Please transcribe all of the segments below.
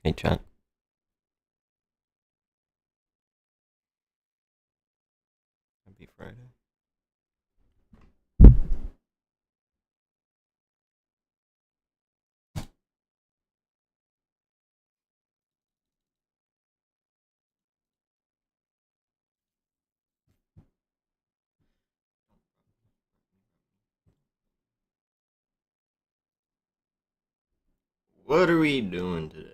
Hey, chat. Happy Friday. What are we doing today?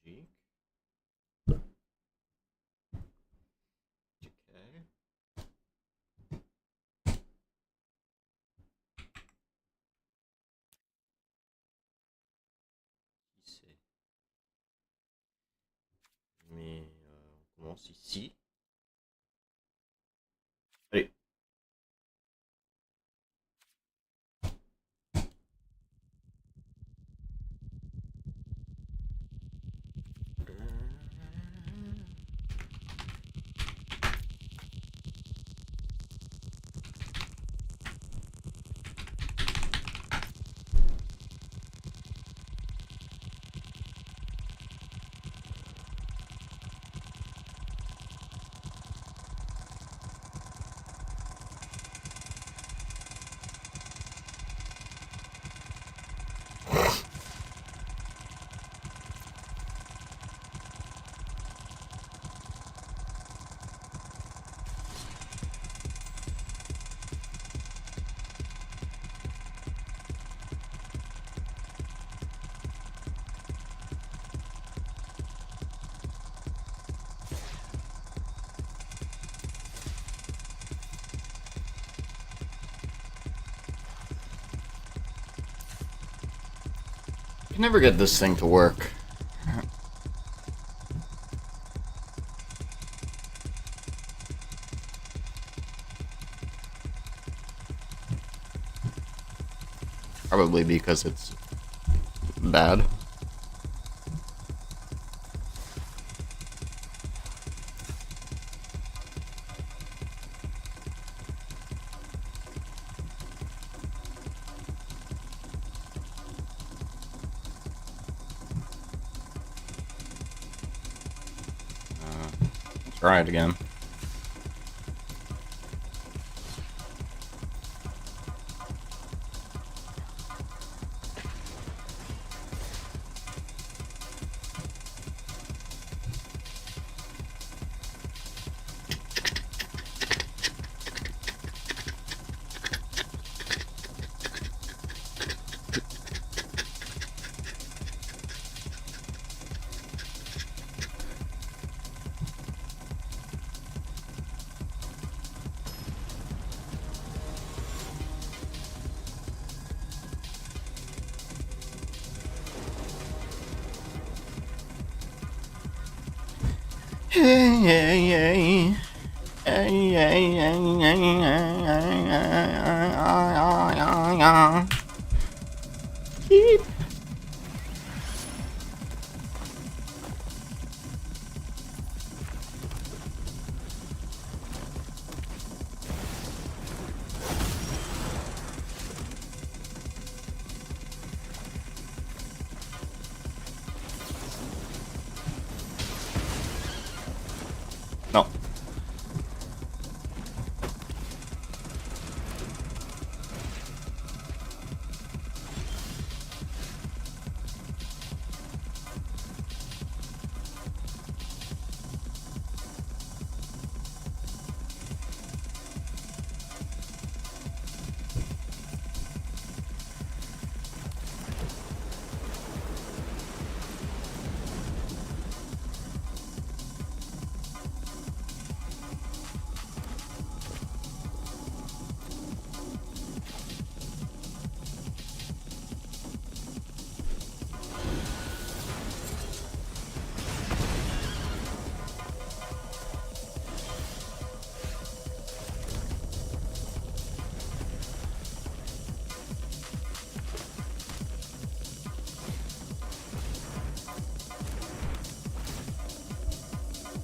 Jeek? Okay. Ici. Mais on commence ici. Allez. I can never get this thing to work. Probably because it's bad. Let's try it again. No.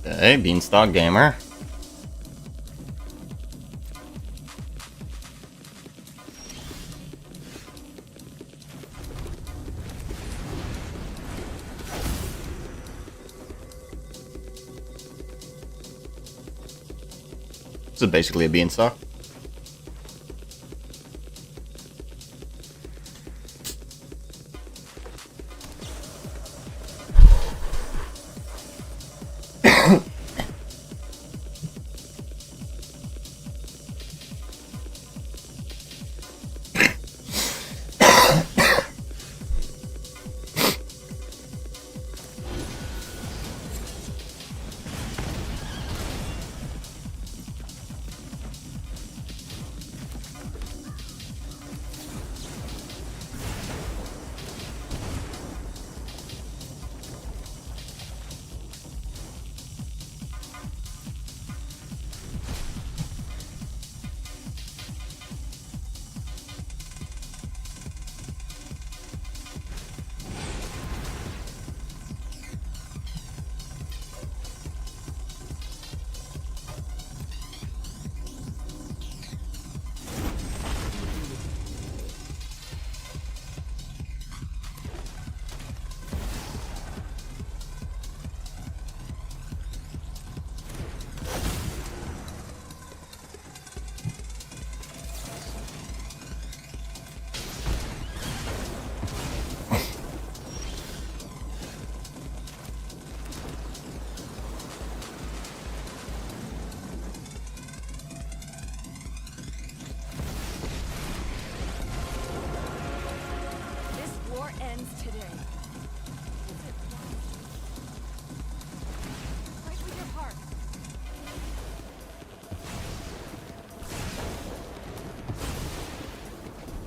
Hey, Beanstalk Gamer. This is basically a beanstalk.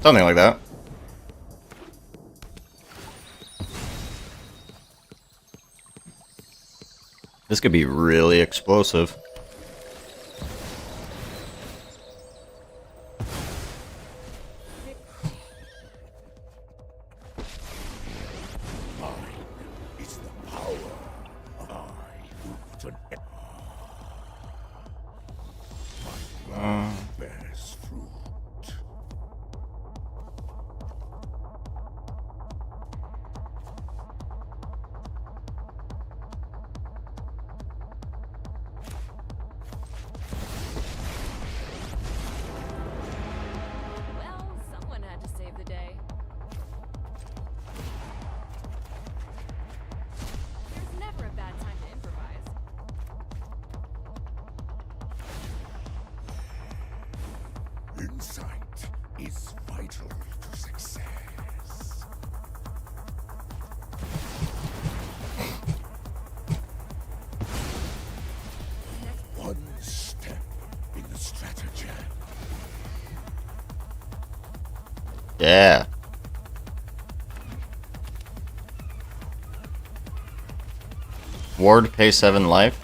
Something like that. This could be really explosive. Insight is vital to success. One step in the strategy. Yeah. Ward pay 7 life.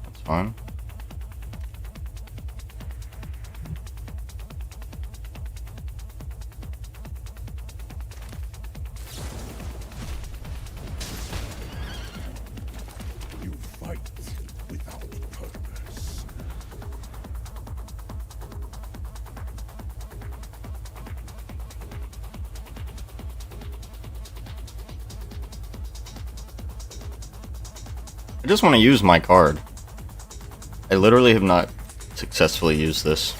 That's fine. You fight without purpose. I just want to use my card. I literally have not successfully used this.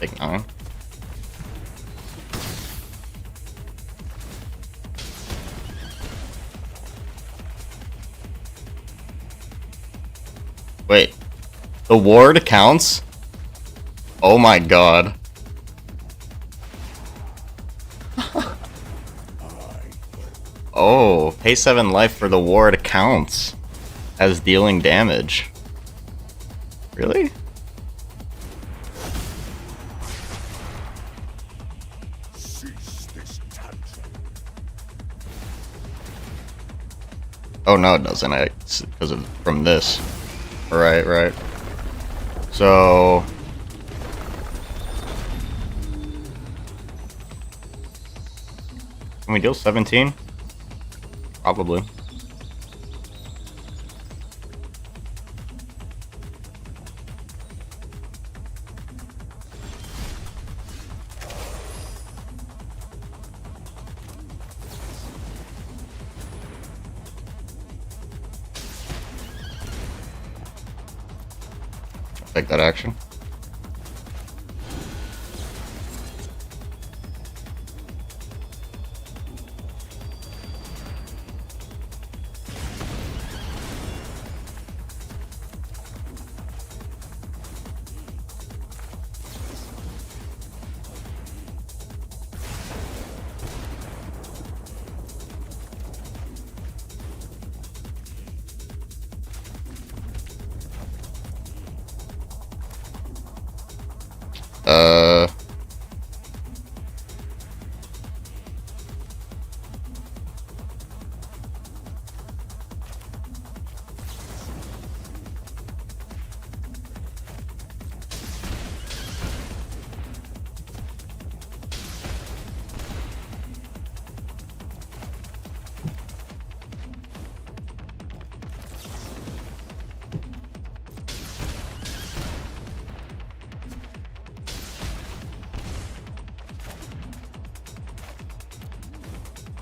Take 9. Wait. The ward counts? Oh my god. Oh, pay 7 life for the ward counts as dealing damage. Really? Cease this tantrum. Oh no, it doesn't. It's because of from this. Right, right. So can we deal 17? Probably. take that action. Uh,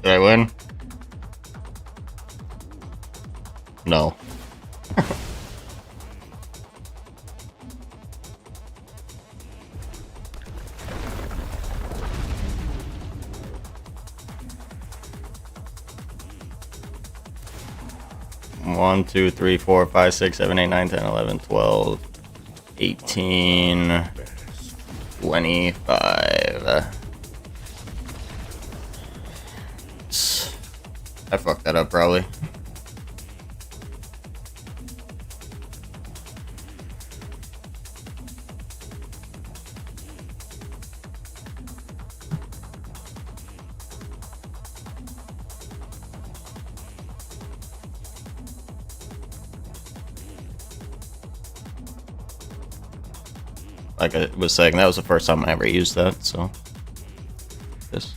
did I win? No. One, 2, 3, 4, 5, 6, 7, 8, 9, 10, 11, 12, 18, 25. I fucked that up probably. Like I was saying, that was the first time I ever used that, so this.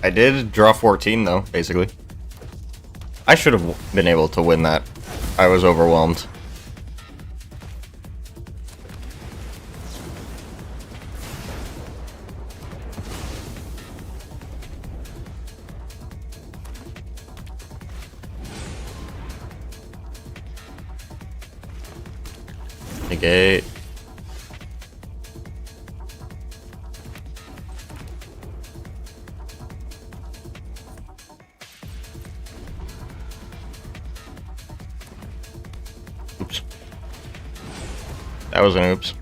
I did draw 14 though, basically. I should have been able to win that. I was overwhelmed. Negate. Oops. That was an oops.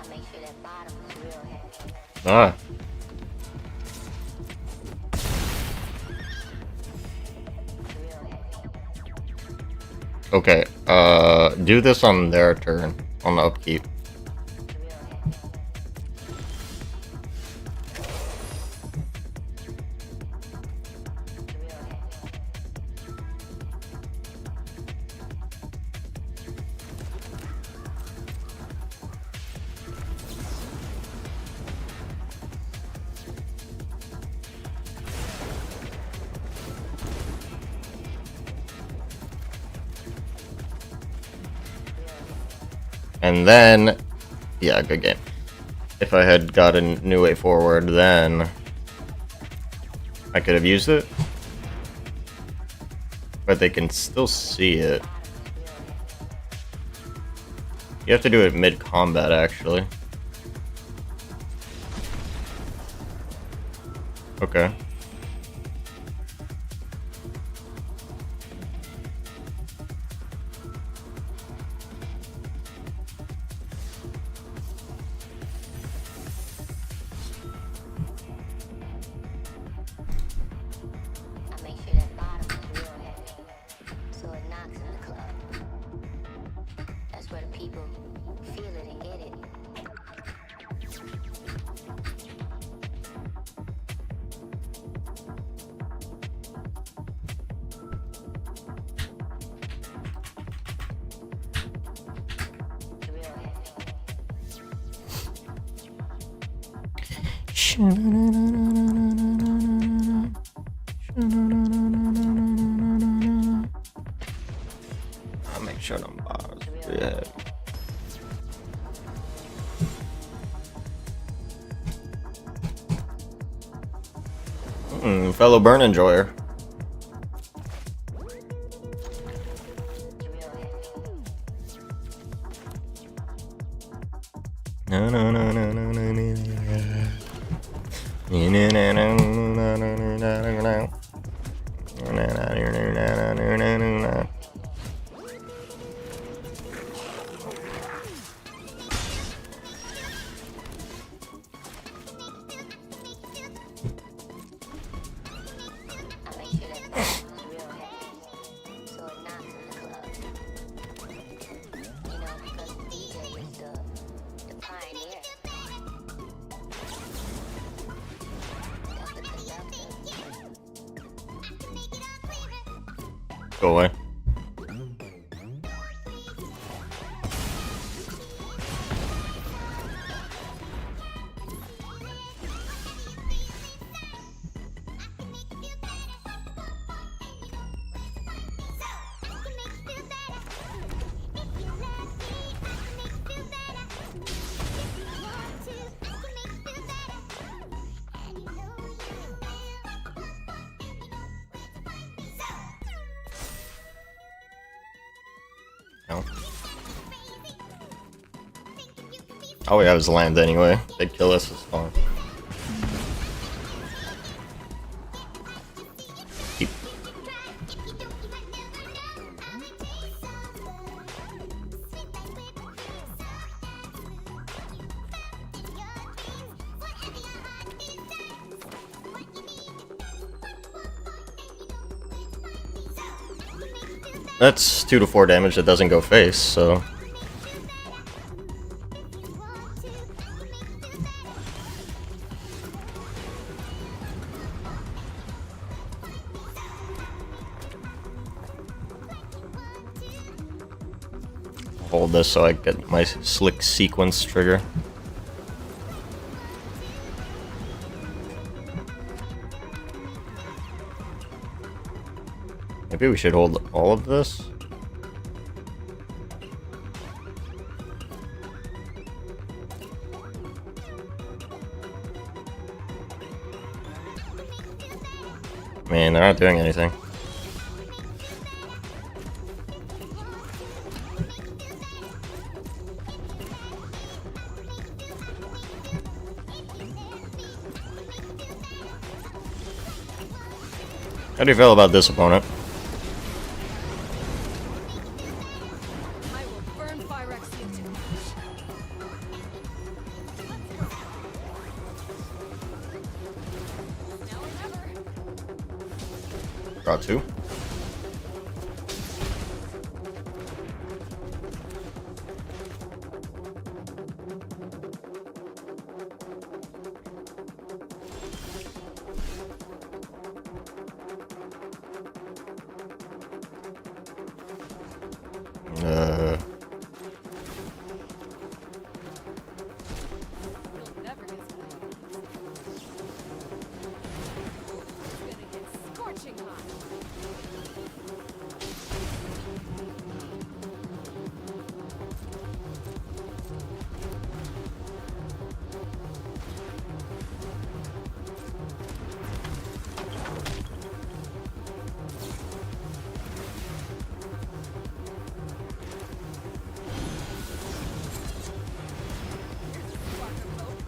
I make sure that bottom is real Ah. Okay, do this on their turn, on the upkeep. And then, yeah, good game. If I had got a new way forward, then I could have used it. But they can still see it. You have to do it mid-combat, actually. Okay. I'll make sure them bars. Yeah. Fellow burn enjoyer. No, no, no, no, no, no, no. Go away. No. Oh yeah, it was land anyway. They'd kill us, it's fine. Keep. That's 2 to 4 damage that doesn't go face, so... Hold this so I get my slick sequence trigger. Maybe we should hold all of this? Man, they're not doing anything. How do you feel about this opponent? I will burn Pyrex into Draw 2. You'll never get something. It's gonna get scorching hot. Here's a spark of hope.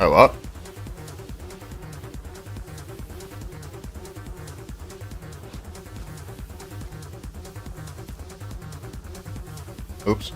Oh, what? Oops.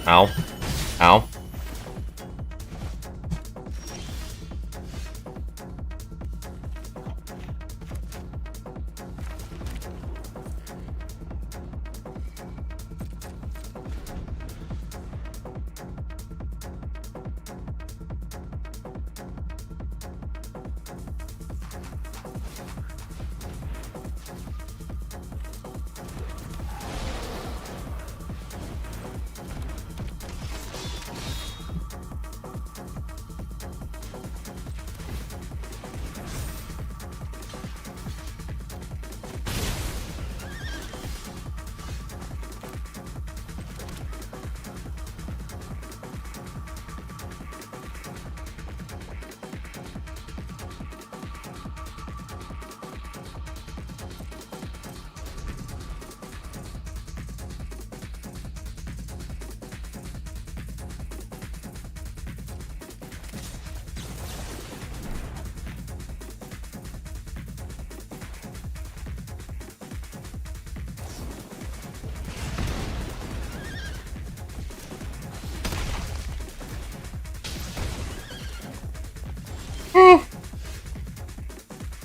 Ow. Ow.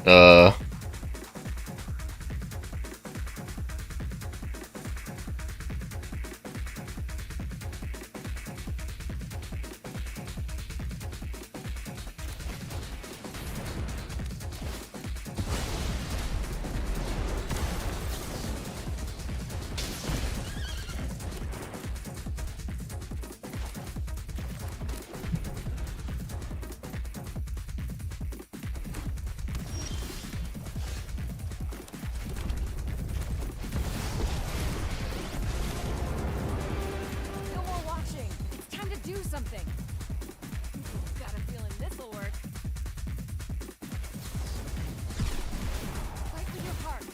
Uh. No more watching. It's time to do something. Got a feeling this'll work. Fight with your heart.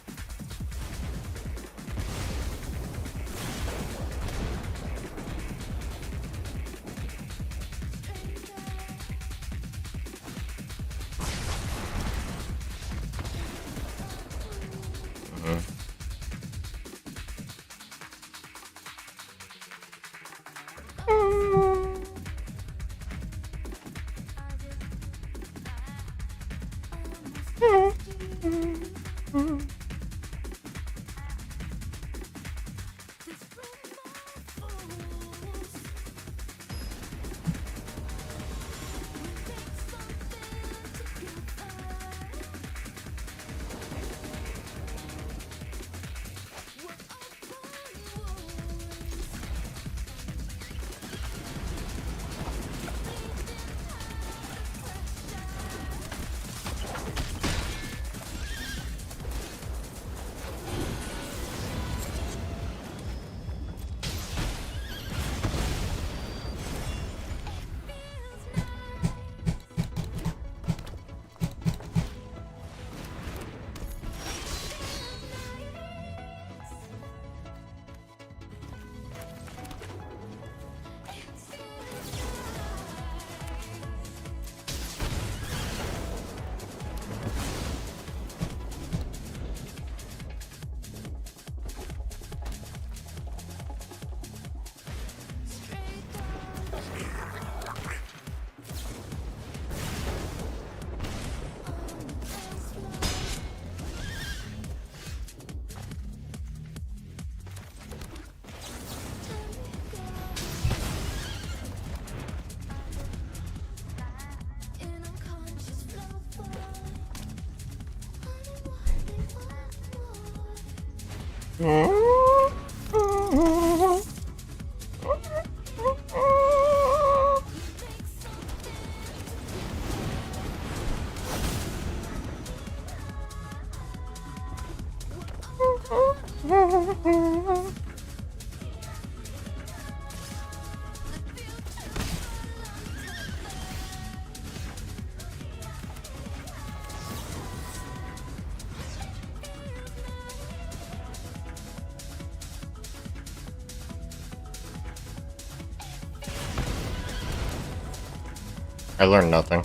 I learned nothing.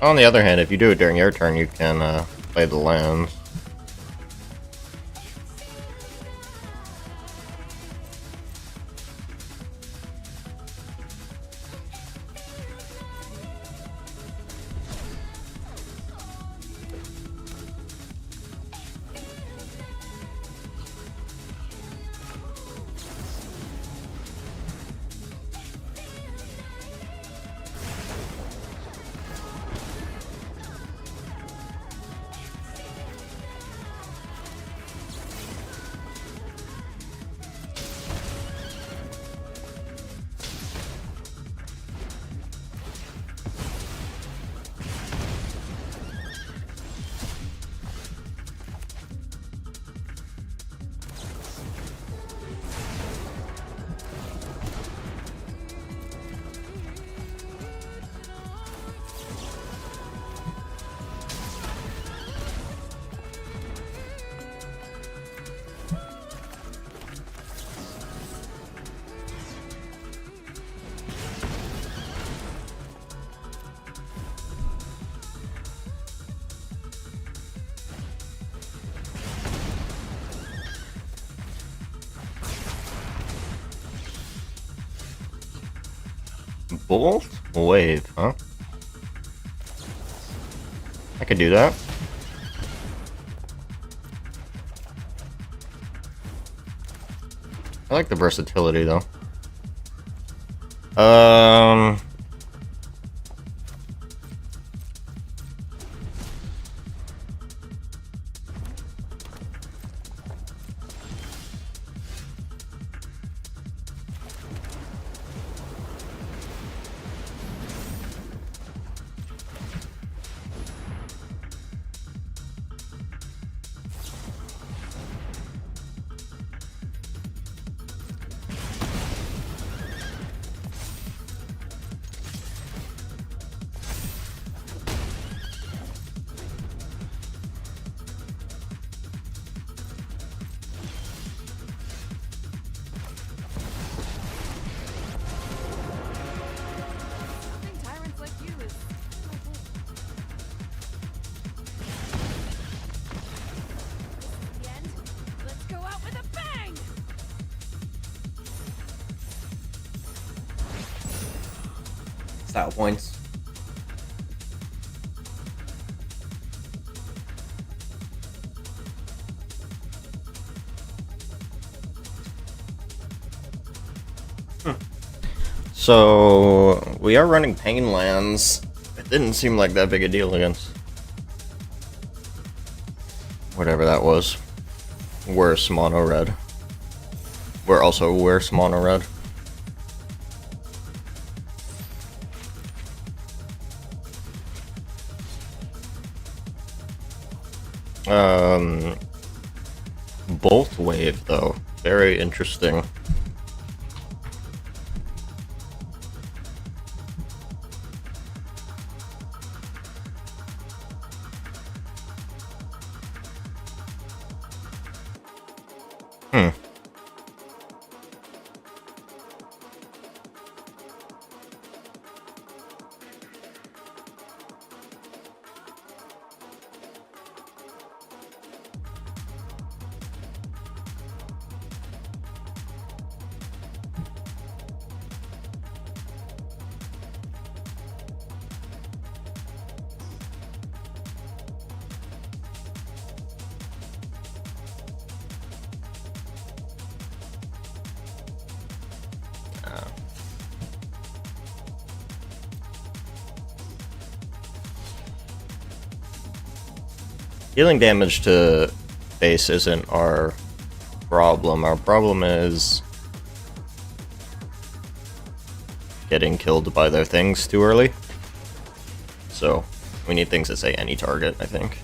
On the other hand, if you do it during your turn, you can play the lands. Bolt wave, huh? I could do that. I like the versatility though. Something tyrants like you is my goal. This is the end. Let's go out with a bang! Style points. So we are running Painlands. It didn't seem like that big a deal against whatever that was. Worse mono red. We're also worse mono red. Bolt wave though, very interesting. Dealing damage to base isn't our problem. Our problem is getting killed by their things too early. So we need things that say any target, I think.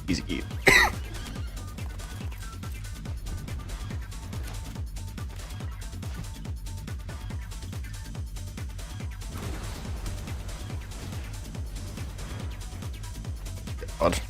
Easy keep. God.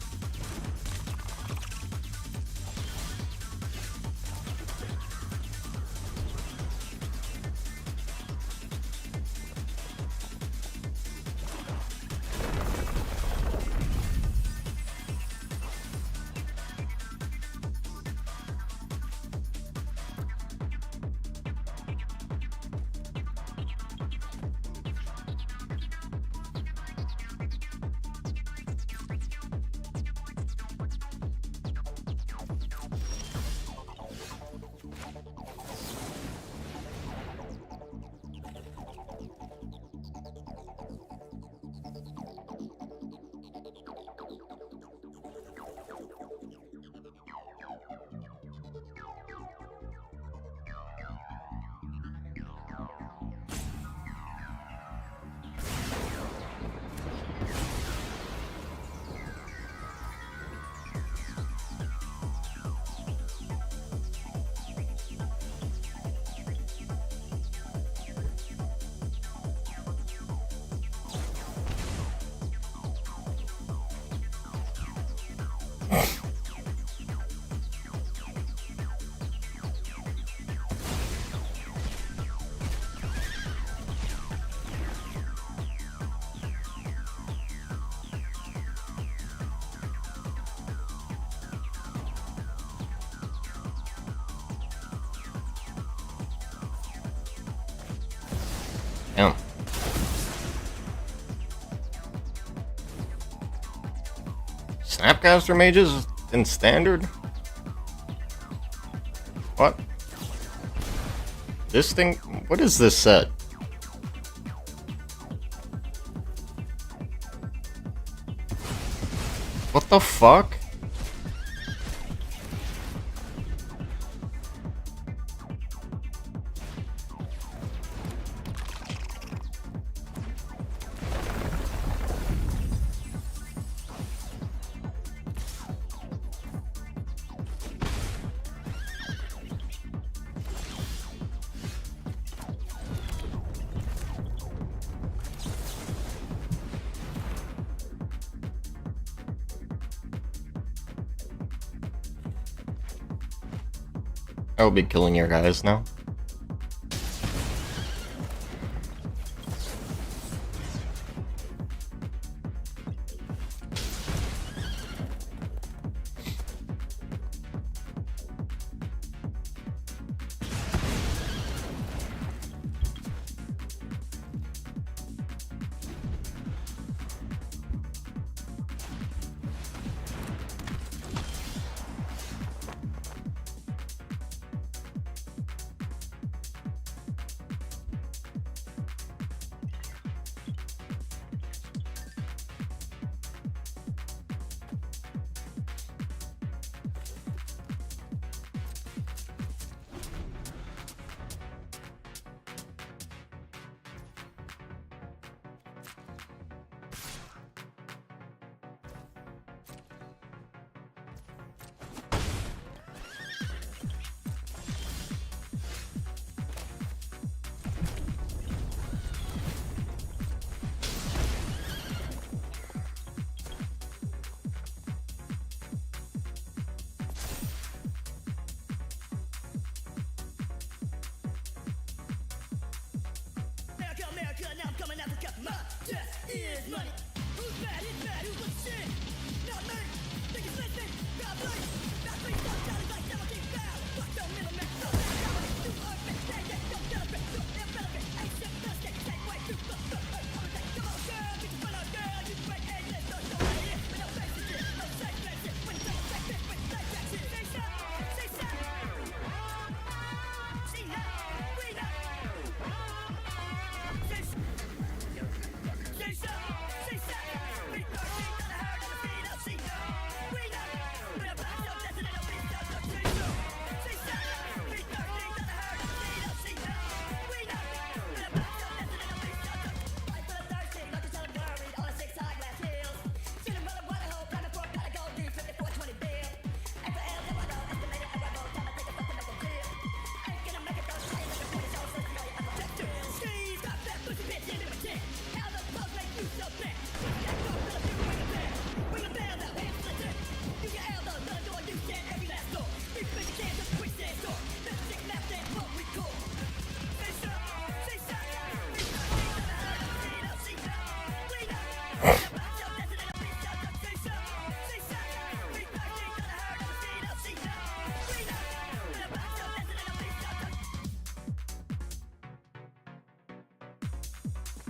Damn. Snapcaster mages in standard? What? This thing? What is this set? What the fuck? I will be killing your guys now. America, now I'm coming out to cut my death is money. Who's mad? It's mad. Who's with shit? Not me. Think it's listening. God bless. Not me. Stop shouting like 17 pounds. Fuck the middleman. So that's how it is. Do our best. Stay there. Don't celebrate. Do irrelevant. Ain't shit. Let's get the same way. Do the come on, girl. Get your foot out, girl. You break a list. Don't show right here. But no face to shit. No sex, that shit. When it's all sex, this. When it's like that shit. Say something. Say something. See now. We know.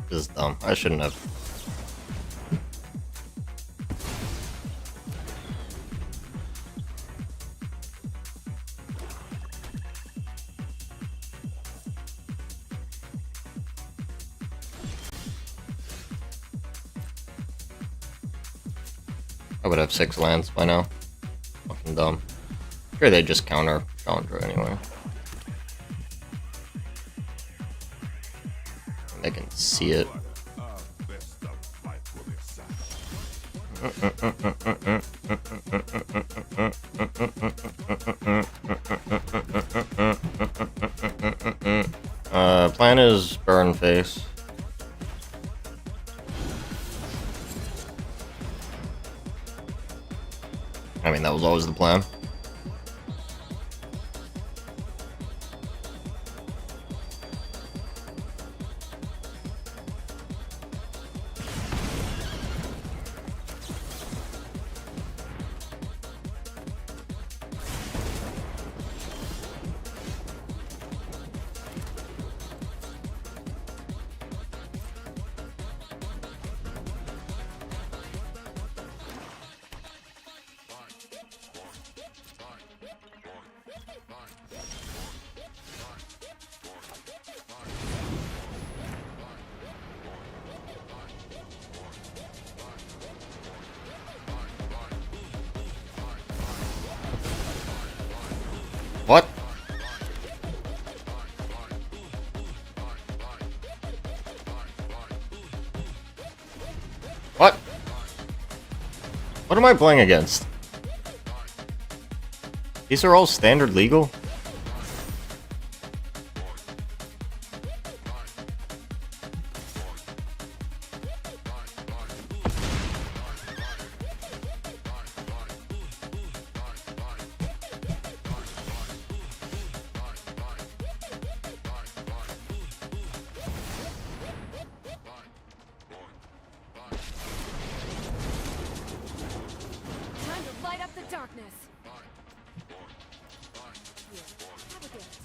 This is dumb. I shouldn't have. I would have 6 lands by now. Fucking dumb. Sure, they just counter Chandra anyway. They can see it. Plan is burn face. I mean, that was always the plan. What am I playing against? These are all standard legal? Time to light up the darkness. Here, have a gift.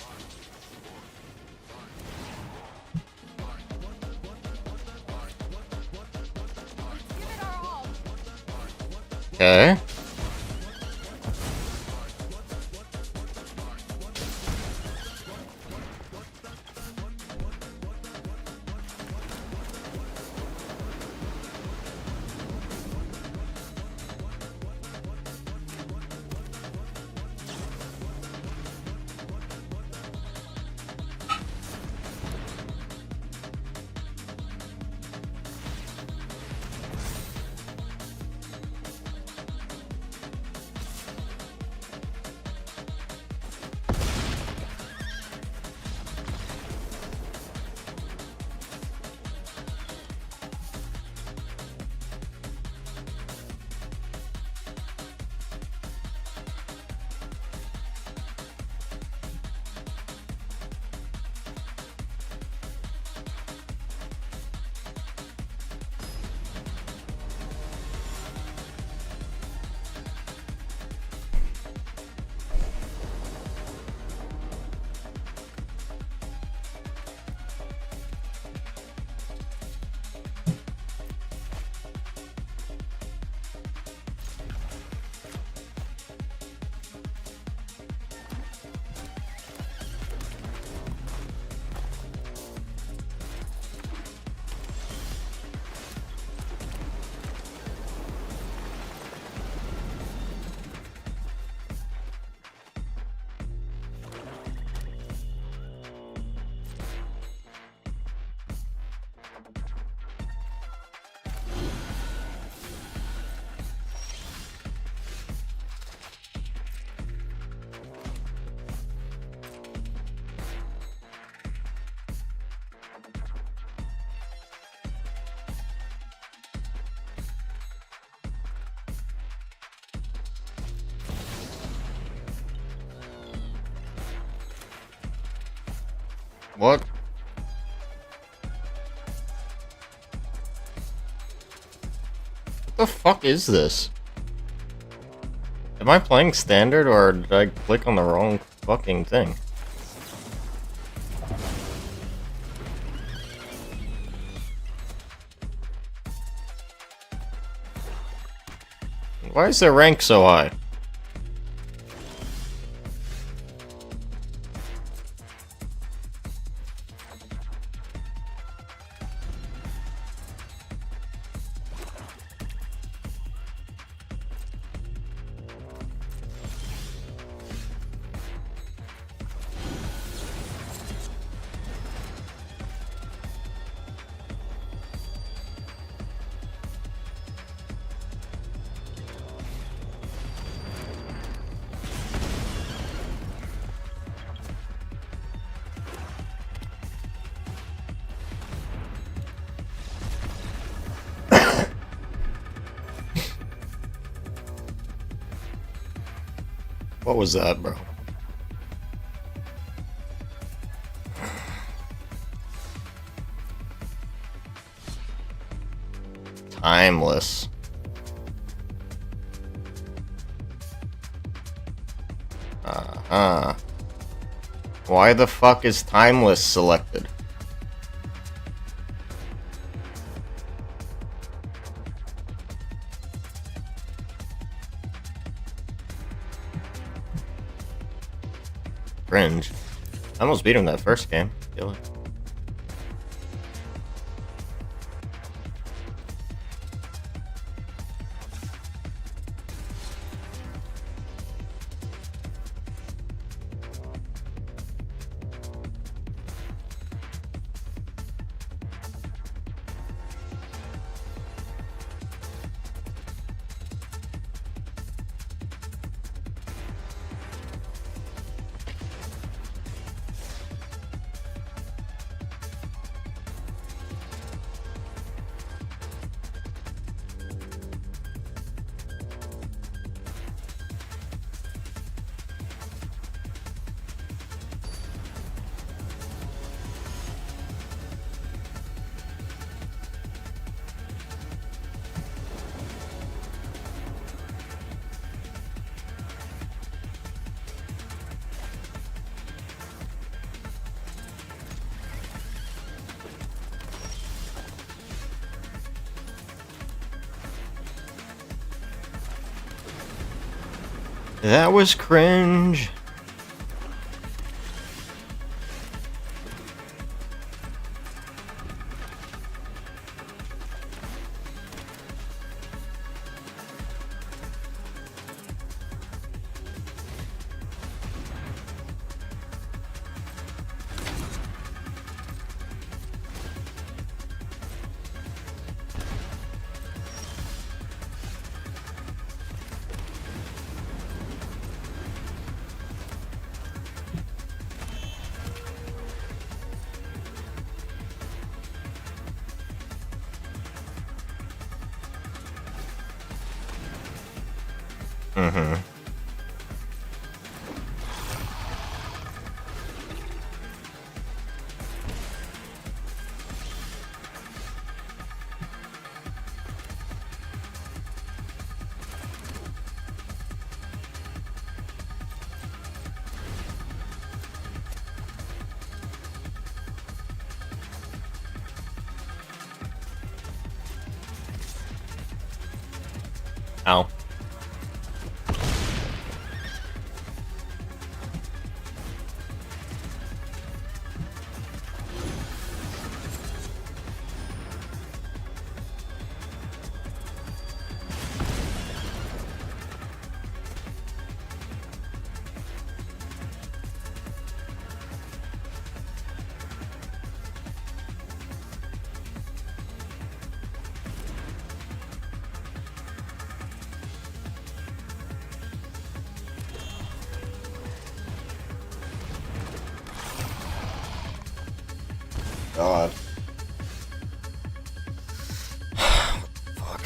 Let's give it our all. Okay. What? What the fuck is this? Am I playing standard or did I click on the wrong fucking thing? Why is their rank so high? What was that, bro? Timeless. Uh-huh. Why the fuck is timeless selected? Cringe. I almost beat him that first game. Kill it. That was cringe. Mm-hmm. Ow. God. Fuck.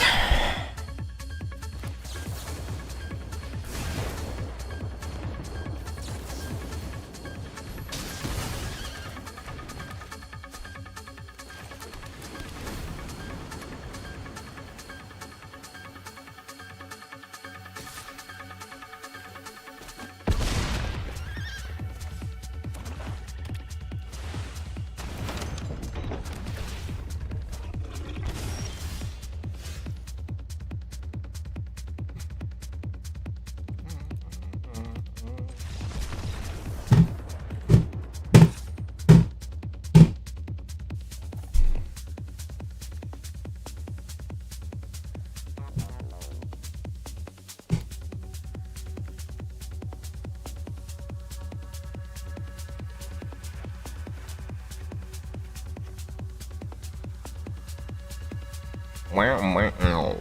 Wow.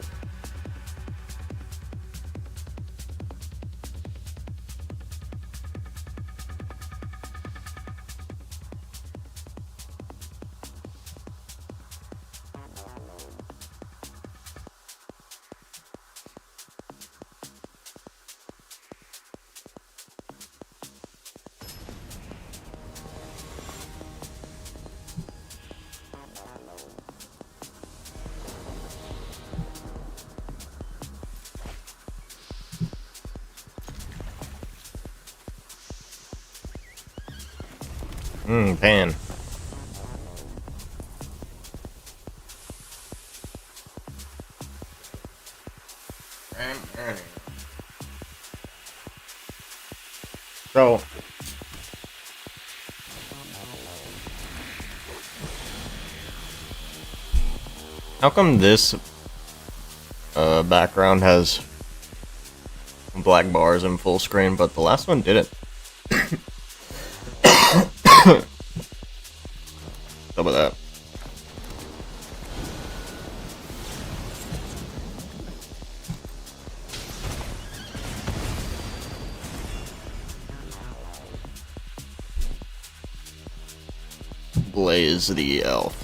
Pan. So, how come this background has black bars in full screen, but the last one didn't? How about that? Blaze the elf.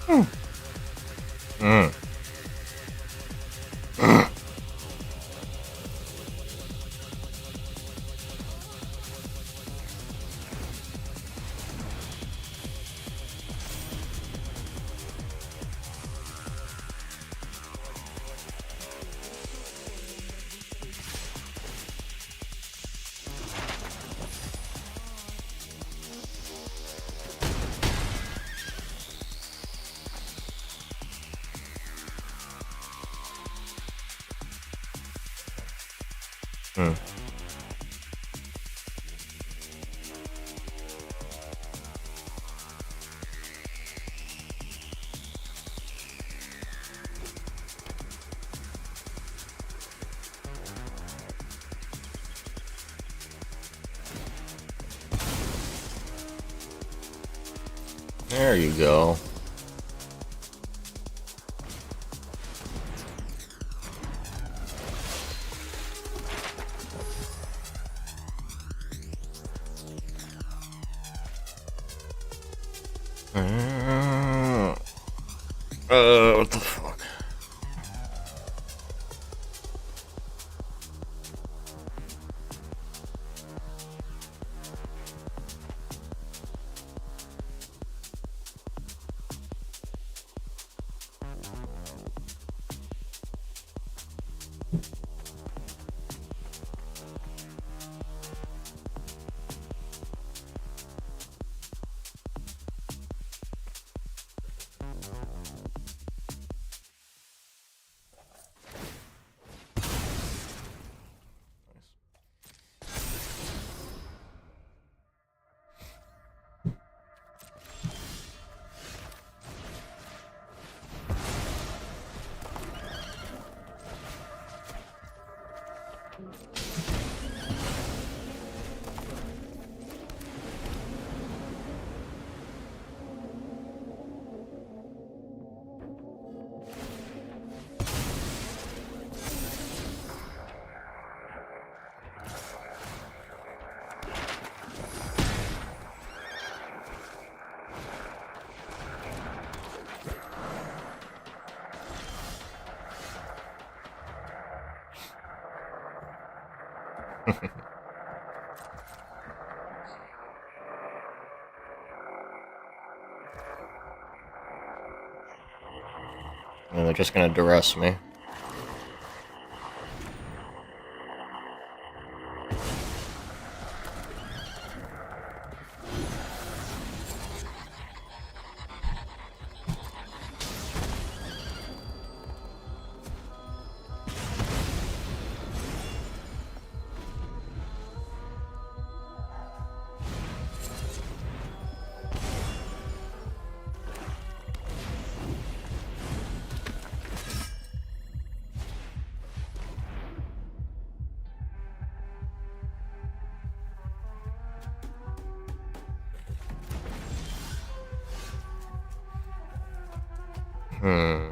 Mm. Hmm. There you go. What the fuck? And they're just gonna duress me. Hmm.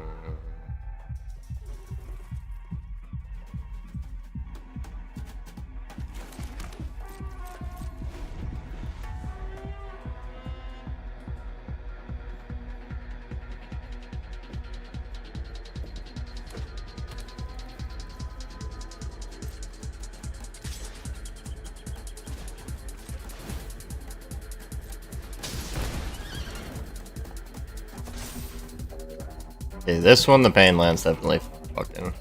Okay, this one, the pain land's definitely fucking.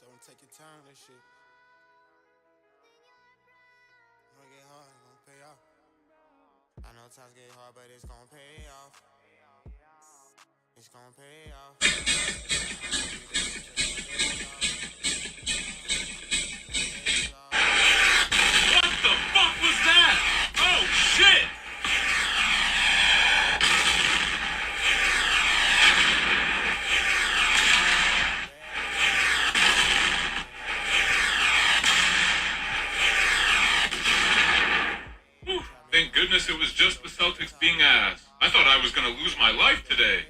Don't take your time, that shit. Gonna get hard, it's gonna pay off. I know times get hard, but it's gonna pay off. It's gonna pay off. What the fuck was that? Oh shit! Whew, thank goodness it was just the Celtics being ass. I thought I was gonna lose my life today.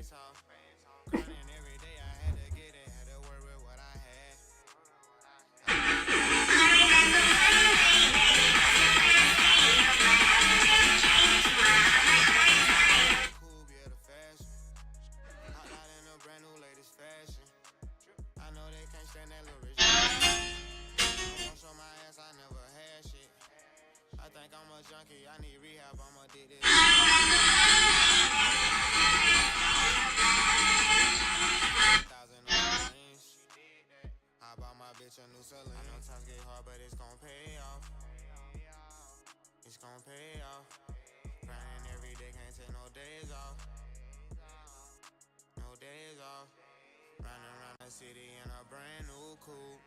City in a brand new coupe.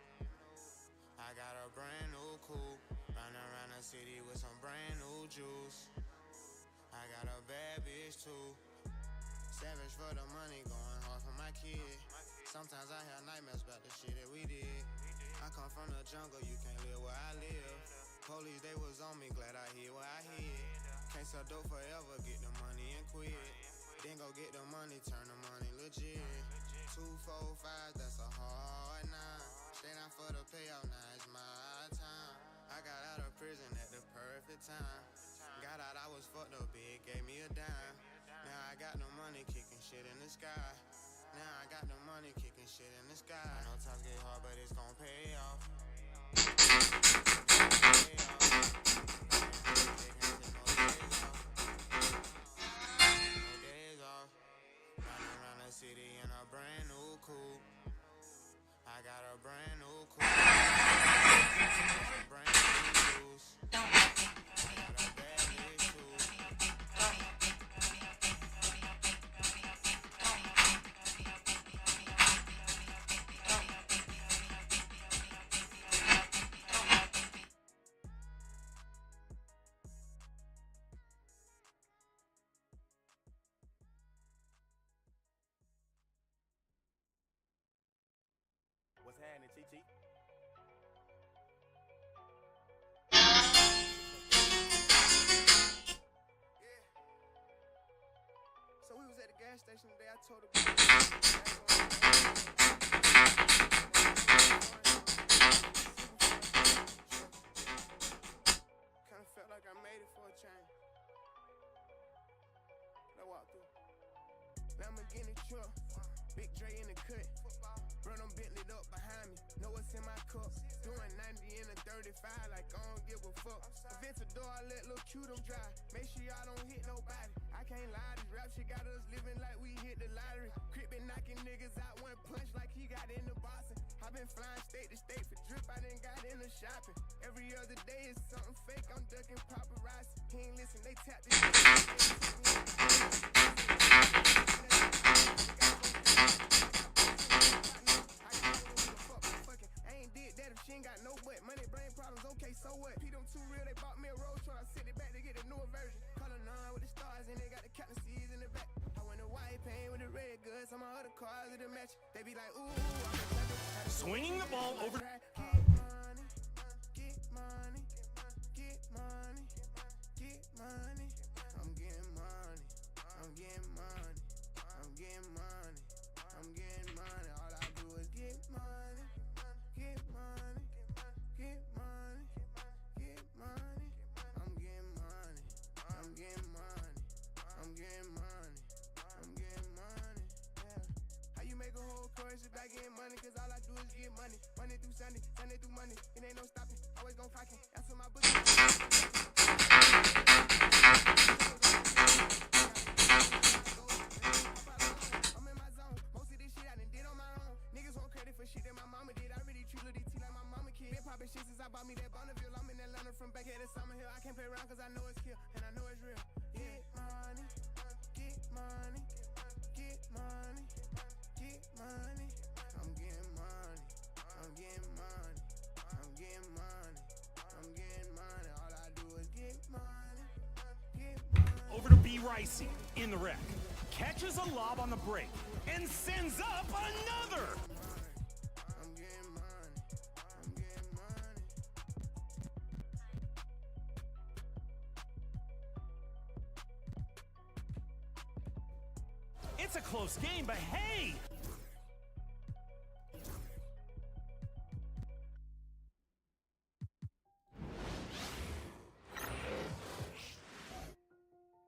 I got a brand new coupe. Running around the city with some brand new juice. I got a bad bitch too. Savage for the money, going hard for my kid. Sometimes I have nightmares about the shit that we did. I come from the jungle, you can't live where I live. Police, they was on me, glad I hid where I hid. Can't sell dope forever, get the money and quit. Then go get the money, turn the money legit. 2, 4, 5, that's a hard 9. Stay down for the payout, now it's my time. I got out of prison at the perfect time. Got out, I was fucked up, big, gave me a dime. Now I got the money, kicking shit in the sky. Now I got the money, kicking shit in the sky. I know times get hard, but it's gon' pay off. So we was at the gas station today. I told her. Kinda felt like I made it for a change. I walked through. Lamborghini truck, Big Dre in the cut. Bro, them Bentley up behind me. Know what's in my cup. Doing 90 in a 35 like I don't give a fuck. Aventador, I let Lil' Q them drive. Make sure y'all don't hit nobody. I can't lie, this rap shit got us living like we hit the lottery. Crip been knocking niggas out one punch like he got into boxing. I been flying state to state for drip, I done got into shopping. Every other day is something fake, I'm ducking paparazzi. He ain't listen, they tap this she ain't got no butt, money, brain problems, okay, so what? P them too real, they bought me a road truck, I sent it back to get a newer version. Color 9 with the stars and they got the captain C's in the back. I went to white paint with the red goods, some of my other cars with the match. They be like, ooh, I'm swinging the ball over. Get money, get money, get money, get money. I'm getting money, I'm getting money, I'm getting money, I'm getting money. All I do is get money, get money, get money, get money. I'm getting money, I'm getting money, I'm getting money, I'm getting money. Yeah. How you make a whole chorus about getting money? Cause all I do is get money. Money through Sunday, Sunday through Monday. It ain't no stopping, always gon' clock it. That's what my book is. I'm in my zone. Most of this shit I done did on my own. Niggas want credit for shit that my mama did. I really treat Lil' DT like my mama kid. Been poppin' shit since I bought me that Bonneville. I'm in Atlanta from back at the Summer Hill. I can't play around cause I know it's kill. And I know it's real. Get money, get money, get money, get money. I'm getting money, I'm getting money, I'm getting money, I'm getting money. All I do is get money, get money. Over to B. Ricey in the wreck. Catches a lob on the break and sends up another. I'm getting money, I'm getting money. It's a close game, but hey!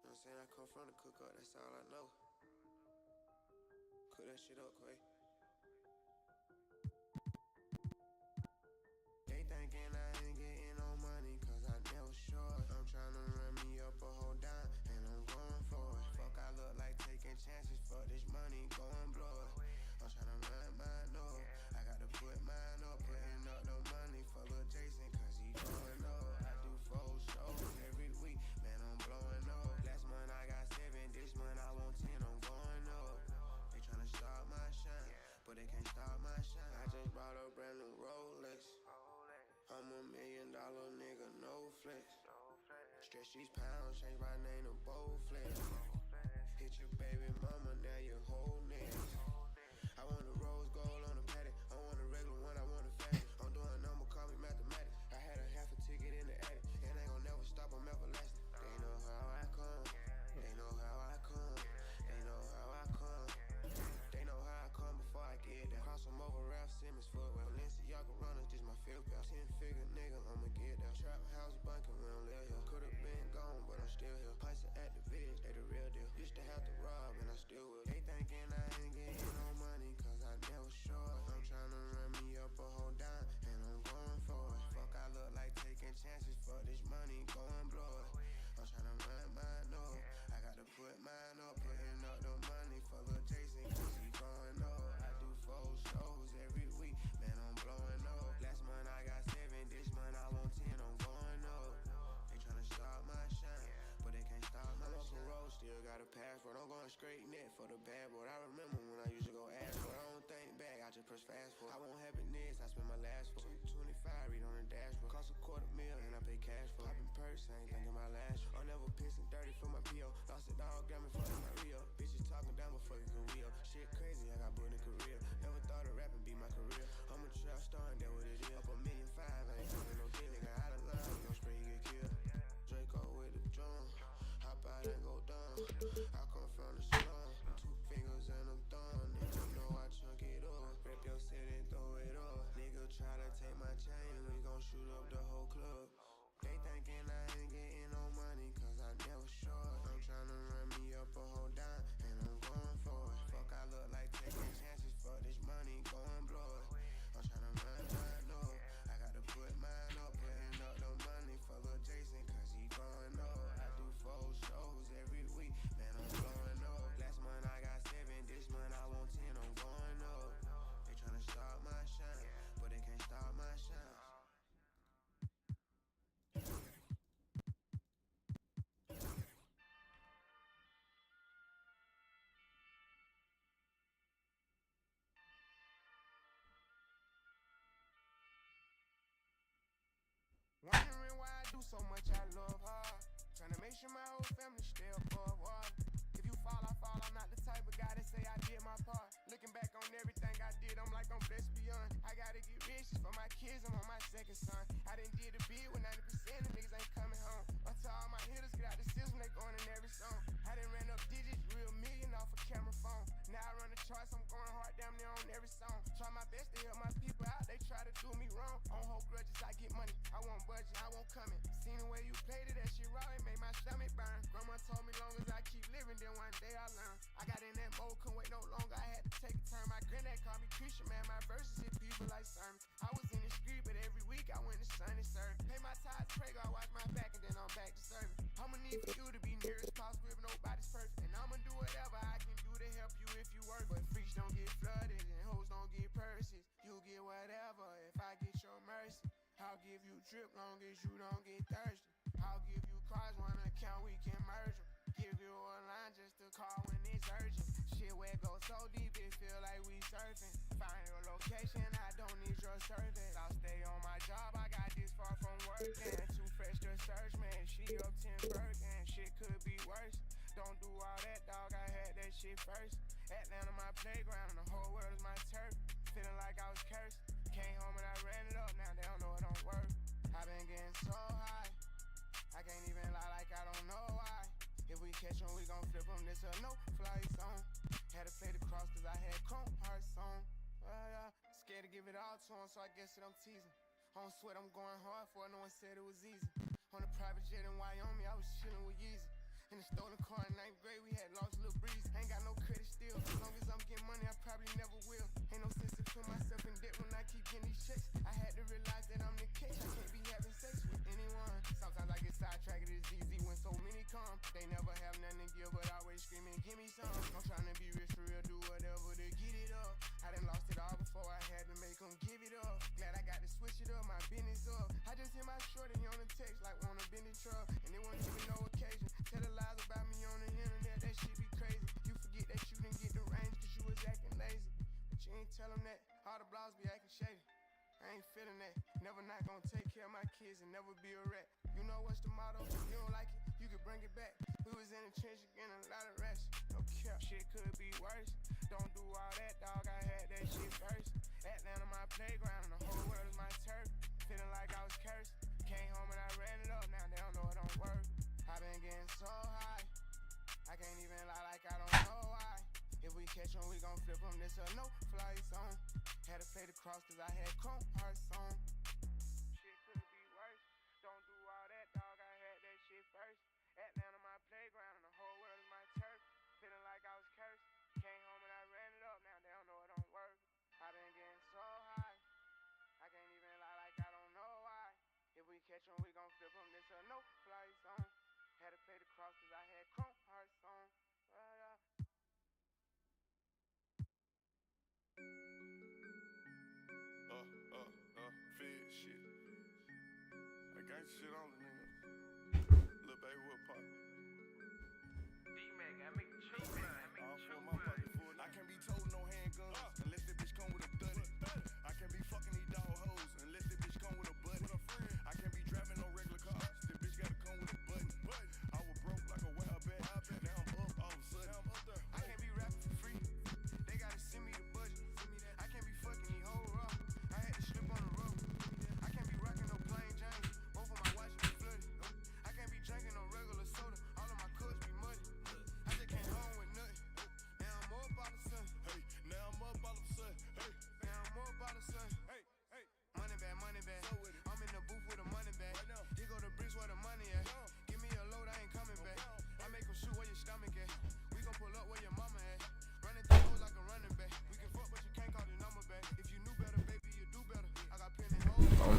I'm saying I come from the cookout, that's all I know. Cook that shit up, Quay. They thinking I ain't getting no money, cause I never short. I'm tryna run me up a whole dime, and I'm going for it. Fuck, I look like taking chances, fuck this money, go and blow it. I'm tryna run mine up, I gotta put mine up, putting up the money for Lil' Jason, cause he going up. I do 4 shows every week, man, I'm blowing up. Last month I got 7, this month I want 10, I'm going up. They tryna stop my shine, but they can't stop my shine. I just bought a brand new Rolex. I'm $1 million nigga, no flex. Stretch these pounds, change my name to Bowflex. Hit your baby mama, now your whole neck. I want a rose gold on the paddock. I want a regular one, I want a fatty. I'm doing number, call me mathematics. I had a half a ticket in the attic, and ain't gon' never stop, I'm everlasting. They know how I come, they know how I come, they know how I come. They know how I come before I get there. Cross them over Ralph Simmons footwear. Balenciaga runners, this my field pass. 10-figure nigga, I'ma get there. Trap house bunking, we don't live here. Could've been gone, but I'm still here. Pints of activities, they the real deal. Used to have to rob, and I still will. They thinking I ain't getting no money, cause I never short. I'm tryna run me up a whole dime, and I'm going for it. Fuck, I look like taking chances, fuck this money, go and blow it. I'm tryna run mine up, I gotta put mine up, putting up the money for Lil' Jason, cause he going up. I do 4 shows every week, man, I'm blowing up. Last month I got 7, this month I want 10, I'm going up. They tryna stop my shine, but they can't stop my shine. Road, still got a passport, I'm going straight net for the bad boy. I remember when I used to go ask for it. I don't think back, I just press fast forward. I won't happiness, I spend my last for 225, read on the dashboard. Cost a $250,000 and I pay cash for. Poppin' purse, I ain't thinking my last. I'm never pissing dirty for my P.O. Lost it all, got me fucking my Rio. Bitches talking down, but fucking Rio. Shit crazy, I got booked in career. Never thought of rapping be my career. I'm a trap star and that what it is. Up $1.5 million, I ain't coming no deal. Nigga out of line, no spray, you get killed. Draco with the drum, hop out and go down. I come from the slum. never sure. I'm tryna run me up a whole dime, and I'm going for it. Fuck, I look like taking chances. Fuck this money, go and blow it. I'm tryna run mine up. I gotta put mine up, putting up the money for Lil Jason, cause he growing up. I do 4 shows every week, man, I'm blowing up. Last month I got 7, this month I want 10, I'm going up. They tryna stop my shine, but they can't stop my shine. Wondering why I do so much, I love hard. Tryna make sure my whole family stay above water. If you fall, I fall. I'm not the type of guy that say I did my part. Looking back on everything I did, I'm like I'm blessed beyond. I gotta get rich for my kids, I'm on my second son. I done did a bid with 90% of niggas ain't coming home. Until all my hitters get out the system, they going in every song. I done ran up digits, real million off a camera phone. Now I run the charts, I'm going hard damn near on every song. Try my best to help my people out, they try to do me wrong. On hold grudges, I get money. I won't budget, I won't come in. Seen the way you played it, that shit raw, it made my stomach burn. Grandma told me long as I keep living, then one day I learn. I got in that mode, couldn't wait no longer, I had to take a turn. My granddad called me Christian, man, my verses hit people like sermons. I was in the street, but every week I went to Sunday service. Pay my tithes, pray God, watch my back, and then I'm back to service. I'ma need for you to be near as possible if nobody's perfect. And I'ma do whatever I can do to help you if you work. But freaks don't get flooded and hoes don't get purses. You get whatever if I get your mercy. I'll give you drip long as you don't get thirsty. I'll give you cars, one account, we can merge them. Give you a line just to call when it's urgent. Shit where it goes so deep, it feel like we surfing. Find your location, I don't need your service. I'll stay on my job, I got this far from working. Too fresh to search, man, she up 10 Birkin. Shit could be worse. Don't do all that, dog, I had that shit first. Atlanta my playground, and the whole world is my turf. Feeling like I was cursed. Came home and I ran it up, now they don't know it don't work. I been getting so high, I can't even lie like I don't know why. If we catch 'em, we gon' flip 'em, this a no-fly zone. Had to play the cross cause I had Chrome Hearts on. Yeah, scared to give it all to 'em, so I guess that I'm teasing. On sweat, I'm going hard for it, no one said it was easy. On a private jet in Wyoming, I was chillin' with Yeezy. In a stolen car in 9th grade, we had lost a little breeze. Ain't got no credit still. As long as I'm getting money, I probably never will. Ain't no sense in putting myself in debt when I keep getting these checks. I had to realize that I'm the case. I can't be having sex with anyone. Sometimes I get sidetracked, it's easy when so many come. They never have nothing to give, but always screaming, give me some. I'm trying to be rich for real, do whatever to get it up. I done lost it all before I had to make them give it up. Glad I got to switch it up, my business up. I just hit my shorty on the text like on a bending truck. And it wasn't even no occasion. Tell the lies about me on the internet, that shit be crazy. You forget that you didn't get the range cause you was acting lazy. But you ain't tell them that, all the blogs be acting shady. I ain't feeling that, never not gonna take care of my kids and never be a rat. You know what's the motto, you don't like it, you can bring it back. We was in the trenches getting a lot of rest. No cap, shit could be worse. Don't do all that, dog, I had that shit first. Atlanta my playground and the whole world is my turf. Feeling like I was cursed. Came home and I ran it up, now they don't know it don't work. I been getting so high, I can't even lie like I don't know why. If we catch 'em, we gon' flip 'em, this a no-fly zone. Had to play the cross cause I had Chrome Hearts on. Shit could be worse. Don't do all that, dog, I had that shit first. Atlanta my playground and the whole world is my turf. Feeling like I was cursed. Came home and I ran it up, now they don't know it don't work. I been getting so high, I can't even lie like I don't know why. If we catch 'em, we gon' flip 'em, this a no-fly zone. Had to play the cross cause I had Chrome Hearts on. Yeah. Feel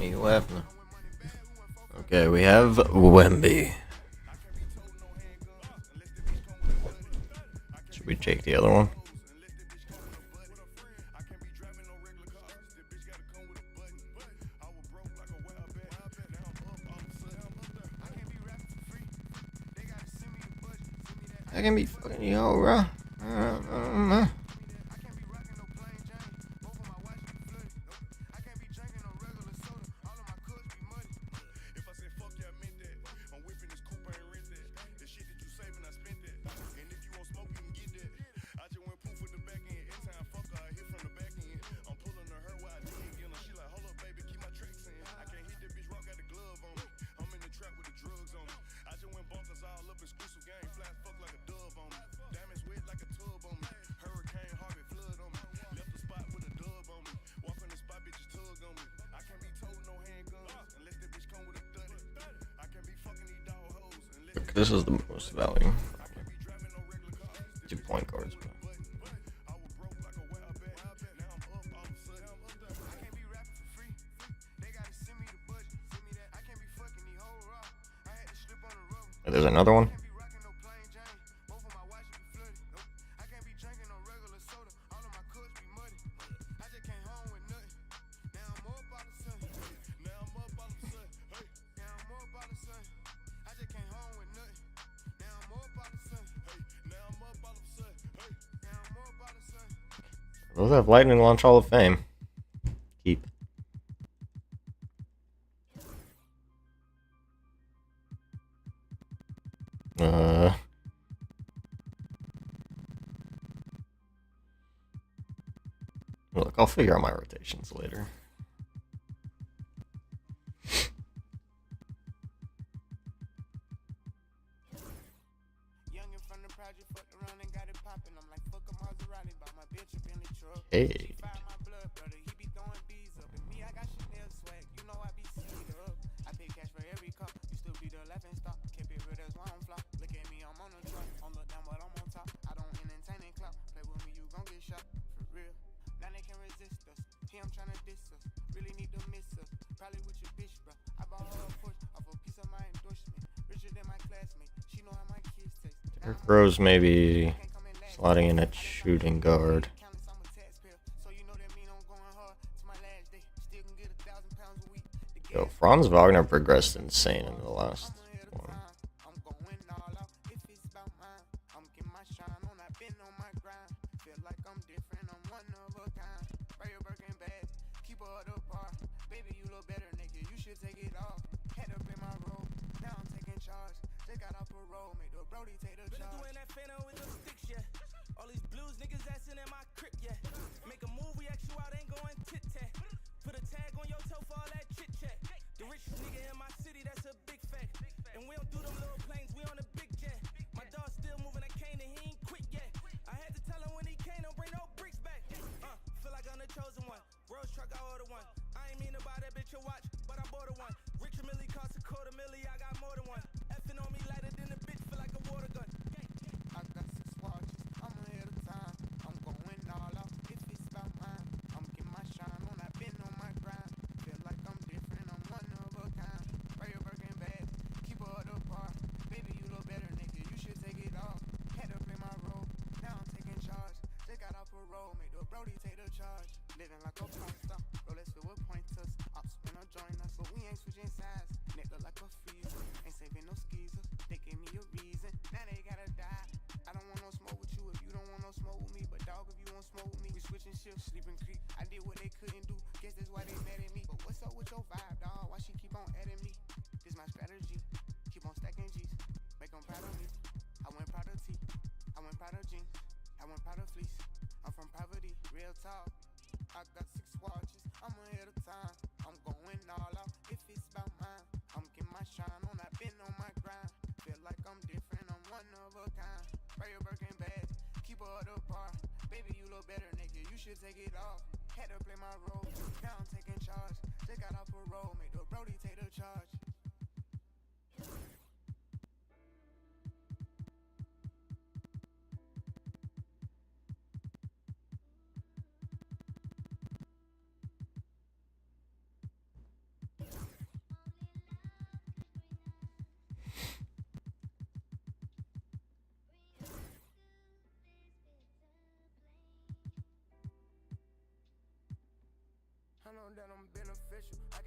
me who have no. Okay, we have Wemby. Should we take the other one? I can be fucking yo, bro. This is the most value. 2 point guards. There's another one. Both have Lightning Launch Hall of Fame. Keep. Look, I'll figure out my rotations later. Hey. Derrick Rose maybe slotting in at shooting guard. Yo, Franz Wagner progressed insane in the last one.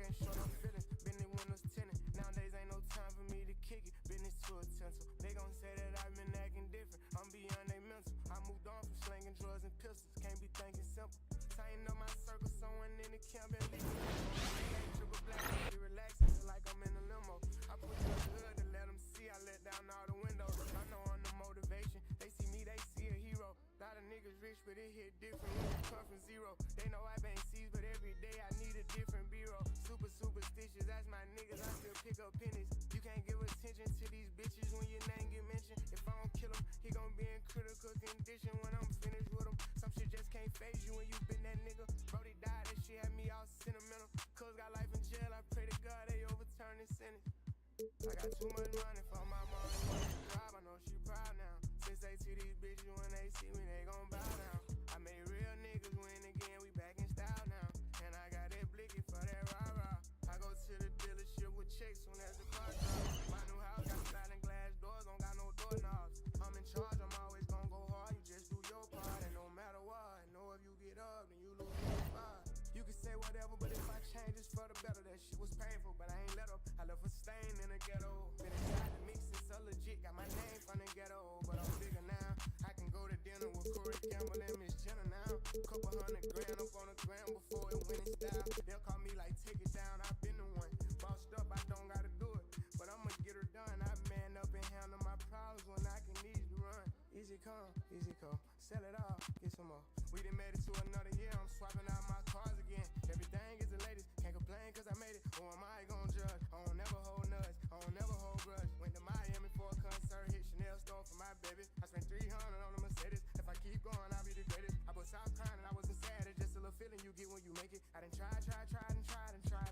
man, short on feelings. Been in windows tinted. Nowadays ain't no time for me to kick it. Business too essential. They gon' say that I've been acting different. I'm beyond they mental. I moved on from slinging drugs and pistols. Can't be thinking simple. Tighten up my circle, someone in the camp and leave me. Triple black, be relaxing like I'm in a limo. I put you in the hood to let them see. I let down all the windows. I know I'm the motivation. They see me, they see a hero. Lot of niggas rich, but it hit different when you come from zero. They know I been seized, but every day I need a different bureau. Super superstitious, that's my niggas. I still pick up pennies. You can't give attention to these bitches when your name get mentioned. If I don't kill him, he gon' be in critical condition when I'm finished with him. Some shit just can't phase you when you been that nigga. Brody died, that shit had me all sentimental. Cuz got life in jail, I pray to God they overturn this sentence. I got too much money for my mom job. I know she proud now. Since they see these bitches when they see me, they gon' bow down. I made real niggas win again, we back in style now. And I got that blicky for that rah-rah. I go to the dealership with checks soon as the car drop. My new house got sliding glass doors, don't got no doorknobs. I'm in charge, I'm always gon' go hard. You just do your part, and no matter what, I know if you get up, then you lose your spot. You can say whatever, but if I change, it's for the better. That shit was painful, but I ain't let up. I left a stain in the ghetto. Been inside the mix, it's so legit. Got my name from the ghetto, but I'm bigger now. I can go to dinner with Corey Campbell and Miss Jenna now. Couple $100,000 up on the gram before it went in style. They'll call me like, take it down, I've been the one. Bossed up, I don't gotta do it, but I'ma get her done. I man up and handle my problems when I can easily run. Easy come, sell it all, get some more. We done made it to another year, I'm swapping out my cars again. Everything is the latest, can't complain cause I made it. Who am I gon' judge? I don't never hold nuts, I don't never hold grudge. Went to Miami for a concert, hit Chanel store for my baby. I spent $300 on a Mercedes, if I keep going I'll be the greatest. I bust out crying and I wasn't sad, it's just a little feeling you get when you make it. I done tried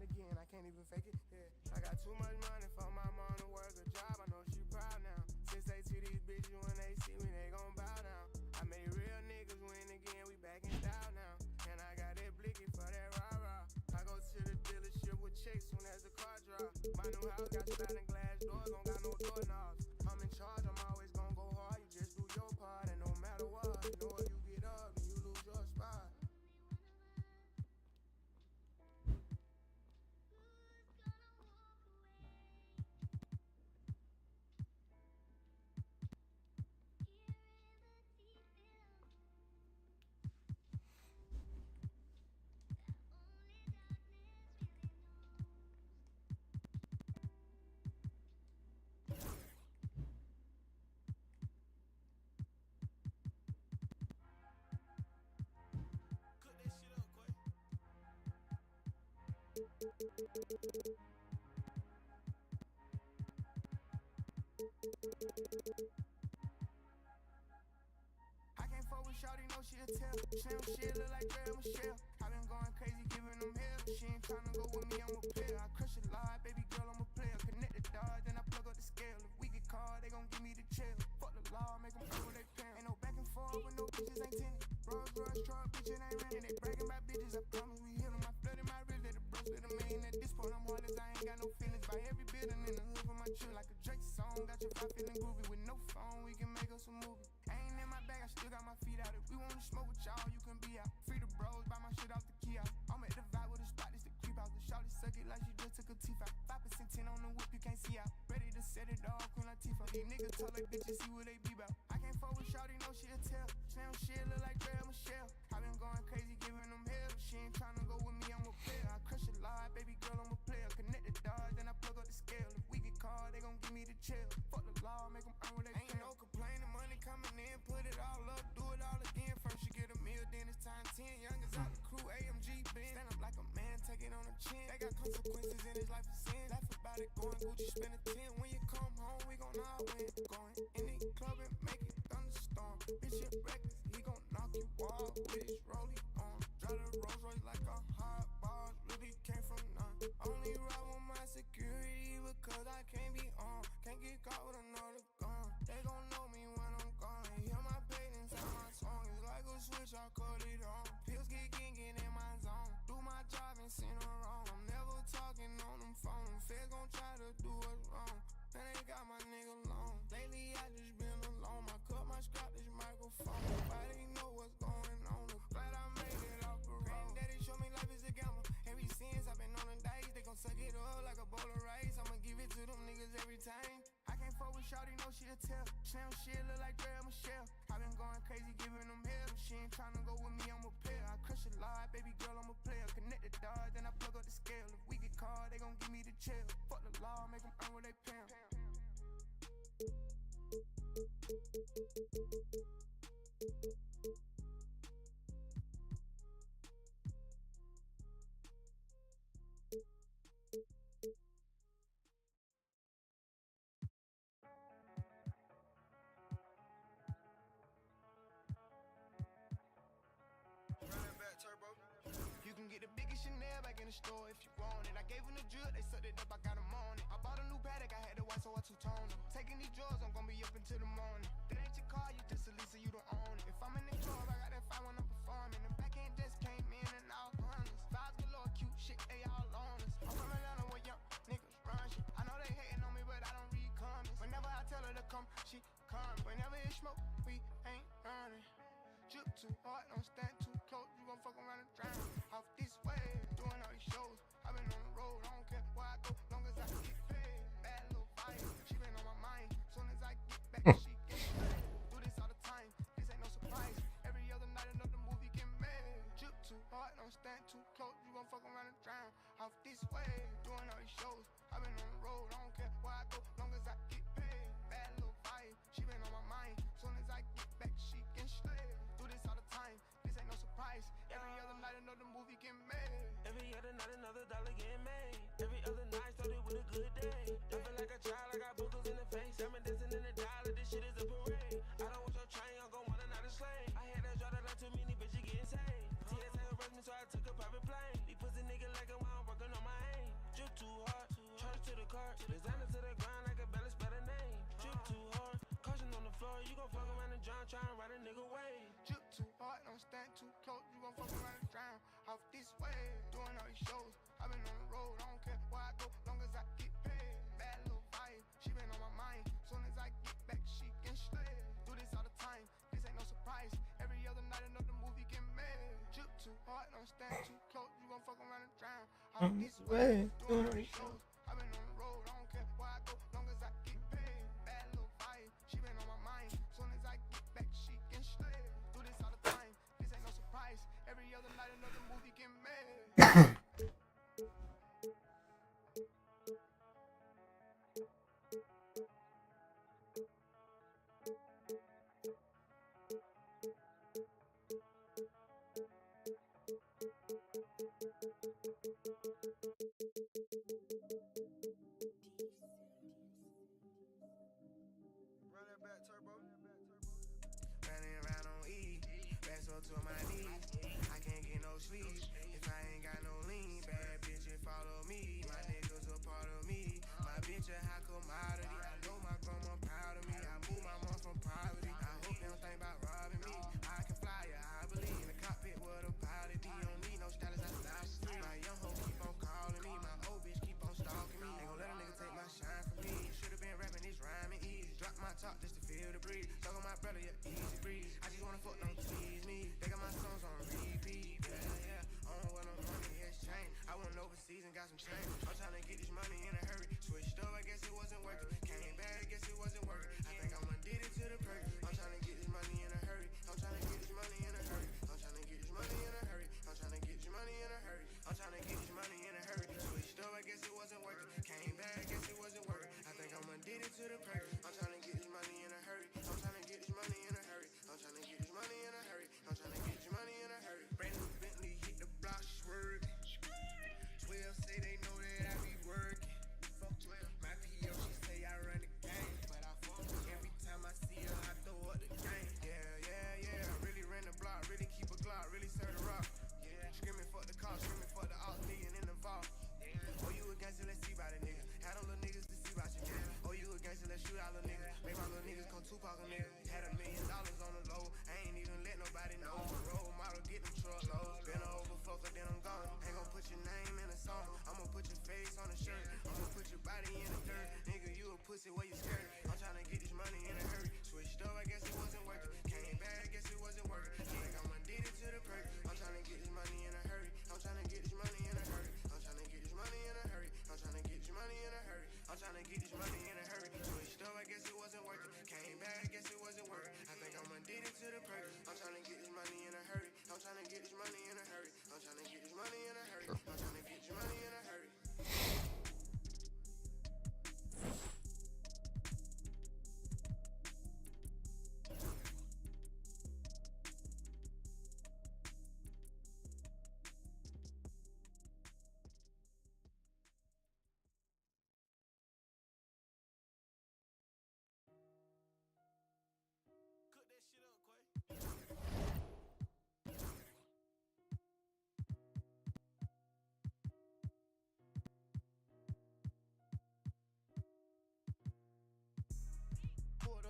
again, I can't even fake it, yeah. I got too much money for my mom to work a job, I know she proud now. Since they see these bitches when they see me, they gon' bow down. I made real niggas win again, we back in style now. And I got that blicky for that rah-rah. I go to the dealership with checks soon as the car drop. My new house got sliding glass doors, don't got no doorknobs. I'm in charge, I'm always gon' go hard. You just do your part, and no matter what, you know if you get up, then you lose your spot. I can't fuck with shawty, no she a tell. Slim shit look like Dre Michelle. I been going crazy, giving them hell. She ain't tryna go with me, I'm a player. I crush a lot, baby girl, I'm a player. Connect the dots, then I plug up the scale. If we get caught, they gon' give me the chill. Fuck the law, make them prove they parent. Ain't no back and forth with no bitches, ain't tinted. Rolls Royce truck, bitch, it ain't rented. They bragging about bitches, I promise we hit them. I flooded my wrist, let the bro split a million. At this point, I'm heartless, I ain't got no feelings. Buy every building in the hood for my chill. Like a Drake song, got your vibe feeling groovy. With no phone, we can make us a movie. Ain't in my bag, I still got my feet out. If we wanna smoke with y'all, you can be out. Free the bros, buy my shit off the kiosk. I'm at the vibe with a spot, it's the creep out. The shawty suck it like she just took a teeth out. 5% 10 on the whip, you can't see out. Ready to set it off, Queen Latifah. These niggas tell like bitches, see what they be about. I can't fuck with shawty, no she a tell. Slim shit look like Dre Michelle. I been going crazy, giving them hell. She ain't tryna go with me, I'm a player. I crush a lot, baby girl, I'm a player. Connect the dots, then I plug up the scale. If we get caught, they gon' give me the chill. Fuck the law, make them earn what they ain't no complaining, money coming in, put it all up, do it all again. First you get a meal, then it's time 10. Youngest out the crew, AMG Ben. Stand up like a man, take it on the chin. They got consequences in his life of sin. Laugh about it, going Gucci, spend a 10. When you come home, we gon' all win. Going in the club and make it thunderstorm. Bitch, it reckless, he gon' knock you off with his rollie on. Drive the Rolls Royce like a hot boss, really came from none. Only ride with my security because I can't be on. Can't get caught with another gun. They gon' know me when I'm gone. Hear my pain inside my song. It's like a switch, I cut it on. Pills get in my zone. Do my job and send her wrong. I'm never talking on them phone. Feds gon' try to do us wrong. Then they got my nigga long. Lately I just been alone. I cut my scrap this microphone. Nobody know what's going on. Glad I made it off the road. Granddaddy showed me life is a gamble. Ever since I've been on the days, they gon' dog, then I plug up the scale. If we get caught, they gon' give me the chill. Fuck the law, make them earn what they pay 'em. Running back turbo. You can get the biggest Chanel back in the store if you want it. I gave them the drill, they sucked it up, I got them on it. I bought a new Patek, I had the white, so I two-toned them. Taking these drugs, I'm gonna be up until the morning. That ain't your car, you just a Lisa, you don't own it. If I'm in the club, I got that fire when I'm performing. The back end just came in and all honest. Vibes galore, cute shit, they all on us. I'm from Atlanta where young niggas run shit. I know they hating on me, but I don't read comments. Whenever I tell her to come, she come. Whenever it's smoke, we ain't running. Drip too hard, don't stand too close. You gon' fuck around and drown. Off this way, doing all these shows. I been on the road, I don't care where I go, long as I get paid. Bad little vibe, she been on my mind. Soon as I get back, she get paid. Do this all the time, this ain't no surprise. Every other night, another movie get made. Drip too hard, don't stand too close. You gon' fuck around and drown. Off this way, doing all these shows. I been on the road, I don't care where I go, long as I get paid. Bad little vibe, she been on my mind. Soon as I get back, she get slayed. Do this all the time, this ain't no surprise. Every other night, another movie get made. Every other night, another dollar getting made. Every other night started with a good day. I feel like a child, I got boogers in the face. I'm dancing in the dollar, this shit is a parade. I don't want your train, I'm gon' want another slave. I had that draw that like too many bitches getting saved. TSA arrest me, so I took a private plane. These pussy niggas like it while I'm working on my aim. Drip too hard, charge to the car. Designer to the ground, I can barely spell the name. Drip too hard, caution on the floor. You gon' fuck around and drown, trying to ride a nigga wave. Drip too hard, don't stand too close. You gon' fuck around and drown. Off this way, doing all these shows. I been on the road, I don't care where I go, long as I get paid. Bad little vibe, she been on my mind. Soon as I get back, she can slay. Do this all the time, this ain't no surprise. Every other night, another movie get made. Drip too hard, don't stand too close. You gon' fuck around and drown. Off this way, doing all these shows. I been on the road, I don't care where I go, long as I get paid. Bad little vibe, she been on my mind. Soon as I get back, she can slay. Do this all the time, this ain't no surprise. Every other night, another movie get made. Running back turbo. Running around on E, back so to my knees. I can't get no sleep if I ain't got no lean. Bad bitches follow me, my niggas a part of me. My bitch a high commodity. I know my grandma proud of me. I moved my mom from poverty. I hope they don't think about robbing me. I can fly, yeah, I believe in the cockpit with a pilot. Don't need no stylist, I style for free. My young hoe keep on calling me, my old bitch keep on stalking me. Ain't gon' let a nigga take my shine from me. Should've been rapping this rhyming easy. Drop my top just to feel the breeze. Talk on my brother, yeah, easy breeze. I just wanna fuck, don't tease me. They got my songs on repeat, yeah. On what I'm money has changed. I went overseas and got some change. I'm tryna get this money in a hurry. Switched up, I guess it wasn't working. Came back, I guess it wasn't working. I think I went did it to the perk. I'm tryna get this money in a hurry. I'm tryna get this money in a hurry. I'm tryna get this money in a hurry. I'm tryna get this money in a hurry. I'm tryna get this money in a hurry. Switched up, I guess it wasn't working. Came back, I guess it wasn't working. I think I went did it to the perk. I'm tryna get this money in a hurry. I'm tryna get this money in a hurry. I'm tryna get this money in a hurry. I'm tryna get this money in a hurry. Brand new Bentley hit the block swerving. 12 say they know that I be working. Fuck 12. My PO, she say I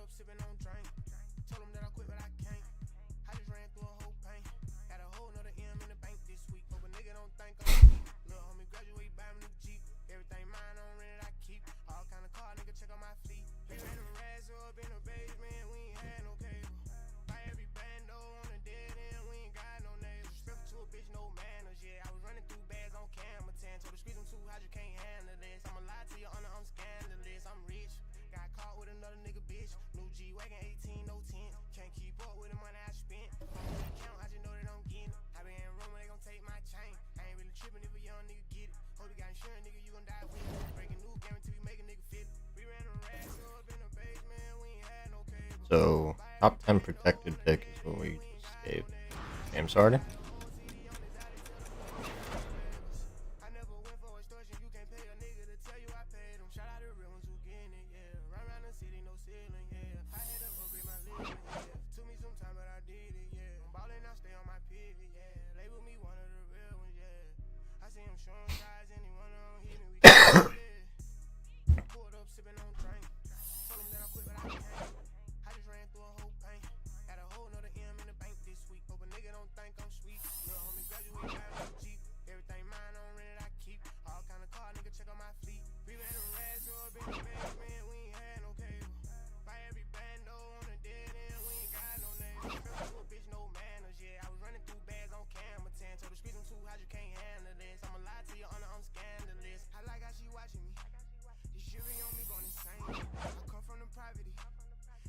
up sipping on drink. Told him that I quit, but I can't. I just ran through a whole pain. Had a whole nother M in the bank this week. Hope a nigga don't think I'm cheap. Little homie graduate, buy me a Jeep. Everything mine on rent, I keep. All kind of car, nigga, check on my fleet. We ran them rags up in the basement, we ain't had no cable. Buy every bando on the dead end, we ain't got no nails. Respectful to a bitch, no manners, yeah. I was running through bags on camera 10. Told the streets I'm too hot, you can't handle this. I'ma lie to your honor, I'm scandalous. I'm rich. Got caught with another nigga, bitch. New G-Wagon 18, no 10. Can't keep up with the money I spent. Count, I just know that I'm getting it. I been in room when they gon' take my chain. I ain't really tripping if a young nigga get it. Hope you got insurance, nigga, you gon' die with it. Breaking new guarantee we make a nigga fit it. We ran the rats up in the basement, we ain't had no cable. So, top 10 protected pick is what we just gave. James Harden. I never went for extortion, you can't pay a nigga to tell you I paid him. Shout out to real ones who getting it, yeah. Run around the city, no ceiling, yeah. I had to upgrade my living, yeah. Took me some time, but I did it, yeah. I'm ballin', I stay on my pivot, yeah. Label me one of the real ones, yeah. I see him showing size, any one of them hit me, we can't yeah. Pulled up, sipping on drink. Told him that I quit, but I can't. I just ran through a whole pain. Had a whole nother M in the bank this week. Hope a nigga don't think I'm sweet. Little homie graduate, buy me a Jeep. Everything mine on rent, I keep. All kind of car, nigga, check on my fleet. We ran them rags up in the basement, we ain't had no cable. Buy every bando on the dead end, we ain't got no names. Respect to a bitch, no manners, yeah. I was running through bags on camera 10. Told the streets I'm too hot, you can't handle this. I'ma lie to your honor, I'm scandalous. I like how she watching me. This jury on me going insane. I come from the poverty.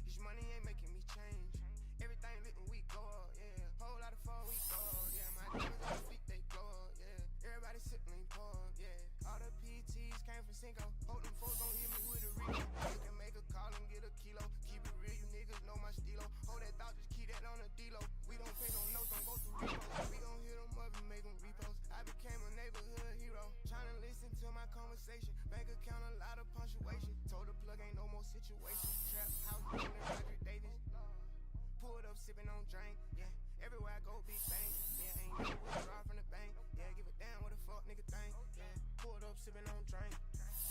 This money ain't making me change. Everything lit when we go up, yeah. Whole lot of fun, we go up, yeah. My diamonds on feet, they go up, yeah. Everybody sipping, pour up, yeah. All the PTs came from Cinco. Hope them folks don't hit me with a Rico. You can make a call and get a kilo. Keep it real, you niggas know my stilo. Hold that thought, just keep that on the D-Lo. We don't pay no notes, don't go through repos. We gon' hit them up and make them repos. I became a neighborhood hero. Tryna listen to my conversation. Bank account, a lot of punctuation. Told the plug ain't no more situation. Trap house, building Roger Davis. Pulled up, sipping on drink, yeah. Everywhere I go, big bang, yeah. Ain't never withdraw from the bank, yeah. Give a damn what the fuck nigga think, yeah. Pulled up, sipping on drink.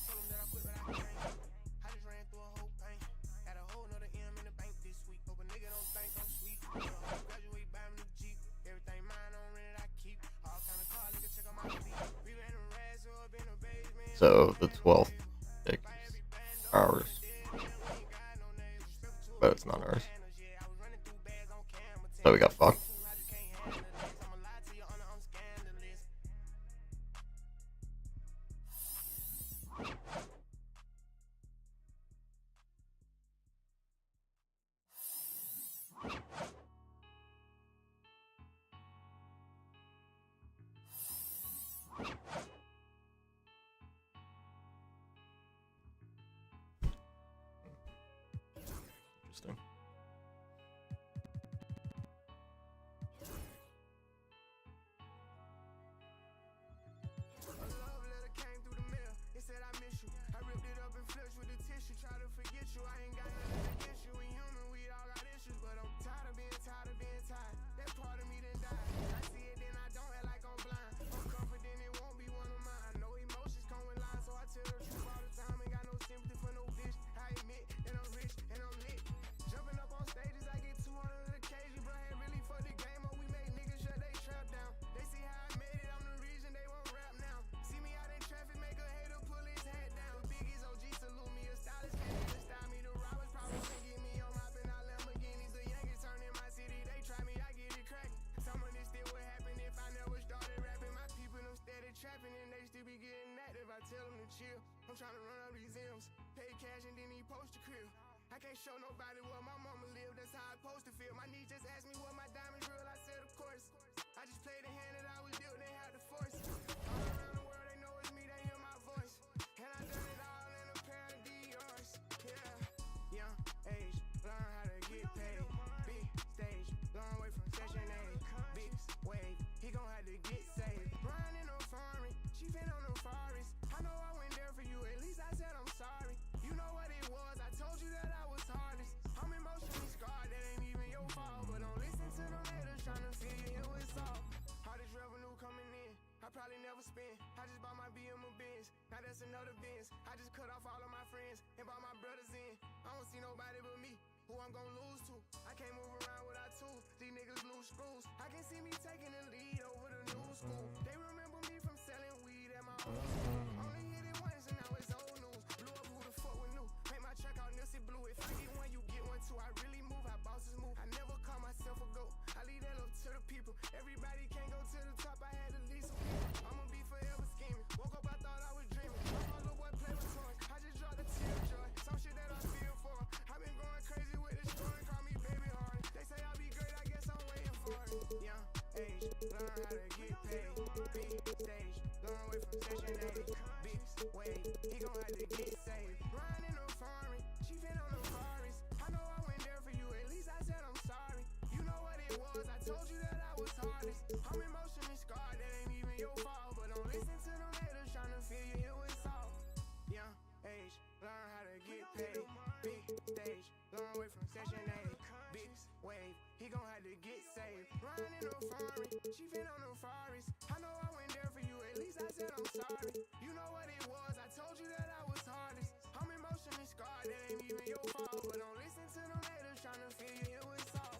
Told him that I quit, but I can't. I just ran through a whole pain. Had a whole nother M in the bank this week. Hope a nigga don't think I'm sweet. Graduate, buy me a Jeep. Everything mine on rent, I keep. All kind of car, nigga, check on my feet. We ran them rags up in the basement. So, the 12th pick is ours. But it's not ours. So we got fucked. Interesting. I'm tryna run up these M's, pay cash and then he post the crib. I can't show nobody where my mama live, that's how I supposed to feel. My niece just asked me what my diamonds real, I said of course. I just played the hand that I was dealt, they had the force. All around the world they know it's me, they hear my voice. And I done it all in a pair of Dior's. Yeah, young age, learn how to get paid. Big stage, long way from session A. Big wave, he gon' have to get saved. Brian in no foreign, she been on the forest. I know I went there for you, at least I said I'm sorry. You know what it was, I told you that I was hardest. I'm emotionally scarred, that ain't even I'm gon' lose to. I can't move around without tools. These niggas lose screws. I can see me taking the lead over the new school. They remember me from selling weed at my old school. Only hit it once and now it's old news. Blew up, who the fuck would knew? Make my track out Nipsey Blue. If I get one, you get one too. I really move how bosses move. I never call myself a goat. I leave that up to the people. Everybody can't go to the top. I had to leave some people. I'ma be forever scheming. Woke up, I thought I was dreaming. My little boy play with toys. I just dropped a tear of joy. Some shit that I feel for. I've been going crazy with this story. Call me baby hard. They say I'll be great. I guess I'm waiting for it. Young age, learn how to get paid. Big stage, long way from session A. Big wave, he gon' have to get saved. Riding in the foreign, chief in on the forest. I know I went there for you. At least I said I'm sorry. You know what it was. I told you that I was hardest. I'm emotionally scarred. That ain't even your fault. But don't listen to them haters tryna fill you here with salt. Young age, learn how to get paid. Big stage, long way from session A. Big wave, he gon' have to get saved. Riding in the foreign, chief in on the forest. I know I went there for you. At least I said I'm sorry. You know what it was. I told you that I was hardest. I'm emotionally scarred. That ain't even your fault. But don't listen to them haters tryna fill you here with salt.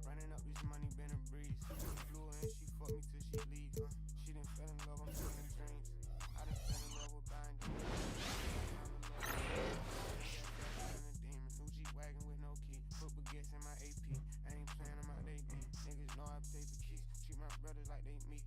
Running up this money been a breeze. Flew her and she fucked me till she leave. She done fell in love, I'm feeling dreams. I done fell in love with buying demons. New G-Wagon with no key. Put baguettes in my AP. I ain't playing them out they deep. Niggas know I play the keys. Treat my brothers like they meet.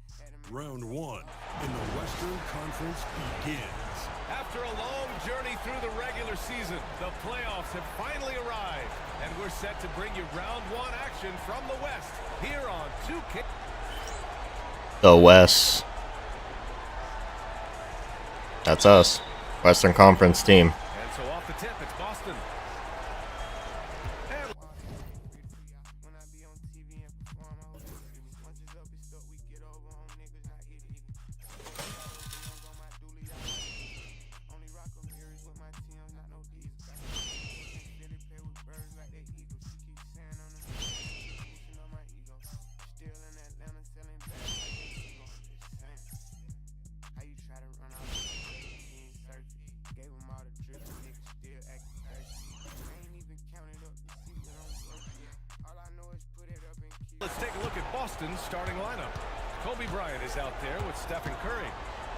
Round 1 in the Western Conference begins. After a long journey through the regular season, the playoffs have finally arrived, and we're set to bring you round 1 action from the West here on 2K. The West. That's us. Western Conference team. And so off the tip, it's Boston. And When I be on TV and perform, I hope you see me. Once it's up, it's stuck, we get over on niggas, not itty. On my dually, only rock them mirrors with my Tim's, not no diesel. Steady play with birds like they eagles. She keeps saying on them, boosting on my ego. Still in Atlanta selling bags like they ego. Just saying, how you try to run out of he ain't surfing. Gave him all the drips, niggas still acting thirsty. I ain't even counted up to see what I'm worth yet. All I know is put it up and keep. let's take a look at Boston's starting lineup. Kobe Bryant is out there with Stephen Curry.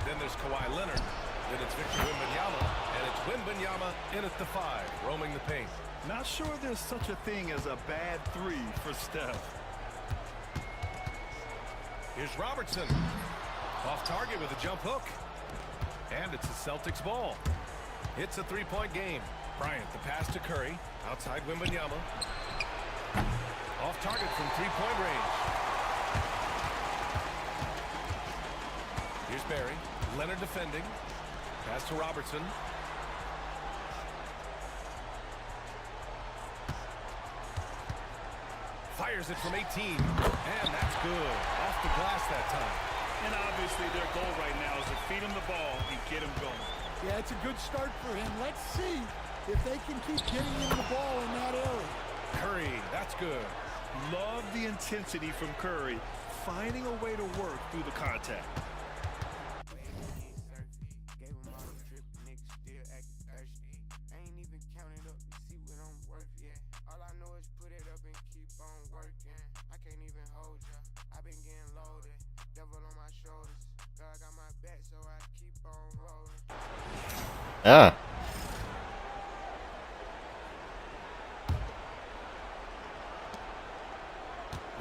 Then there's Kawhi Leonard. Then it's Victor Wembanyama. And it's Wembanyama in at the 5, roaming the paint. Not sure there's such a thing as a bad 3 for Steph. Here's Robertson. Off target with a jump hook. And it's the Celtics ball. It's a 3-point game. Bryant, the pass to Curry. Outside Wembanyama. Off target from 3-point range. Here's Barry. Leonard defending. Pass to Robertson. Fires it from 18. And that's good. Off the glass that time. And obviously their goal right now is to feed him the ball and get him going. Yeah, it's a good start for him. Let's see if they can keep getting him the ball in that area. Curry, that's good. Love the intensity from Curry, finding a way to work through the contact. Gave him all the drip, niggas still acting thirsty. I ain't even counted up to see what I'm worth yet. All I know is put it up and keep on working. I can't even hold ya. I've been getting loaded. Devil on my shoulders. God got my back, so I keep on rolling. Yeah.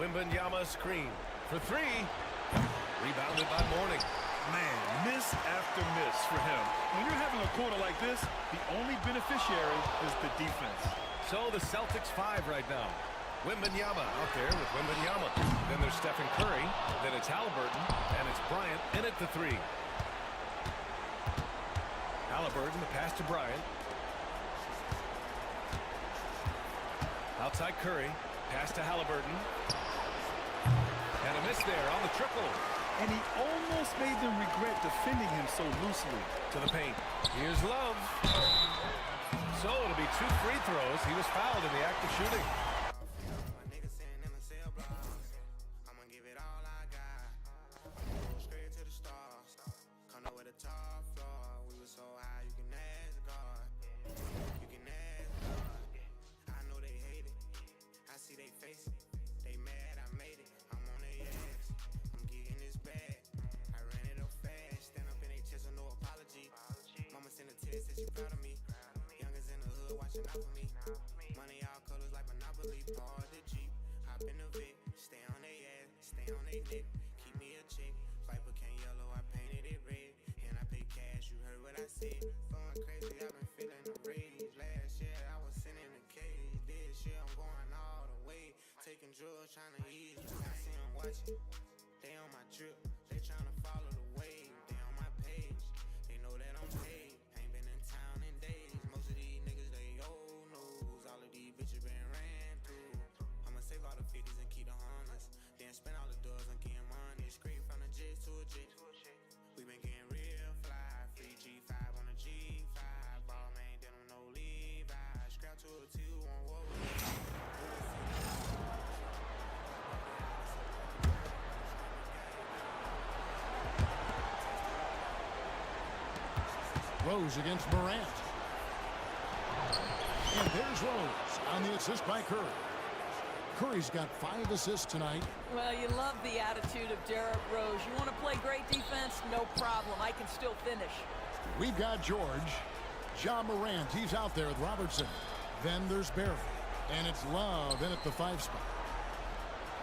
Wembanyama screen for 3. Rebounded by Mourning. Man, miss after miss for him. When you're having a quarter like this, the only beneficiary is the defense. So the Celtics 5 right now. Wembanyama out there with Wembanyama. Then there's Stephen Curry. Then it's Halliburton. And it's Bryant in at the 3. Halliburton, the pass to Bryant. Outside Curry. Pass to Halliburton. And a miss there on the triple. And he almost made them regret defending him so loosely. To the paint. Here's Love. So it'll be 2 free throws. He was fouled in the act of shooting. paid it. Keep me a check. Viper came yellow, I painted it red. And I pay cash, you heard what I said. Going crazy, I've been feeling the rage. Last year I was sitting in a cage. This year I'm going all the way. Taking drugs, trying to ease. I see them watching. They on my trip. They trying to follow the wave. They on my page. They know that I'm paid. Ain't been in town in days. Most of these niggas, they old news. All of these bitches been ran through. I'ma save all the 50s and keep the hundreds. Then spend all the dollars on getting money. Scream from the jets to a jet. We been getting real fly. Free G5 on the G5. Ball man, then I'm no Levi. Scrap to a 2 on what was Rose against Morant. And there's Rose on the assist by Curry. Curry's got 5 assists tonight. Well, you love the attitude of Derrick Rose. You want to play great defense? No problem. I can still finish. We've got George. Ja Morant, he's out there with Robertson. Then there's Barry. And it's Love in at the 5 spot.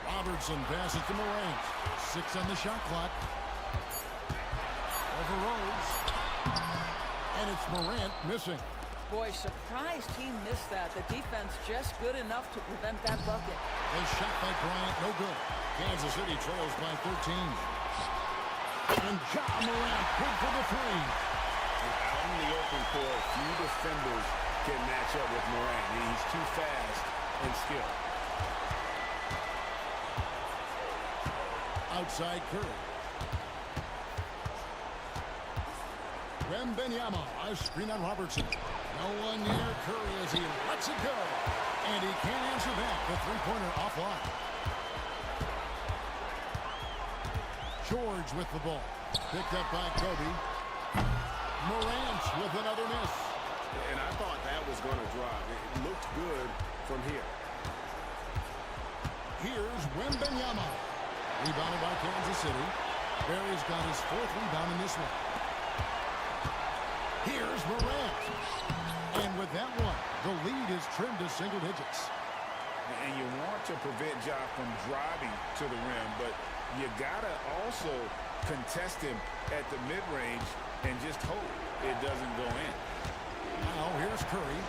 Robertson passes to Morant. 6 on the shot clock. Over Rose. And it's Morant missing. Boy, surprised he missed that. The defense just good enough to prevent that bucket. A shot by Bryant, no good. Kansas City trails by 13. And Ja Morant good for the 3. Out in the open court, few defenders can match up with Morant. He's too fast and skilled. Outside Curry. Wembanyama, a screen on Robertson. No one near Curry as he lets it go. And he can't answer back. The three-pointer offline. George with the ball. Picked up by Kobe. Morant with another miss. And I thought that was going to drop. It looked good from here. Here's Wembanyama. Rebounded by Kansas City. Barry's got his 4th rebound in this one. Here's Morant. And with that one, the lead is trimmed to single digits. And you want to prevent Ja from driving to the rim, but you got to also contest him at the mid-range and just hope it doesn't go in. Now here's Curry.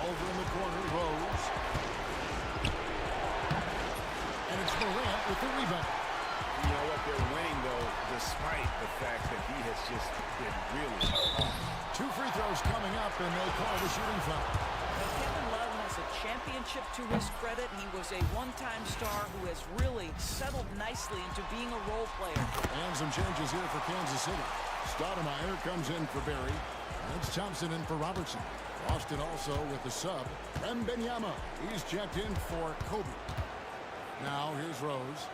Over in the corner, Rose. And it's Morant with the rebound. You know what? They're winning, though, despite the fact that he has just been really hard. 2 free throws coming up, and they call the shooting foul. Kevin Love has a championship to his credit. He was a one-time star who has really settled nicely into being a role player. And some changes here for Kansas City. Stoudemire comes in for Barry. That's Thompson in for Robertson. Austin also with the sub. Wembanyama, he's checked in for Kobe. Now here's Rose.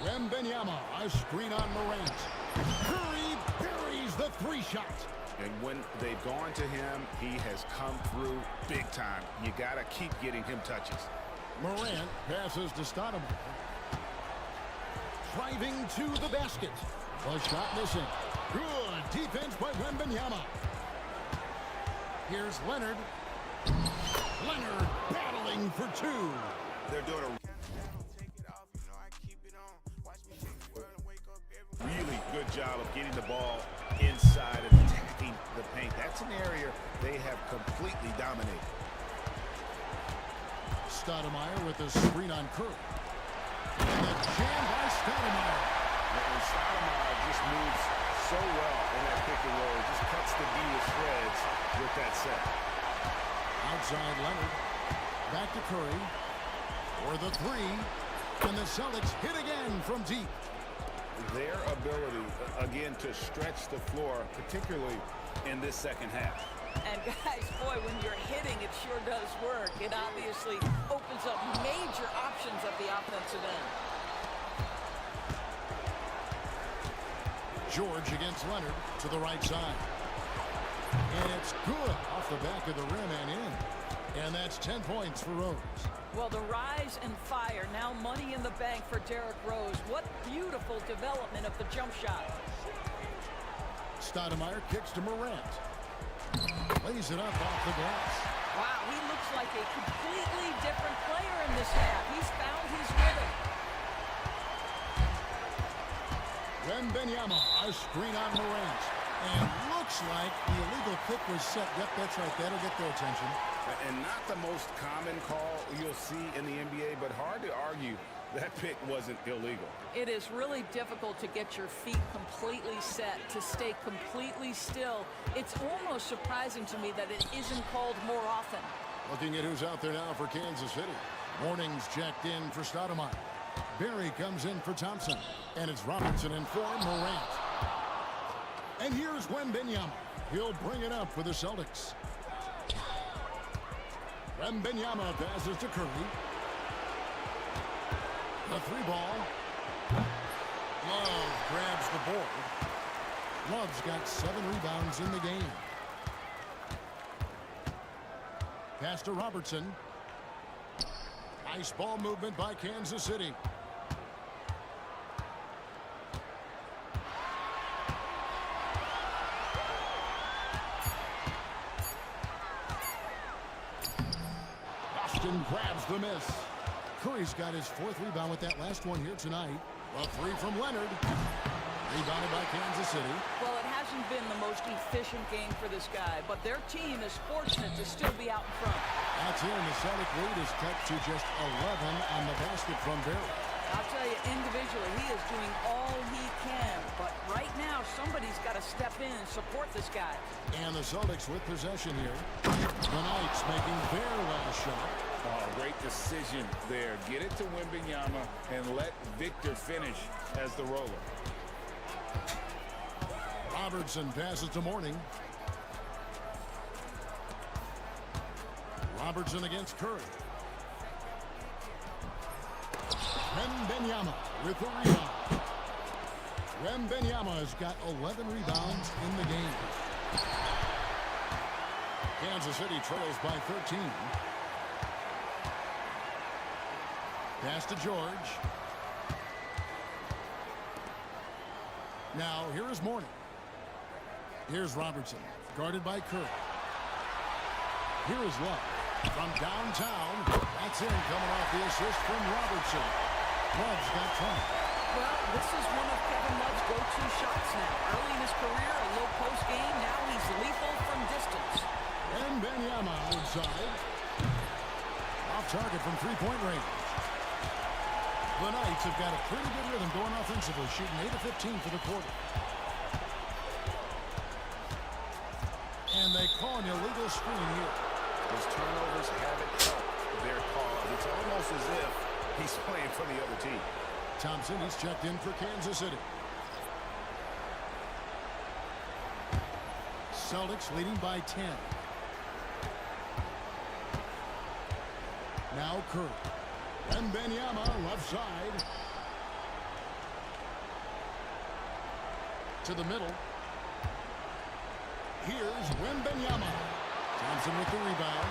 Wembanyama, a screen on Morant. Curry buries the 3 shot. And when they've gone to him, he has come through big time. You got to keep getting him touches. Morant passes to Stoudemire. Driving to the basket. The shot missing. Good defense by Wembanyama. Here's Leonard. Leonard battling for 2. They're doing a really good job of getting the ball inside and attacking the paint. That's an area they have completely dominated. Stoudemire with the screen on Curry. And the jam by Stoudemire. And Stoudemire just moves so well in that pick and roll. Just cuts the D to shreds with that set. Outside Leonard. Back to Curry. For the 3. And the Celtics hit again from deep. Their ability, again, to stretch the floor, particularly in this second half. And guys, boy, when you're hitting, it sure does work. It obviously opens up major options at the offensive end. George against Leonard to the right side. And it's good off the back of the rim and in. And that's 10 points for Rose. Well, the rise and fire, now money in the bank for Derrick Rose. What beautiful development of the jump shot. Stoudemire kicks to Morant. Lays it up off the glass. Wow, he looks like a completely different player in this game. Wembanyama, a screen on Morant. And looks like the illegal kick was set. Yep, that's right. That'll get their attention. And not the most common call you'll see in the NBA, but hard to argue that pick wasn't illegal. It is really difficult to get your feet completely set, to stay completely still. It's almost surprising to me that it isn't called more often. Looking at who's out there now for Kansas City. Warnings checked in for Stoudemire. Berry comes in for Thompson. And it's Robertson in for Morant. And here's Wembanyama. He'll bring it up for the Celtics. Wembanyama passes to Curry. The three ball. Love grabs the board. Love's got 7 rebounds in the game. Pass to Robertson. Nice ball movement by Kansas City. Boston grabs the miss. Curry's got his 4th rebound with that last one here tonight. A 3 from Leonard. Rebounded by Kansas City. Well, it hasn't been the most efficient game for this guy, but their team is fortunate to still be out in front. That's in. The Celtic lead is cut to just 11 on the basket from Berry. I'll tell you, individually, he is doing all he can, but right now, somebody's got to step in and support this guy. And the Celtics with possession here. The Knights making their last shot. Oh, great decision there. Get it to Wembanyama and let Victor finish as the roller. Robertson passes to Mourning. Robertson against Curry. Wembanyama with the rebound. Wembanyama has got 11 rebounds in the game. Kansas City trails by 13. Pass to George. Now, here is Mourning. Here's Robertson, guarded by Curry. Here is Love. From downtown, that's in, coming off the assist from Robertson. Love's got 20. Well, this is one of Kevin Love's go-to shots now. Early in his career, a low post game. Now he's lethal from distance. Wembanyama outside. Off target from three-point range. The Knights have got a pretty good rhythm going offensively, shooting 8 of 15 for the quarter. And they call an illegal screen here. Those turnovers haven't helped their cause. It's almost as if he's playing for the other team. Thompson is checked in for Kansas City. Celtics leading by 10. Now Curry. Wembanyama left side. To the middle. Here's Wembanyama. Thompson with the rebound.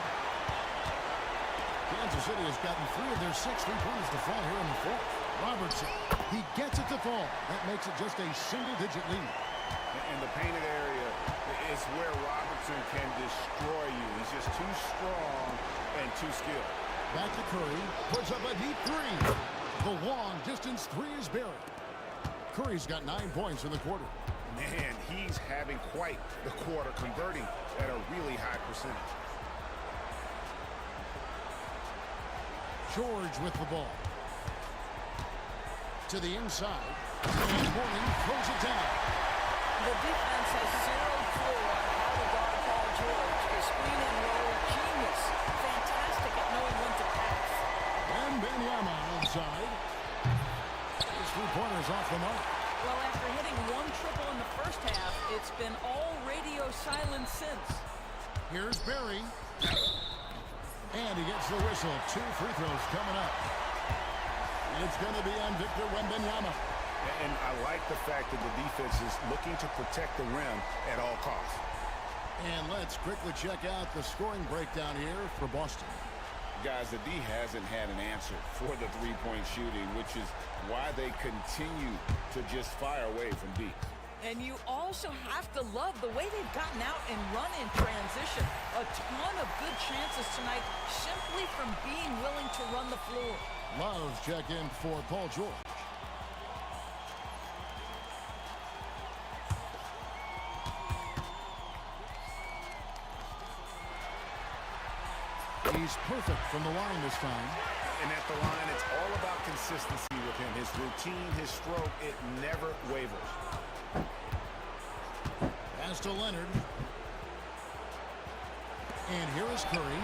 Kansas City has gotten 3 of their 6 3-pointers to fall here in the 4th. Robertson, he gets it to fall. That makes it just a single-digit lead. And the painted area is where Robertson can destroy you. He's just too strong and too skilled. Back to Curry, puts up a deep 3. The long-distance 3 is buried. Curry's got 9 points in the quarter. Man, he's having quite the quarter, converting at a really high percentage. George with the ball. To the inside. And Mourning throws it down. The defense has 0 clue on how to guard Paul George. A screen and roll genius. Fantastic at knowing when to pass. Wembanyama outside. His 3-pointer's off the mark. Well, after hitting 1 triple in the first half, it's been all radio silence since. Here's Berry. And he gets the whistle. 2 free throws coming up. It's going to be on Victor Wembanyama. And I like the fact that the defense is looking to protect the rim at all costs. And let's quickly check out the scoring breakdown here for Boston. Guys, the D hasn't had an answer for the three-point shooting, which is why they continue to just fire away from deep. And you also have to love the way they've gotten out and run in transition. A ton of good chances tonight simply from being willing to run the floor. Love's check in for Paul George. perfect from the line this time. And at the line, it's all about consistency with him. His routine, his stroke, it never wavers. Pass to Leonard. And here is Curry.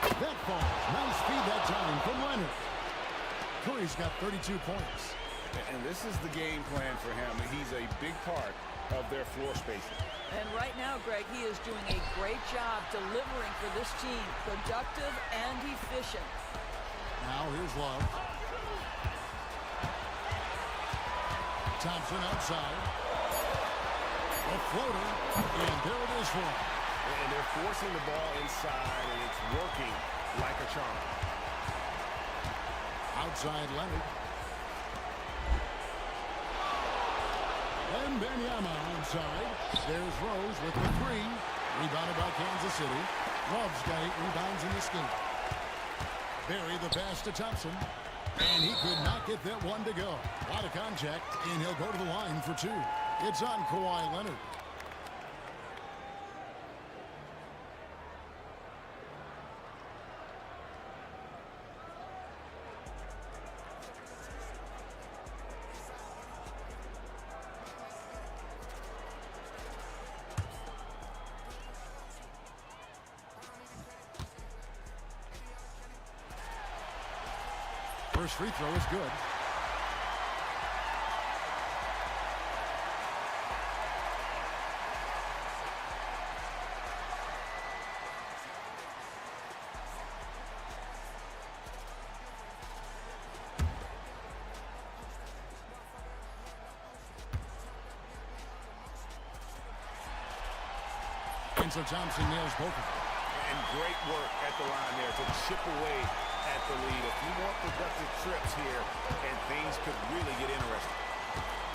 That falls. Nice feed that time from Leonard. Curry's got 32 points. And this is the game plan for him. He's a big part of their floor spacing. And right now, Greg, he is doing a great job delivering for this team. Productive and efficient. Now here's Love. Thompson outside. A floater. And there it is for him. And they're forcing the ball inside, and it's working like a charm. Outside Leonard. Wembanyama inside. There's Rose with the three. Rebounded by Kansas City. Love's got 8 rebounds in this game. Barry the pass to Thompson. And he could not get that one to go. A lot of contact, and he'll go to the line for 2. It's on Kawhi Leonard. First free throw is good. And so Thompson nails both of them. And great work at the line there to chip away at the lead. A few more productive trips here, and things could really get interesting.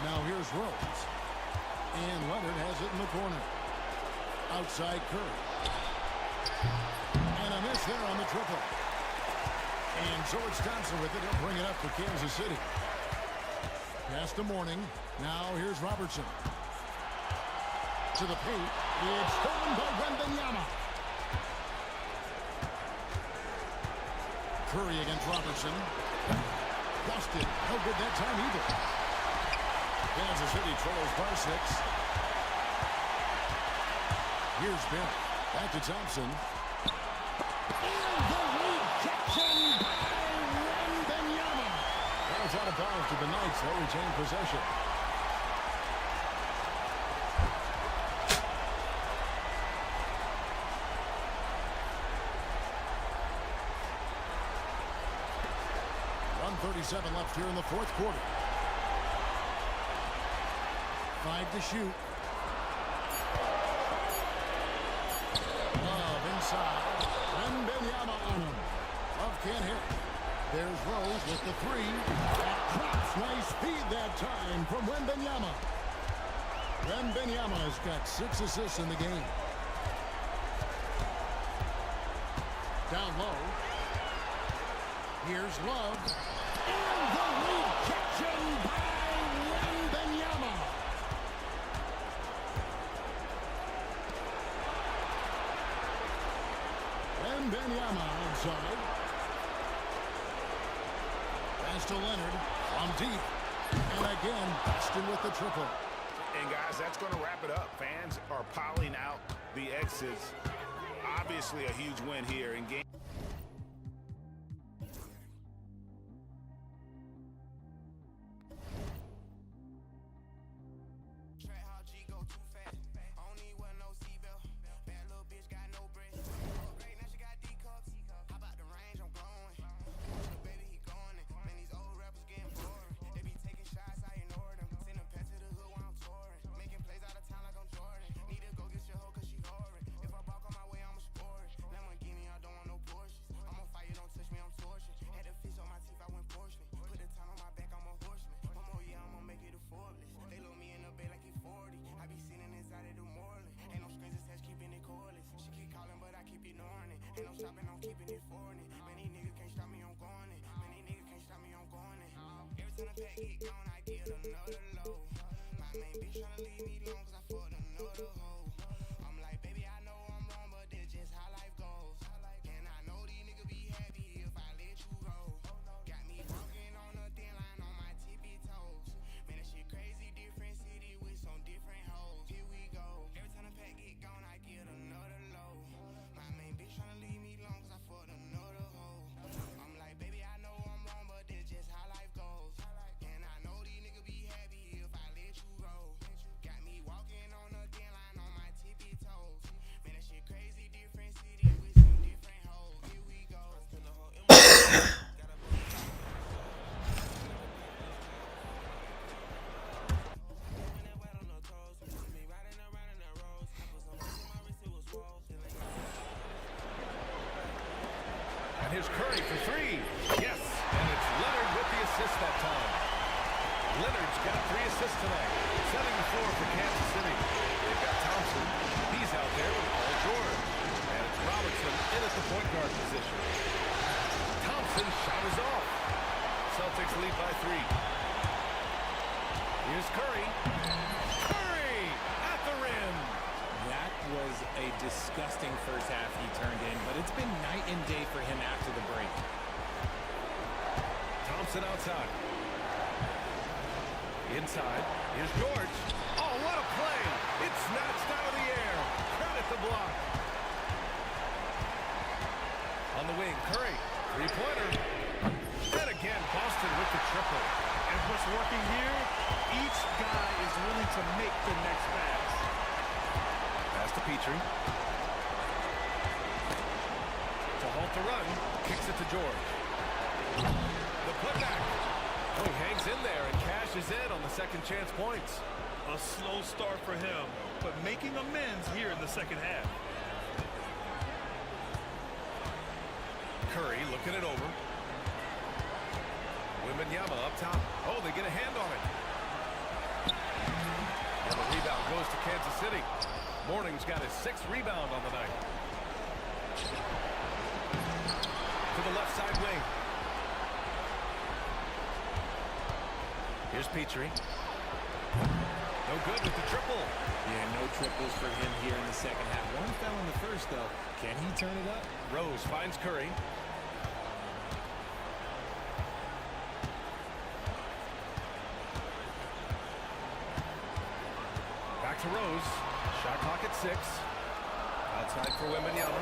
Now here's Rose. And Leonard has it in the corner. Outside Curry. And a miss there on the triple. And so it's Thompson with it. He'll bring it up for Kansas City. Pass to Mourning. Now here's Robertson. To the paint. It's stolen by Wembanyama. Curry against Robertson. Busted. No good that time either. Kansas City trails by 6. Here's Barry. Back to Thompson. And the rejection by Wembanyama. That was out of bounds to the Knights. They'll retain possession. .37 left here in the fourth quarter. 5 to shoot. Love inside. Wembanyama on him. Love can't hit. There's Rose with the 3. That drops. Nice speed that time from Wembanyama. Wembanyama has got 6 assists in the game. Down low. Here's Love. And the rejection by Wembanyama. Wembanyama outside. Pass to Leonard from deep. And again, Boston with the triple. And guys, that's going to wrap it up. Fans are piling out the exits. Obviously a huge win here in game. I'm like, baby, I know I'm wrong, but that's just how life goes. And I know these niggas be Here's Curry for three. Yes, and it's Leonard with the assist that time. Leonard's got 3 assists tonight, setting the floor for Kansas City. They've got Thompson. He's out there with Paul George. And it's Robertson in at the point guard position. Thompson shot is off. Celtics lead by 3. Here's Curry. Curry at the rim. That was a disgusting first half he turned in, but it's been night and day for him after the break. Thompson outside. Inside. Here's George. Oh, what a play. It's snatched out of the air. Credit the block. On the wing, Curry. Three-pointer. And again, Boston with the triple. And what's working here, each guy is willing to make the next pass. Pass to Petrie. To halt the run. Kicks it to George. The putback. Oh, he hangs in there and cashes in on the second chance points. A slow start for him, but making amends here in the second half. Curry looking it over. Wembanyama up top. Oh, they get a hand on it. And the rebound goes to Kansas City. Morning's got his 6th rebound on the night. To the left side wing. Here's Petrie. No good with the triple. Yeah, no triples for him here in the second half. One fell in the first, though. Can he turn it up? Rose finds Curry. Back to Rose. Shot clock at 6. Outside for Wembanyama.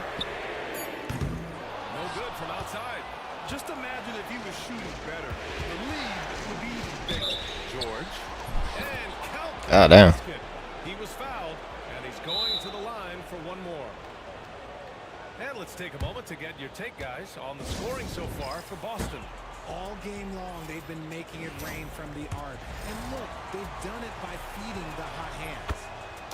No good from outside. Just imagine if he was shooting better. The lead would be bigger. George. And count. God damn. He was fouled, and he's going to the line for one more. And let's take a moment to get your take, guys, on the scoring so far for Boston. All game long, they've been making it rain from the arc. And look, they've done it by feeding the hot hands.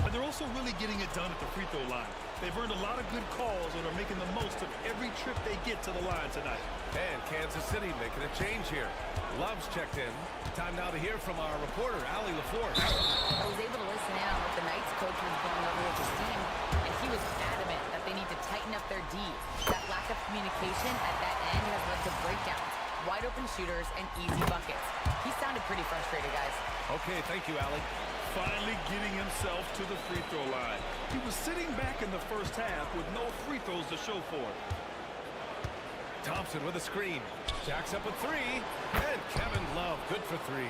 And they're also really getting it done at the free throw line. They've earned a lot of good calls and are making the most of every trip they get to the line tonight. And Kansas City making a change here. Love's checked in. Time now to hear from our reporter, Allie LaForce. I was able to listen in on what the Knights coach was going over with his team, and he was adamant that they need to tighten up their D. That lack of communication at that end has led to breakdowns, wide open shooters, and easy buckets. He sounded pretty frustrated, guys. Okay, thank you, Allie. Finally getting himself to the free throw line. He was sitting back in the first half with no free throws to show for it. Thompson with a screen. Jacks up with 3. And Kevin Love, good for 3.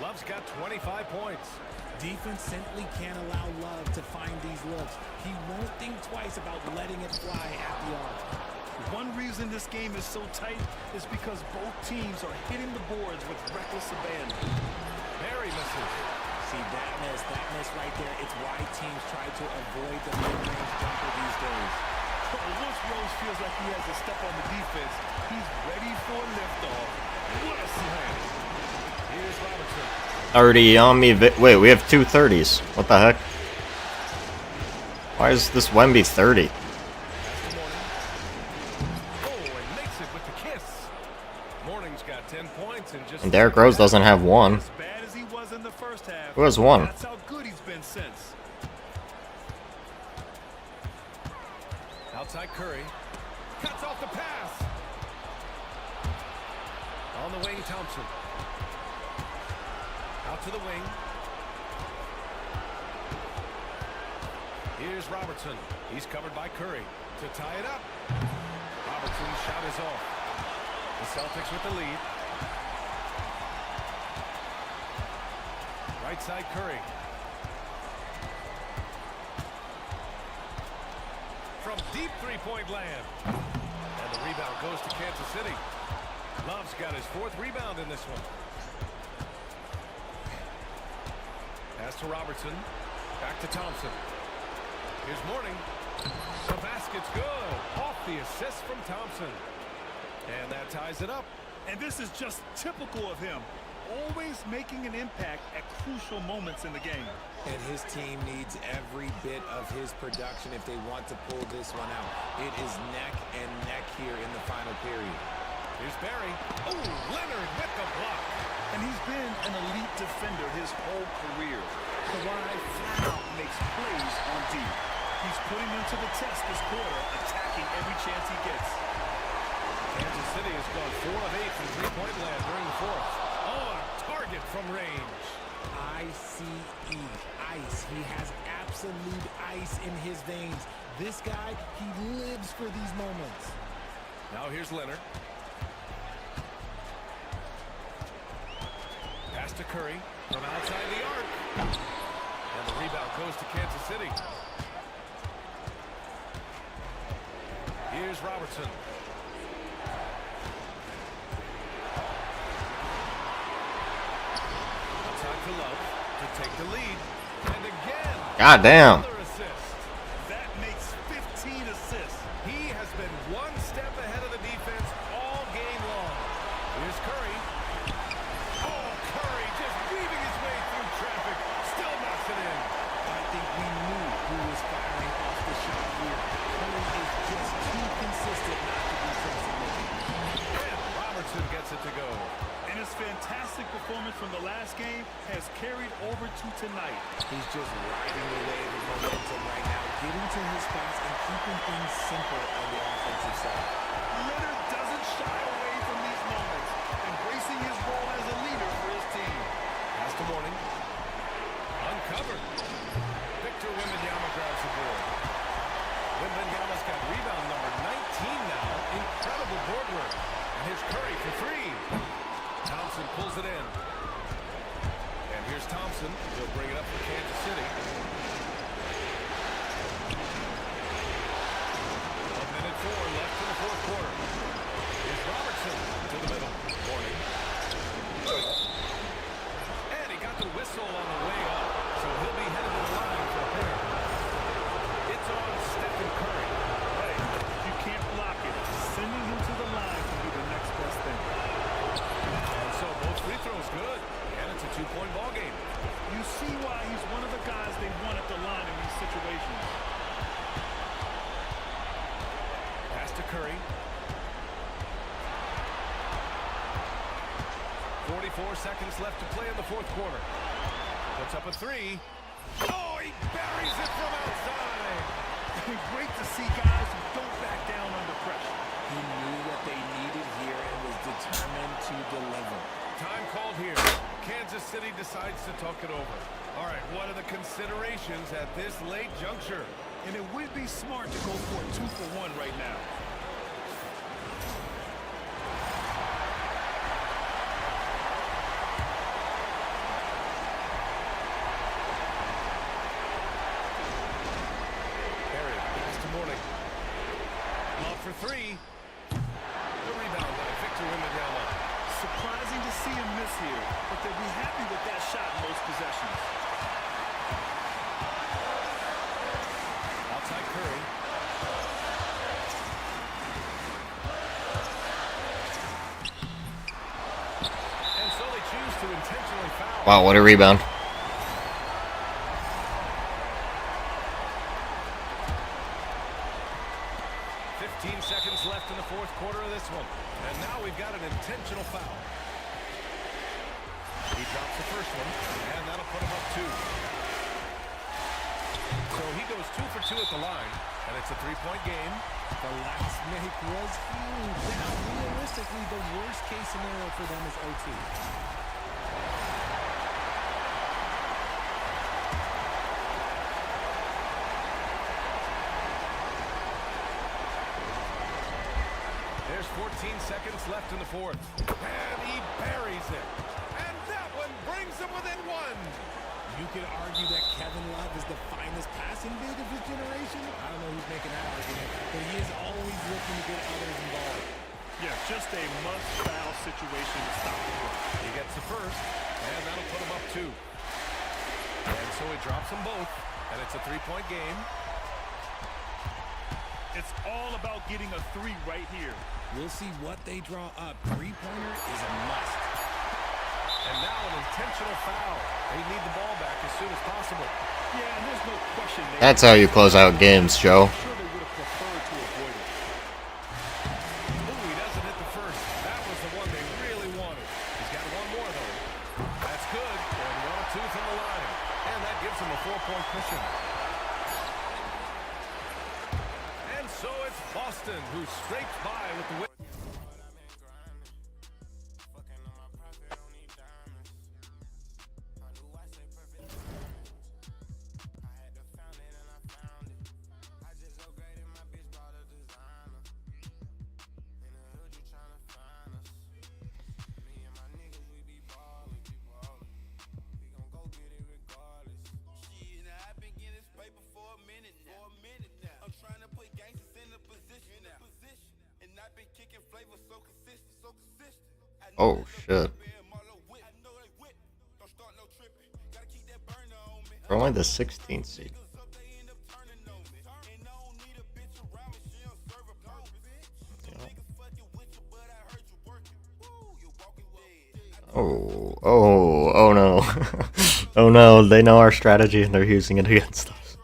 Love's got 25 points. Defense simply can't allow Love to find these looks. He won't think twice about letting it fly at the arc. One reason this game is so tight is because both teams are hitting the boards with reckless abandon. Barry misses. See, that miss right there, it's why teams try to avoid the mid-range jumper these days. Once Rose feels like he has to step on the defense, he's ready for liftoff. What a slam. Here's Robertson. 30 on me. Wait, we have 2 30s. What the heck? Why is this Wemby 30? And Derrick Rose doesn't have 1. As bad as he was in the first half, who has 1? That's how good he's been since. Outside Curry. Cuts off the pass. On the wing, Thompson. Out to the wing. Here's Robertson. He's covered by Curry. To tie it up. Robertson's shot is off. The Celtics with the lead. Right side Curry. From deep three-point land. And the rebound goes to Kansas City. Love's got his 4th rebound in this one. Pass to Robertson. Back to Thompson. Here's Morning. The basket's good. Off the assist from Thompson. And that ties it up. And this is just typical of him. always making an impact at crucial moments in the game. And his team needs every bit of his production if they want to pull this one out. It is neck and neck here in the final period. Here's Barry. Oh, Leonard with the block. And he's been an elite defender his whole career. Kawhi flat out makes plays on D. He's putting them to the test this quarter, attacking every chance he gets. Kansas City has gone 4 of 8 from three-point land during the fourth. Oh, a target from range. ICE, ice. He has absolute ice in his veins. This guy, he lives for these moments. Now here's Leonard. Pass to Curry from outside the arc. And the rebound goes to Kansas City. Here's Robertson. Outside to Love to take the lead. And again. God damn. Another assist. That makes 15 assists. He has been one step ahead of the defense all game long. Here's Curry. Oh, Curry just weaving his way through traffic. Still knocks it in. I think we knew who was firing off the shot here. Curry is just too consistent not to be trusted. And Robertson gets it to go. And his fantastic performance from the last game has carried over to tonight. He's just riding the wave of momentum right now, getting to his spots and keeping things simple on the offensive side. Leonard doesn't shy away from these moments, embracing his role as a leader for his team. Pass to Mourning. Uncovered. Victor Wembanyama grabs the board. Wembanyama's got rebound number 19 now. Incredible board work. And here's Curry for three. Thompson pulls it in. And here's Thompson. He'll bring it up for Kansas City. 1:04 left in the fourth quarter. Here's Robertson to the middle. Mourning. And he got the whistle on the way up. So he'll be headed to the line for a pair. It's on Stephen Curry. Hey, you can't block it. Sending him to the line can be the next best thing. And so both free throws good. And it's a 2-point ball game. You see why he's one of the guys they want at the line in these situations. Pass to Curry. 44 seconds left to play in the fourth quarter. Puts up a three. Oh, he buries it from outside. Great to see guys who don't back down under pressure. He knew what they needed here and was determined to deliver. Time called here. Kansas City decides to talk it over. All right, what are the considerations at this late juncture? And it would be smart to go for a 2-for-1 right now. Barry, pass to Mourning. Love for three. The rebound by Victor Wembanyama. Surprising to see him miss here, but they'll be happy with that shot in most possessions. Outside Curry. And so they choose to intentionally foul. Wow, what a rebound. Seconds left in the fourth quarter of this one. And now we've got an intentional foul. He drops the first one, and that'll put him up 2. So he goes 2 for 2 at the line, and it's a 3-point game. The last make was huge. Now, realistically, the worst case scenario for them is OT. There's 14 seconds left in the fourth. And he buries it. And that one brings him within 1. You could argue that Kevin Love is the finest passing big of his generation. I don't know who's making that argument, but he is always looking to get others involved. Yeah, just a must-foul situation to stop the run. He gets the first, and that'll put him up 2. And so he drops them both, and it's a 3-point game. It's all about getting a 3 right here. We'll see what they draw up. Three-pointer is a must. And now an intentional foul. They need the ball back as soon as possible. Yeah, and there's no question. That's how you close out games, Joe. I'm sure they would have preferred to avoid it. Ooh, he doesn't hit the first. That was the one they really wanted. He's got one more, though. That's good. And 1 of 2 from the line. And that gives him a 4-point cushion. And so it's Boston who scrapes by with the win. Oh, shit. We're only the 16th seed. Oh no. Oh no, they know our strategy and they're using it against us.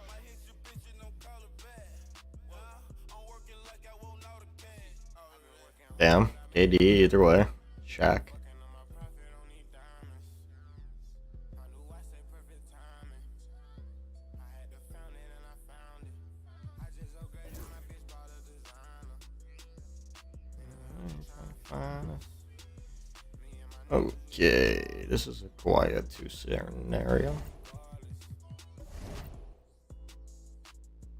Damn, KD either way. Shaq. Okay, this is a quiet 2 scenario.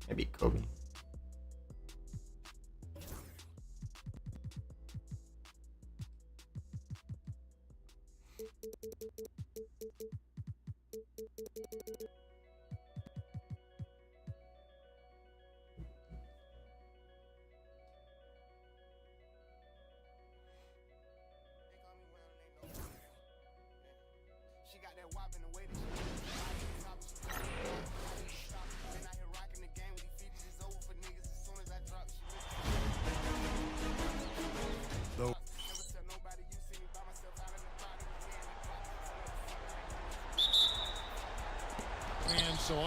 Maybe Kobe. And so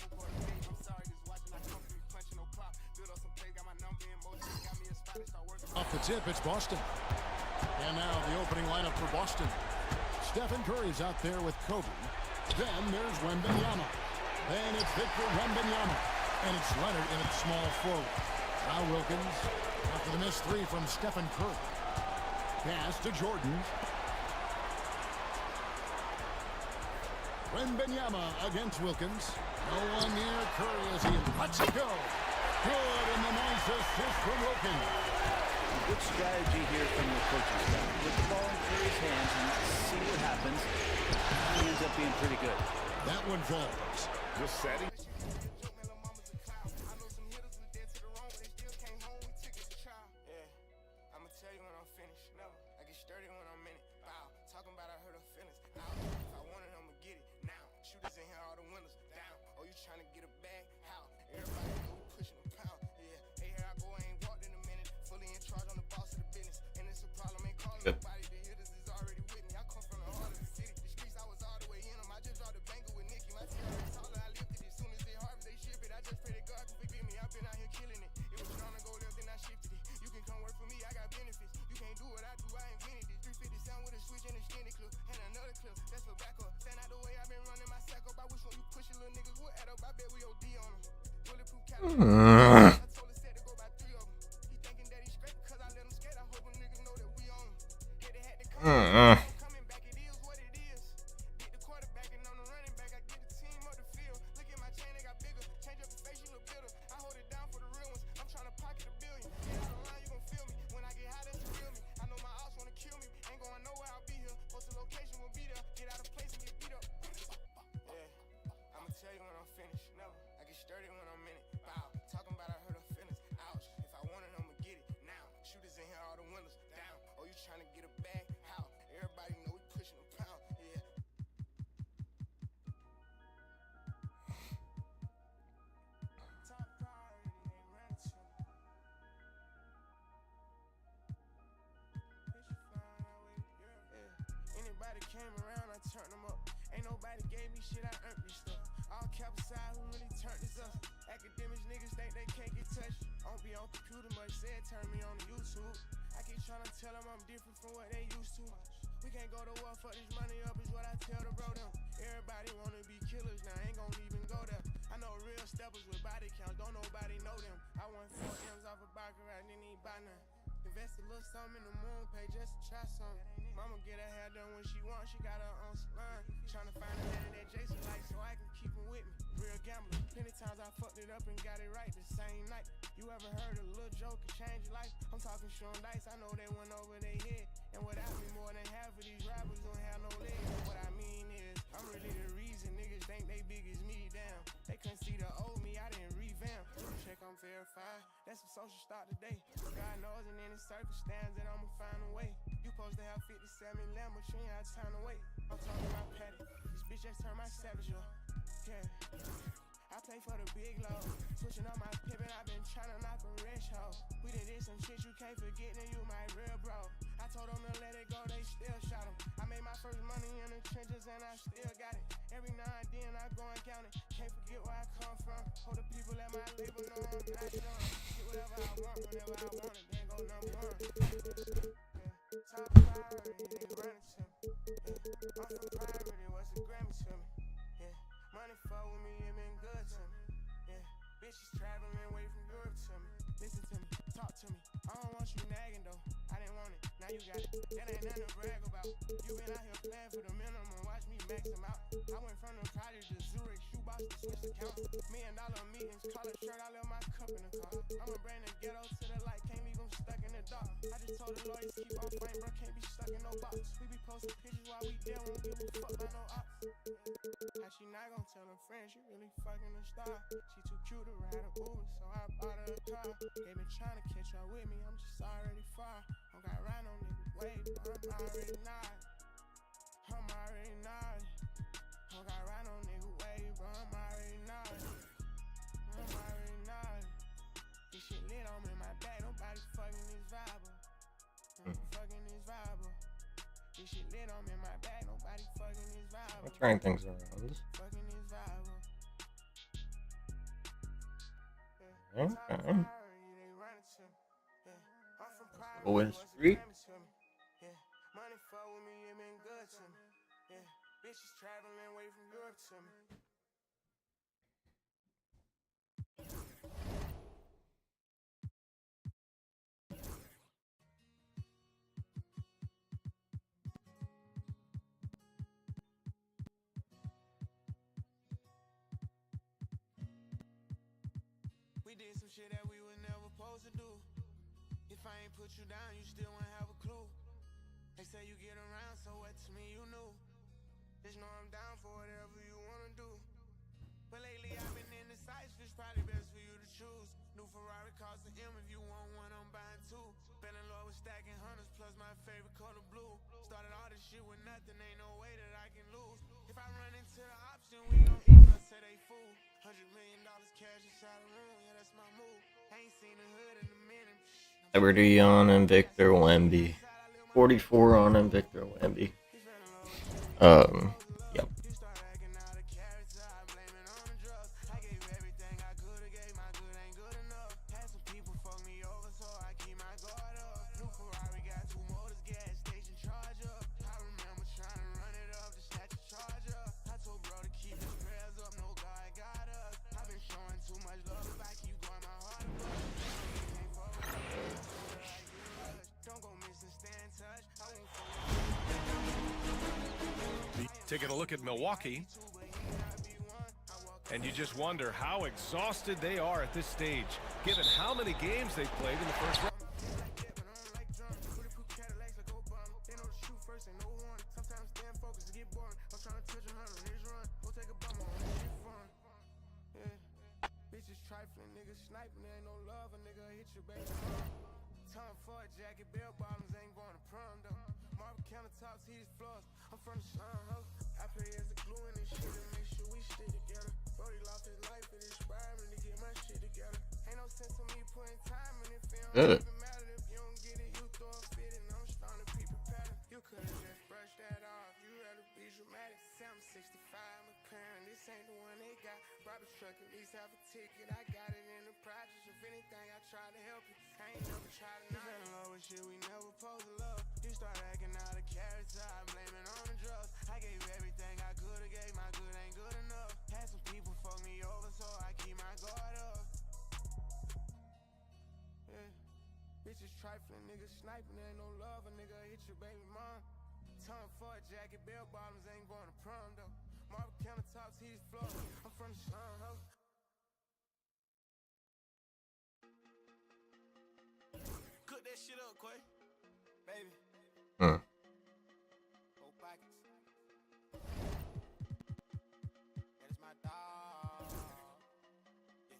off the tip, it's Boston. And now the opening lineup for Boston. Stephen Curry's out there with Kobe. Then there's Wembanyama. Then it's Victor Wembanyama. And it's Leonard in its small forward. Now Wilkins after the missed 3 from Stephen Curry. Pass to Jordan. Wembanyama against Wilkins. No one near Curry as he lets it go. Good, and the nice assist from Wilkins. Good strategy here from the coaching staff. Put the ball in Curry's hands and see what happens. It ends up being pretty good. That one falls. Just setting. Good. Came around, I turn them up. Ain't nobody gave me shit, I earned this stuff. All cap aside, who really turned this up? Academics niggas think they can't get touched. I don't be on computer much, said turn me on to YouTube. I keep trying to tell them I'm different from what they used to. We can't go to war, fuck this money up is what I tell the bro them. Everybody wanna be killers now, ain't gon' even go there. I know real steppers with body counts, don't nobody know them. I won 4 M's off a Baccarat, didn't even buy none. Invest a little something in the moon pay just to try something. Mama get her hair done when she wants, she got her own salon. Tryna find a man that Jason like so I can keep him with me. Real gambler, plenty times I fucked it up and got it right the same night. You ever heard a little joke can change your life? I'm talking showing dice, I know they went over their head. And without me, more than half of these rappers don't have no legs. What I mean is, I'm really the reason niggas think they big as me, damn. They couldn't see the old me, I didn't revamp. Check, I'm verified, that's a social start today. God knows in any circumstance that I'ma find a way. You supposed to have 57 lamb, but you ain't had time to wait. I'm talking about Patty, this bitch just turned my savage up. Yeah, I play for the big low. Switching up my pippin', I've been tryna knock a rich hoe. We done did some shit you can't forget, then you my real bro. I told them to let it go, they still shot him. I made my first money in the trenches and I still got it. Every now and then I go and count it. Can't forget where I come from. Hold the people at my label know I'm not done. Get whatever I want, whenever I want it, then go number 1. Yeah. Top priority, they run it to me. Yeah. I'm from priority, what's a Grammy to me? Yeah. Money fuck with me, it been good to me. Yeah. Bitches traveling away from Europe to me. Listen to me, talk to me. I don't want you nagging though. I didn't want it, now you got it. That ain't nothing to brag about. You been out here playing for the minimum, watch me max them out. I went from the cottage to Zurich, shoebox to switch accounts. $1 million meetings, collar shirt, I left my cup in the car. I'ma bring the ghetto to the light, can't leave them stuck in the dark. I just told the lawyers keep off frame, bro, can't be stuck in no box. We be posting pictures while we there, won't give a fuck about no ops. How she not gon' tell her friends, she really fucking a star. She too cute to ride a Uber, so I bought her a car. They been trying to catch up with me, I'm just already far. Don't got right on nigga way, but I'm already not. I'm already not. Don't got right on nigga way, but I'm already not. I'm already not. This shit lit on me in my back, nobody fucking this vibe. Fucking this vibe. This shit lit on me in my back, nobody fucking this vibe. I'll turn things around. Fucking this vibe. Okay. Going street. Money fuck with me, it been good to me. Yeah, bitches traveling away from Europe to me. We did some shit that we were never supposed to do. If I ain't put you down, you still won't have a clue. They say you get around, so what to me you knew. Just know I'm down for whatever you wanna do. But lately I've been indecisive, it's probably best for you to choose. New Ferrari costs an M, if you want one, I'm buying 2. Been in love with stacking hunters, plus my favorite color blue. Started all this shit with nothing, ain't no way that I can lose. If I run into the option, we gon' eat, I say they fool. $100 million cash inside the room, yeah, that's my move. Ain't seen the hood in a minute. Liberty on and Victor Wemby. 44 on and Victor Wemby. Yep. Taking a look at Milwaukee, and you just wonder how exhausted they are at this stage, given how many games they've played in the first round. I'm from the sun, ho. I play as a glue in this shit and make sure we stick together. Brody lost his life, it inspired me to get my shit together. Ain't no sense in me putting time in it, it don't even matter if you don't get it, you throw a fit and I'm starting to be prepared. You could've just brushed that off, you rather be dramatic. say I'm 65, McLaren, this ain't the one they got. Robbers truck, at least half a ticket. I got it in the projects. If anything, I try to help you. I ain't never tried to fell in love with shit we never supposed to love. He started acting out of character, I blame it on the drugs. I gave everything I could have gave, my good ain't good enough. Had some people fuck me over, so I keep my guard up. Yeah. Bitches trifling, niggas sniping, there ain't no love. A nigga hit your baby mom. Tongue for a jacket, bell bottoms ain't going to prom though. Marble countertops, heated floor. I'm from the slum, ho. Cook that shit up, Quay. Baby. Hmm. 4 pockets. That is my dog. Yeah.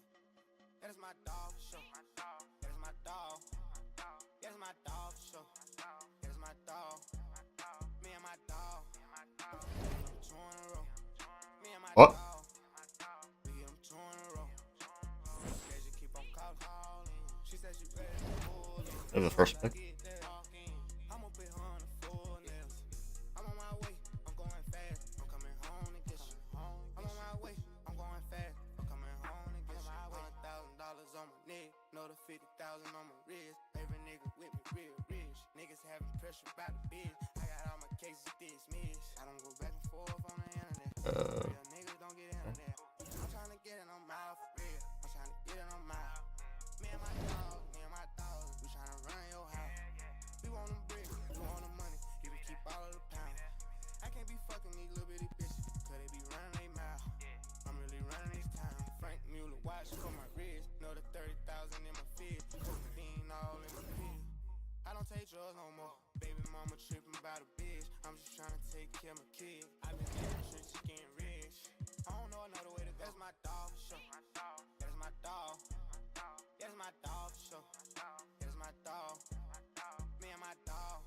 That is my dog for sure. That is my dog. That is my dog for sure. That is my dog. Me and my dog. Me and my What? dog. We get them 2 in a row. She just keep on calling. She said she ready to pull up. That was the first pick. I'm up in her on the full nails. I'm on my way. I'm going fast. I'm coming home to get you. I'm on my way. I'm going fast. I'm coming home to get you. $1,000 on my neck. Know the 50,000 on my wrist. Every nigga with me real rich. Niggas having pressure about the biz. I got all my cases dismissed. I don't go back and forth on the internet. Real niggas don't get into that. I'm trying to get it on my for real. I'm trying to get it on my. Me and my dog, we trying to run your house. We want them bricks, we want the money. You can keep all of the pounds. I can't be fucking these little bitty bitches, cause they be running they mouth. I'm really running this town. Frank Mueller watch for my wrist. Know the 30,000 in my fist. Cocaine all in my pill. I don't take drugs no more. Baby mama tripping about a bitch. I'm just trying to take care of my kid. I been getting shit, she getting rich. I don't know another way to go. That's my dog for sure. That's my dog. That's my dog for sure. That's my dog. Me and my dog.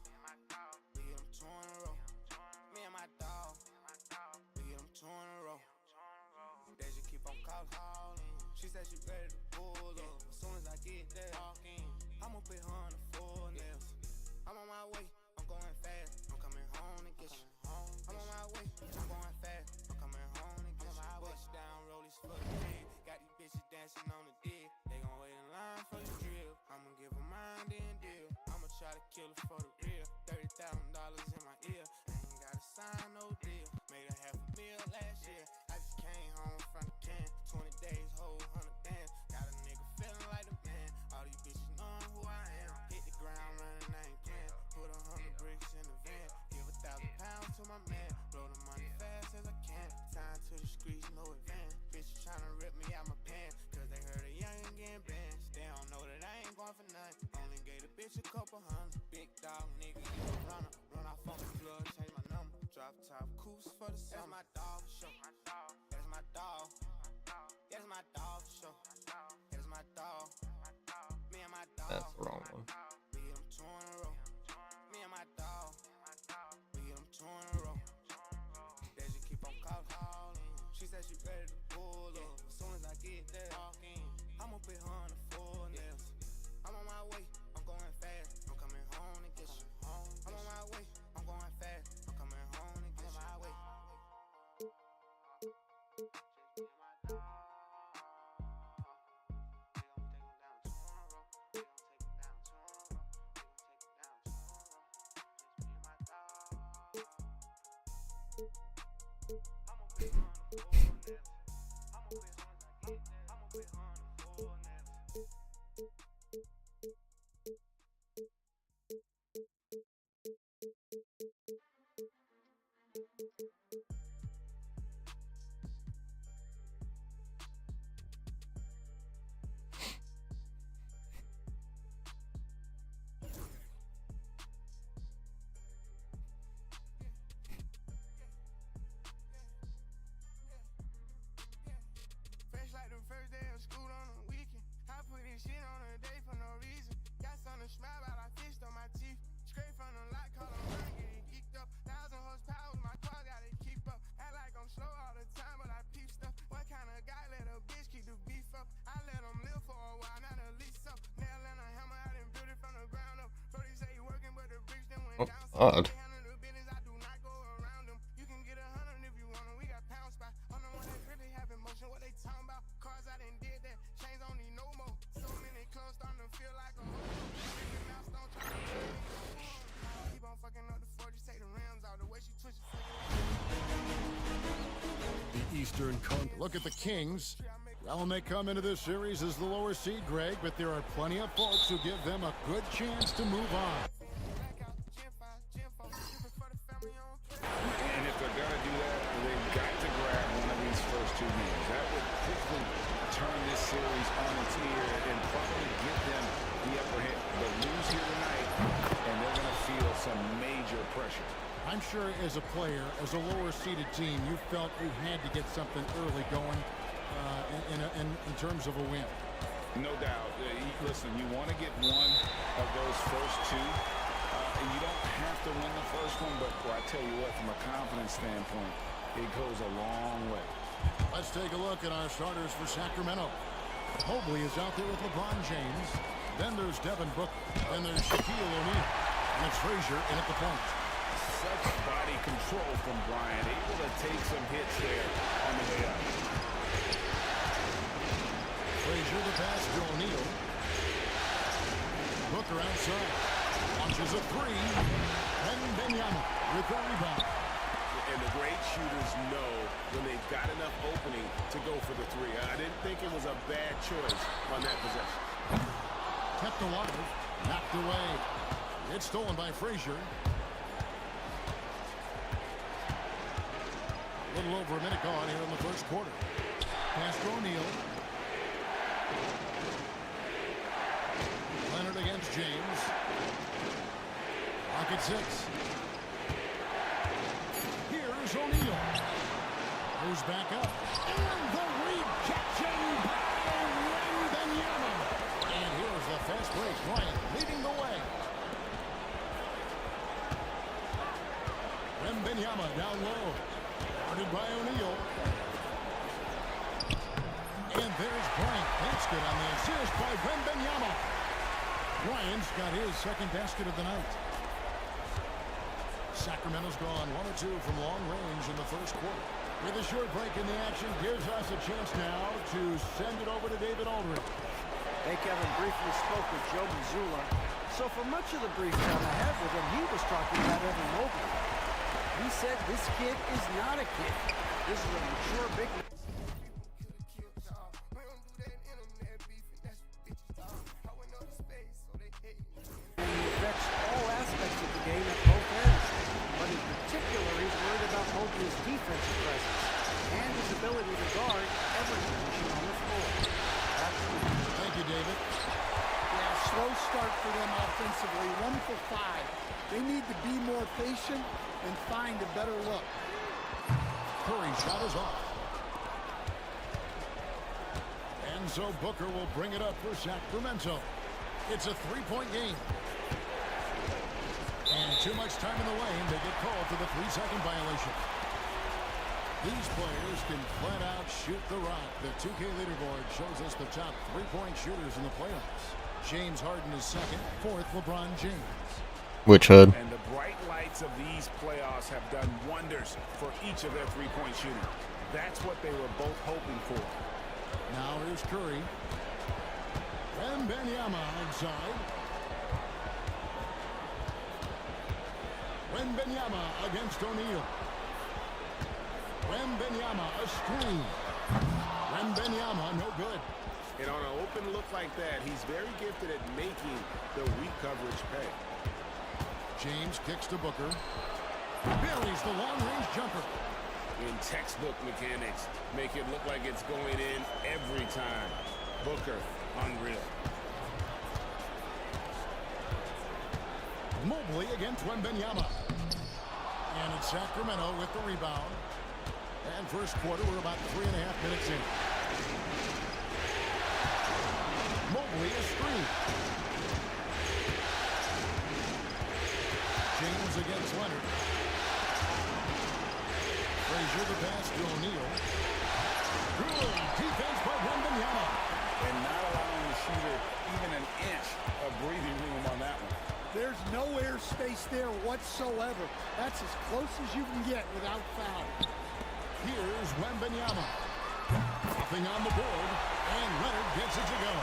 We get them 2 in a row. Me and my dog. We get them 2 in a row. They just keep on calling. She said she ready to pull up. As soon as I get there, I'm up in her on the full nails. I'm on my way. I'm going fast. I'm coming home to get you. I'm on my way. I'm going fast. I'm coming home to get you. Bust down, roll this fuck big. Got these bitches dancing on the dick. They gon' wait in line for the drill. I'ma give her mine, then deal. I'ma try to kill her for the real. $30,000 in my ear. I ain't gotta sign no deal. Made a $500,000 last year. I just came home from the can. 20 days, whole 100 bands. Got a nigga feeling like a man. All these bitches knowing who I am. Hit the ground running, I ain't playing. Put 100 bricks in the van. Give 1,000 pounds to my man. Blow the money fast as I can. Time to the streets, no advance. Bitches tryna rip me out my pants. Cause they heard a youngin' getting banned. They don't know that I ain't going for nothing. Only gave the bitch a couple hundred. Big dog nigga, you a runner. Run off on the plug, change my number. Drop top coops for the summer. That's my dog for sure. That's my dog. That's my dog for sure. That's my dog. Me and my dog. That's the wrong one. We get them 2 in a row. Me and my dog. We get them 2 in a row. They just keep on calling. She said she ready to pull up. As soon as I get there, I'm up in her on the full nails. I'm on my way. I'm going fast. I'm coming home to get you. I'm on my way. I'm going fast. I'm coming home to get you. My way. Fresh like the first day of school on the weekend. I put this shit on a day for no reason. Got something to smile about, I fished on my teeth. Straight from the lot, call them run, getting geeked up. 1,000 horsepower, my car gotta keep up. Act like I'm slow all the time, but I peep stuff. What kind of guy let a bitch keep the beef up? I let them live for a while, not a lease up. Nail and a hammer, I done built it from the ground up. Brody say he working, but the bricks then went down. Odd. They handle the business, I do not go around them. You can get 100 if you Eastern Conference. Look at the Kings. Well, they come into this series as the lower seed, Greg, but there are plenty of folks who give them a good chance to move on. And if they're going to do that, they've got to grab one of these first two games. That would quickly turn this series on its ear and probably get them the upper hand. But lose here tonight, and they're going to feel some major pressure. I'm sure as a player, as a lower-seeded team, you felt you had to get something early going in terms of a win. No doubt. Listen, you want to get one of those first two. And you don't have to win the first one, but I tell you what, from a confidence standpoint, it goes a long way. Let's take a look at our starters for Sacramento. Mobley is out there with LeBron James. Then there's Devin Booker. Then there's Shaquille O'Neal. And it's Frazier in at the point. Such body control from Bryant, able to take some hits there on the way up. Frazier the pass to O'Neal. Booker outside. Launches a three. Wembanyama with the rebound. And the great shooters know when they've got enough opening to go for the three. I didn't think it was a bad choice on that possession. Kept alive. Knocked away. It's stolen by Frazier. A little over a minute gone here in the first quarter. Pass to O'Neal. Leonard against James. Clock at 6. Here's O'Neal. Goes back up. And the rejection by Wembanyama. And here's the fast break. Bryant leading the way. Wembanyama down low. Guarded by O'Neal. And there's Bryant. Basket on the assist by Wembanyama. Bryant's got his second basket of the night. Sacramento's gone 1 or 2 from long range in the first quarter. With a short break in the action, gives us a chance now to send it over to David Aldridge. Hey, Kevin, briefly spoke with Joe Mazzulla. So for much of the brief time I had with him, he was talking about Evan Mobley. He said this kid is not a kid. This is a mature big man. And he affects all aspects of the game at both ends. But in particular, he's worried about Mobley's defensive presence and his ability to guard every position on the floor. Absolutely. Thank you, David. Yeah, slow start for them offensively. 1 for 5. They need to be more patient and find a better look. Curry shot is off. And so Booker will bring it up for Sacramento. It's a 3-point game. And too much time in the lane. They get called for the 3-second violation. These players can flat out shoot the rock. The 2K leaderboard shows us the top 3-point shooters in the playoffs. James Harden is second. Fourth, LeBron James. Which hood? And the bright lights of these playoffs have done wonders for each of their 3-point shooting. That's what they were both hoping for. Now here's Curry. Wembanyama outside. Wembanyama against O'Neal. Wembanyama a screen. Wembanyama no good. And on an open look like that, he's very gifted at making the weak coverage pay. James kicks to Booker. Buries the long-range jumper. In textbook mechanics, make it look like it's going in every time. Booker, unreal. Mobley against Wembanyama. And it's Sacramento with the rebound. And first quarter, we're about 3.5 minutes in. Mobley is screen. James against Leonard. Frazier the pass to O'Neal. Good defense by Wembanyama. And not allowing the shooter even an inch of breathing room on that one. There's no air space there whatsoever. That's as close as you can get without foul. Here's Wembanyama. Nothing on the board, and Leonard gets it to go.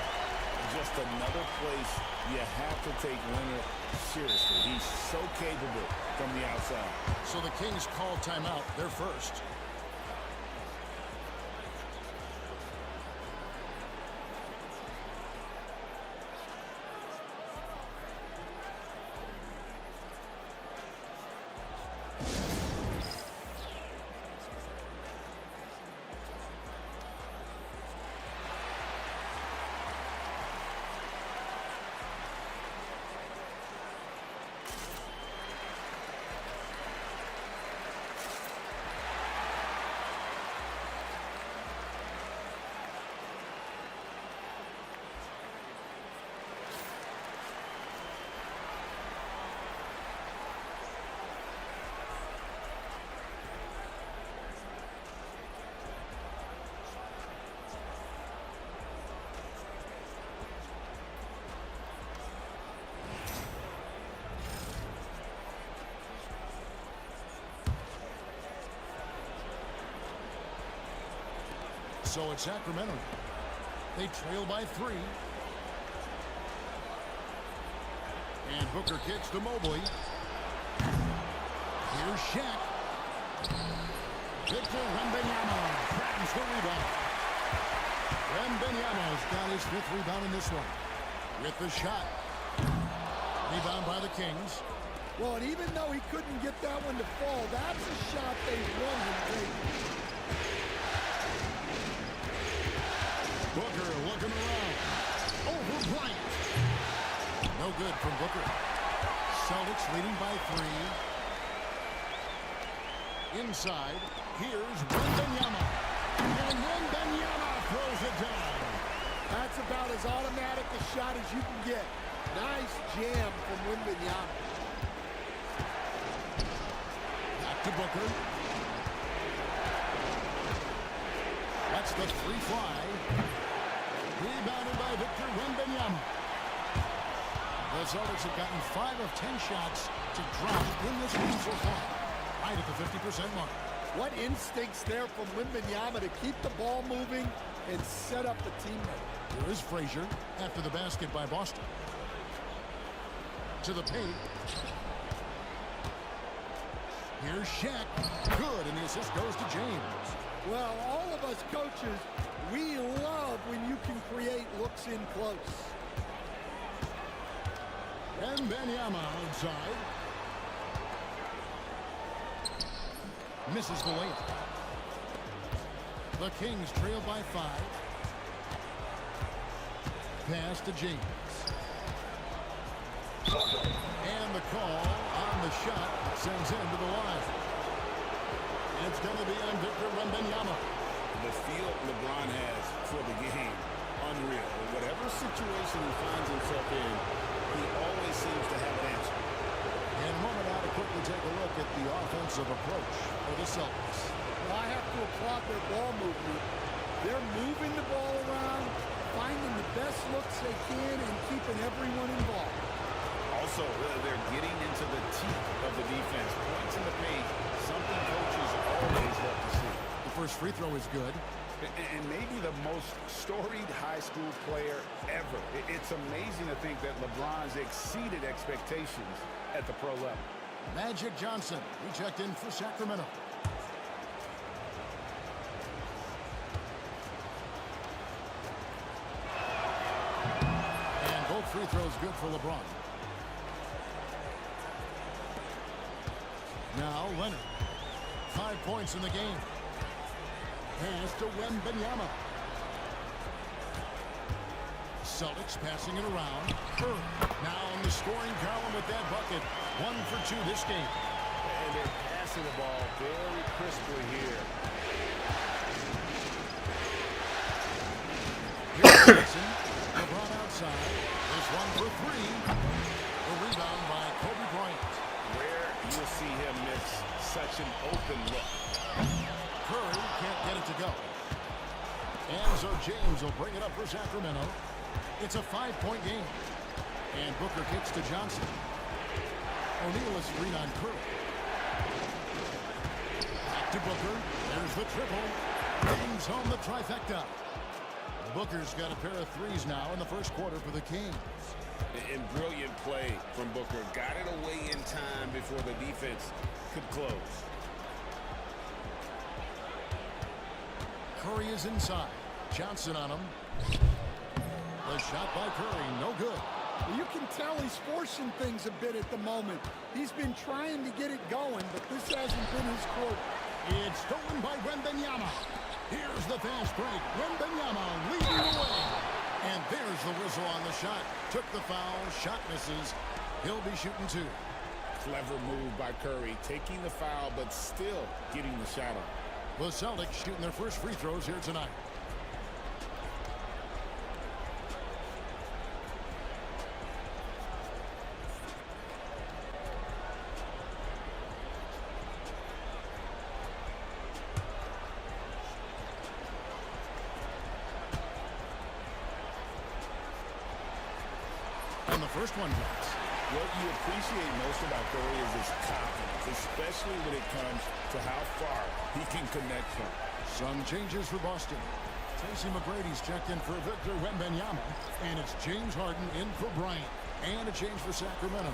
Just another place you have to take Leonard seriously. He's so capable from the outside. So the Kings call timeout. They're first. So it's Sacramento. They trail by 3. And Booker kicks to Mobley. Here's Shaq. Victor Wembanyama grabs the rebound. Wembanyama's got his 5th rebound in this one. With the shot. Rebound by the Kings. Well, and even though he couldn't get that one to fall, that's a shot they want him taking. Booker looking around. Over Bryant. No good from Booker. Celtics leading by 3. Inside, here's Wembanyama. And Wembanyama throws it down. That's about as automatic a shot as you can get. Nice jam from Wembanyama. Back to Booker. That's the 3-fly. Rebounded by Victor Wembanyama. The Celtics have gotten 5 of 10 shots to drop in this game so far. Right at the 50% mark. What instincts there from Wembanyama to keep the ball moving and set up the teammate. Here is Frazier after the basket by Boston. To the paint. Here's Shaq. Good, and the assist goes to James. Well, all of us coaches, we love when you can create looks in close. Wembanyama outside. Misses the layup. The Kings trail by 5. Pass to James. And the call on the shot sends him to the line. It's going to be on Victor Wembanyama. The feel LeBron has for the game, unreal. Whatever situation he finds himself in, he always seems to have an answer. And a moment now to quickly take a look at the offensive approach for the Celtics. Well, I have to applaud their ball movement. They're moving the ball around, finding the best looks they can, and keeping everyone involved. Also, they're getting into the teeth of the defense. Points in the paint, something coaches always love to see. The first free throw is good. And maybe the most storied high school player ever. It's amazing to think that LeBron's exceeded expectations at the pro level. Magic Johnson, he checked in for Sacramento. And both free throws good for LeBron. Now Leonard. 5 points in the game. Pass to Wembanyama. Celtics passing it around. Now in the scoring column with that bucket. 1 for 2 this game. And they're passing the ball very crisply here. Here's Jackson. LeBron outside. This 1 for 3. The rebound by Kobe Bryant. Where you'll see him miss such an open look. Curry can't get it to go. And so James will bring it up for Sacramento. It's a 5-point game. And Booker kicks to Johnson. O'Neal is screen on Curry. Back to Booker. There's the triple. Brings home the trifecta. Booker's got a pair of threes now in the first quarter for the Kings. And brilliant play from Booker. Got it away in time before the defense could close. Curry is inside. Johnson on him. The shot by Curry, no good. Well, you can tell he's forcing things a bit at the moment. He's been trying to get it going, but this hasn't been his quarter. It's stolen by Wembanyama. Here's the fast break. Wembanyama leading the way. And there's the whistle on the shot. Took the foul. Shot misses. He'll be shooting 2. Clever move by Curry. Taking the foul, but still getting the shot on. The Celtics shooting their first free throws here tonight. And the first one drops. What you appreciate most about Curry is his confidence, especially when it comes to how far he can connect from. Some changes for Boston. Tracy McGrady's checked in for Victor Wembanyama. And it's James Harden in for Bryant. And a change for Sacramento.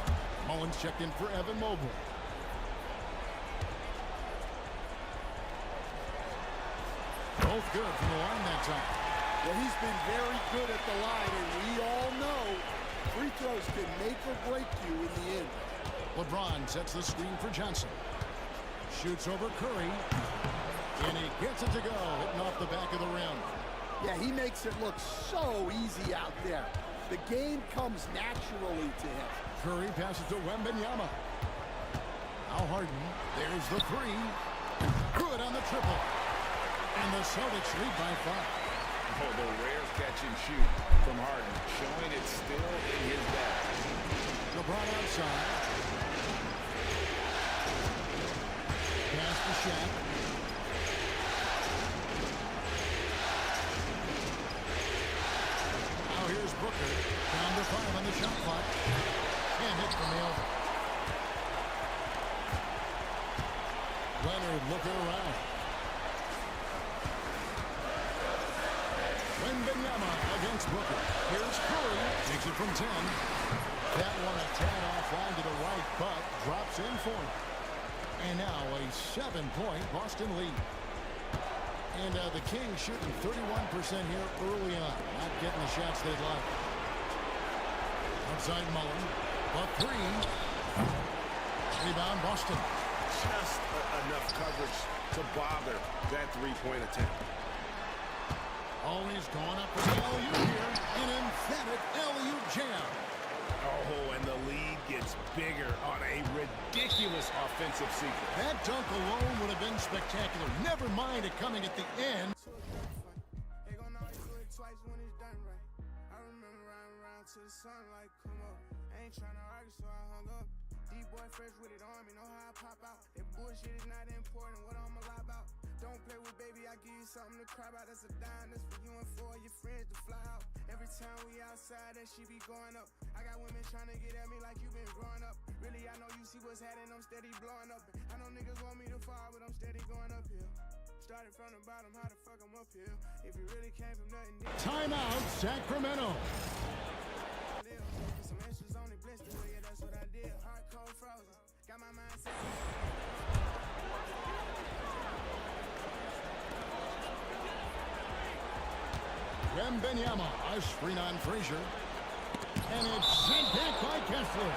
Mullins checked in for Evan Mobley. Both good from the line that time. Well, he's been very good at the line, and we all know free throws can make or break you in the end. LeBron sets the screen for Johnson. Shoots over Curry. And he gets it to go, hitting off the back of the rim. Yeah, he makes it look so easy out there. The game comes naturally to him. Curry passes to Wembanyama. Now Harden. There's the three. Good on the triple. And the Celtics lead by 5. Oh, the rare catch and shoot from Harden, showing it's still in his bag. LeBron outside. Pass to Shaq. Now here's Booker. Down to 5 on the shot clock. And hit from the elbow. Leonard looking around. Wembanyama against Booker. Here's Curry. Takes it from 10. That one a tad offline to the right, but drops in for him. And now a 7-point Boston lead. And the Kings shooting 31% here early on. Not getting the shots they'd like. Outside Mullen. But 3. Rebound Boston. Just enough coverage to bother that three-point attempt. Always going up for the LU here. An emphatic LU jam. Oh, and the lead gets bigger on a ridiculous offensive sequence. That dunk alone would have been spectacular. Never mind it coming at the end. They gon' always do it twice when it's done right. I remember riding around till the sunlight come up. I ain't tryna argue, so I hung up. D-boy fresh with it on me, know how I pop out. That bullshit is not important, what I'ma lie about. Don't play with baby, I give you something to cry about. That's a dime, that's for you and for your friends to fly out. Every time we outside, that shit be going up. I got women trying to get at me like you been growing up. Really, I know you see what's happening, I'm steady blowing up. I know niggas want me to fall, but I'm steady going up here. Started from the bottom, how the fuck I'm up here? If you really came from nothing. Timeout, Sacramento. Some extras on it, blister, yeah, that's what I did. Hard, cold, frozen. Got my mind set. Wembanyama, a screen on Frazier. And it's sent back by Kessler.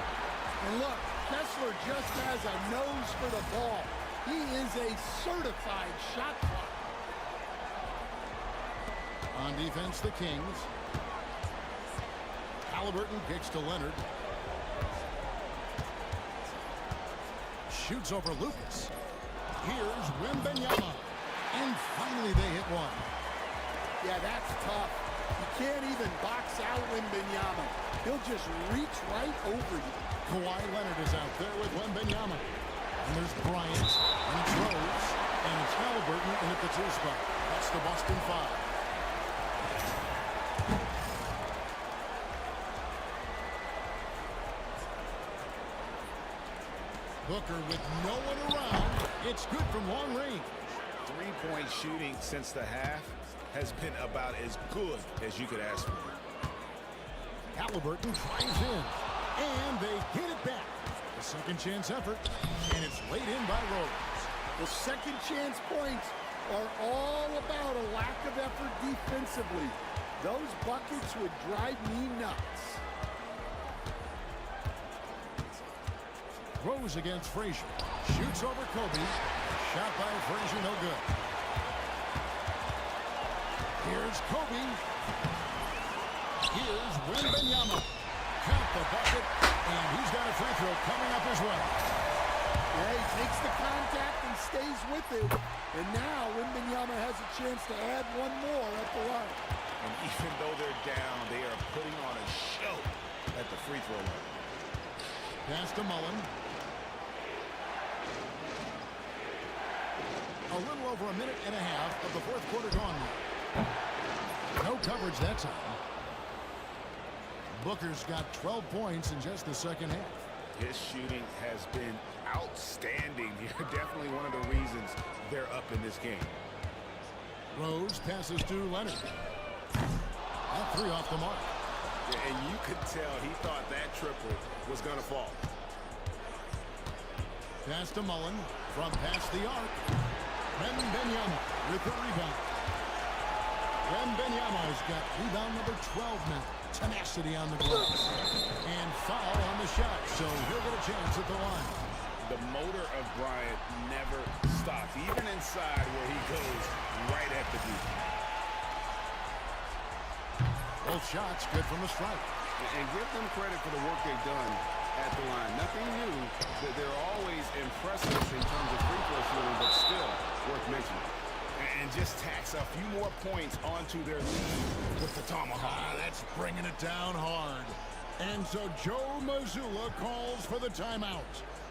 And look, Kessler just has a nose for the ball. He is a certified shot clock. On defense, the Kings. Halliburton kicks to Leonard. Shoots over Lucas. Here's Wembanyama. And finally they hit one. Yeah, that's tough. You can't even box out Wembanyama. He'll just reach right over you. Kawhi Leonard is out there with Wembanyama. And there's Bryant. And it's Rose. And it's Halliburton in at the 2 spot. That's the Boston 5. Booker with no one around. It's good from long range. Three-point shooting since the half has been about as good as you could ask for. Halliburton drives in. And they get it back. A second chance effort. And it's laid in by Rose. The second chance points are all about a lack of effort defensively. Those buckets would drive me nuts. Rose against Frazier. Shoots over Kobe. Shot by Frazier, no good. Here's Kobe. Here's Wembanyama. Count the bucket, and he's got a free throw coming up as well. Yeah, he takes the contact and stays with it. And now Wembanyama has a chance to add one more at the line. And even though they're down, they are putting on a show at the free throw line. Pass to Mullen. A little over a minute and a half of the fourth quarter gone now. No coverage that time. Booker's got 12 points in just the second half. His shooting has been outstanding here. Definitely one of the reasons they're up in this game. Rose passes to Leonard. That three off the mark. Yeah, and you could tell he thought that triple was going to fall. Pass to Mullen from past the arc. Wembanyama with the rebound. Wembanyama's got rebound number 12 now. Tenacity on the glass. And foul on the shot, so he'll get a chance at the line. The motor of Bryant never stops, even inside where he goes right at the defense. Both shots good from the stripe. And give them credit for the work they've done at the line. Nothing new, but they're always impressive in terms of free throw shooting, but still worth mentioning. And just tacks a few more points onto their lead with the tomahawk. That's bringing it down hard. And so Joe Mazzulla calls for the timeout.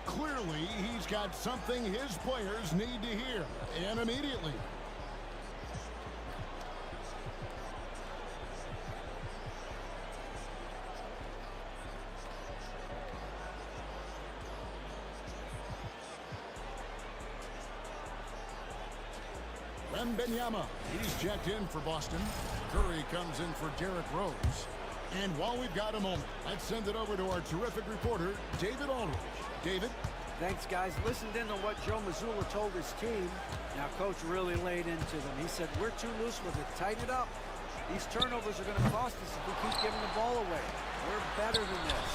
Clearly, he's got something his players need to hear, and immediately. Wembanyama, he's checked in for Boston. Curry comes in for Derrick Rose. And while we've got a moment, let's send it over to our terrific reporter, David Aldridge. David? Thanks, guys. Listened in on what Joe Mazzulla told his team. Now, Coach really laid into them. He said, we're too loose with it. Tighten it up. These turnovers are going to cost us if we keep giving the ball away. We're better than this.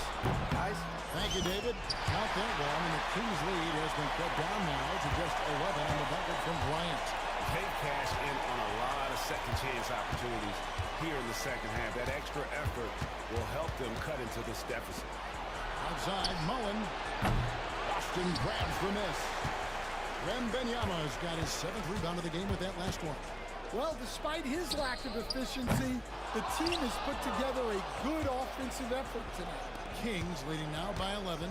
Guys? Thank you, David. Not that long, and the Kings' lead has been cut down now to just 11 on the bucket from Bryant. They cash in on a lot of second chance opportunities here in the second half. That extra effort will help them cut into this deficit. Outside, Mullen. Boston grabs the miss. Wembanyama's got his 7th rebound of the game with that last one. Well, despite his lack of efficiency, the team has put together a good offensive effort tonight. Kings leading now by 11.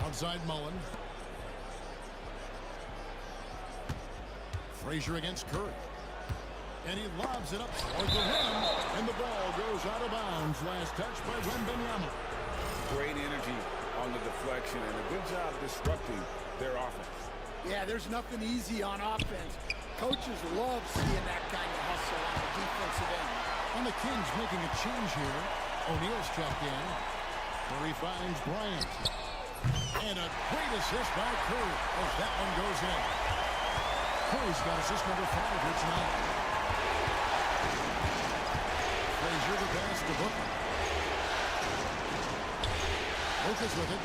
Outside Mullen. Frazier against Curry. And he lobs it up toward the rim. And the ball goes out of bounds. Last touch by Wembanyama. Great energy on the deflection and a good job disrupting their offense. Yeah, there's nothing easy on offense. Coaches love seeing that kind of hustle on the defensive end. And the Kings making a change here. O'Neal's checked in. Curry finds Bryant. And a great assist by Curry as that one goes in. Curry's got assist number 5 here tonight. Frazier the pass to Booker. Booker's with it.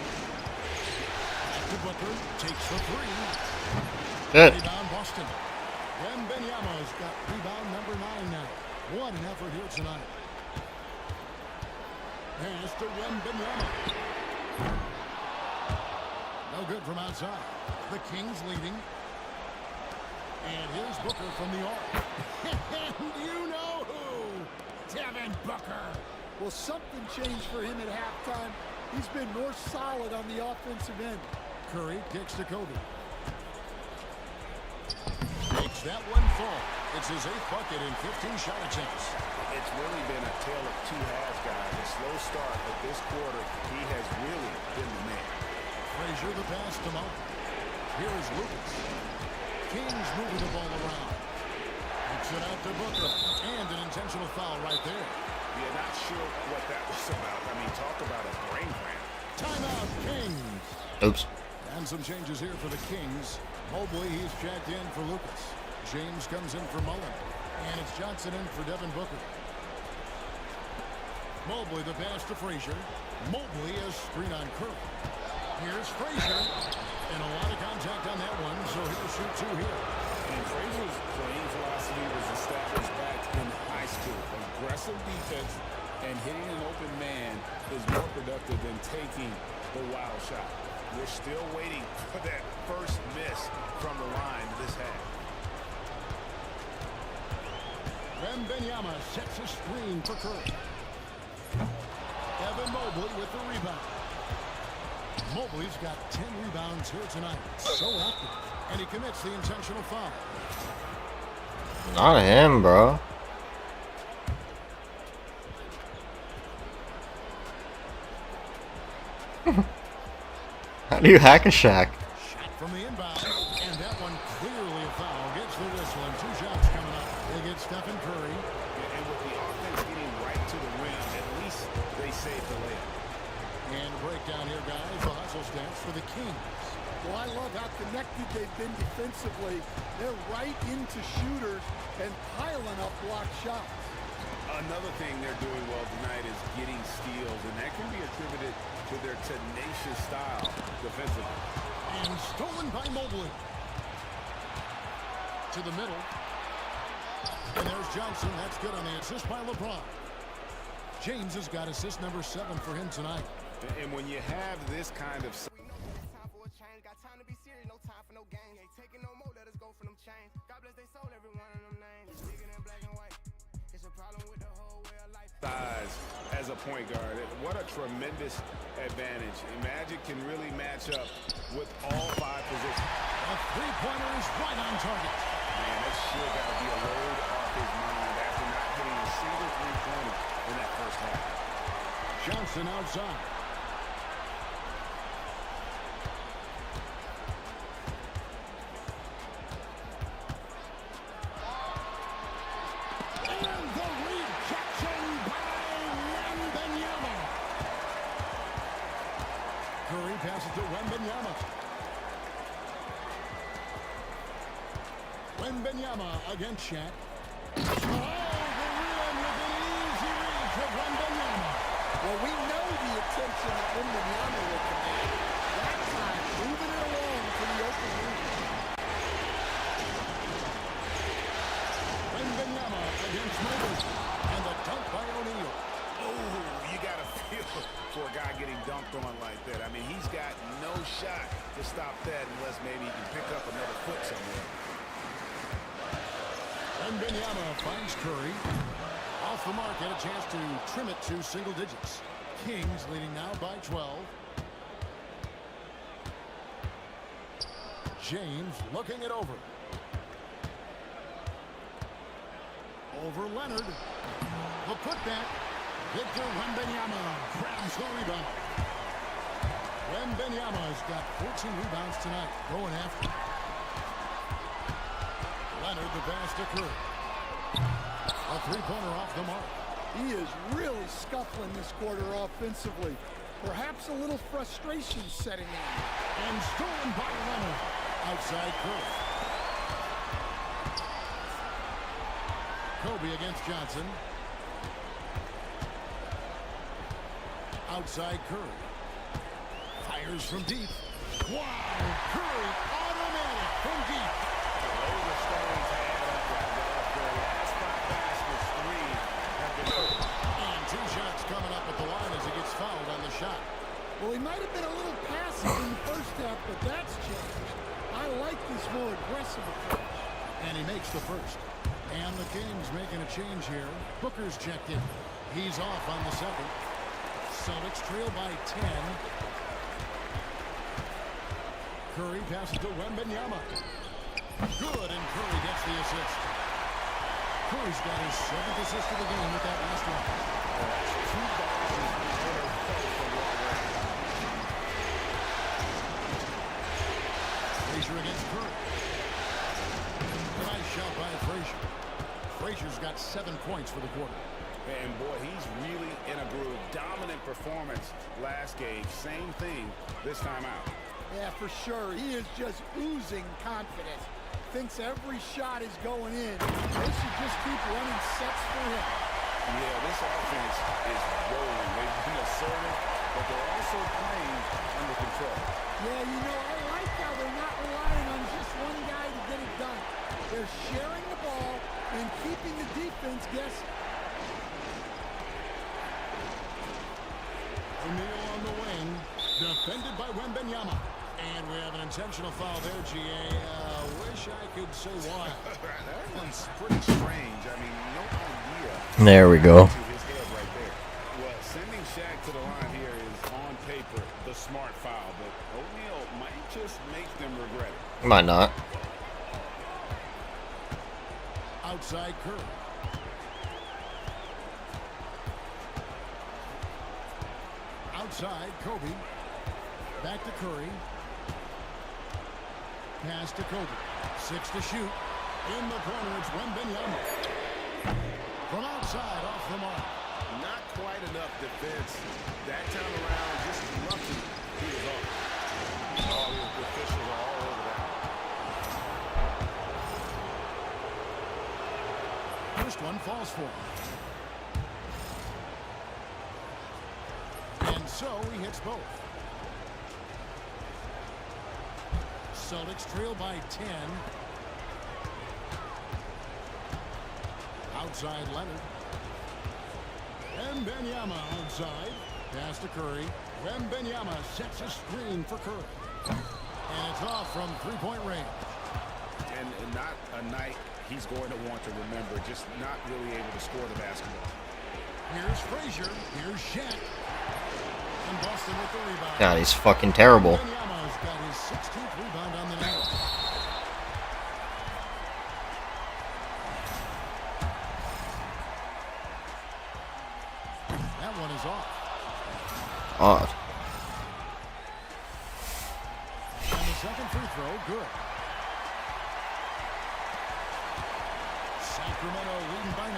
Back to Booker. Takes the 3. Rebound Boston. Wembanyama's got rebound number 9 now. What an effort here tonight. Pass to Wembanyama. No good from outside. The Kings leading. And here's Booker from the arc. And you know who? Devin Booker. Well, something changed for him at halftime. He's been more solid on the offensive end. Curry kicks to Kobe. Makes that one fall. It's his 8th bucket in 15 shot attempts. It's really been a tale of two halves, guys. A slow start, but this quarter, he has really been the man. Frazier the pass to Mullen. Here is Lucas. Kings moving the ball around. Kicks it out to Booker. And an intentional foul right there. Yeah, not sure what that was about. I mean, talk about a brain cramp. Timeout, Kings. Oops. And some changes here for the Kings. Mobley, he's checked in for Lucas. James comes in for Mullen. And it's Johnson in for Devin Booker. Mobley the pass to Frazier. Mobley is screen on Curry. Here's Frazier. And a lot of contact on that one, so he'll shoot 2 here. And Frazier's playing philosophy was established back in high school. Aggressive defense and hitting an open man is more productive than taking the wild shot. We're still waiting for that first miss from the line this half. Wembanyama sets a screen for Curry. Evan Mobley with the rebound. Mobley's got 10 rebounds here tonight. So active. And he commits the intentional foul. Not him, bro. How do you hack a Shaq? Shot from the inbound. And that one for the Kings. Well, I love how connected they've been defensively. They're right into shooters and piling up block shots. Another thing they're doing well tonight is getting steals, and that can be attributed to their tenacious style defensively. And stolen by Mobley. To the middle. And there's Johnson. That's good on the assist by LeBron. James has got assist number 7 for him tonight. And when you have this kind of... Got time to be serious, no time for no games. Ain't taking no more, let us go for them chains. God bless they soul, every one of them names. Bigger than black and white. It's a problem with the whole way of life. Size as a point guard. What a tremendous advantage. And Magic can really match up with all 5 positions. A three-pointer is right on target. Man, that sure got to be a load off his mind after not hitting a single three-pointer in that first half. Johnson outside. Passes to Wembanyama. Wembanyama against Shaq. Oh, the rim with an easy read for Wembanyama. Well, we know the attention that Wembanyama will command. That time, moving it along to the open rim. Wembanyama against Mobley. And the dunk by O'Neal. Oh, you got to feel for a guy getting dunked on like that. I mean, he's got no shot to stop that unless maybe he can pick up another foot somewhere. Wembanyama finds Curry. Off the mark, had a chance to trim it to single digits. Kings leading now by 12. James looking it over. Over Leonard. The putback. Victor Wembanyama grabs the rebound. Wembanyama's got 14 rebounds tonight. Going after. Leonard the pass to Curry. A three-pointer off the mark. He is really scuffling this quarter offensively. Perhaps a little frustration setting in. And stolen by Leonard. Outside Curry. Kobe against Johnson. Outside Curry. Fires from deep. Wow! Curry automatic from deep. And 2 shots coming up at the line as he gets fouled on the shot. Well, he might have been a little passive in the first half, but that's changed. I like this more aggressive approach. And he makes the first. And the Kings making a change here. Booker's checked in. He's off on the second. Celtics trail by 10. Curry passes to Wembanyama. Good, and Curry gets the assist. Curry's got his 7th assist of the game with that last one. That's 2 balls in a row from Walker. Frazier against Curry. A nice shot by Frazier. Frazier's got 7 points for the quarter. And boy, he's really in a groove. Dominant performance last game. Same thing this time out. Yeah, for sure. He is just oozing confidence. Thinks every shot is going in. They should just keep running sets for him. Yeah, this offense is rolling. They've been assertive, but they're also playing under control. Yeah, you know, I like how they're not relying on just one guy to get it done. They're sharing the ball and keeping the defense guessing. O'Neal on the wing, defended by Wembanyama. And we have an intentional foul there, GA. Wish I could say why. That one's pretty strange. I mean, no idea. There we go. His head right there. Well, sending Shaq to the line here is on paper the smart foul, but O'Neal might just make them regret it. Might not. Outside Curry. Outside Kobe. Back to Curry. Pass to Kobe. 6 to shoot. In the corner, it's Wembanyama. From outside, off the mark. Not quite enough defense. That time around, just lucky he was off. first one falls for him. And so he hits both. Celtics trail by 10. Outside Leonard. Wembanyama outside. Pass to Curry. Wembanyama sets a screen for Curry. And it's off from three-point range. And not a night he's going to want to remember, just not really able to score the basketball. Here's Frazier. Here's Shaq. And Boston with the rebound. God, he's fucking terrible. Wembanyama's got his 16th rebound on the night. That one is off. Odd. And the second free throw, good. Sacramento leading by 9.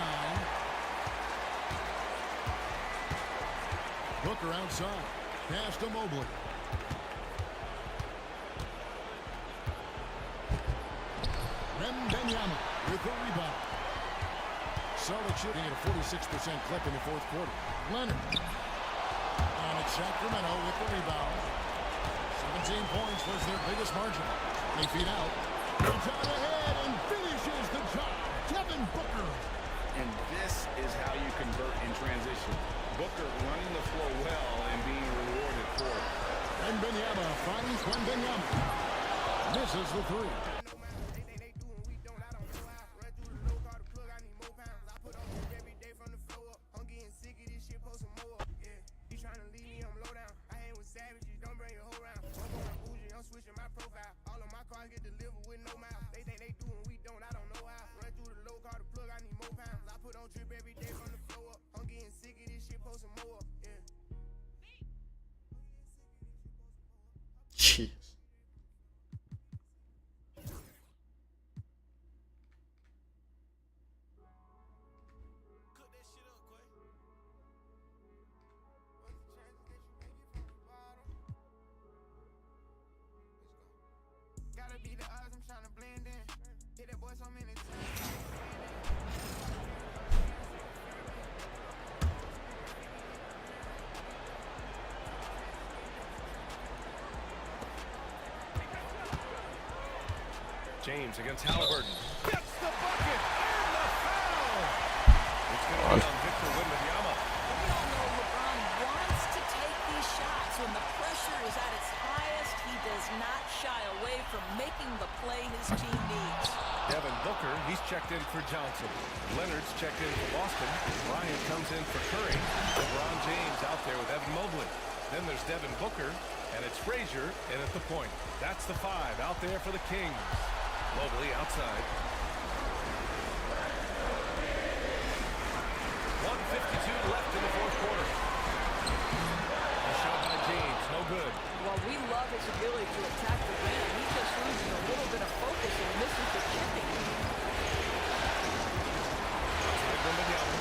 Booker outside. Pass to Mobley. Wembanyama with the rebound. Celtics shooting at a 46% clip in the fourth quarter. Leonard. And it's Sacramento with the rebound. 17 points was their biggest margin. They feed out. Puts out ahead and finishes the job. Devin Booker. And this is how you convert in transition. Booker running the floor well and being rewarded for it. Wembanyama finds Wembanyama. Misses the three. Jeez. Gotta be the odds, I'm trying to blend in. Hit that boy so many times. James against Halliburton. Gets the bucket and the foul. It's going to be on Victor Wembanyama. We all know LeBron wants to take these shots. When the pressure is at its highest, he does not shy away from making the play his team needs. Devin Booker, he's checked in for Johnson. Leonard's checked in for Boston. Bryant comes in for Curry. LeBron James out there with Evan Mobley. Then there's Devin Booker, and it's Frazier in at the point. That's the 5 out there for the Kings. Mobley outside. 1:52 left in the fourth quarter. A shot by James, no good. While we love his ability to attack the rim, he's just losing a little bit of focus and missing the chipping. Outside Wembanyama.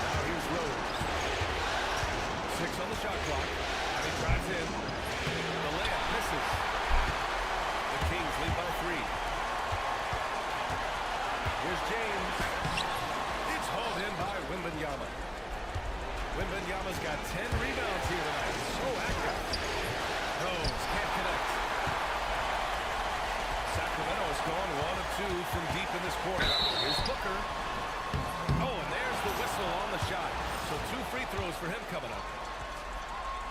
Now here's Rose. 6 on the shot clock. And he drives in. The layup misses. The Kings lead by 3. Here's James. It's hauled in by Wembanyama. Wembanyama's got 10 rebounds here tonight. So accurate. Rose can't connect. Sacramento has gone 1 of 2 from deep in this quarter. Here's Booker. Oh, and there's the whistle on the shot. So 2 free throws for him coming up.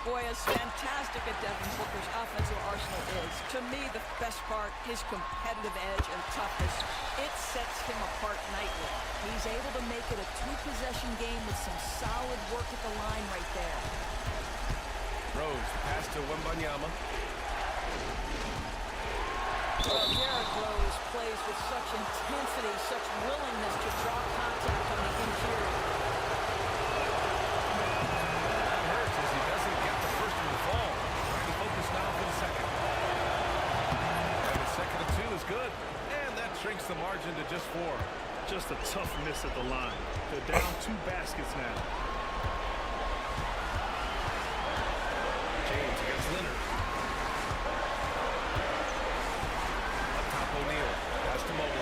Boy, as fantastic as Devin Booker's offensive arsenal is, to me the best part, his competitive edge and toughness, it sets him apart nightly. He's able to make it a 2-possession game with some solid work at the line right there. Rose, pass to Wembanyama. Well, Derrick Rose plays with such intensity, such willingness to draw contact on the interior. Good. And that shrinks the margin to just 4. Just a tough miss at the line. They're down 2 baskets now. James against Leonard. Up top O'Neal. Pass to Mobley.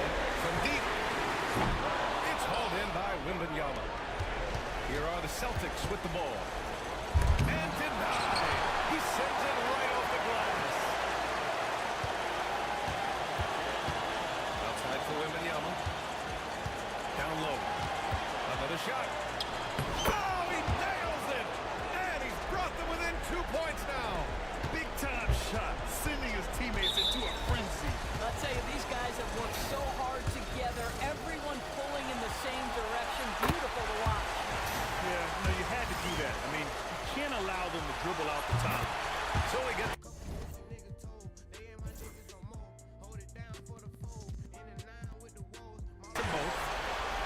Celtics with the ball. And denied. He sends it right off the glass. Outside for Wembanyama. Down low. Another shot. Oh, he nails it! And he's brought them within 2 points now. Big time shot, sending his teammates into a frenzy. I'll tell you, these guys have worked so hard together. Everyone pulling in the same direction. Beautiful to watch. Yeah, no, you had to do that. I mean, you can't allow them to dribble out the top. So we get both,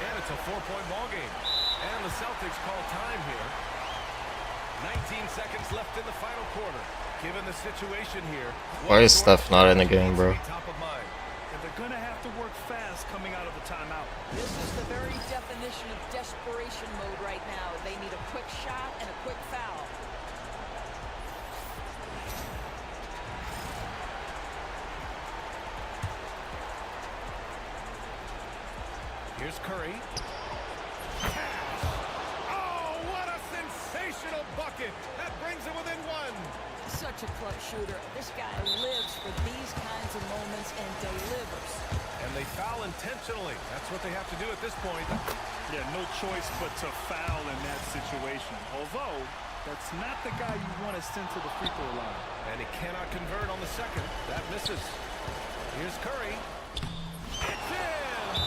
and it's a 4-point ball game. And the Celtics call time here. 19 seconds left in the final quarter. Given the situation here, Why is Steph not in the game, bro? top of mind. And they're gonna have to work fast coming out of the timeout. This is the very definition of desperation mode right now. They need a quick shot and a quick foul. Here's Curry. Cash! Oh, what a sensational bucket! That brings it within one. Such a clutch shooter. This guy lives for these kinds of moments and delivers. And they foul intentionally. That's what they have to do at this point. Yeah, no choice but to foul in that situation. Although, that's not the guy you want to send to the free throw line. And he cannot convert on the second. That misses. Here's Curry. It's in!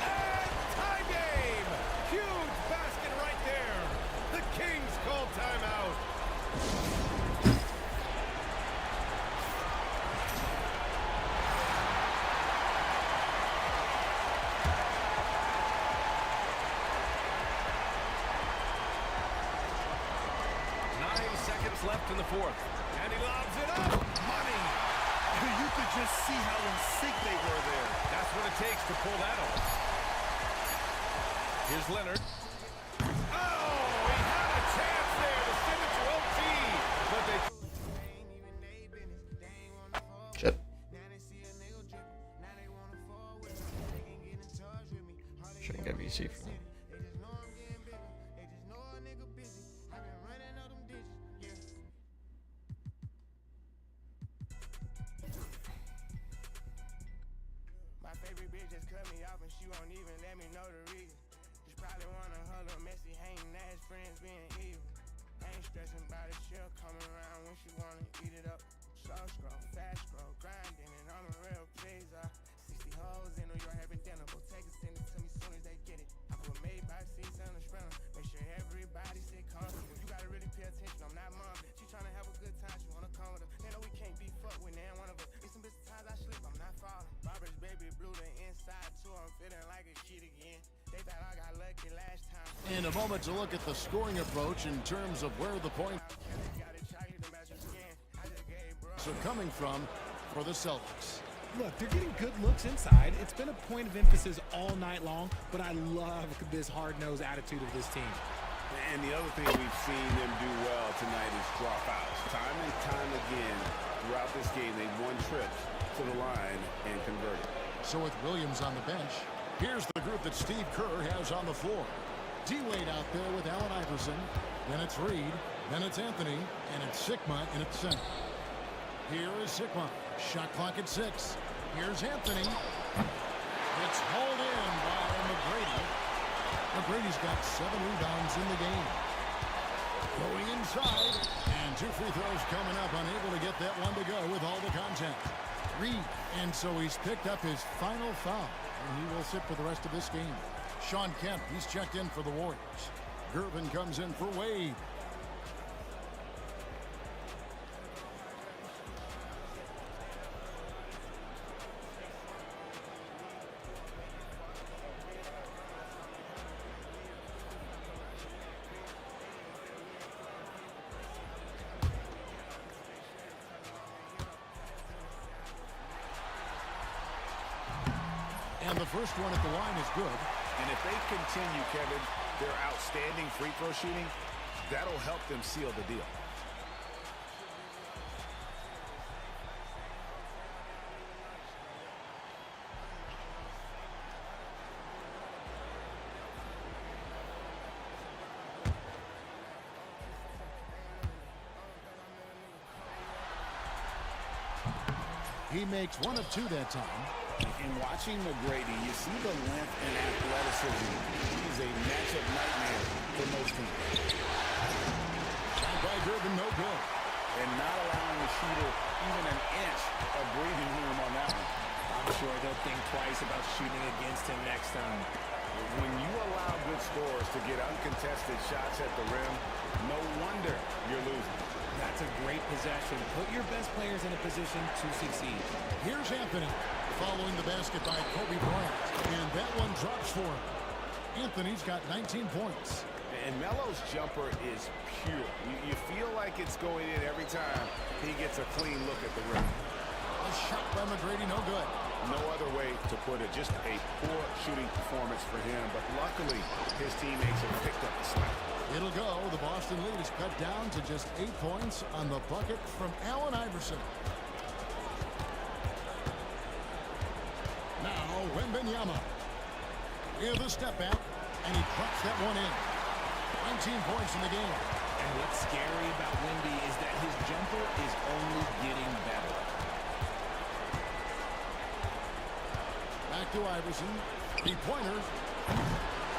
And tie game! Huge basket right there. The Kings call timeout. Left in the fourth. And he lobs it up. Money. You could just see how in sync they were there. That's what it takes to pull that off. Here's Leonard. Oh, he had a chance there to send it to OT. But they... Shit. Shouldn't get VC for that. In a moment to look at the scoring approach in terms of where the points are coming from for the Celtics. Look, they're getting good looks inside. It's been a point of emphasis all night long, but I love this hard-nosed attitude of this team. And the other thing we've seen them do well tonight is draw fouls. Time and time again throughout this game, they've won trips to the line and converted. So with Williams on the bench, here's the group that Steve Kerr has on the floor. D-Wade out there with Allen Iverson. Then it's Reed. Then it's Anthony. And it's Sigma in its center. Here is Sigma. Shot clock at 6. Here's Anthony. It's hauled in by McGrady. McGrady's got 7 rebounds in the game. Going inside. And 2 free throws coming up. Unable to get that one to go with all the contact. Reed. And so he's picked up his final foul. And he will sit for the rest of this game. Sean Kemp, he's checked in for the Warriors. Gervin comes in for Wade. And the first one at the line is good. And if they continue, Kevin, their outstanding free throw shooting, that'll help them seal the deal. He makes 1 of 2 that time. In watching McGrady, you see the length and athleticism. He's a matchup nightmare for most teams. Shot by Durbin, no good. And not allowing the shooter even an inch of breathing room on that one. I'm sure they'll think twice about shooting against him next time. When you allow good scorers to get uncontested shots at the rim, no wonder you're losing. That's a great possession. Put your best players in a position to succeed. Here's Anthony following the basket by Kobe Bryant. And that one drops for him. Anthony's got 19 points. And Melo's jumper is pure. You feel like it's going in every time he gets a clean look at the rim. A shot by McGrady, no good. No other way to put it. Just a poor shooting performance for him. But luckily, his teammates have picked up the slack. It'll go. The Boston lead is cut down to just 8 points on the bucket from Allen Iverson. Now, Wembanyama. With a step back, and he puts that one in. 19 points in the game. And what's scary about Wemby is that his jumper is only getting better. Back to Iverson. Three-pointer.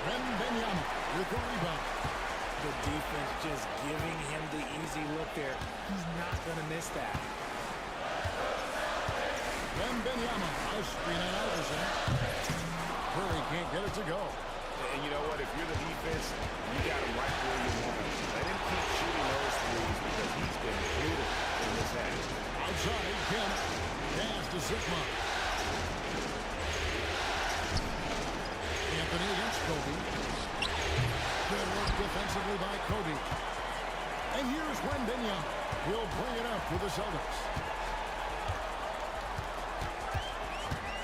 Wembanyama with the rebound. The defense just giving him the easy look there. He's not going to miss that. Wembanyama. High screen on Iverson. Curry can't get it to go. And you know what? If you're the defense, you got him right where you want him. Let him keep shooting those threes because he's been beautiful in this half. Outside, Kemp. Pass to Zikma. Anthony against Kobe. Good work defensively by Kobe. And here's Wembanyama. He'll bring it up for the Celtics.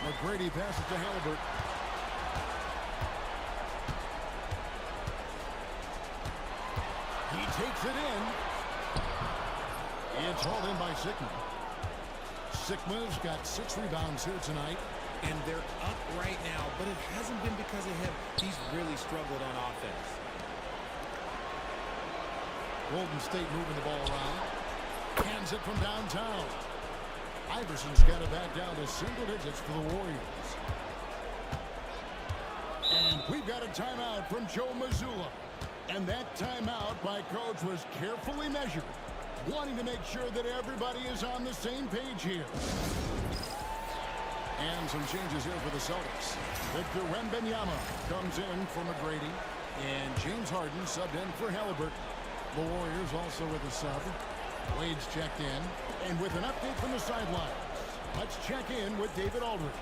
McGrady passes to Halliburton. He takes it in. It's hauled in by Zikma. Zikma's got 6 rebounds here tonight. And they're up right now, but it hasn't been because of him. He's really struggled on offense. Golden State moving the ball around. Hands it from downtown. Iverson's got it back down to single digits for the Warriors. And we've got a timeout from Joe Mazzulla. And that timeout by Coach was carefully measured, wanting to make sure that everybody is on the same page here. And some changes here for the Celtics. Victor Wembanyama comes in for McGrady. And James Harden subbed in for Halliburton. The Warriors also with a sub. Wade's checked in. And with an update from the sidelines, let's check in with David Aldridge.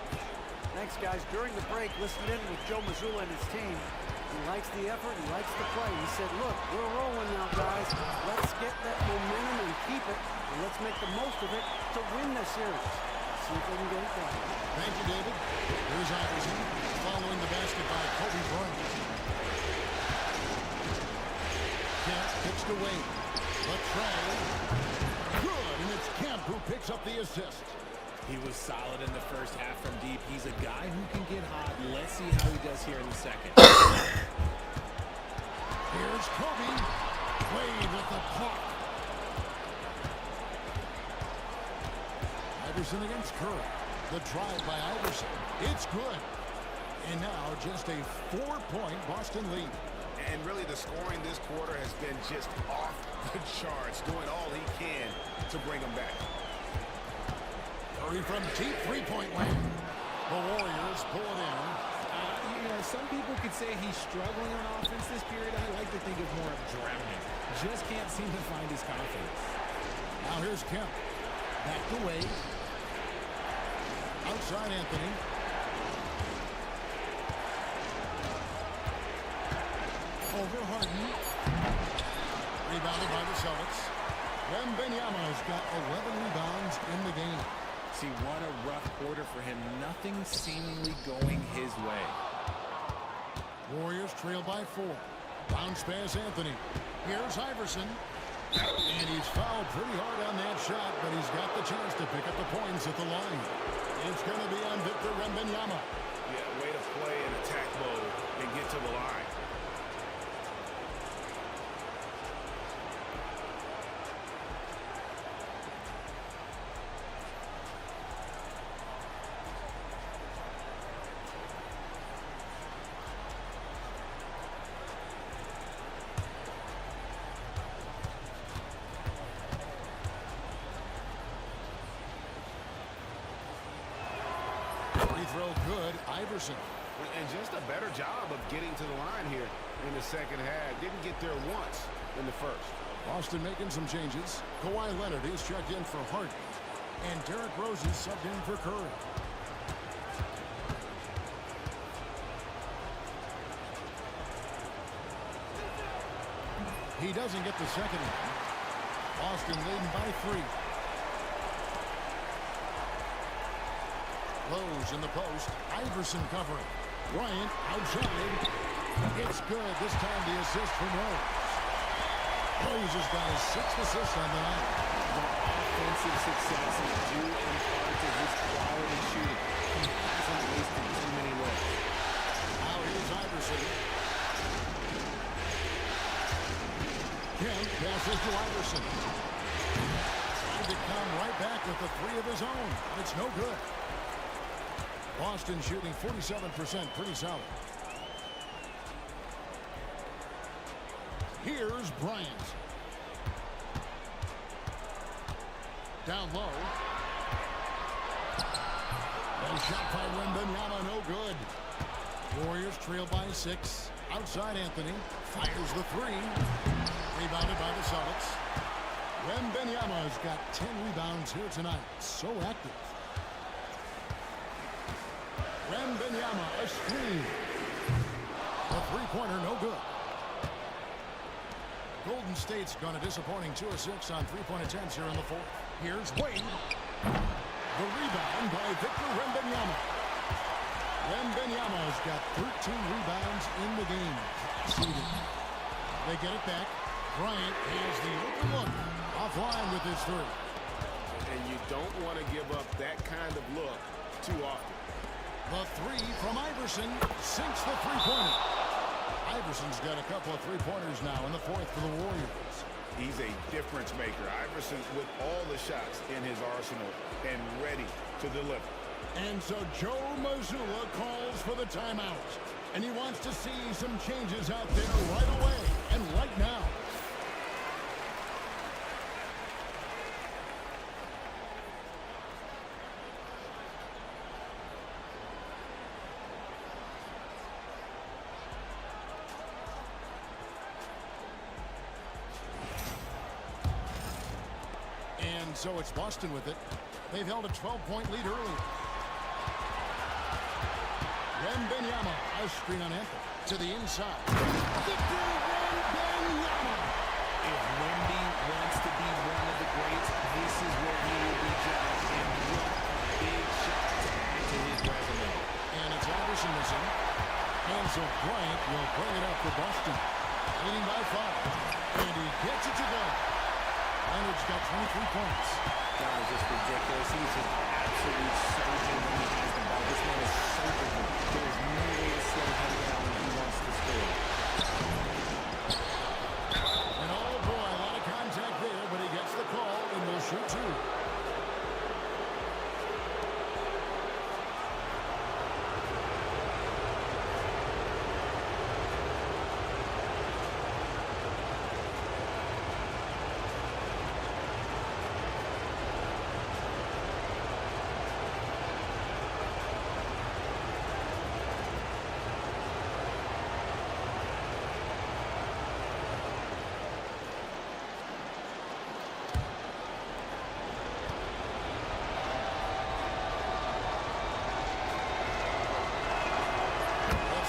Thanks, guys. During the break, listening in with Joe Mazzulla and his team. He likes the effort. He likes the play. He said, look, we're rolling now, guys. Let's get that momentum and keep it. And let's make the most of it to win this series. See if they can get it done. Thank you, David. Here's Iverson following the basket by Kobe Bryant. Kemp pitched away. The try. Good, and it's Kemp who picks up the assist. He was solid in the first half from deep. He's a guy who can get hot. Let's see how he does here in the second. Here's Kobe. Wade with the puck. Iverson against Curry. The drive by Iverson. It's good. And now just a 4-point Boston lead. And really the scoring this quarter has been just off the charts, doing all he can to bring them back. Curry from deep three-point land. The Warriors pull it in. You know, some people could say he's struggling on offense this period. I like to think of more of drowning. Just can't seem to find his confidence. Now here's Kemp. Back to Wade. Outside Anthony. Over Harden. Rebounded by the Celtics. Wembanyama's got 11 rebounds in the game. See, what a rough quarter for him. Nothing seemingly going his way. Warriors trail by 4. Bounce pass Anthony. Here's Iverson. And he's fouled pretty hard on that shot, but he's got the chance to pick up the points at the line. It's going to be on Victor Wembanyama. Yeah, way to play in attack mode and get to the line. Free throw good, Iverson. And just a better job of getting to the line here in the second half. Didn't get there once in the first. Boston making some changes. Kawhi Leonard is checked in for Harden. And Derrick Rose is subbed in for Curry. He doesn't get the second one. Boston leading by 3. Rose in the post. Iverson covering. Bryant outside. It's good. This time the assist from Rose. Rose has got his 6th assist on the night. The offensive success is due in part to his quality shooting. He hasn't wasted too many looks. Now here's Iverson. Kemp passes to Iverson. Trying to come right back with the 3 of his own. It's no good. Boston shooting 47%, pretty solid. Here's Bryant. Down low. And shot by Wembanyama, no good. Warriors trail by 6. Outside Anthony. Fires the 3. Rebounded by the Celtics. Wembanyama's got 10 rebounds here tonight. So active. Wembanyama, a screen. A 3-pointer, no good. Golden State's gone a disappointing 2 of 6 on 3-point attempts here in the 4th. Here's Wade. The rebound by Victor Wembanyama. Wembanyama's got 13 rebounds in the game. Seated. They get it back. Bryant has the open look. Offline with his 3. And you don't want to give up that kind of look too often. The 3 from Iverson sinks the 3-pointer. Iverson's got a couple of 3-pointers now in the 4th for the Warriors. He's a difference maker. Iverson with all the shots in his arsenal and ready to deliver. And so Joe Mazzulla calls for the timeout. And he wants to see some changes out there right away and right now. And so it's Boston with it. They've held a 12-point lead earlier. Wembanyama, a screen on Anthony. To the inside. Victor Wembanyama. If Wemby wants to be one of the greats, this is where he will be judged. And what a big shot to add to his resume. And it's Iverson missing. And so Bryant will bring it up for Boston. Leading by 5. And he gets it to go. Leonard's got 23 points. That was just ridiculous. He's just absolute surgeon when he has the ball. This man is surgical. There's no way to slow him down when he wants to score. And oh boy, a lot of contact there, but he gets the call and will shoot 2.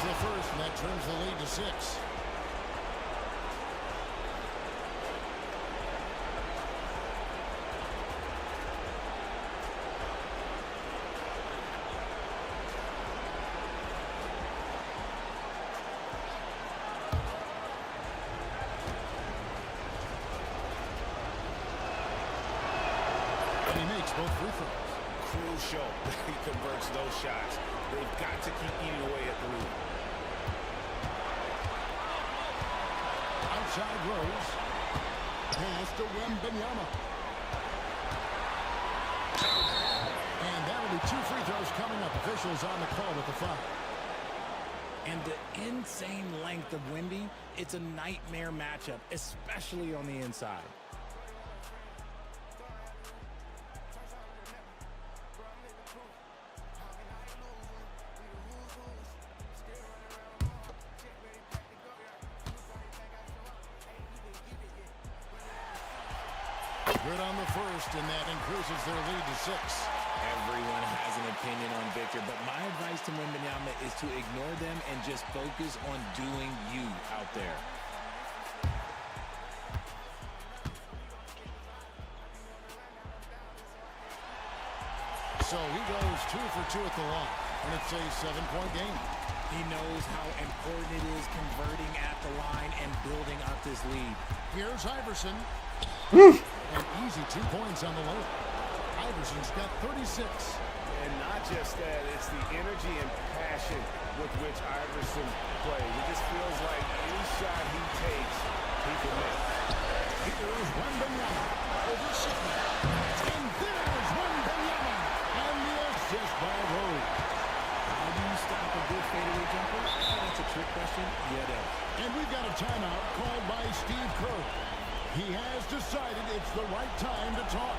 The first, and that trims the lead to 6. And he makes both free throws. Crucial that he converts those shots. They've got to keep eating away at the lead. Outside Rose. Pass to Wembanyama. And that'll be 2 free throws coming up. Officials on the call with the foul. And the insane length of Wemby, it's a nightmare matchup, especially on the inside. Good on the first, and that increases their lead to 6. Everyone has an opinion on Victor, but my advice to Wembanyama is to ignore them and just focus on doing you out there. So he goes 2 for 2 at the line, and it's a 7-point game. He knows how important it is converting at the line and building up this lead. Here's Iverson. An easy 2 points on the load. Iverson's got 36. And not just that, it's the energy and passion with which Iverson plays. It just feels like any shot he takes, he can make. Here's Wembanyama over Sidney. And there's Wembanyama. And the assist by Rose. How do you stop a good fadeaway jumper? That's a trick question. And we've got a timeout called by Steve Kerr. He has decided it's the right time to talk.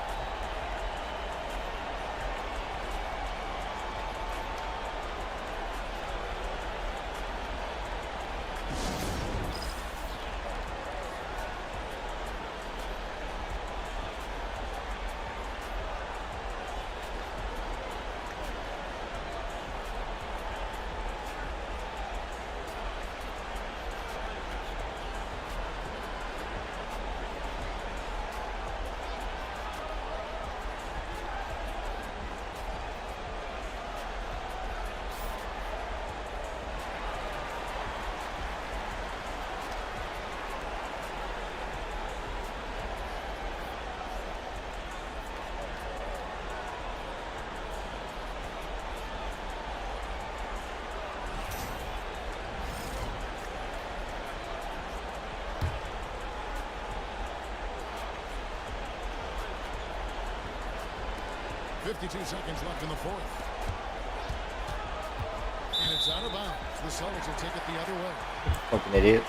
.52 seconds left in the fourth. And it's out of bounds. The Celtics will take it the other way. Fucking idiot.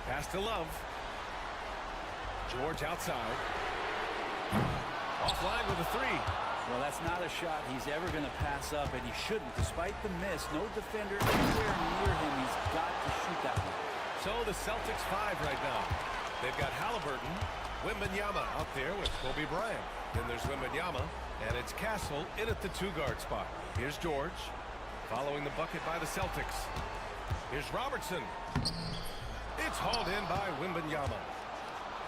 Pass to Love. George outside. Offline with a 3. Well, that's not a shot he's ever going to pass up, and he shouldn't. Despite the miss, no defender anywhere near him. He's got to shoot that one. So the Celtics 5 right now. They've got Halliburton, Wembanyama out there with Kobe Bryant. Then there's Wembanyama, and it's Castle in at the 2-guard spot. Here's George, following the bucket by the Celtics. Here's Robertson. It's hauled in by Wembanyama.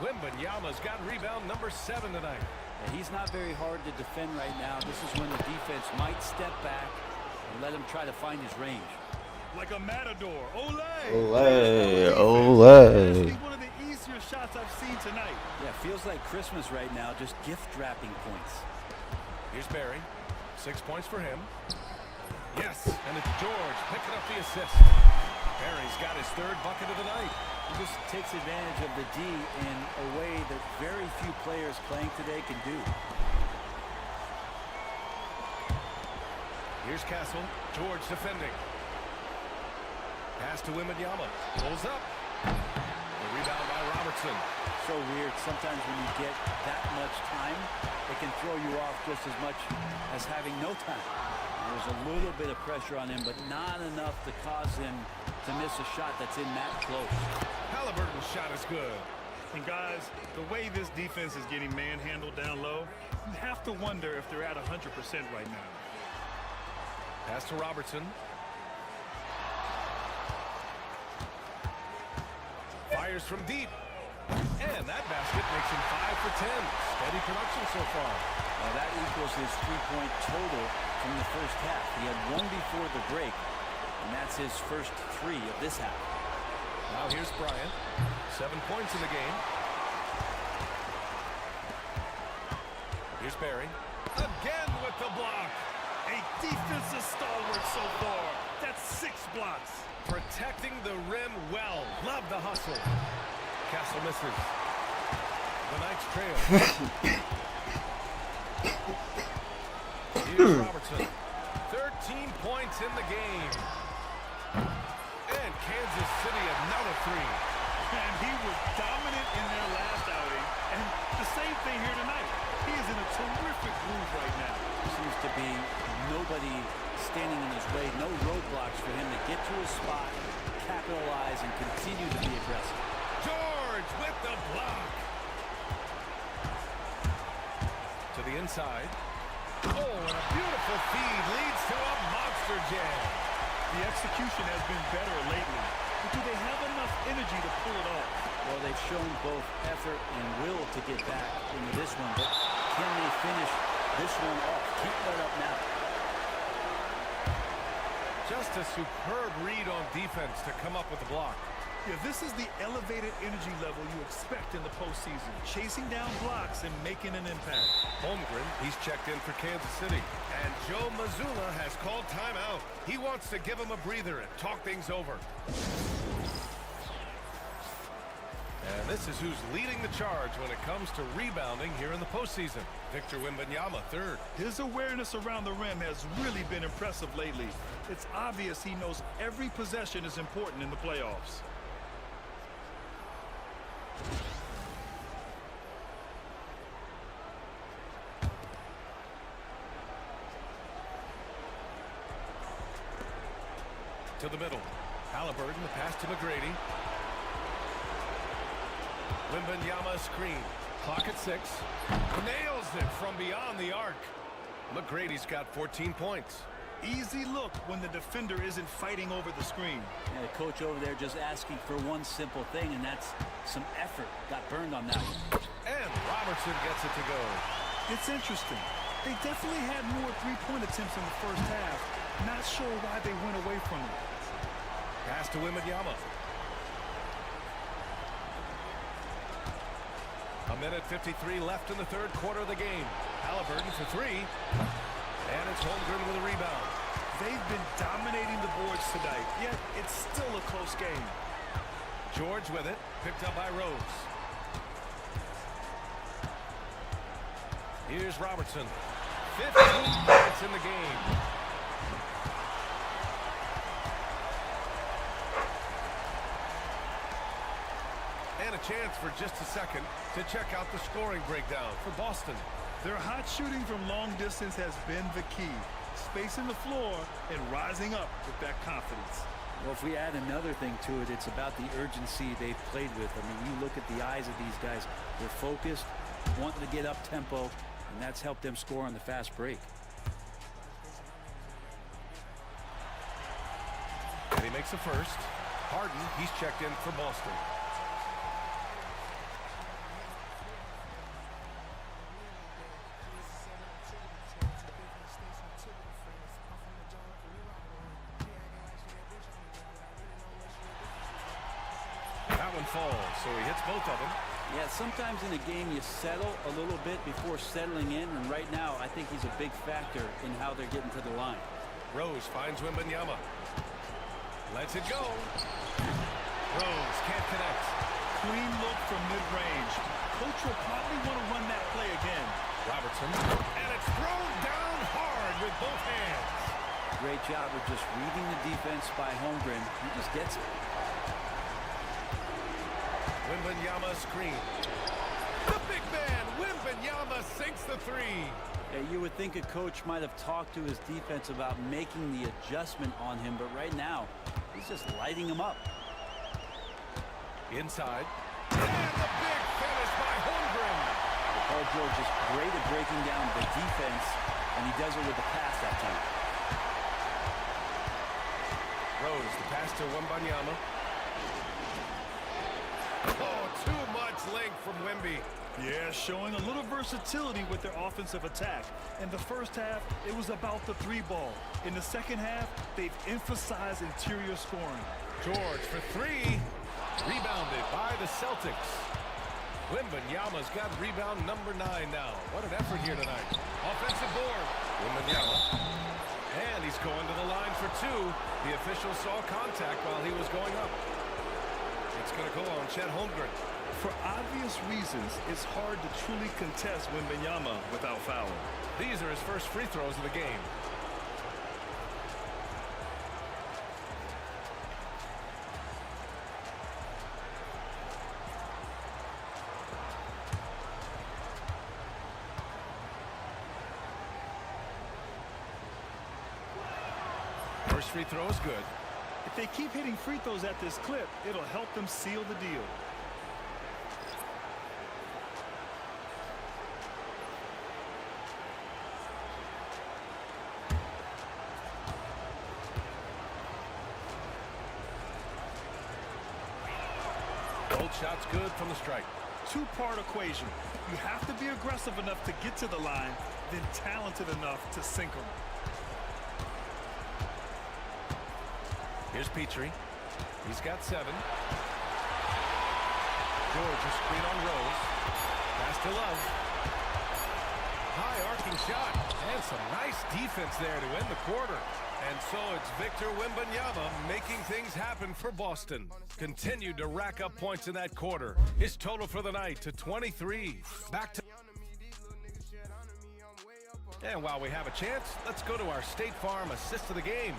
Wembanyama's got rebound number 7 tonight. And he's not very hard to defend right now. This is when the defense might step back and let him try to find his range. Like a matador. Olé! Olé! Olé! One of the easier shots I've seen tonight. Yeah, feels like Christmas right now, just gift wrapping points. Here's Barry. 6 points for him. Yes, and it's George picking up the assist. Barry's got his 3rd bucket of the night. He just takes advantage of the D in a way that very few players playing today can do. Here's Castle. George defending. Pass to Wembanyama. Pulls up. The rebound by Robertson. So weird. Sometimes when you get that much time, it can throw you off just as much as having no time. There's a little bit of pressure on him, but not enough to cause him to miss a shot that's in that close. Halliburton's shot is good. And guys, the way this defense is getting manhandled down low, you have to wonder if they're at 100% right now. Pass to Robertson. Fires from deep. And that basket makes him 5 for 10. Steady production so far. Now that equals his 3-point total from the first half. He had one before the break, and that's his first 3 of this half. Now here's Bryant. 7 points in the game. Here's Barry. Again with the block. A defensive stalwart so far. That's 6 blocks. Protecting the rim well. Love the hustle. Castle misses. The Knights trail. Here's Robertson. 13 points in the game. And Kansas City another 3. And he was dominant in their last outing. And the same thing here tonight. He is in a terrific groove right now. Seems to be nobody standing in his way. No roadblocks for him to get to his spot, capitalize, and continue to be aggressive. George with the block. To the inside. Oh, and a beautiful feed leads to a monster jam. The execution has been better lately. But do they have enough energy to pull it off? Well, they've shown both effort and will to get back into this one, but can they finish this one off? Keep that up now. Just a superb read on defense to come up with the block. Yeah, this is the elevated energy level you expect in the postseason. Chasing down blocks and making an impact. Holmgren, he's checked in for Kansas City. And Joe Mazzulla has called timeout. He wants to give him a breather and talk things over. And this is who's leading the charge when it comes to rebounding here in the postseason. Victor Wembanyama, 3rd. His awareness around the rim has really been impressive lately. It's obvious he knows every possession is important in the playoffs. To the middle. Halliburton, the pass to McGrady. Wembanyama screen. Clock at 6. Nails it from beyond the arc. McGrady's got 14 points. Easy look when the defender isn't fighting over the screen. Yeah, the coach over there just asking for one simple thing, and that's some effort. Got burned on that one. And Robertson gets it to go. It's interesting. They definitely had more three-point attempts in the first half. Not sure why they went away from it. Pass to Wembanyama. A minute 53 left in the 3rd quarter of the game. Halliburton for 3. And it's Holmgren with a rebound. They've been dominating the boards tonight, yet it's still a close game. George with it, picked up by Rose. Here's Robertson. 15 points in the game. And a chance for just a second to check out the scoring breakdown for Boston. Their hot shooting from long distance has been the key. Spacing the floor and rising up with that confidence. Well, if we add another thing to it, it's about the urgency they've played with. I mean, you look at the eyes of these guys. They're focused, wanting to get up tempo, and that's helped them score on the fast break. And he makes a first. Harden, he's checked in for Boston. Falls, so he hits both of them. Yeah, sometimes in a game you settle a little bit before settling in, and right now I think he's a big factor in how they're getting to the line. Rose finds Wembanyama. Lets it go. Rose can't connect. Clean look from mid-range. Coach will probably want to run that play again. Robertson, and it's thrown down hard with both hands. Great job of just reading the defense by Holmgren. He just gets it. Wembanyama screen. The big man, Wembanyama sinks the 3. Yeah, you would think a coach might have talked to his defense about making the adjustment on him, but right now, he's just lighting him up. Inside. And the big finish by Holmgren. Paul George is great at breaking down the defense, and he does it with the pass that time. Rose, the pass to Wembanyama. Oh, too much length from Wemby. Yeah, showing a little versatility with their offensive attack. In the first half, it was about the three ball. In the second half, they've emphasized interior scoring. George for three. Rebounded by the Celtics. Wembanyama's got rebound number 9 now. What an effort here tonight. Offensive board. Wembanyama. And he's going to the line for 2. The official saw contact while he was going up. It's going to go on Chet Holmgren. For obvious reasons, it's hard to truly contest Wembanyama without fouling. These are his first free throws of the game. First free throw is good. If they keep hitting free throws at this clip, it'll help them seal the deal. Both shots good from the strike. Two-part equation. You have to be aggressive enough to get to the line, then talented enough to sink them. Here's Petrie. He's got 7. George, a screen on Rose. Pass to Love. High arcing shot. And some nice defense there to end the quarter. And so it's Victor Wembanyama making things happen for Boston. Continued to rack up points in that quarter. His total for the night to 23. Back to... And while we have a chance, let's go to our State Farm assist of the game.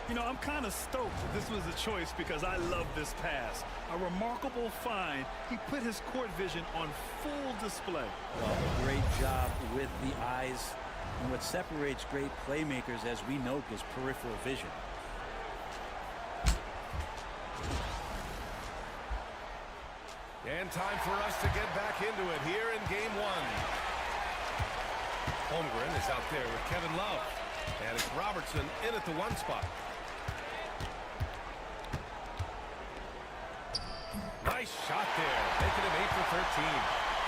You know, I'm kind of stoked that this was a choice because I love this pass. A remarkable find. He put his court vision on full display. Well, a great job with the eyes. And what separates great playmakers, as we know, is peripheral vision. And time for us to get back into it here in game 1. Holmgren is out there with Kevin Love. And it's Robertson in at the 1 spot. Nice shot there, making him 8 for 13.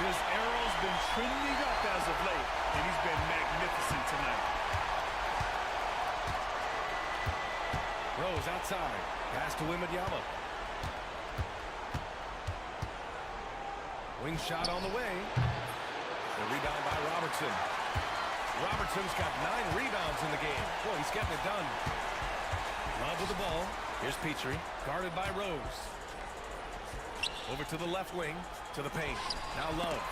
His arrow's been trending up as of late, and he's been magnificent tonight. Rose outside. Pass to Wembanyama. Wing shot on the way. The rebound by Robertson. Robertson's got 9 rebounds in the game. Boy, he's getting it done. Love with the ball. Here's Petrie, guarded by Rose. Over to the left wing, to the paint. Now Love.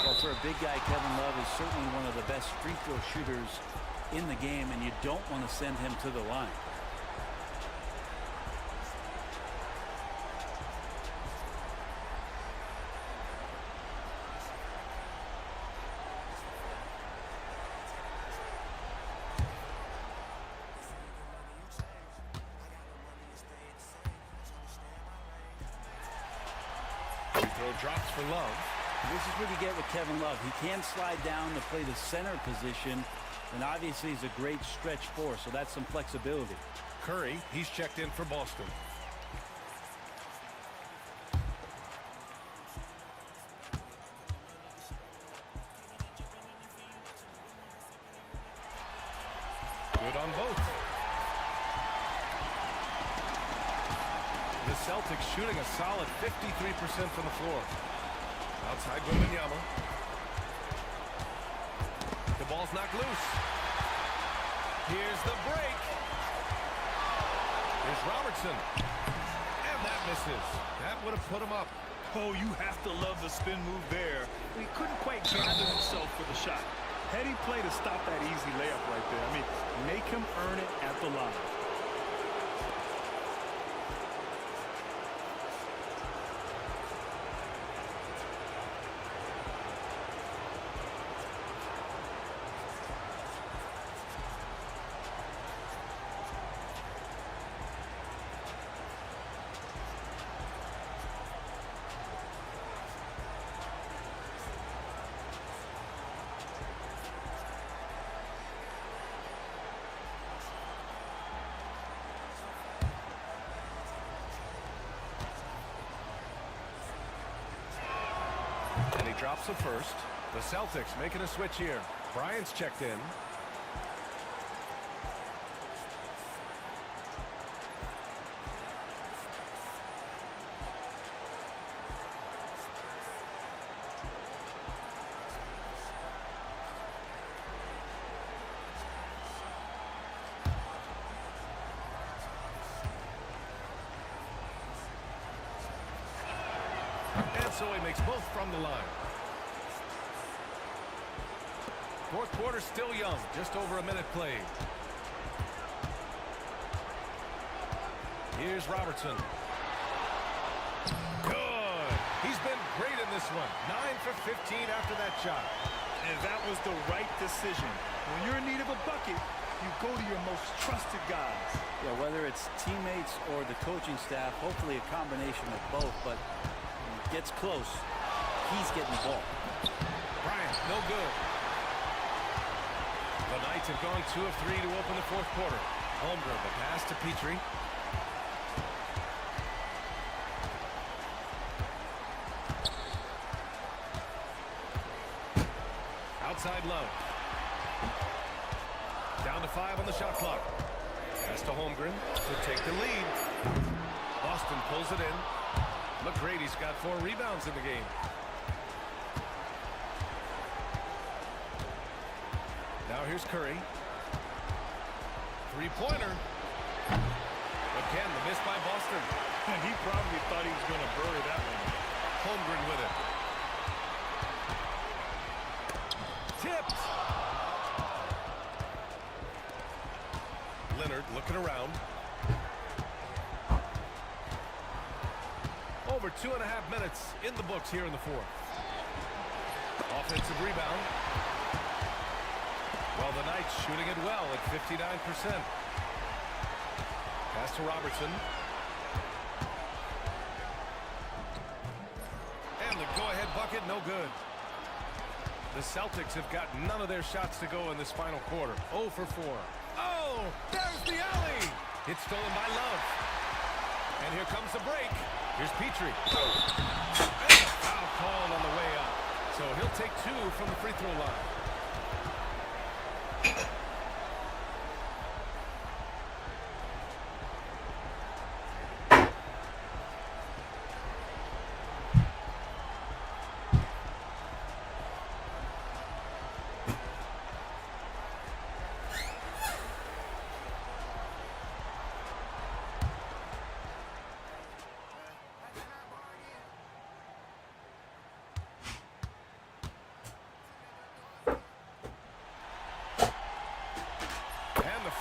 Well, for a big guy, Kevin Love is certainly one of the best free throw shooters in the game, and you don't want to send him to the line. Drops for Love. This is what you get with Kevin Love. He can slide down to play the center position, and obviously he's a great stretch four, so that's some flexibility. Curry, he's checked in for Boston. Good on both. The Celtics shooting a solid 53% from the floor. Outside Wembanyama. The ball's knocked loose. Here's the break. Here's Robertson. And that misses. That would have put him up. Oh, you have to love the spin move there. He couldn't quite gather himself for the shot. Heady play to stop that easy layup right there. I mean, make him earn it at the line. drops the first. The Celtics making a switch here. Bryant's checked in. And so he makes both from the line. Fourth quarter still young, just over a minute played. Here's Robertson. Good. He's been great in this one. 9 for 15 after that shot. And that was the right decision. When you're in need of a bucket, you go to your most trusted guys. Yeah, whether it's teammates or the coaching staff, hopefully a combination of both, but when it gets close, he's getting the ball. Bryant, no good. The Knights have gone 2 of 3 to open the fourth quarter. Holmgren, the pass to Petrie. Outside Love. Down to 5 on the shot clock. Pass to Holmgren to take the lead. Boston pulls it in. McGrady's got 4 rebounds in the game. Now here's Curry. Three-pointer. Again, the miss by Boston. And he probably thought he was going to bury that one. Holmgren with it. Tipped. Leonard looking around. Over 2.5 minutes in the books here in the fourth. Offensive rebound. Well, the Knights shooting it well at 59%. Pass to Robertson. And the go-ahead bucket, no good. The Celtics have got none of their shots to go in this final quarter. 0 for 4. Oh, there's the alley. It's stolen by Love. And here comes the break. Here's Petrie. And foul called on the way up. So he'll take 2 from the free throw line.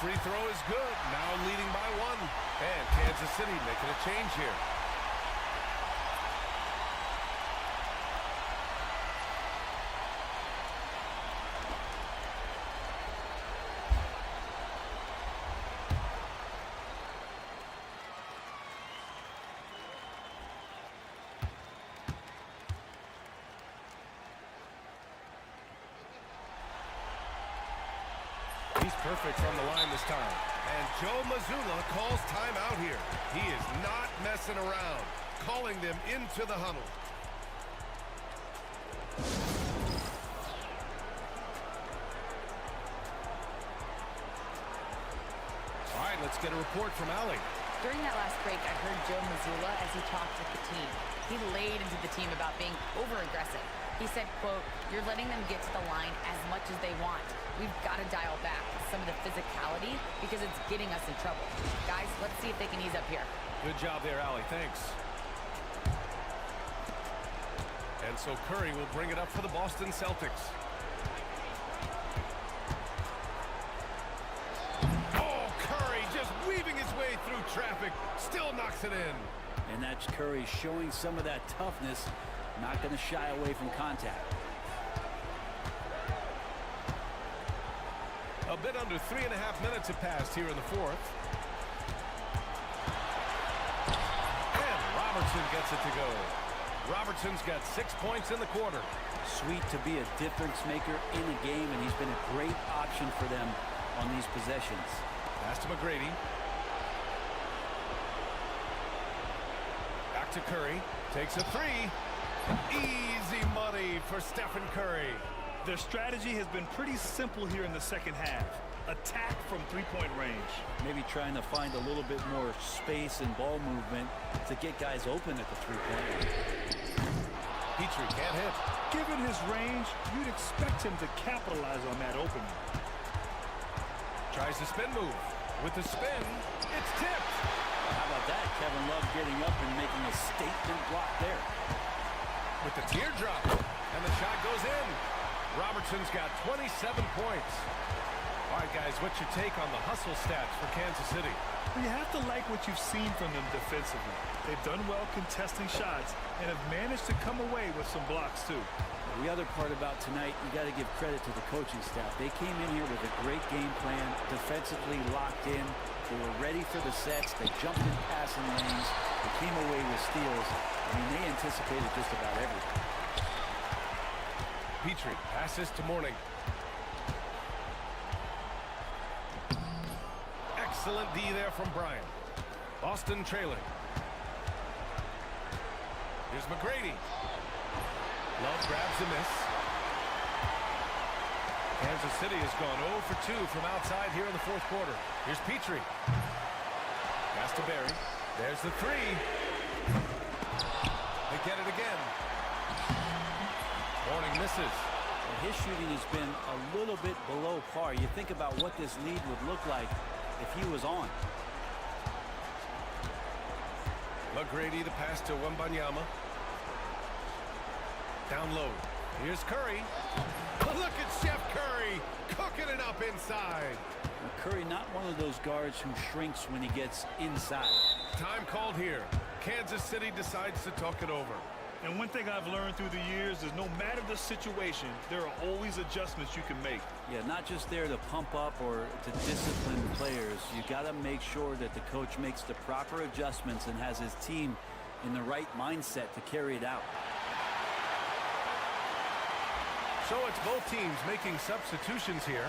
Free throw is good. Now leading by 1. And Kansas City making a change here. He's perfect from the line this time. And Joe Mazzulla calls timeout here. He is not messing around, calling them into the huddle. All right, let's get a report from Allie. During that last break, I heard Joe Mazzulla as he talked with the team. He laid into the team about being over-aggressive. He said, quote, "You're letting them get to the line as much as they want. We've got to dial back some of the physicality because it's getting us in trouble. Guys, let's see if they can ease up here." Good job there, Allie. Thanks. And so Curry will bring it up for the Boston Celtics. Oh, Curry just weaving his way through traffic. Still knocks it in. And that's Curry showing some of that toughness. Not going to shy away from contact. A bit under 3.5 minutes have passed here in the fourth. And Robertson gets it to go. Robertson's got 6 points in the quarter. Sweet to be a difference maker in the game, and he's been a great option for them on these possessions. Pass to McGrady. Back to Curry. Takes a 3. Easy money for Stephen Curry. Their strategy has been pretty simple here in the second half. Attack from three-point range. Maybe trying to find a little bit more space and ball movement to get guys open at the three-point line. Petrie can't hit. Given his range, you'd expect him to capitalize on that opening. Tries the spin move. With the spin, it's tipped. How about that? Kevin Love getting up and making a statement block there. With the teardrop, and the shot goes in. Robertson's got 27 points. All right, guys, what's your take on the hustle stats for Kansas City? Well, you have to like what you've seen from them defensively. They've done well contesting shots and have managed to come away with some blocks, too. The other part about tonight, you got to give credit to the coaching staff. They came in here with a great game plan, defensively locked in. They were ready for the sets. They jumped in passing lanes. They came away with steals. I mean, they anticipated just about everything. Petrie passes to Mourning. Excellent D there from Bryant. Boston trailing. Here's McGrady. Love grabs the miss. Kansas City has gone 0 for 2 from outside here in the fourth quarter. Here's Petrie. Pass to Barry. There's the three. They get it again. Mourning misses. Well, his shooting has been a little bit below par. You think about what this lead would look like if he was on. McGrady, the pass to Wembanyama. Down low. Here's Curry. Look at Chef Curry cooking it up inside. Well, Curry not one of those guards who shrinks when he gets inside. Time called here. Kansas City decides to talk it over. And one thing I've learned through the years is no matter the situation, there are always adjustments you can make. Yeah, not just there to pump up or to discipline players. You got to make sure that the coach makes the proper adjustments and has his team in the right mindset to carry it out. So it's both teams making substitutions here.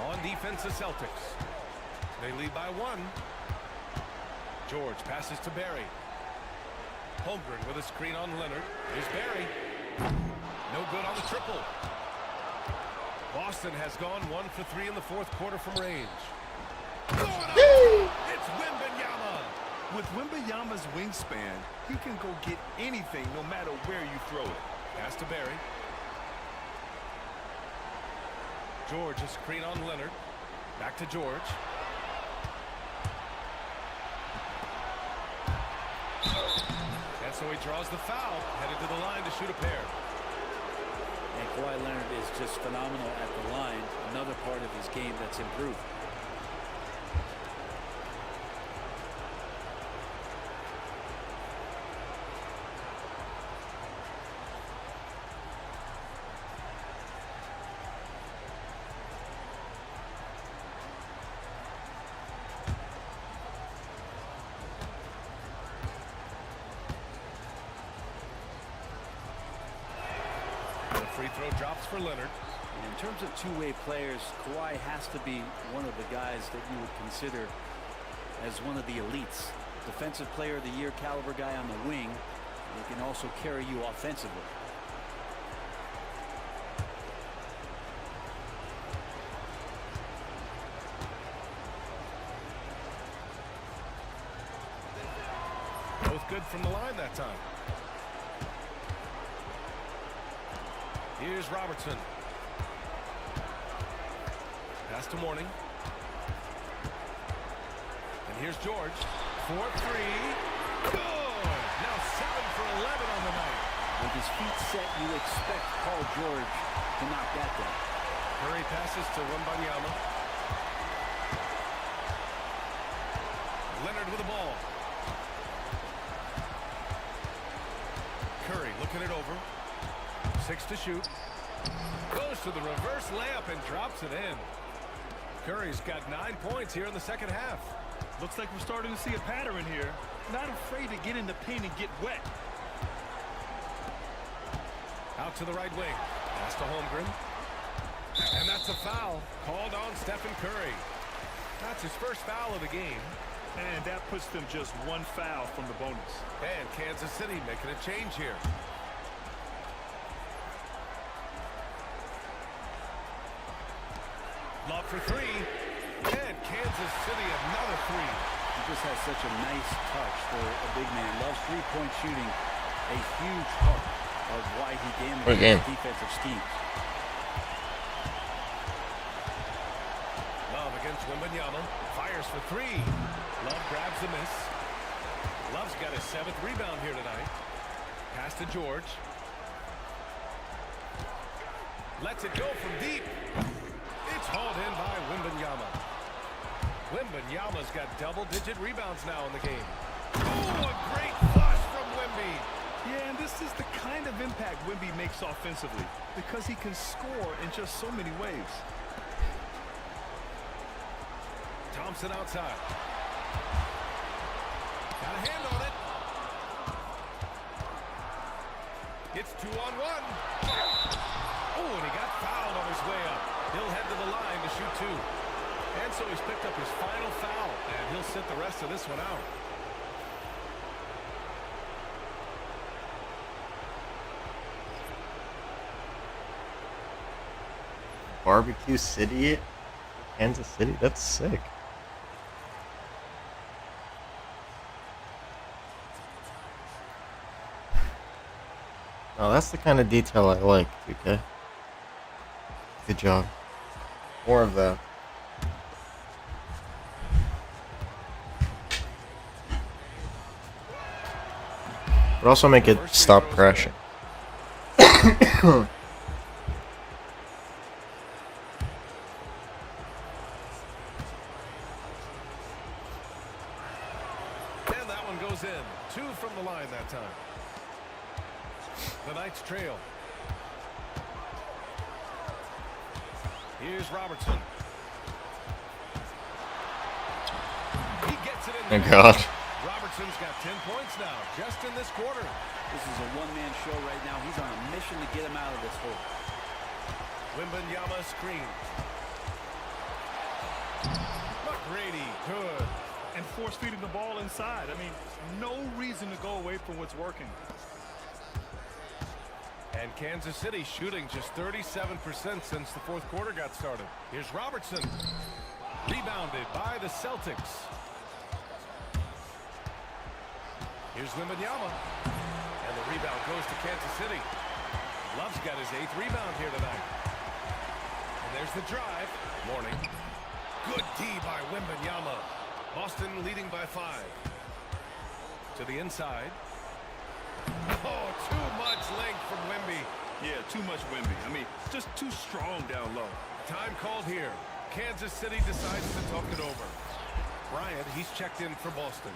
On defense, the Celtics. They lead by 1. George passes to Barry. Holmgren with a screen on Leonard. Here's Barry. No good on the triple. Boston has gone 1 for 3 in the fourth quarter from range. Going up. It's Wembanyama. With Wembanyama's wingspan, he can go get anything no matter where you throw it. Pass to Barry. George, a screen on Leonard. Back to George. And so he draws the foul, headed to the line to shoot a pair. And Kawhi Leonard is just phenomenal at the line. Another part of his game that's improved. Free throw drops for Leonard. In terms of two-way players, Kawhi has to be one of the guys that you would consider as one of the elites. Defensive Player of the Year caliber guy on the wing. He can also carry you offensively. Both good from the line that time. Here's Robertson. Pass to Mourning. And here's George. 4-3. Good! Now 7 for 11 on the night. With his feet set, you expect Paul George to knock that down. Curry passes to Wembanyama. Leonard with the ball. Curry looking it over. 6 to shoot. Goes to the reverse layup and drops it in. Curry's got 9 points here in the second half. Looks like we're starting to see a pattern here. Not afraid to get in the paint and get wet. Out to the right wing. Pass to Holmgren. And that's a foul called on Stephen Curry. That's his first foul of the game. And that puts them just one foul from the bonus. And Kansas City making a change here. Love for three. And Kansas City another three. He just has such a nice touch for a big man. Loves three-point shooting. A huge part of why he damages defensive schemes. Love against Wembanyama. Fires for three. Love grabs the miss. Love's got his 7th rebound here tonight. Pass to George. Lets it go from deep. It's hauled in by Wembanyama. Wembanyama's got double-digit rebounds now in the game. Oh, a great flush from Wemby. Yeah, and this is the kind of impact Wemby makes offensively because he can score in just so many ways. Thompson outside. Got a hand on it. It's 2-on-1. Oh, and he got fouled on his way up. He'll head to the line to shoot two. And so he's picked up his final foul, and he'll sit the rest of this one out. Barbecue City, Kansas City, that's sick. Oh, that's the kind of detail I like, okay? Good job. More of that. But also make it stop crashing. And that one goes in. 2 from the line that time. The Knights trail. Here's Robertson. He gets it in. Thank God. Robertson's got 10 points now, just in this quarter. This is a one-man show right now. He's on a mission to get him out of this hole. Wembanyama screen. McGrady, good. And force feeding the ball inside. I mean, no reason to go away from what's working. And Kansas City shooting just 37% since the fourth quarter got started. Here's Robertson. Rebounded by the Celtics. Here's Wembanyama. And the rebound goes to Kansas City. Love's got his 8th rebound here tonight. And there's the drive. Morning. Good D by Wembanyama. Boston leading by 5. To the inside. Oh, too much length from Wemby. Yeah, too much Wemby. I mean, just too strong down low. Time called here. Kansas City decides to talk it over. Bryant, he's checked in for Boston.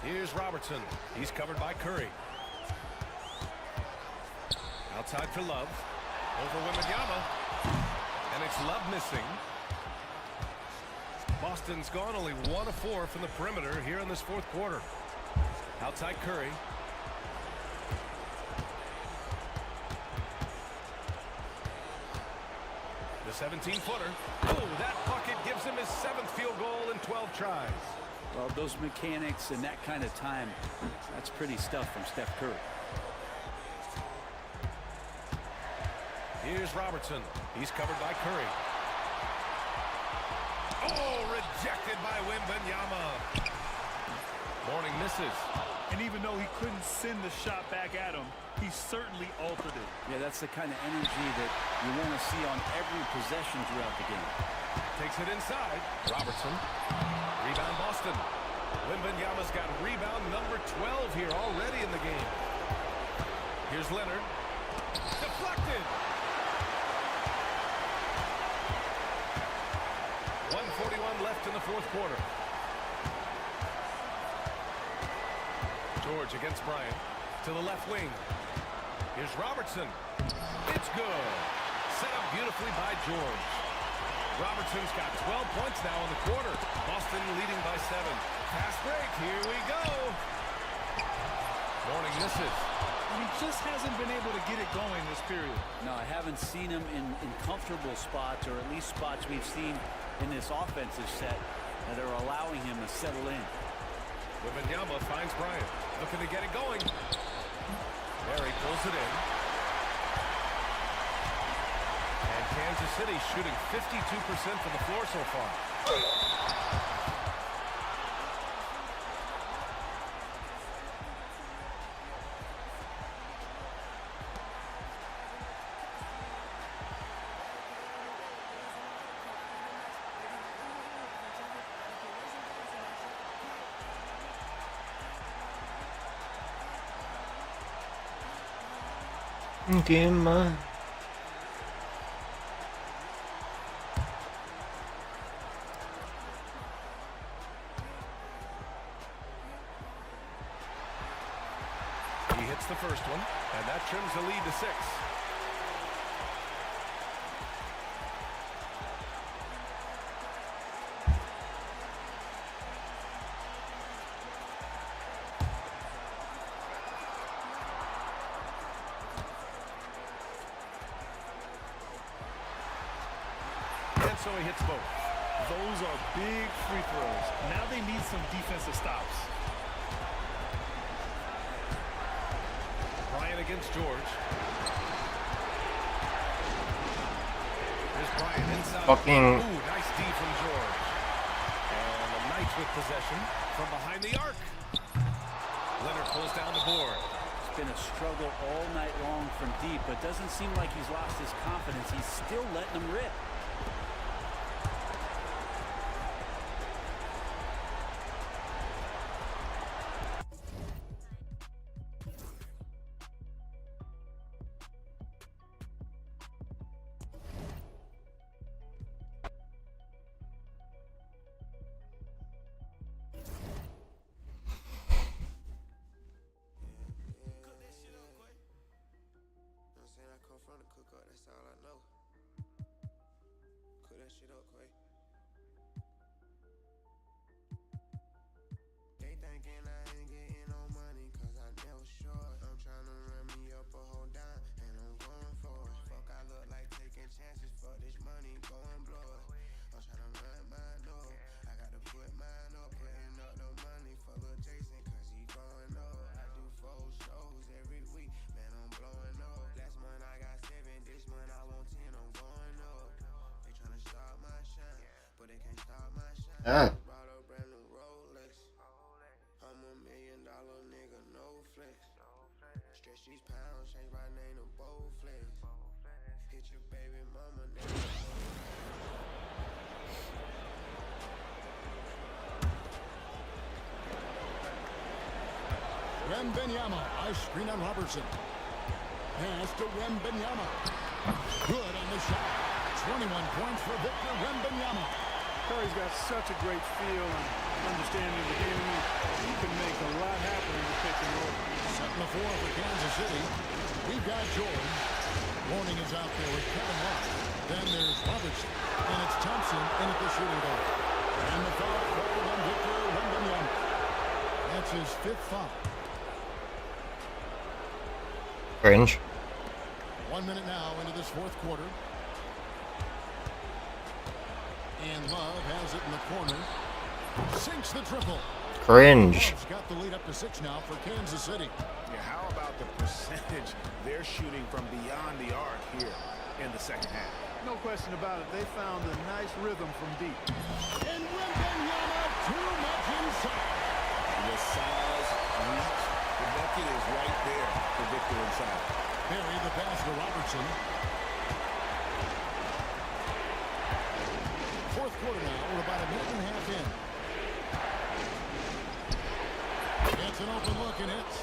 Here's Robertson. He's covered by Curry. Outside for Love. Over Wembanyama. And it's Love missing. Boston's gone only 1 of 4 from the perimeter here in this fourth quarter. Outside Curry. The 17-footer. Oh, that bucket gives him his 7th field goal in 12 tries. Well, those mechanics and that kind of time, that's pretty stuff from Steph Curry. Here's Robertson. He's covered by Curry. Oh, rejected by Wembanyama. Mourning misses. And even though he couldn't send the shot back at him, he certainly altered it. Yeah, that's the kind of energy that you want to see on every possession throughout the game. Takes it inside. Robertson. Rebound Boston. Wembanyama's got rebound number 12 here already in the game. Here's Leonard. Deflected. 1:41 left in the fourth quarter. George against Bryant. To the left wing. Here's Robertson. It's good. Set up beautifully by George. Robertson's got 12 points now in the quarter. Boston leading by 7. Fast break. Here we go. Mourning misses. He just hasn't been able to get it going this period. No, I haven't seen him in comfortable spots, or at least spots we've seen in this offensive set that are allowing him to settle in. Wembanyama finds Bryant. Looking to get it going. Barry pulls it in. And Kansas City shooting 52% from the floor so far. Game on. He hits the first one, and that trims the lead to 6. So he hits both. Those are big free throws. Now they need some defensive stops. Bryant against George. Here's Bryant inside. Fucking. Ooh, nice D from George. And the Knights with possession from behind the arc. Leonard pulls down the board. It's been a struggle all night long from deep, but doesn't seem like he's lost his confidence. He's still letting them rip. From the cook up, that's all I know. Cook that shit up, Quay. They thinking I ain't getting no money, cause I never short. I'm trying to run me up a whole dime, and I'm going for it. Fuck, I look like taking chances for this money, go and blow it. I'm trying to run mine up. I gotta put mine up, putting up the money for Lil Jason, cause he growing up. I do 4 shows every week, man, I'm blowing up. Last month I got 7, this month I want 10, I'm going up. They tryna stop my shine, but they can't stop my shine. Brought a brand new Rolex. I'm $1 million nigga, no flex. Stretch these pounds, change my name to Bowflex. Hit your baby mama, nigga. Wembanyama, ice screen on Robertson. Pass to Wembanyama. Good on the shot. 21 points for Victor Wembanyama. Curry's got such a great feel and understanding of the game. He can make a lot happen in the pick and roll. Setting the floor for Kansas City. We've got George. Warning is out there with Kevin Love. Then there's Robertson. And it's Thompson in at the shooting guard. And the foul called on Victor Wembanyama. That's his 5th foul. Cringe. 1 minute now into this 4th quarter. And Love has it in the corner. Sinks the triple. Cringe. Love's got the lead up to 6 now for Kansas City. Yeah, how about the percentage they're shooting from beyond the arc here in the second half? No question about it. They found a nice rhythm from deep. And Wembanyama too much inside. The size, reach, the bucket is right there for Victor inside. Barry the pass to Robertson. 4th quarter now. We're about a minute and a half in. Gets an open look and hits.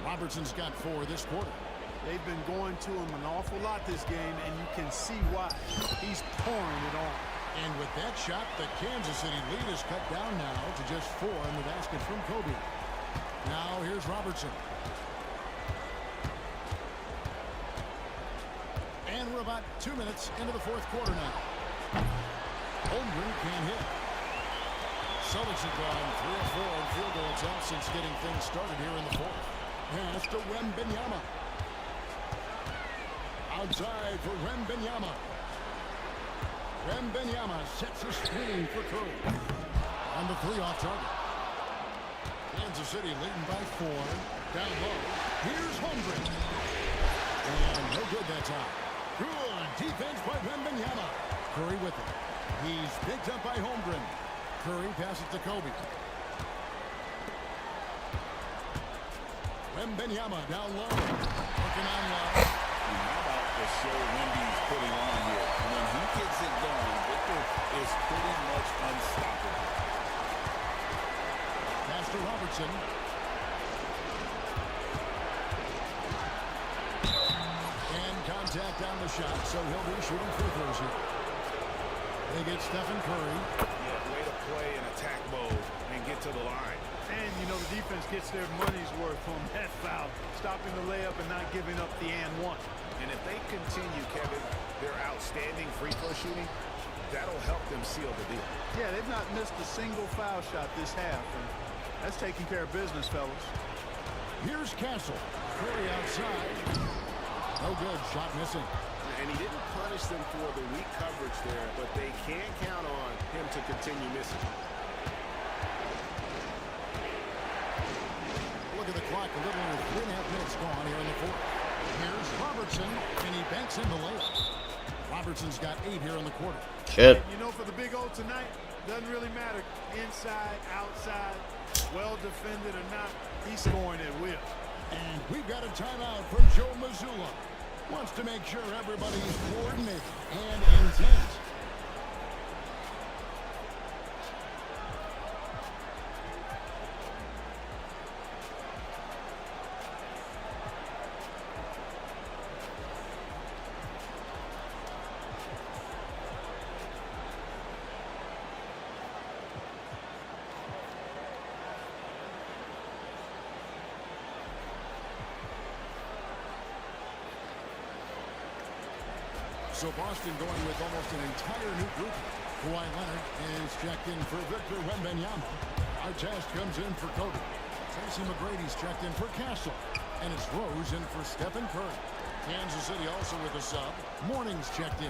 Robertson's got 4 this quarter. They've been going to him an awful lot this game, and you can see why. He's pouring it on. And with that shot, the Kansas City lead is cut down now to just 4 in the basket from Kobe. Now here's Robertson. And we're about 2 minutes into the 4th quarter now. Holmgren can't hit. Celtics have gone 3 of 4 in field goal attempts since getting things started here in the 4th. Pass to Wembanyama. Outside for Wembanyama. Wembanyama sets a screen for Curry. On the 3 off target. Kansas City leading by 4. Down low. Here's Holmgren. And no good that time. Good defense by Wembanyama. Curry with it. He's picked up by Holmgren. Curry passes to Kobe. Wembanyama down low. Working on low. How about the show Wemby's putting on here? When he gets it going, Victor is pretty much unstoppable. Pass to Robertson. And contact on the shot, so he'll be shooting free throws here. They get Stephen Curry. Yeah, way to play in attack mode and get to the line. And, you know, the defense gets their money's worth from that foul, stopping the layup and not giving up the and one. And if they continue, Kevin, their outstanding free throw shooting, that'll help them seal the deal. Yeah, they've not missed a single foul shot this half, and that's taking care of business, fellas. Here's Castle. Curry outside. No good. Shot missing. And he didn't punish them for the weak coverage there, but they can count on him to continue missing. Look at the clock. A little over 3.5 minutes gone here in the 4th. Here's Robertson, and he banks in the layup. Robertson's got 8 here in the quarter. Shit. You know, for the Big O tonight, doesn't really matter. Inside, outside, well defended or not, he's scoring at will. And we've got a timeout from Joe Mazzulla. Wants to make sure everybody's coordinated and intent. So Boston going with almost an entire new group. Kawhi Leonard is checked in for Victor Wembanyama. Artest comes in for Kobe. Tracy McGrady's checked in for Castle. And it's Rose in for Stephen Curry. Kansas City also with a sub. Morning's checked in.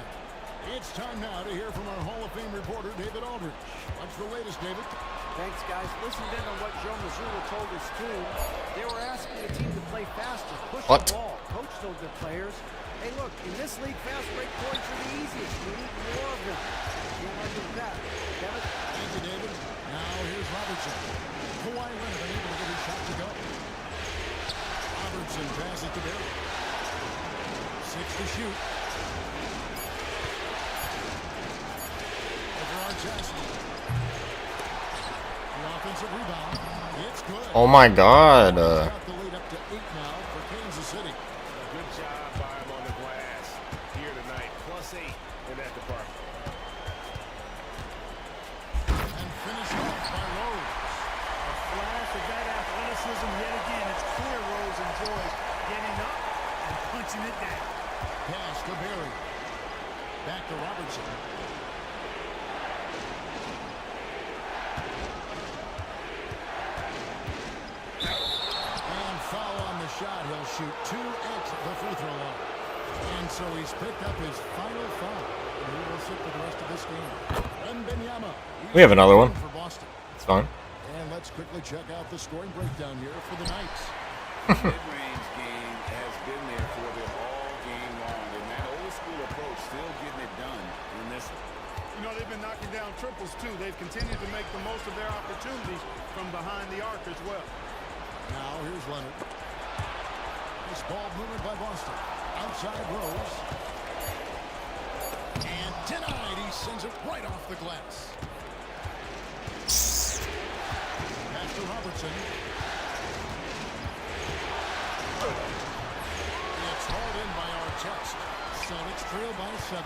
It's time now to hear from our Hall of Fame reporter, David Aldridge. What's the latest, David? Thanks, guys. Listen in on what Joe Mazzulla told his team. They were asking the team to play faster, push the ball, coach those good players. Hey, look, in this league, fast break points are the easiest. We need more of them. Can't argue with that. Kevin? Thank you, David. Now here's Robertson. Kawhi Leonard unable to get his shot to go. Robertson passes to Barry. 6 to shoot. Over Artest. The offensive rebound. It's good. Oh my God. Got the lead up to 8 now for Kansas City. Good job by him on the glass here tonight. +8 in that department. And finished off by Rose. A flash of that athleticism yet again. It's clear Rose enjoys getting up and punching it down. Pass to Barry. Back to Robertson. And foul on the shot. He'll shoot 2 at the free throw line. And so he's picked up his final foul. And he will sit for the rest of this game. Wembanyama. We have another one. For Boston. It's fine. And let's quickly check out the scoring breakdown here for the Knights. Mid-range game has been there for them all game long, and that old school approach still getting it done in this one. You know, they've been knocking down triples, too. They've continued to make the most of their opportunities from behind the arc as well. Now here's Leonard. Nice ball movement by Boston. Outside Rose. And denied. He sends it right off the glass. Pass to Robertson. test. Celtics trail by 7.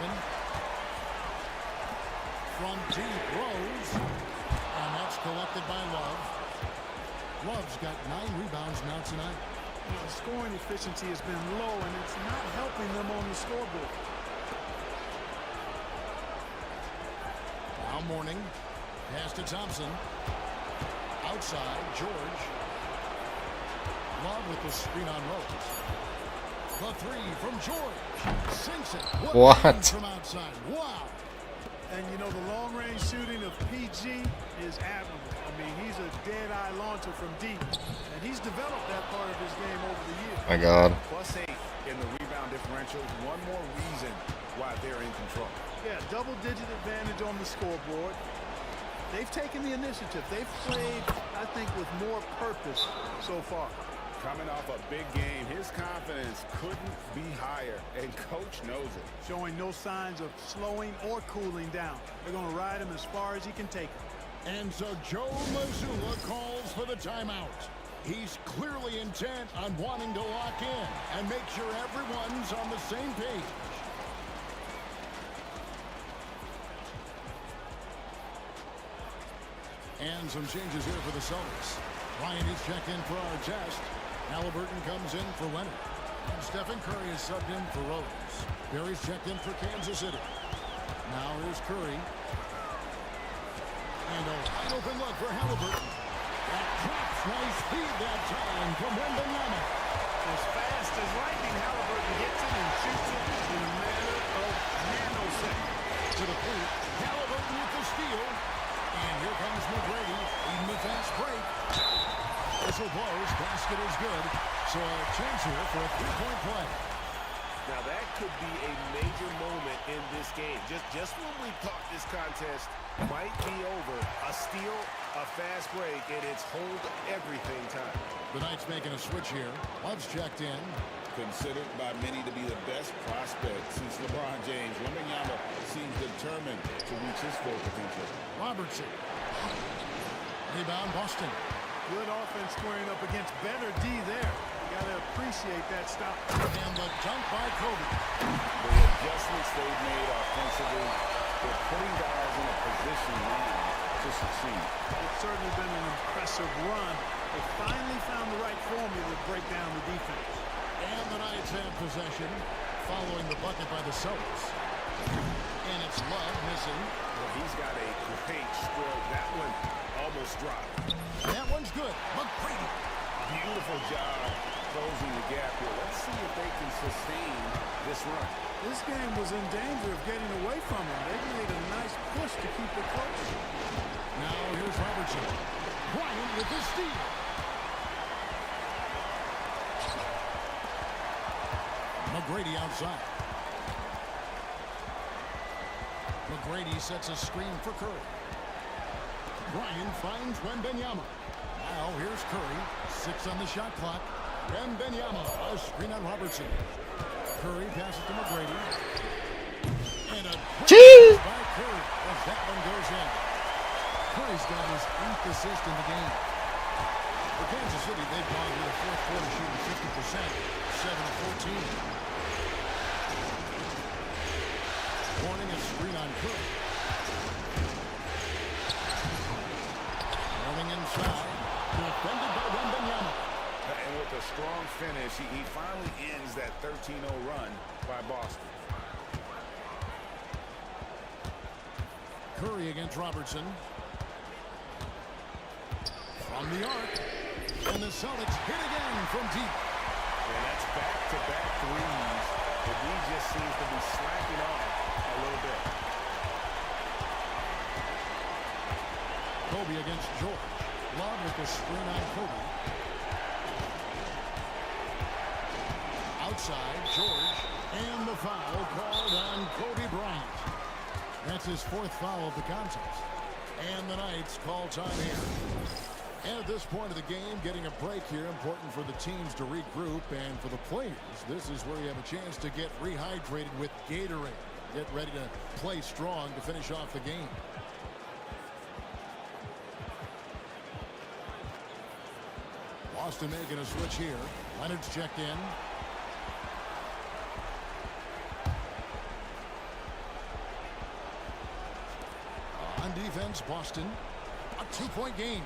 From deep, Rose. And that's collected by Love. Love's got 9 rebounds now tonight. Scoring efficiency has been low, and it's not helping them on the scoreboard. Now Mourning. Pass to Thompson. Outside, George. Love with the screen on Rose. The 3 from George. Sinks it. What? From outside. Wow. And you know, the long-range shooting of PG is admirable. I mean, he's a dead-eye launcher from deep, and he's developed that part of his game over the years. My God. +8 in the rebound differential. One more reason why they're in control. Yeah, double-digit advantage on the scoreboard. They've taken the initiative. They've played, I think, with more purpose so far. Coming off a big game, his confidence couldn't be higher, and coach knows it. Showing no signs of slowing or cooling down. They're going to ride him as far as he can take him. And so Joe Mazzulla calls for the timeout. He's clearly intent on wanting to lock in and make sure everyone's on the same page. And some changes here for the Celtics. Ryan is checked in for our test. Halliburton comes in for Leonard. And Stephen Curry is subbed in for Rose. Barry's checked in for Kansas City. Now here's Curry. And a wide open look for Halliburton. That drops nice speed that time from Wembanyama. As fast as lightning, Halliburton gets it and shoots it in a matter of nanoseconds. To the point, Halliburton with the steal. And here comes McGrady, leading the fast break. Whistle blows, basket is good. So a chance here for a 3-point play. Now that could be a major moment in this game. Just when we thought this contest might be over, a steal, a fast break, and it's hold everything time. The Knights making a switch here. Love's checked in. Considered by many to be the best prospect since LeBron James. Wembanyama seems determined to reach his full potential. Robertson. Rebound, Boston. Good offense squaring up against better D there. You got to appreciate that stop. And the dunk by Kobe. The adjustments they've made offensively, they're putting guys in a position now to succeed. It's certainly been an impressive run. They finally found the right formula to break down the defense. And the Knights have possession following the bucket by the Celtics. And it's Love missing. Well, he's got a great stroke. That one almost dropped. That one's good. McGrady. Beautiful job closing the gap here. Let's see if they can sustain this run. This game was in danger of getting away from them. They made a nice push to keep it close. Now here's Robertson. Bryant with the steal. McGrady outside. McGrady sets a screen for Curry. Bryant finds Wembanyama. Now here's Curry. 6 on the shot clock. Wembanyama, a screen on Robertson. Curry passes to McGrady. And a Jeez. by Curry as that one goes in. Curry's got his 8th assist in the game. For Kansas City, they've gone to the fourth quarter shooting 50%, 7-14. Mourning a screen on Curry. Mourning inside. Defended by Wembanyama. And with a strong finish, he finally ends that 13-0 run by Boston. Curry against Robertson. From the arc. And the Celtics hit again from deep. And that's back-to-back threes. The D just seems to be slacking off a little bit. Kobe against George. Love with the screen on Kobe. Outside, George. And the foul called on Kobe Bryant. That's his 4th foul of the contest. And the Knights call time here. And at this point of the game, getting a break here, important for the teams to regroup, and for the players, this is where you have a chance to get rehydrated with Gatorade. Get ready to play strong to finish off the game. Boston making a switch here. Leonard's checked in. against Boston. A 2-point game.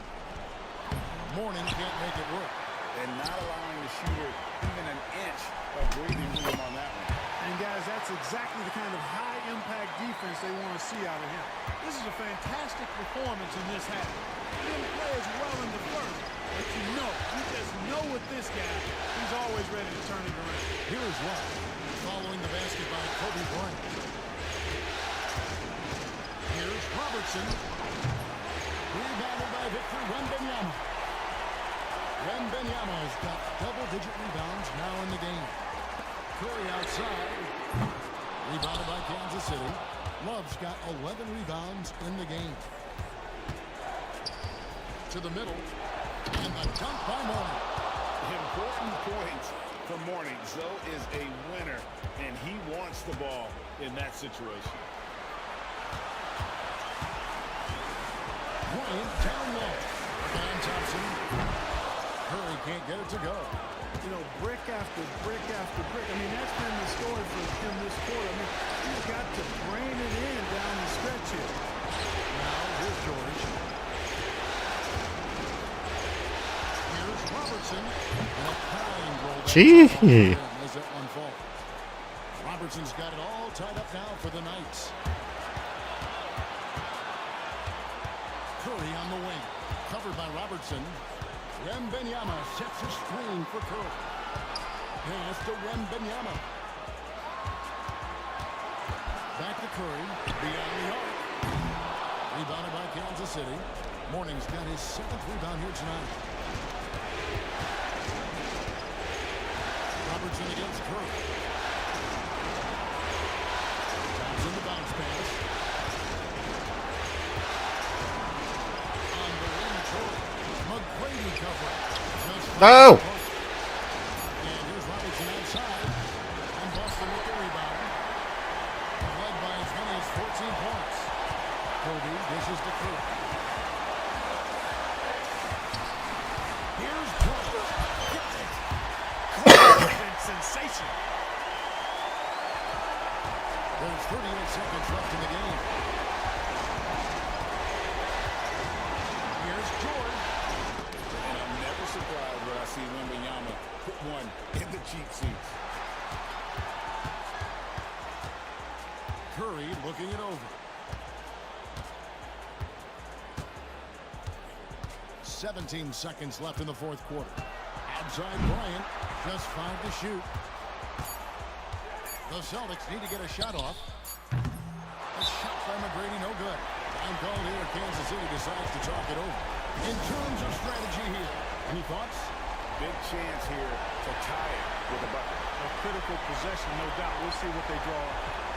Morning can't make it work. And not allowing the shooter even an inch of breathing room on that one. And guys, that's exactly the kind of high-impact defense they want to see out of him. This is a fantastic performance in this half. He didn't play as well in the first, but you just know with this guy, he's always ready to turn it around. Here's Love, following the basket by Kobe Bryant. Here's Robertson. Rebounded by Victor Wembanyama. Wembanyama has got double-digit rebounds now in the game. Curry outside. Rebounded by Kansas City. Love's got 11 rebounds in the game. To the middle. And the dunk by Mourning. Important points for Mourning. Zoe is a winner, and he wants the ball in that situation. Bryant down low. Don Thompson. Curry can't get it to go. You know, brick after brick after brick. I mean, that's been the story for him this quarter. I mean, he's got to brain it in down the stretch here. Now, here's George. Here's Robertson. And a fine roll. Gee. As it unfolds. Robertson's got it all tied up now for the Knights. Curry on the wing. Covered by Robertson. Wembanyama sets a screen for Curry. Pass to Wembanyama. Back to Curry. Beyond the arc. Rebounded by Kansas City. Mourning's got his 7th rebound here tonight. Robertson against Curry. Thompson the bounce pass. On the wing, Curry. McGrady cover. No! And here's Robertson outside. And Boston with the rebound. Led by as many as 14 points. Kobe dishes to Curry. Here's George. Sensation. There's 38 seconds left in the game. Here's George. And I'm never surprised when I see Wembanyama put one in the cheap seats. Curry looking it over. 17 seconds left in the fourth quarter. Outside Bryant, just 5 to shoot. The Celtics need to get a shot off. A shot by McGrady, no good. Time called here. Kansas City decides to talk it over. In terms of strategy here, any thoughts? Big chance here to tie it with a bucket. A critical possession, no doubt. We'll see what they draw up.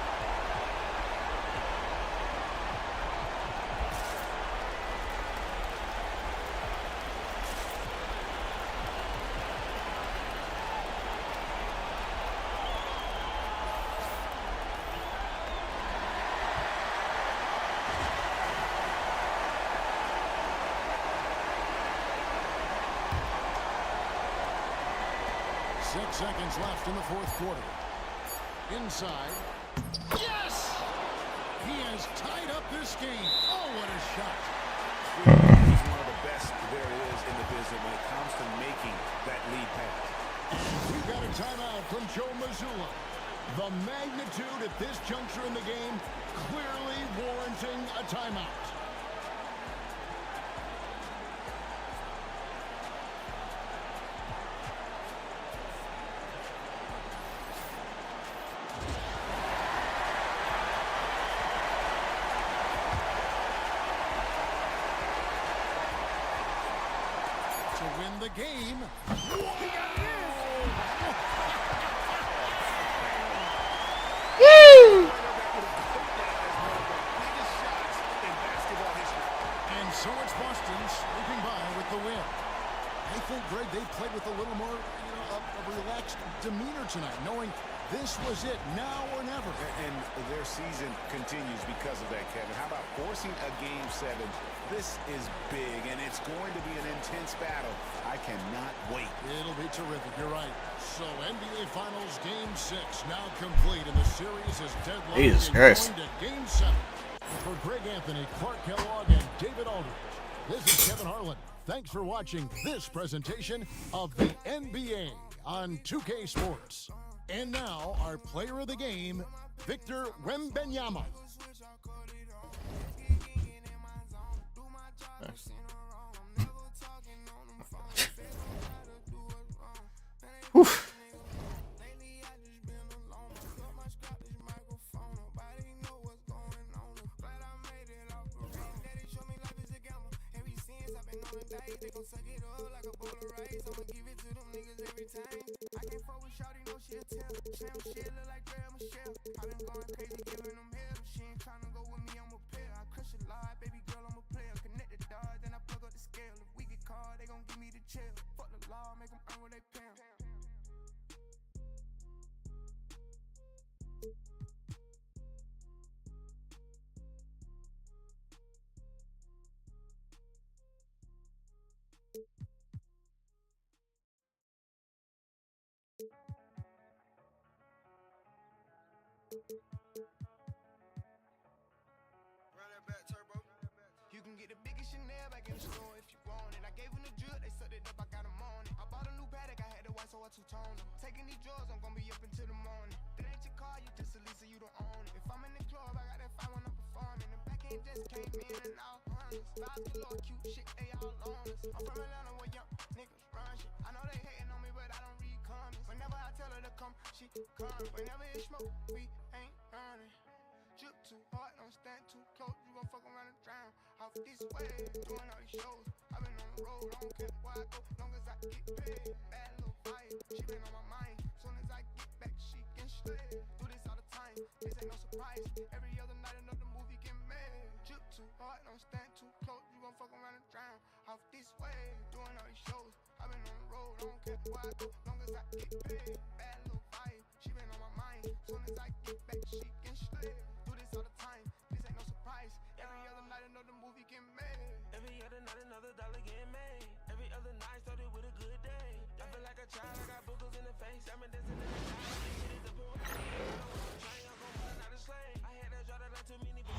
Seconds left in the fourth quarter. Inside. Yes! He has tied up this game. Oh, what a shot. He's one of the best there is in the business when it comes to making that lead pass. We've got a timeout from Joe Mazzulla. The magnitude at this juncture in the game clearly warranting a timeout. The game. And so it's Boston sweeping by with the win. I think, Greg, they played with a little more, a relaxed demeanor tonight, knowing this was it, now or never. And their season continues because of that, Kevin. How about forcing a Game 7? This is big, and it's going to be an intense battle. I cannot wait. It'll be terrific. You're right. So NBA Finals Game 6 now complete, and the series is deadlocked. Jesus Christ. Going to Game 7. For Greg Anthony, Clark Kellogg, and David Aldridge, this is Kevin Harlan. Thanks for watching this presentation of the NBA on 2K Sports. And now, our player of the game, Victor Wembanyama. Oof. They gon' suck it up like a bowl of rice. I'ma give it to them niggas every time. I can't fuck with shawty, no shit tell. Slam shit look like Graham Michelle. I been going crazy, giving them hell. She ain't tryna go with me, I'm a player. I crush a lot, baby girl, I'm a player. Connect the dots, then I plug up the scale. If we get caught, they gon' give me the chill. Fuck the law, make them earn what they pay 'em. Run that back, turbo. You can get the biggest Chanel back in the store if you want it. I gave them the drill, they sucked it up, I got them on it. I bought a new Patek, I had the white, so I two-toned them. Taking these drugs, I'm gonna be up until the morning. That ain't your car, you just a Lisa, you don't own it. If I'm in the club, I got that fine when I'm performing. The back end just came in and out honest. 5 kilo cute shit, they all on us. I'm from Atlanta where young niggas run shit. I know they hating on me, but I don't read comments. Whenever I tell her to come, she come. Whenever it's smoke, we ain't running. Drip too hard, don't stand too close. You gon' fuck around and drown. Off this way, doing all these shows. I been on the road, I don't care where I go, long as I get paid. Bad little fire, she been on my mind. Soon as I get back, she can slay. Do this all the time, this ain't no surprise. Every other night, another movie get made. Drip too hard, don't stand too close. You gon' fuck around and drown. Off this way, doing all these shows. I been on the road, I don't care where I go, long as I get paid. Bad little fire, she been on my mind. Soon as I get back, she can slay. Do this all the time, this ain't no surprise. Every other night, another movie get made. Every other night, another dollar get made. Every other night started with a good day. I feel like a child, I got boogers in the face. I'm dancing in the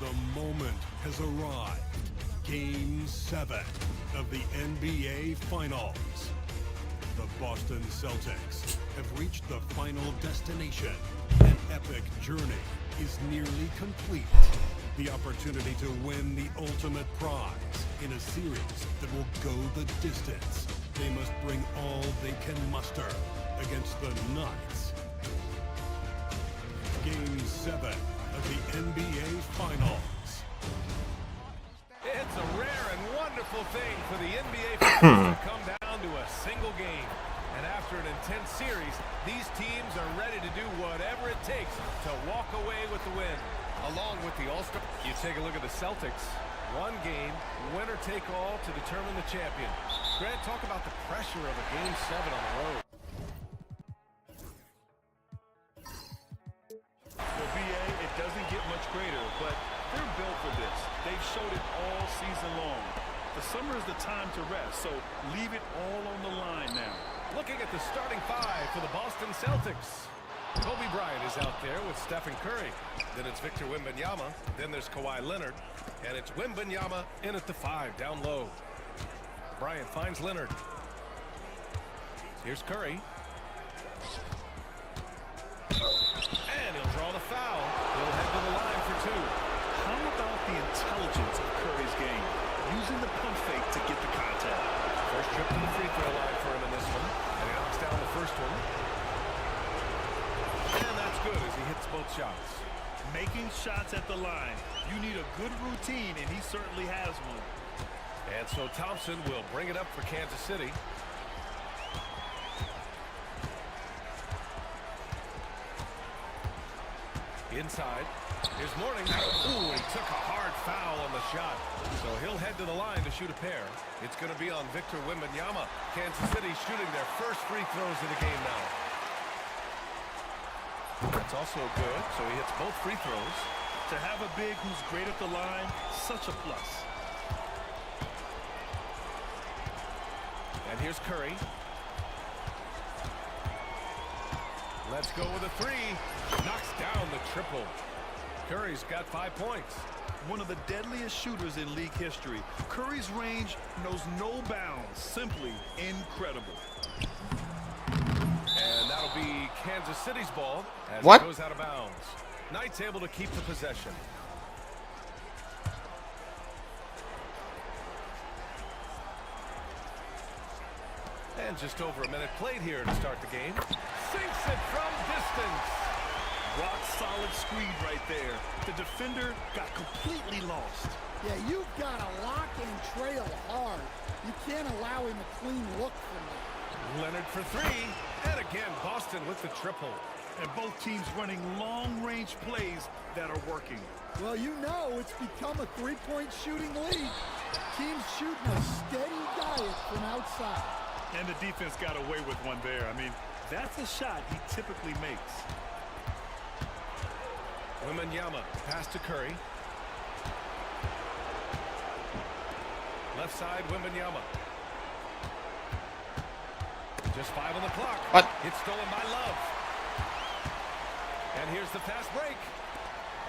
The moment has arrived. Game 7 of the NBA Finals. The Boston Celtics have reached the final destination. An epic journey is nearly complete. The opportunity to win the ultimate prize in a series that will go the distance. They must bring all they can muster against the Knights. Game 7 of the NBA Finals. It's a rare and wonderful thing for the NBA Finals to come down to a single game. And after an intense series, these teams are ready to do whatever it takes to walk away with the win. Along with the All-Star, you take a look at the Celtics. One game, winner take all to determine the champion. Grant, talk about the pressure of a Game 7 on the road. Well, BA, it doesn't get much greater, but they're built for this. They've showed it all season long. The summer is the time to rest, so leave it all on the line now. Looking at the starting 5 for the Boston Celtics. Kobe Bryant is out there with Stephen Curry. Then it's Victor Wembanyama. Then there's Kawhi Leonard. And it's Wembanyama in at the 5, down low. Bryant finds Leonard. Here's Curry. And he'll draw the foul. He'll head to the line for 2. How about the intelligence of Curry's game? Using the pump fake to get the contact. First trip to the free throw line for him in this one. And he knocks down the first one. And that's good as he hits both shots. Making shots at the line. You need a good routine, and he certainly has one. And so Thompson will bring it up for Kansas City. Inside. Here's Mourning. Ooh, he took a hard foul on the shot. So he'll head to the line to shoot a pair. It's going to be on Victor Wembanyama. Kansas City shooting their first free throws of the game now. That's also good, so he hits both free throws. To have a big who's great at the line, such a plus. And here's Curry. Let's go with a 3. Knocks down the triple. Curry's got 5 points. One of the deadliest shooters in league history. Curry's range knows no bounds. Simply incredible. And that'll be Kansas City's ball as What? it goes out of bounds. Knight's able to keep the possession. And just over a minute played here to start the game. Sinks it from distance. Rock solid screen right there. The defender got completely lost. Yeah, you've got to lock and trail hard. You can't allow him a clean look from there. Leonard for 3. And again, Boston with the triple. And both teams running long-range plays that are working. Well, you know it's become a three-point shooting league. Teams shooting a steady diet from outside. And the defense got away with one there. I mean, that's a shot he typically makes. Wembanyama, pass to Curry. Left side, Wembanyama. Just 5 on the clock. What? It's stolen by Love. And here's the fast break.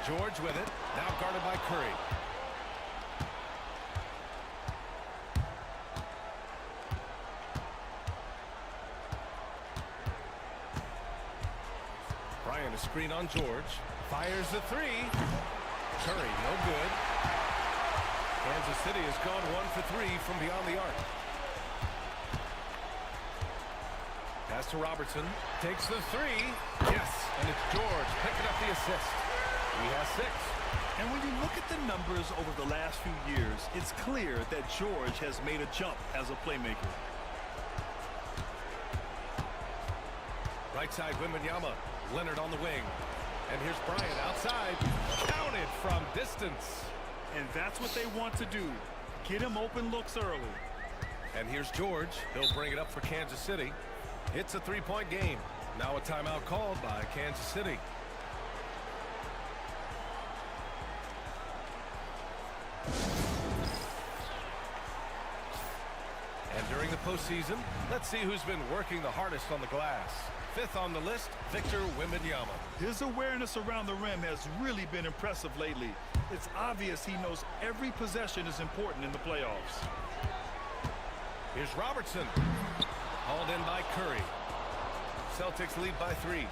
George with it, now guarded by Curry. Bryant, a screen on George. Fires the 3. Curry, no good. Kansas City has gone 1 for 3 from beyond the arc. Pass to Robertson. Takes the 3. Yes, and it's George picking up the assist. He has 6. And when you look at the numbers over the last few years, it's clear that George has made a jump as a playmaker. Right side, Wembanyama. Leonard on the wing. And here's Bryant outside. Counted from distance. And that's what they want to do. Get him open looks early. And here's George. He'll bring it up for Kansas City. It's a 3-point game. Now a timeout called by Kansas City. And during the postseason, let's see who's been working the hardest on the glass. 5th on the list, Victor Wembanyama. His awareness around the rim has really been impressive lately. It's obvious he knows every possession is important in the playoffs. Here's Robertson. Hauled in by Curry. Celtics lead by 3.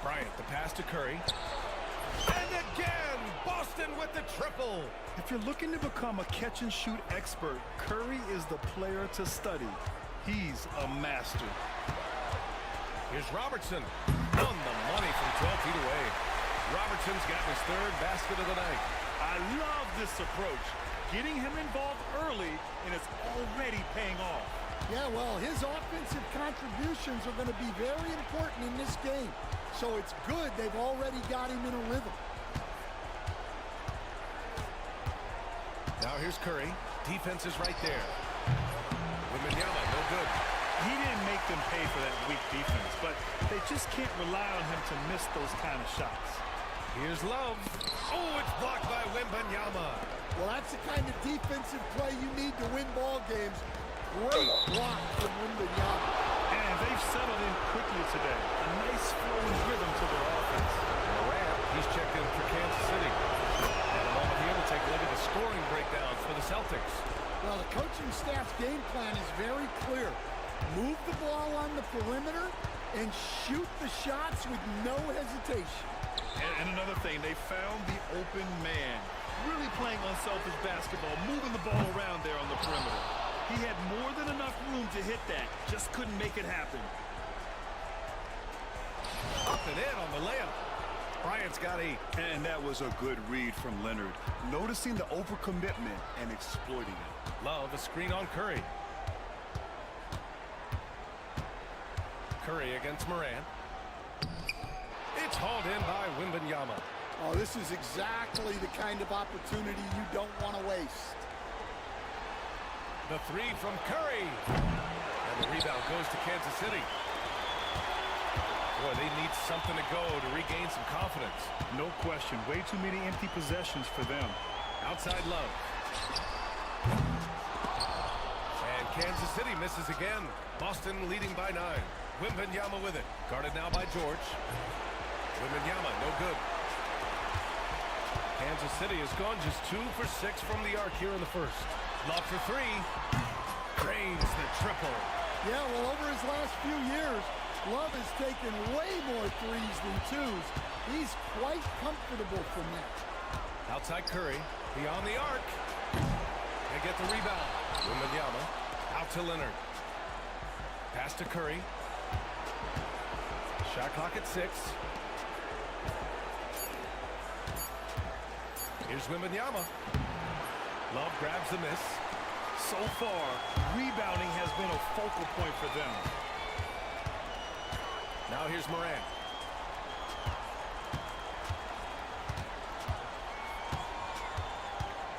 Bryant, the pass to Curry. And again, Boston with the triple. If you're looking to become a catch-and-shoot expert, Curry is the player to study. He's a master. Here's Robertson. On the money from 12 feet away. Robertson's gotten his 3rd basket of the night. I love this approach. Getting him involved early, and it's already paying off. Yeah, well, his offensive contributions are going to be very important in this game. So it's good they've already got him in a rhythm. Now here's Curry. Defense is right there. Wembanyama, no good. He didn't make them pay for that weak defense, but they just can't rely on him to miss those kind of shots. Here's Love. Oh, it's blocked by Wembanyama. Well, that's the kind of defensive play you need to win ball games. Great block from Wembanyama. And they've settled in quickly today. A nice flowing rhythm to their offense. Morant, he's checked in for Kansas City. And a moment here to take a look at the scoring breakdowns for the Celtics. Well, the coaching staff's game plan is very clear. Move the ball on the perimeter and shoot the shots with no hesitation. And another thing, they found the open man. Really playing unselfish basketball, moving the ball around there on the perimeter. He had more than enough room to hit that, just couldn't make it happen. Up and in on the layup. Bryant's got 8. And that was a good read from Leonard. Noticing the overcommitment and exploiting it. Love, a screen on Curry. Curry against Morant. It's hauled in by Wembanyama. Oh, this is exactly the kind of opportunity you don't want to waste. The 3 from Curry. And the rebound goes to Kansas City. Boy, they need something to go to regain some confidence. No question. Way too many empty possessions for them. Outside Love. And Kansas City misses again. Boston leading by 9. Wembanyama with it. Guarded now by George. Wembanyama, no good. Kansas City has gone just 2 for 6 from the arc here in the first. Love for 3. Drains the triple. Yeah, well, over his last few years, Love has taken way more threes than twos. He's quite comfortable from that. Outside Curry, beyond the arc. They get the rebound. Wembanyama out to Leonard. Pass to Curry. Shot clock at 6. Here's Wembanyama. Love grabs the miss. So far, rebounding has been a focal point for them. Now here's Morant.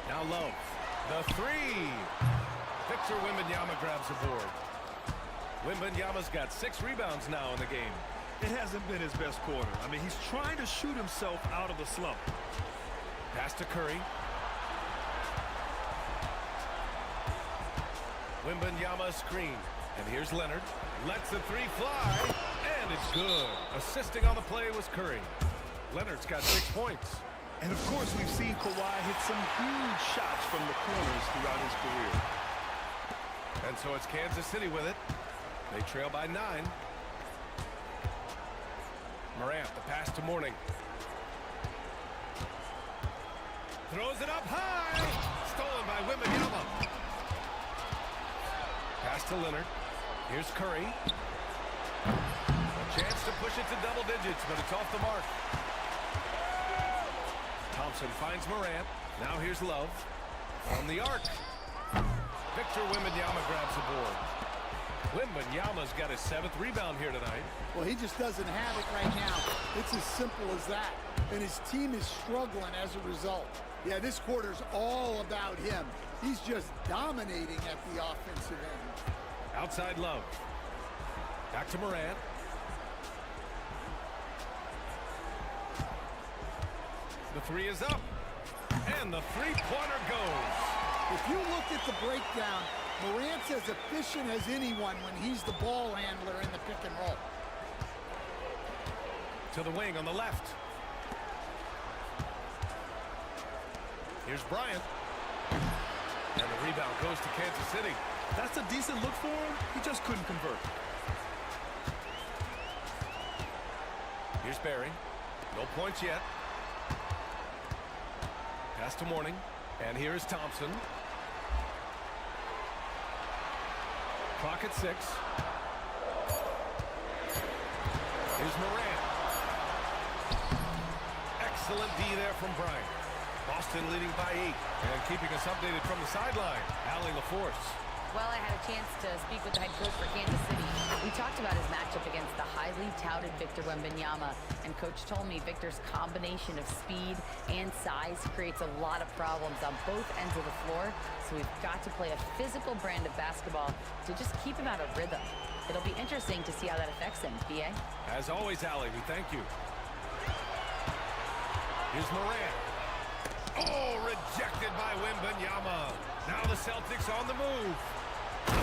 Now Love. The 3. Victor Wembanyama grabs the board. Wembanyama's got 6 rebounds now in the game. It hasn't been his best quarter. I mean, he's trying to shoot himself out of the slump. Pass to Curry. Wembanyama screen. And here's Leonard. Lets the 3 fly. And it's good. Assisting on the play was Curry. Leonard's got 6 points. And, of course, we've seen Kawhi hit some huge shots from the corners throughout his career. And so it's Kansas City with it. They trail by 9. Morant, the pass to Mourning. Throws it up high. Stolen by Wembanyama. Pass to Leonard. Here's Curry. A chance to push it to double digits, but it's off the mark. Thompson finds Morant. Now here's Love. On the arc. Victor Wembanyama grabs the board. Wembanyama's got his 7th rebound here tonight. Well, he just doesn't have it right now. It's as simple as that. And his team is struggling as a result. Yeah, this quarter's all about him. He's just dominating at the offensive end. Outside Love. Back to Morant. The 3 is up. And the 3-pointer goes. If you look at the breakdown, Morant's as efficient as anyone when he's the ball handler in the pick and roll. To the wing on the left. Here's Bryant. And the rebound goes to Kansas City. That's a decent look for him. He just couldn't convert. Here's Barry. No points yet. Pass to Mourning. And here's Thompson. Clock at 6. Here's Morant. Excellent D there from Bryant. Boston leading by 8. And keeping us updated from the sideline, Allie LaForce. Well, I had a chance to speak with the head coach for Kansas City. We talked about his matchup against the highly touted Victor Wembanyama, and coach told me Victor's combination of speed and size creates a lot of problems on both ends of the floor, so we've got to play a physical brand of basketball to just keep him out of rhythm. It'll be interesting to see how that affects him. B.A.? As always, Allie, we thank you. Here's Morant. Oh, rejected by Wembanyama. Now the Celtics on the move. Oh,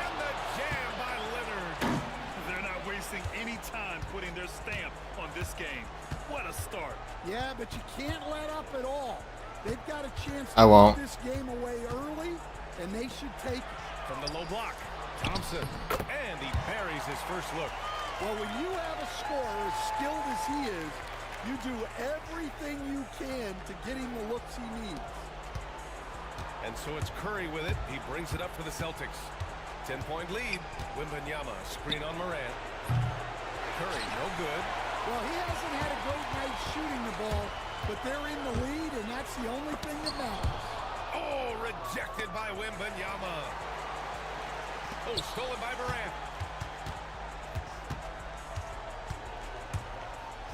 and the jam by Leonard. They're not wasting any time putting their stamp on this game. What a start. Yeah, but you can't let up at all. They've got a chance I to won't. put this game away early, and they should take it. From the low block, Thompson. And he buries his first look. Well, when you have a scorer as skilled as he is, you do everything you can to get him the looks he needs. And so it's Curry with it. He brings it up for the Celtics. 10-point lead. Wembanyama, screen on Morant. Curry, no good. Well, he hasn't had a great night shooting the ball, but they're in the lead, and that's the only thing that matters. Oh, rejected by Wembanyama. Oh, stolen by Morant.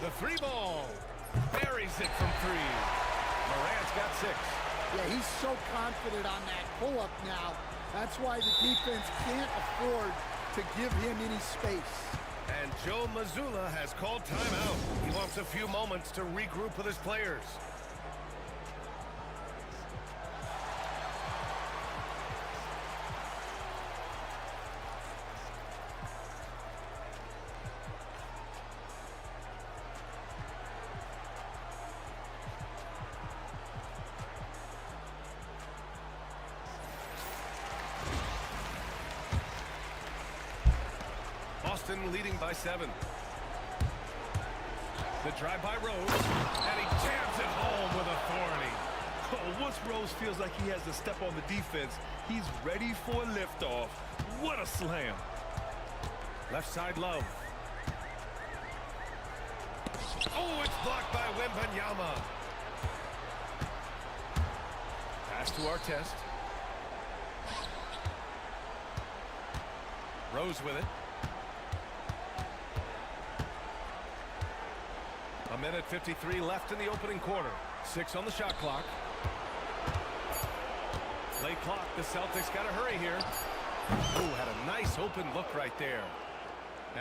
The 3 ball. Buries it from 3. Morant's got 6. Yeah, he's so confident on that pull-up now. That's why the defense can't afford to give him any space. And Joe Mazzulla has called timeout. He wants a few moments to regroup with his players. Boston leading by 7. The drive by Rose, and he jams it home with authority. Oh, once Rose feels like he has to step on the defense, he's ready for liftoff. What a slam. Left side, Love. Oh, it's blocked by Wembanyama. Pass to Artest. Rose with it. A minute 53 left in the opening quarter. 6 on the shot clock. Late clock. The Celtics got to hurry here. Ooh, had a nice open look right there.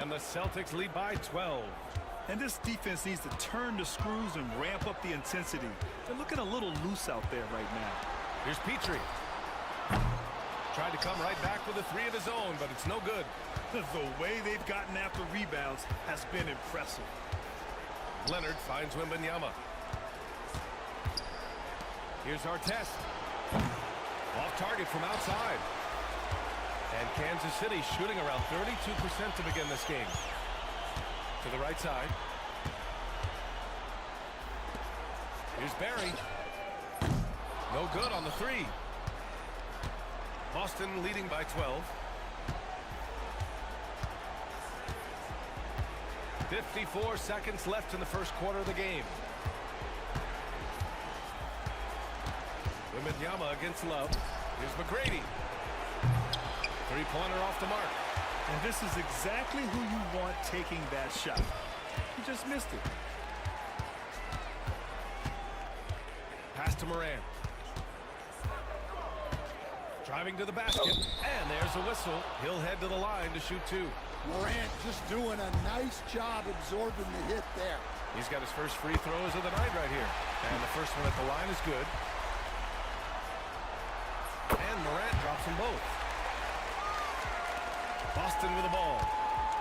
And the Celtics lead by 12. And this defense needs to turn the screws and ramp up the intensity. They're looking a little loose out there right now. Here's Petrie. Tried to come right back with a 3 of his own, but it's no good. The way they've gotten after rebounds has been impressive. Leonard finds Wembanyama. Here's Artest. Off target from outside. And Kansas City shooting around 32% to begin this game. To the right side. Here's Barry. No good on the 3. Boston leading by 12. 54 seconds left in the first quarter of the game. Wembanyama against Love. Here's McGrady. 3-pointer off the mark. And this is exactly who you want taking that shot. He just missed it. Pass to Morant. Driving to the basket. And there's a whistle. He'll head to the line to shoot 2. Morant just doing a nice job absorbing the hit there. He's got his first free throws of the night right here. And the first one at the line is good. And Morant drops them both. Boston with the ball.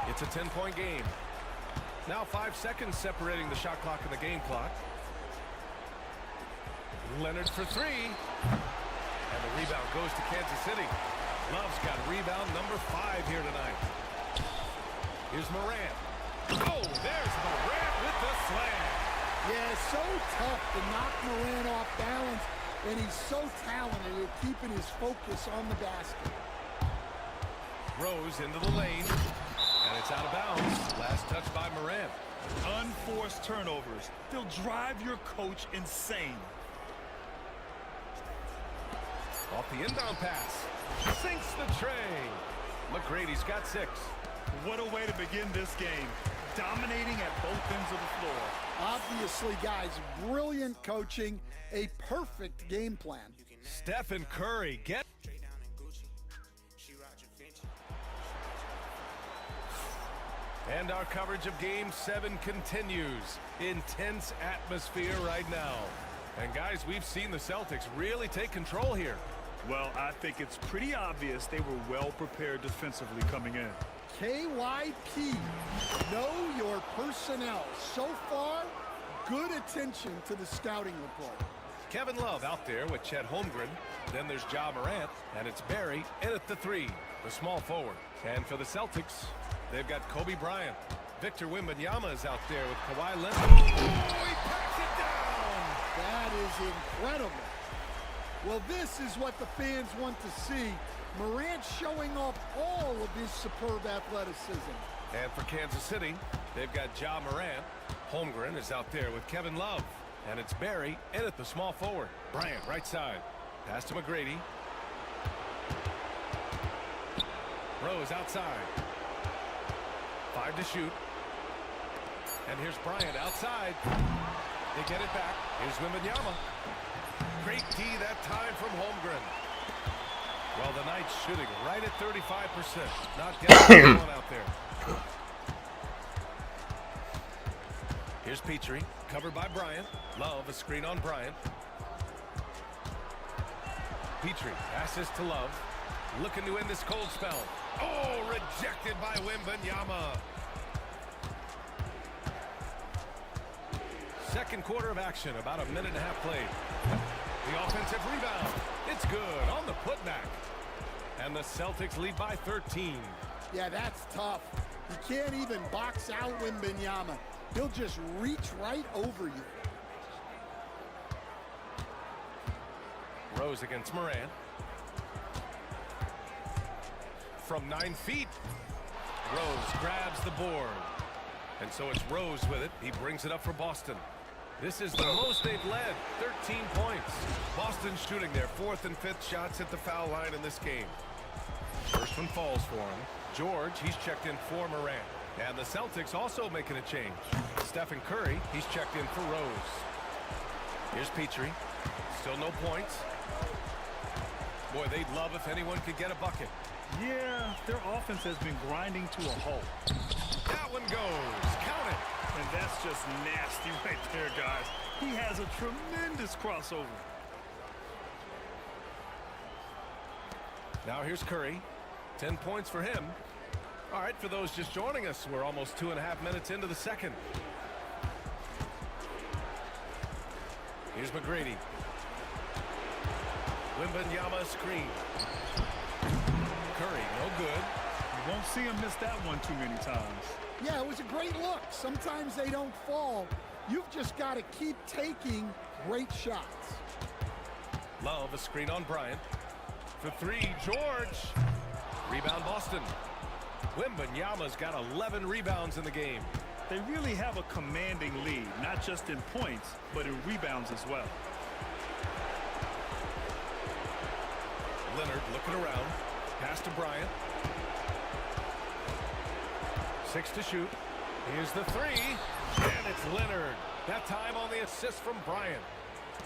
It's a 10-point game. Now 5 seconds separating the shot clock and the game clock. Leonard for 3. And the rebound goes to Kansas City. Love's got rebound number 5 here tonight. Here's Morant. Oh, there's Morant with the slam. Yeah, so tough to knock Morant off balance, and he's so talented at keeping his focus on the basket. Rose into the lane, and it's out of bounds. Last touch by Morant. Unforced turnovers. They'll drive your coach insane. Off the inbound pass. Sinks the tray. McGrady's got 6. What a way to begin this game. Dominating at both ends of the floor. Obviously, guys, brilliant coaching. A perfect game plan. Stephen Curry get. And our coverage of Game 7 continues. Intense atmosphere right now. And guys, we've seen the Celtics really take control here. Well, I think it's pretty obvious they were well prepared defensively coming in. KYP, know your personnel. So far, good attention to the scouting report. Kevin Love out there with Chet Holmgren. Then there's Ja Morant, and it's Barry in at the 3, the small forward. And for the Celtics, they've got Kobe Bryant. Victor Wembanyama is out there with Kawhi Leonard. Oh, he packs it down! That is incredible. Well, this is what the fans want to see. Morant showing off all of his superb athleticism. And for Kansas City, they've got Ja Morant. Holmgren is out there with Kevin Love. And it's Barry in at the small forward. Bryant, right side. Pass to McGrady. Rose outside. 5 to shoot. And here's Bryant outside. They get it back. Here's Wembanyama. Great D that time from Holmgren. Well, the Knights shooting right at 35%. Not getting one out there. Here's Petrie, covered by Bryant. Love, a screen on Bryant. Petrie passes to Love. Looking to end this cold spell. Oh, rejected by Wembanyama. Second quarter of action, about a minute and a half played. The offensive rebound. It's good on the putback. And the Celtics lead by 13. Yeah, that's tough. You can't even box out Wembanyama. He'll just reach right over you. Rose against Moran. From 9 feet, Rose grabs the board. And so it's Rose with it. He brings it up for Boston. This is the most they've led, 13 points. Boston shooting their 4th and 5th shots at the foul line in this game. First one falls for him. George, he's checked in for Moran. And the Celtics also making a change. Stephen Curry, he's checked in for Rose. Here's Petrie. Still no points. Boy, they'd love if anyone could get a bucket. Yeah, their offense has been grinding to a halt. That one goes. Count it. And that's just nasty right there, guys. He has a tremendous crossover. Now here's Curry. 10 points for him. All right, for those just joining us, we're almost 2.5 minutes into the second. Here's McGrady. Wembanyama screen. Curry, no good. You won't see him miss that one too many times. Yeah, it was a great look. Sometimes they don't fall. You've just got to keep taking great shots. Love, a screen on Bryant. For 3, George. Rebound Boston. Wembanyama's got 11 rebounds in the game. They really have a commanding lead, not just in points, but in rebounds as well. Leonard looking around. Pass to Bryant. 6 to shoot. Here's the 3. And it's Leonard. That time on the assist from Bryant.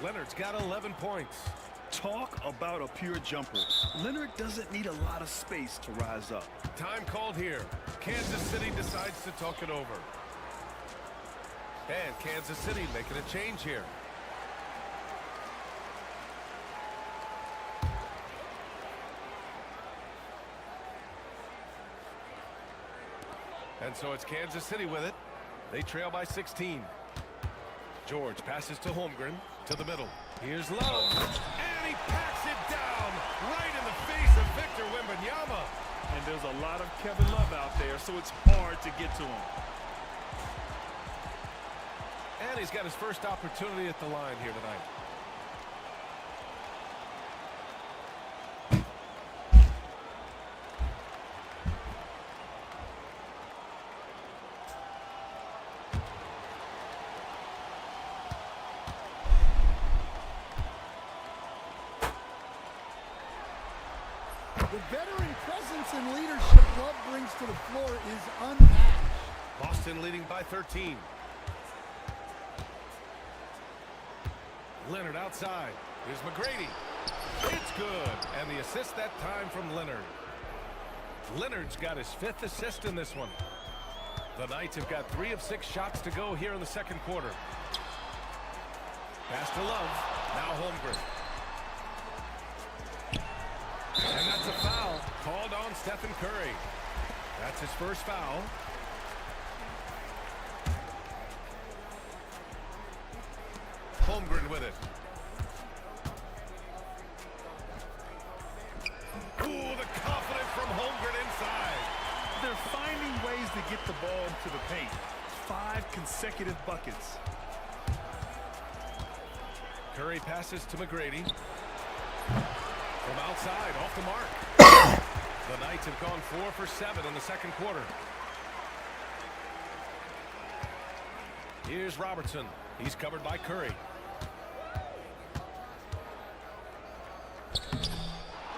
Leonard's got 11 points. Talk about a pure jumper. Leonard doesn't need a lot of space to rise up. Time called here. Kansas City decides to talk it over. And Kansas City making a change here. And so it's Kansas City with it. They trail by 16. George passes to Holmgren, to the middle. Here's Love, and he packs it down right in the face of Victor Wembanyama. And there's a lot of Kevin Love out there, so it's hard to get to him. And he's got his first opportunity at the line here tonight. The veteran presence and leadership Love brings to the floor is unmatched. Boston leading by 13. Leonard outside. Here's McGrady. It's good. And the assist that time from Leonard. Leonard's got his 5th assist in this one. The Knights have got 3 of 6 shots to go here in the second quarter. Pass to Love. Now Holmgren. And that's a foul called on Stephen Curry. That's his first foul. Holmgren with it. Ooh, the confidence from Holmgren inside. They're finding ways to get the ball into the paint. 5 consecutive buckets. Curry passes to McGrady. From outside, off the mark. The Knights have gone 4 for 7 in the second quarter. Here's Robertson. He's covered by Curry.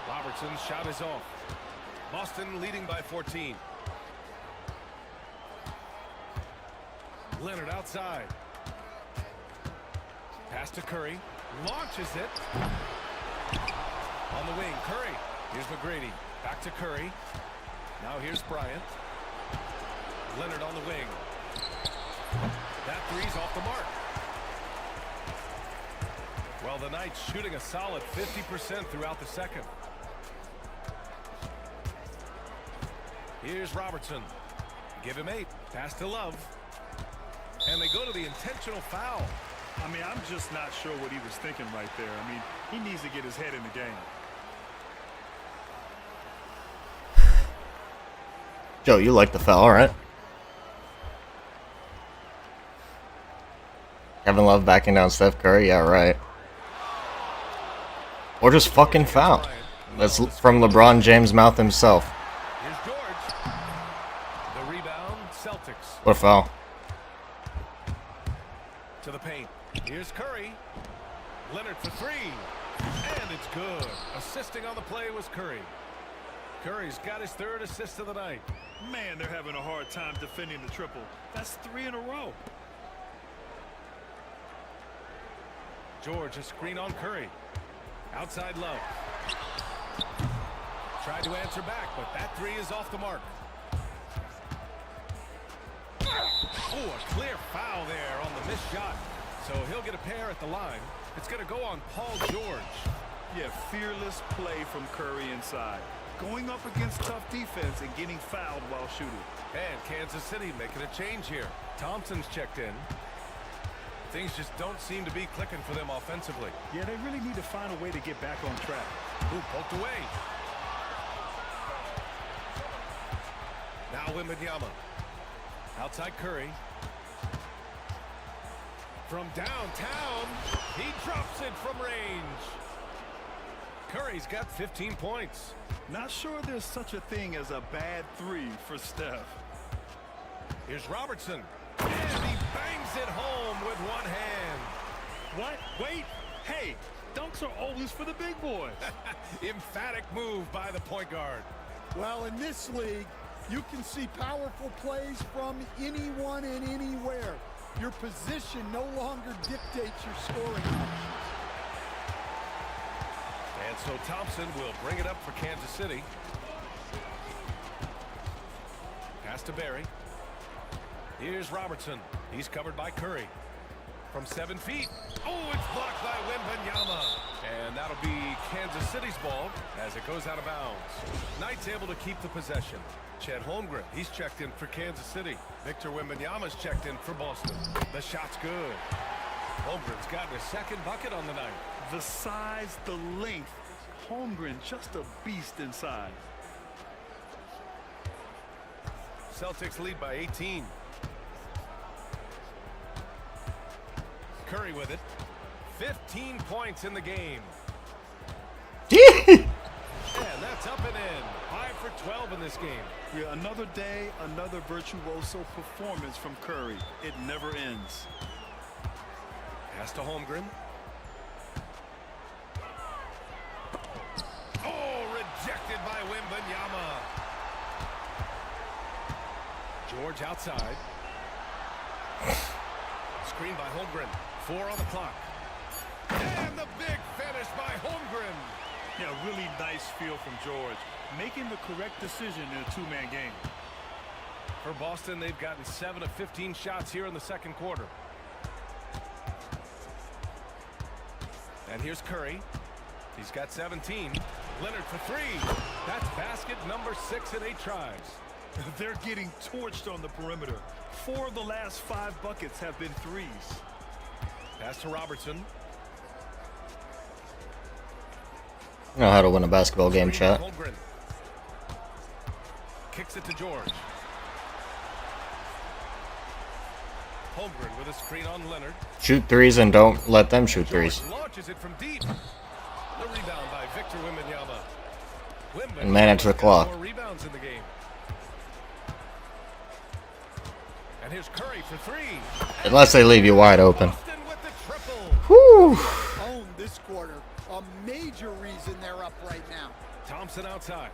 Robertson's shot is off. Boston leading by 14. Leonard outside. Pass to Curry. Launches it. On the wing, Curry. Here's McGrady. Back to Curry. Now here's Bryant. Leonard on the wing. That three's off the mark. Well, the Knights shooting a solid 50% throughout the second. Here's Robertson. Give him 8. Pass to Love. And they go to the intentional foul. I mean, I'm just not sure what he was thinking right there. I mean, he needs to get his head in the game. Joe, you like the foul, right? Kevin Love backing down Steph Curry? Yeah, right. Or just fucking foul. That's from LeBron James' mouth himself. Here's George. The rebound, Celtics. What a foul. To the paint. Here's Curry. Leonard for three. And it's good. Assisting on the play was Curry. Curry's got his third assist of the night. Man, they're having a hard time defending the triple. That's 3 in a row. George, a screen on Curry. Outside Love. Tried to answer back, but that three is off the mark. Oh, a clear foul there on the missed shot. So he'll get a pair at the line. It's going to go on Paul George. Yeah, fearless play from Curry inside. Going up against tough defense and getting fouled while shooting. And Kansas City making a change here. Thompson's checked in. Things just don't seem to be clicking for them offensively. Yeah, they really need to find a way to get back on track. Ooh, poked away. Now Wembanyama. Outside Curry. From downtown, he drops it from range. Curry's got 15 points. Not sure there's such a thing as a bad three for Steph. Here's Robertson. And he bangs it home with one hand. What? Wait. Hey, dunks are always for the big boys. Emphatic move by the point guard. Well, in this league, you can see powerful plays from anyone and anywhere. Your position no longer dictates your scoring options. And so Thompson will bring it up for Kansas City. Pass to Barry. Here's Robertson. He's covered by Curry. From 7 feet. Oh, it's blocked by Wembanyama. And that'll be Kansas City's ball as it goes out of bounds. Knight's able to keep the possession. Chet Holmgren, he's checked in for Kansas City. Victor Wembanyama's checked in for Boston. The shot's good. Holmgren's gotten his second bucket on the night. The size, the length. Holmgren, just a beast inside. Celtics lead by 18. Curry with it. 15 points in the game. And that's up and in. 5 for 12 in this game. Yeah, another day, another virtuoso performance from Curry. It never ends. Pass to Holmgren. Oh, rejected by Wembanyama. George outside. Screen by Holmgren. 4 on the clock. And the big finish by Holmgren. Yeah, really nice feel from George. Making the correct decision in a two-man game. For Boston, they've gotten 7 of 15 shots here in the second quarter. And here's Curry. He's got 17. Leonard for 3. That's basket number 6 in 8 tries. They're getting torched on the perimeter. 4 of the last 5 buckets have been threes. Pass to Robertson. You know how to win a basketball game, chat. Holmgren. Kicks it to George. Holmgren with a screen on Leonard. Shoot threes and don't let them shoot threes. George launches it from deep. The rebound by Victor Wembanyama. And manage the clock. More rebounds in the game. And here's Curry for 3. Unless they leave you wide open. Whew. Own this quarter. A major reason they're up right now. Thompson outside.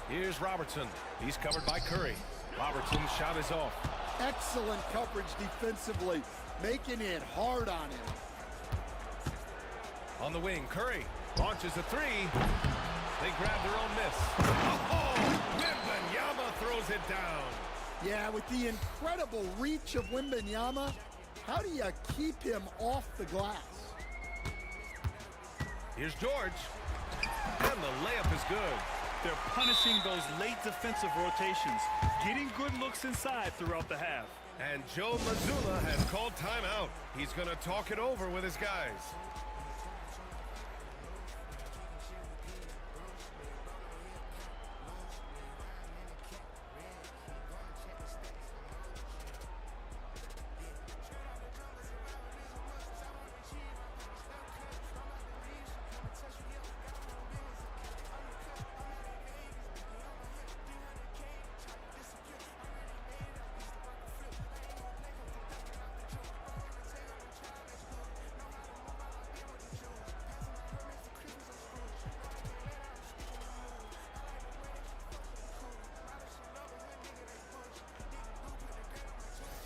Here's Robertson. He's covered by Curry. Robertson's shot is off. Excellent coverage defensively, making it hard on him. On the wing, Curry launches a 3. They grab their own miss. Oh, Wembanyama throws it down. Yeah, with the incredible reach of Wembanyama, how do you keep him off the glass? Here's George. And the layup is good. They're punishing those late defensive rotations, getting good looks inside throughout the half. And Joe Mazzulla has called timeout. He's going to talk it over with his guys.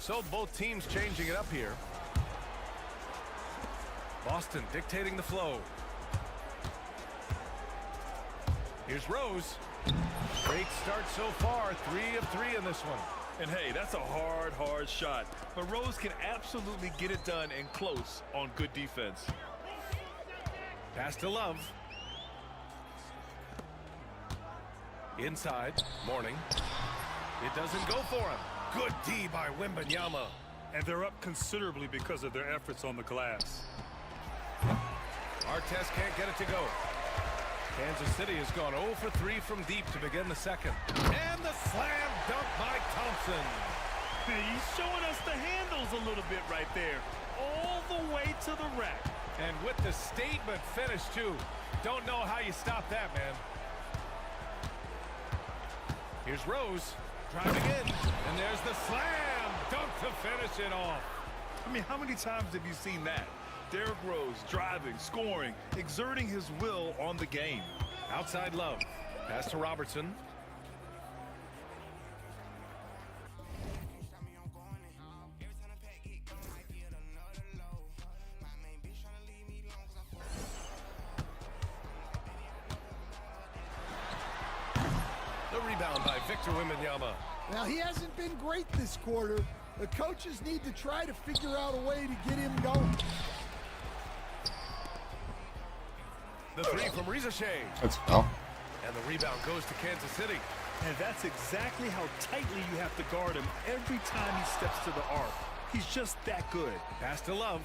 So both teams changing it up here. Boston dictating the flow. Here's Rose. Great start so far. 3 of 3 in this one. And hey, that's a hard shot. But Rose can absolutely get it done and close on good defense. Pass to Love. Inside. Morning. It doesn't go for him. Good D by Wembanyama. And they're up considerably because of their efforts on the glass. Artest can't get it to go. Kansas City has gone 0 for 3 from deep to begin the second. And the slam dunk by Thompson. He's showing us the handles a little bit right there. All the way to the rack. And with the statement finish, too. Don't know how you stop that, man. Here's Rose driving in. And there's the slam dunk to finish it off. I mean, how many times have you seen that? Derrick Rose driving, scoring, exerting his will on the game. Outside Love. Pass to Robertson. The rebound by Victor Wembanyama. Now, he hasn't been great this quarter. The coaches need to try to figure out a way to get him going. The three from Reza Shea. That's foul. And the rebound goes to Kansas City. And that's exactly how tightly you have to guard him every time he steps to the arc. He's just that good. Pass to Love.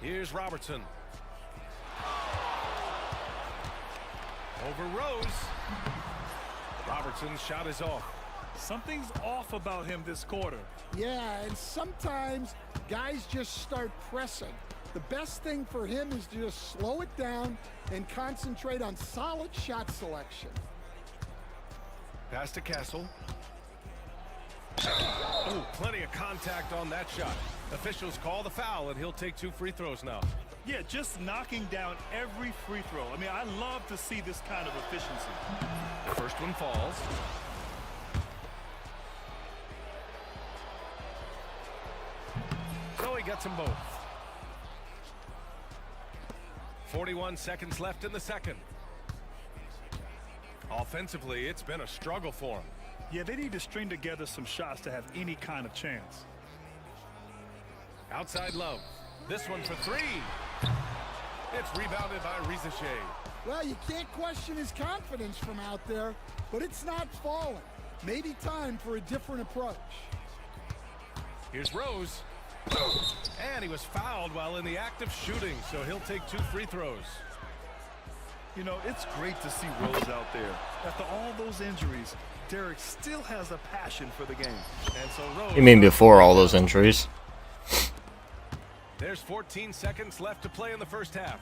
Here's Robertson. Over Rose. Robertson's shot is off. Something's off about him this quarter. Yeah, and sometimes guys just start pressing. The best thing for him is to just slow it down and concentrate on solid shot selection. Pass to Castle. Oh, plenty of contact on that shot. Officials call the foul, and he'll take 2 free throws now. Yeah, just knocking down every free throw. I mean, I love to see this kind of efficiency. The first one falls. So he gets them both. 41 seconds left in the second. Offensively, it's been a struggle for him. Yeah, they need to string together some shots to have any kind of chance. Outside Love. This one for 3. It's rebounded by Reza Shea. Well, you can't question his confidence from out there, but it's not falling. Maybe time for a different approach. Here's Rose. And he was fouled while in the act of shooting, so he'll take 2 free throws. You know, it's great to see Rose out there. After all those injuries, Derrick still has a passion for the game. And so Rose... You mean before all those injuries? There's 14 seconds left to play in the first half.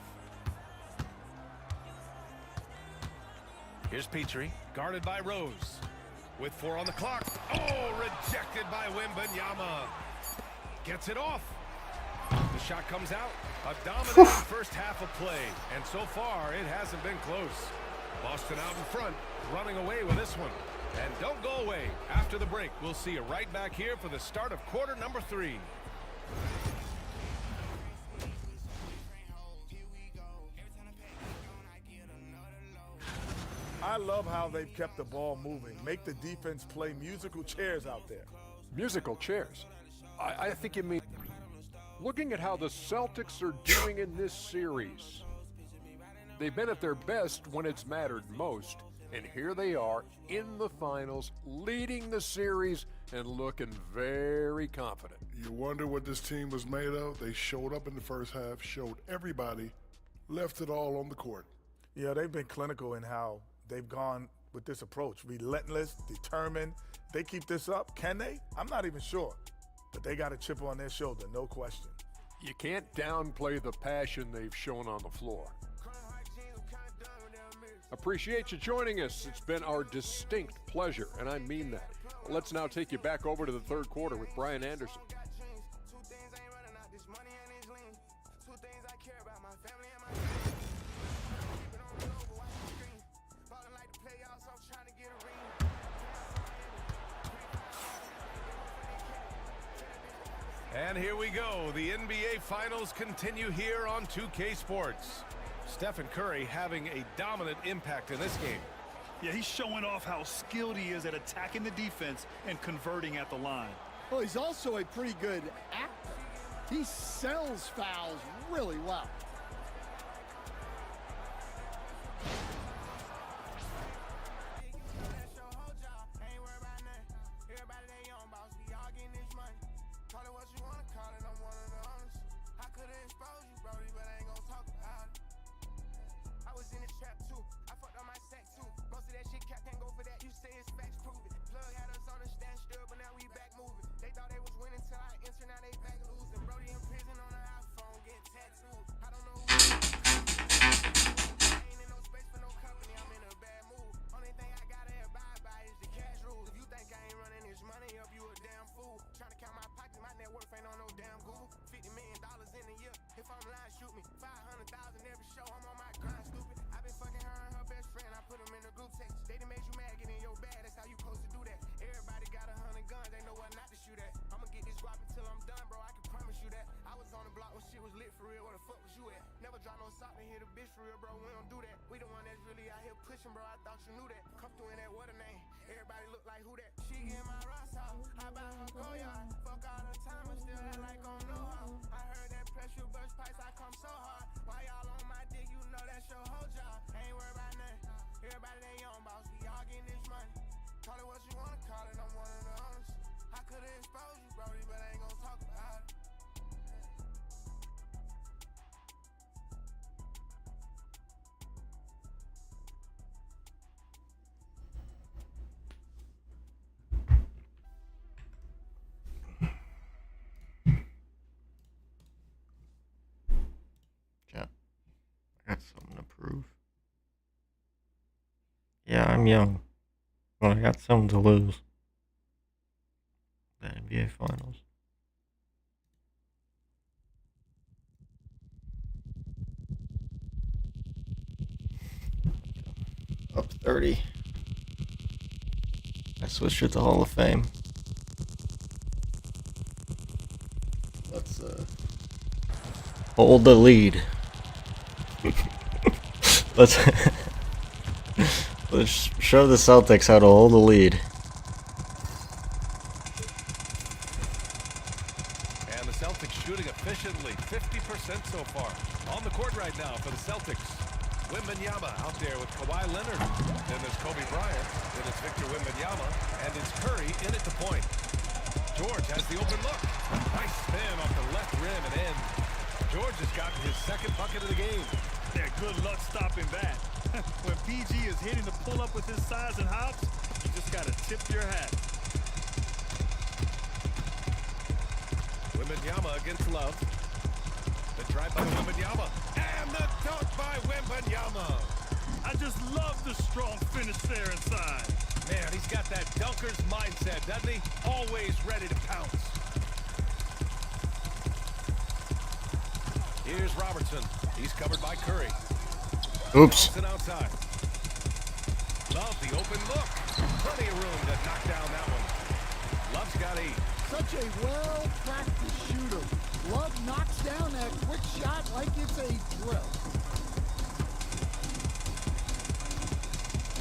Here's Petrie, guarded by Rose. With 4 on the clock. Oh, rejected by Wembanyama. Gets it off. The shot comes out. A dominating first half of play. And so far, it hasn't been close. Boston out in front, running away with this one. And don't go away. After the break, we'll see you right back here for the start of quarter number 3. I love how they've kept the ball moving. Make the defense play musical chairs out there. Musical chairs? I think you mean looking at how the Celtics are doing in this series. They've been at their best when it's mattered most, and here they are in the finals, leading the series and looking very confident. You wonder what this team was made of? They showed up in the first half, showed everybody, left it all on the court. Yeah, they've been clinical in how they've gone with this approach. Relentless, determined. They keep this up. Can they? I'm not even sure. But they got a chip on their shoulder, no question. You can't downplay the passion they've shown on the floor. Appreciate you joining us. It's been our distinct pleasure, and I mean that. Let's now take you back over to the third quarter with Brian Anderson. And here we go. The NBA Finals continue here on 2K Sports. Stephen Curry having a dominant impact in this game. Yeah, he's showing off how skilled he is at attacking the defense and converting at the line. Well, he's also a pretty good actor. He sells fouls really well. I got something to prove. Yeah, I'm young, but I got something to lose. The NBA Finals. Up 30. I switched it to Hall of Fame. Let's hold the lead. Let's show the Celtics how to hold the lead. And the Celtics shooting efficiently, 50% so far. On the court right now for the Celtics. Wembanyama out there with Kawhi Leonard. Then there's Kobe Bryant. Then it's Victor Wembanyama. And it's Curry in at the point. George has the open look. Nice spin off the left rim and in. George has gotten his second bucket of the game. Yeah, good luck stopping that. When PG is hitting the pull-up with his size and hops, you just got to tip your hat. Wembanyama against Love. The drive by Wembanyama. And the dunk by Wembanyama. I just love the strong finish there inside. Man, he's got that dunker's mindset, doesn't he? Always ready to pounce. Here's Robertson. He's covered by Curry. Oops. Outside. Love the open look. Plenty of room to knock down that one. Love's got 8. Such a well-practiced shooter. Love knocks down that quick shot like it's a drill.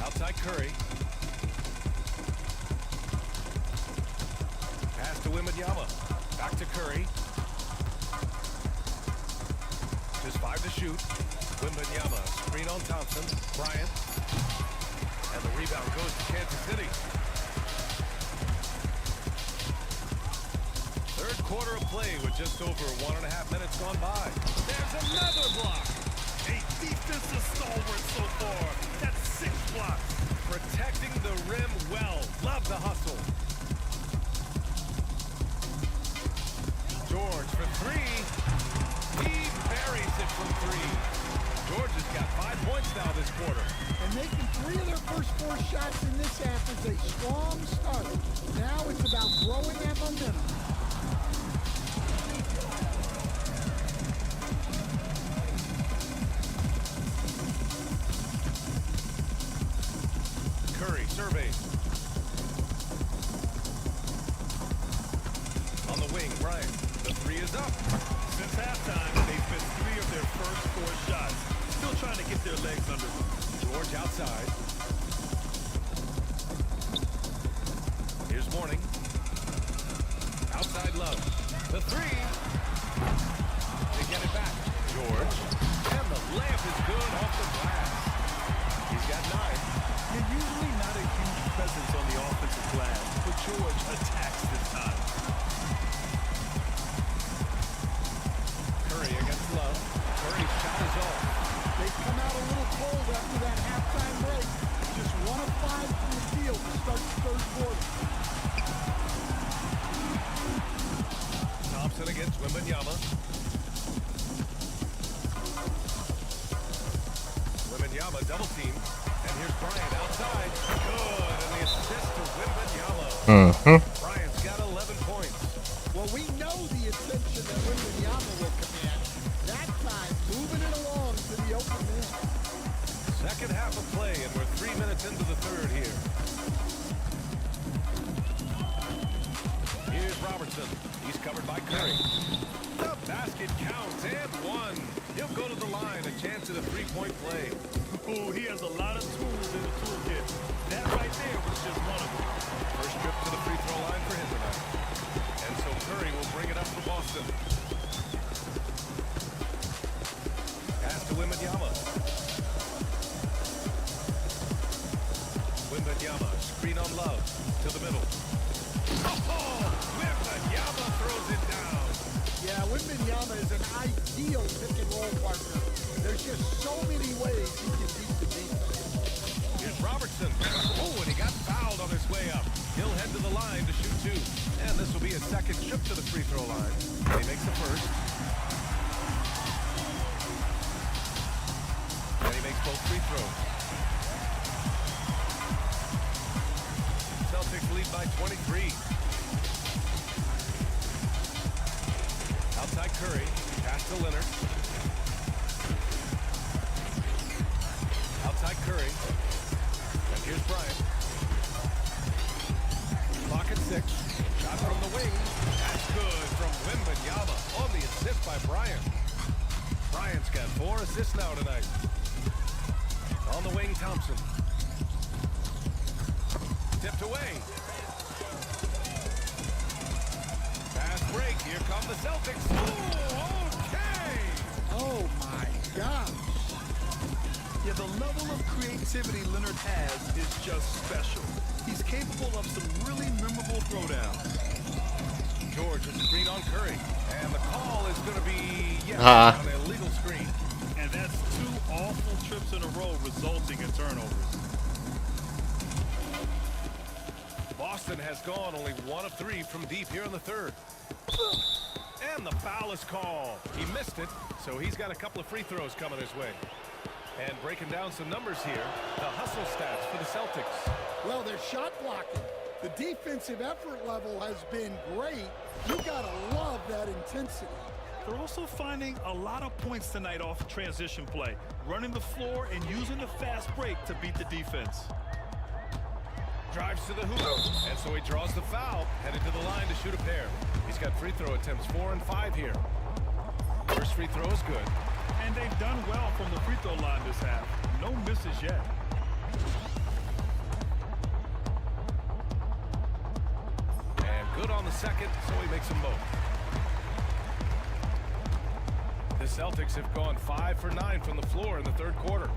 Outside Curry. Pass to Wembanyama. Back to Curry. Just 5 to shoot. Wembanyama, screen on Thompson. Bryant. And the rebound goes to Kansas City. Third quarter of play with just over 1.5 minutes gone by. There's another block. A defensive stalwart so far. That's 6 blocks. Protecting the rim well. Love the hustle. George for 3. He buries it from 3. George has got 5 points now this quarter. And making 3 of their first 4 shots in this half is a strong start. Now it's about growing that momentum. Curry surveys. On the wing, Bryant. The up. Since halftime, they've missed 3 of their first 4 shots. Still trying to get their legs under them. George outside. Here's Mourning. Outside Love. The 3. They get it back. George. And the layup is good off the glass. He's got 9. They're usually not a huge presence on the offensive glass, but George attacks this time. Curry against Love. Curry's shot is off. They've come out a little cold after that halftime break. Just 1 of 5 from the field to start the third quarter. Thompson against Wembanyama. Wembanyama double team. And here's Bryant outside. Good. And the assist to Wembanyama. Bryant's got 11 points. Well, we know the attention that Wembanyama will command. That time, moving it along to the open man. Second half of play, and we're 3 minutes into the third here. Here's Robertson. He's covered by Curry. The basket counts, and 1. He'll go to the line, a chance at a 3-point play. Ooh, he has a lot of tools in the toolkit. That right there was just one of them. First trip to the free throw line for him tonight. And so Curry will bring it up for Boston. Pass to Wembanyama. Wembanyama, screen on Love, to the middle. Oh, Wembanyama throws it down. Yeah, Wembanyama is an ideal pick-and-roll partner. There's just so many ways he can beat the defense. Here's Robertson. Oh, and he got fouled on his way up. He'll head to the line to shoot 2. And this will be his second trip to the free throw line. And he makes the first. And he makes both free throws. Celtics lead by 23. Outside Curry. Pass to Leonard. Outside Curry. And here's Bryant. Clock at 6. Shot from the wing. That's good from Wembanyama on the assist by Bryant. Bryant's got 4 assists now tonight. On the wing, Thompson. Tipped away. Fast break. Here come the Celtics. Ooh, okay. Oh, my gosh. Yeah, the level of creativity Leonard has is just special. He's capable of some really memorable throwdowns. George with the screen on Curry. And the call is going to be, on an illegal screen. And that's 2 awful trips in a row resulting in turnovers. Boston has gone only 1 of 3 from deep here in the third. And the foul is called. He missed it, so he's got a couple of free throws coming his way. And breaking down some numbers here, the hustle stats for the Celtics. Well, they're shot blocking. The defensive effort level has been great. You gotta love that intensity. They're also finding a lot of points tonight off transition play, running the floor and using the fast break to beat the defense. Drives to the hoop, and so he draws the foul, headed to the line to shoot a pair. He's got free throw attempts 4 and 5 here. First free throw is good. And they've done well from the free throw line this half. No misses yet. And good on the second, so he makes them both. The Celtics have gone 5 for 9 from the floor in the third quarter.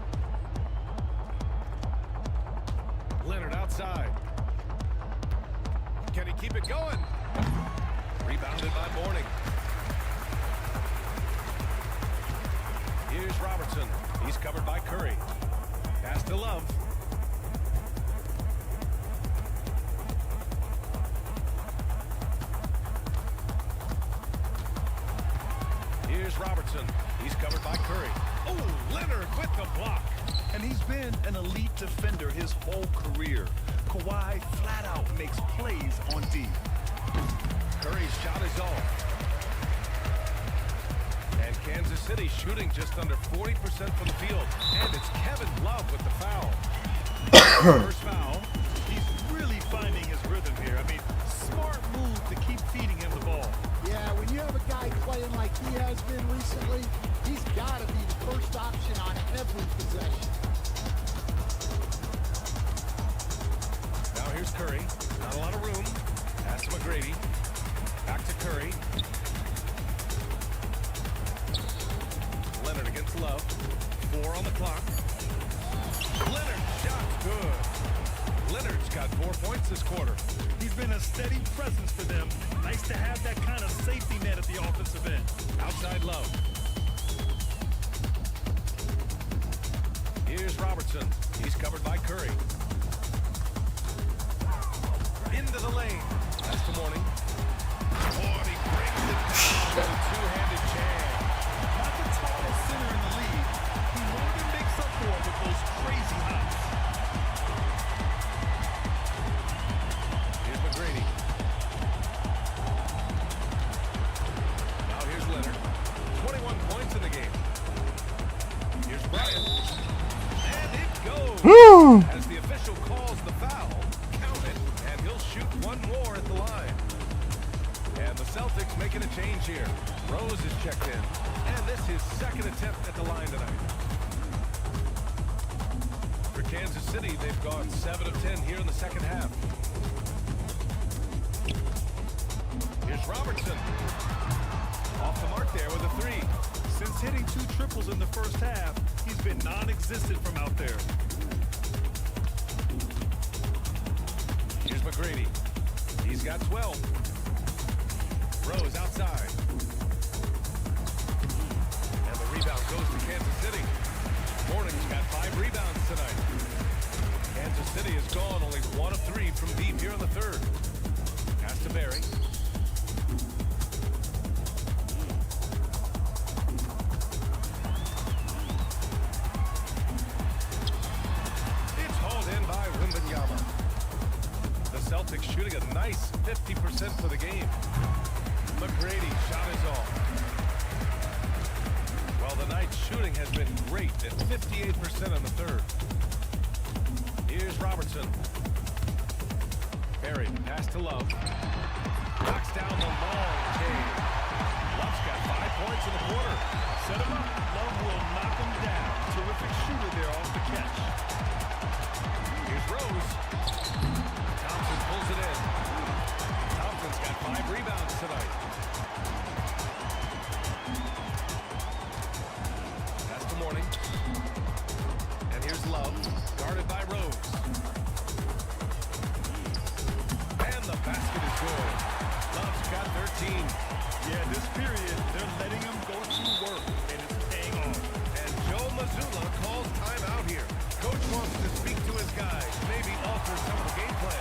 Leonard outside. Can he keep it going? Rebounded by Mourning. Here's Robertson. He's covered by Curry. Pass to Love. Here's Robertson. He's covered by Curry. Oh, Leonard with the block. And he's been an elite defender his whole career. Kawhi flat out makes plays on D. Curry's shot is off. And Kansas City shooting just under 40% from the field. And it's Kevin Love with the foul. First foul. He's really finding his rhythm here. I mean, smart move to keep feeding him the ball. Yeah, when you have a guy playing like he has been recently, he's got to be the first option on every possession. Now here's Curry. Not a lot of room. Pass to McGrady. Back to Curry. Leonard against Love. 4 on the clock. Leonard shot good. Leonard's got 4 points this quarter. He's been a steady presence for them. Nice to have that kind of safety net at the offensive end. Outside Love. Here's Robertson. He's covered by Curry. Into the lane. That's the morning. Oh, and he brings it down with a two-handed jam. Not the tallest center in the league. He more than makes up for it with those crazy hops. Here's McGrady. Now here's Leonard. 21 points in the game. Here's Bryant. And it goes. Woo! As the official calls the foul, count it, and he'll shoot one more at the line. And the Celtics making a change here. Rose is checked in. And this is his second attempt at the line tonight. For Kansas City, they've gone 7 of 10 here in the second half. Here's Robertson. Off the mark there with a 3. Since hitting 2 triples in the first half, he's been non-existent from out there. Here's McGrady. He's got 12. Rose outside. And the rebound goes to Kansas City. Morning's got 5 rebounds tonight. Kansas City has gone only 1 of 3 from deep here in the third. Pass to Barry. It's hauled in by Wembanyama. The Celtics shooting a nice 50% for the game. McGrady shot is off. Well, the Knights shooting has been great at 58% in the third. Here's Robertson. Barry, pass to Love. Knocks down the long cave. Love's got 5 points in the quarter. Set him up. Love will knock him down. Terrific shooter there off the catch. Here's Rose. Thompson pulls it in. Thompson's got 5 rebounds tonight. That's the morning. And here's Love, guarded by Rose. And the basket is good. Love's got 13. Yeah, this period, they're letting him go to work, and it's paying off. And Joe Mazzulla calls timeout here. Coach wants to speak to his guys, maybe alter some of the game plan.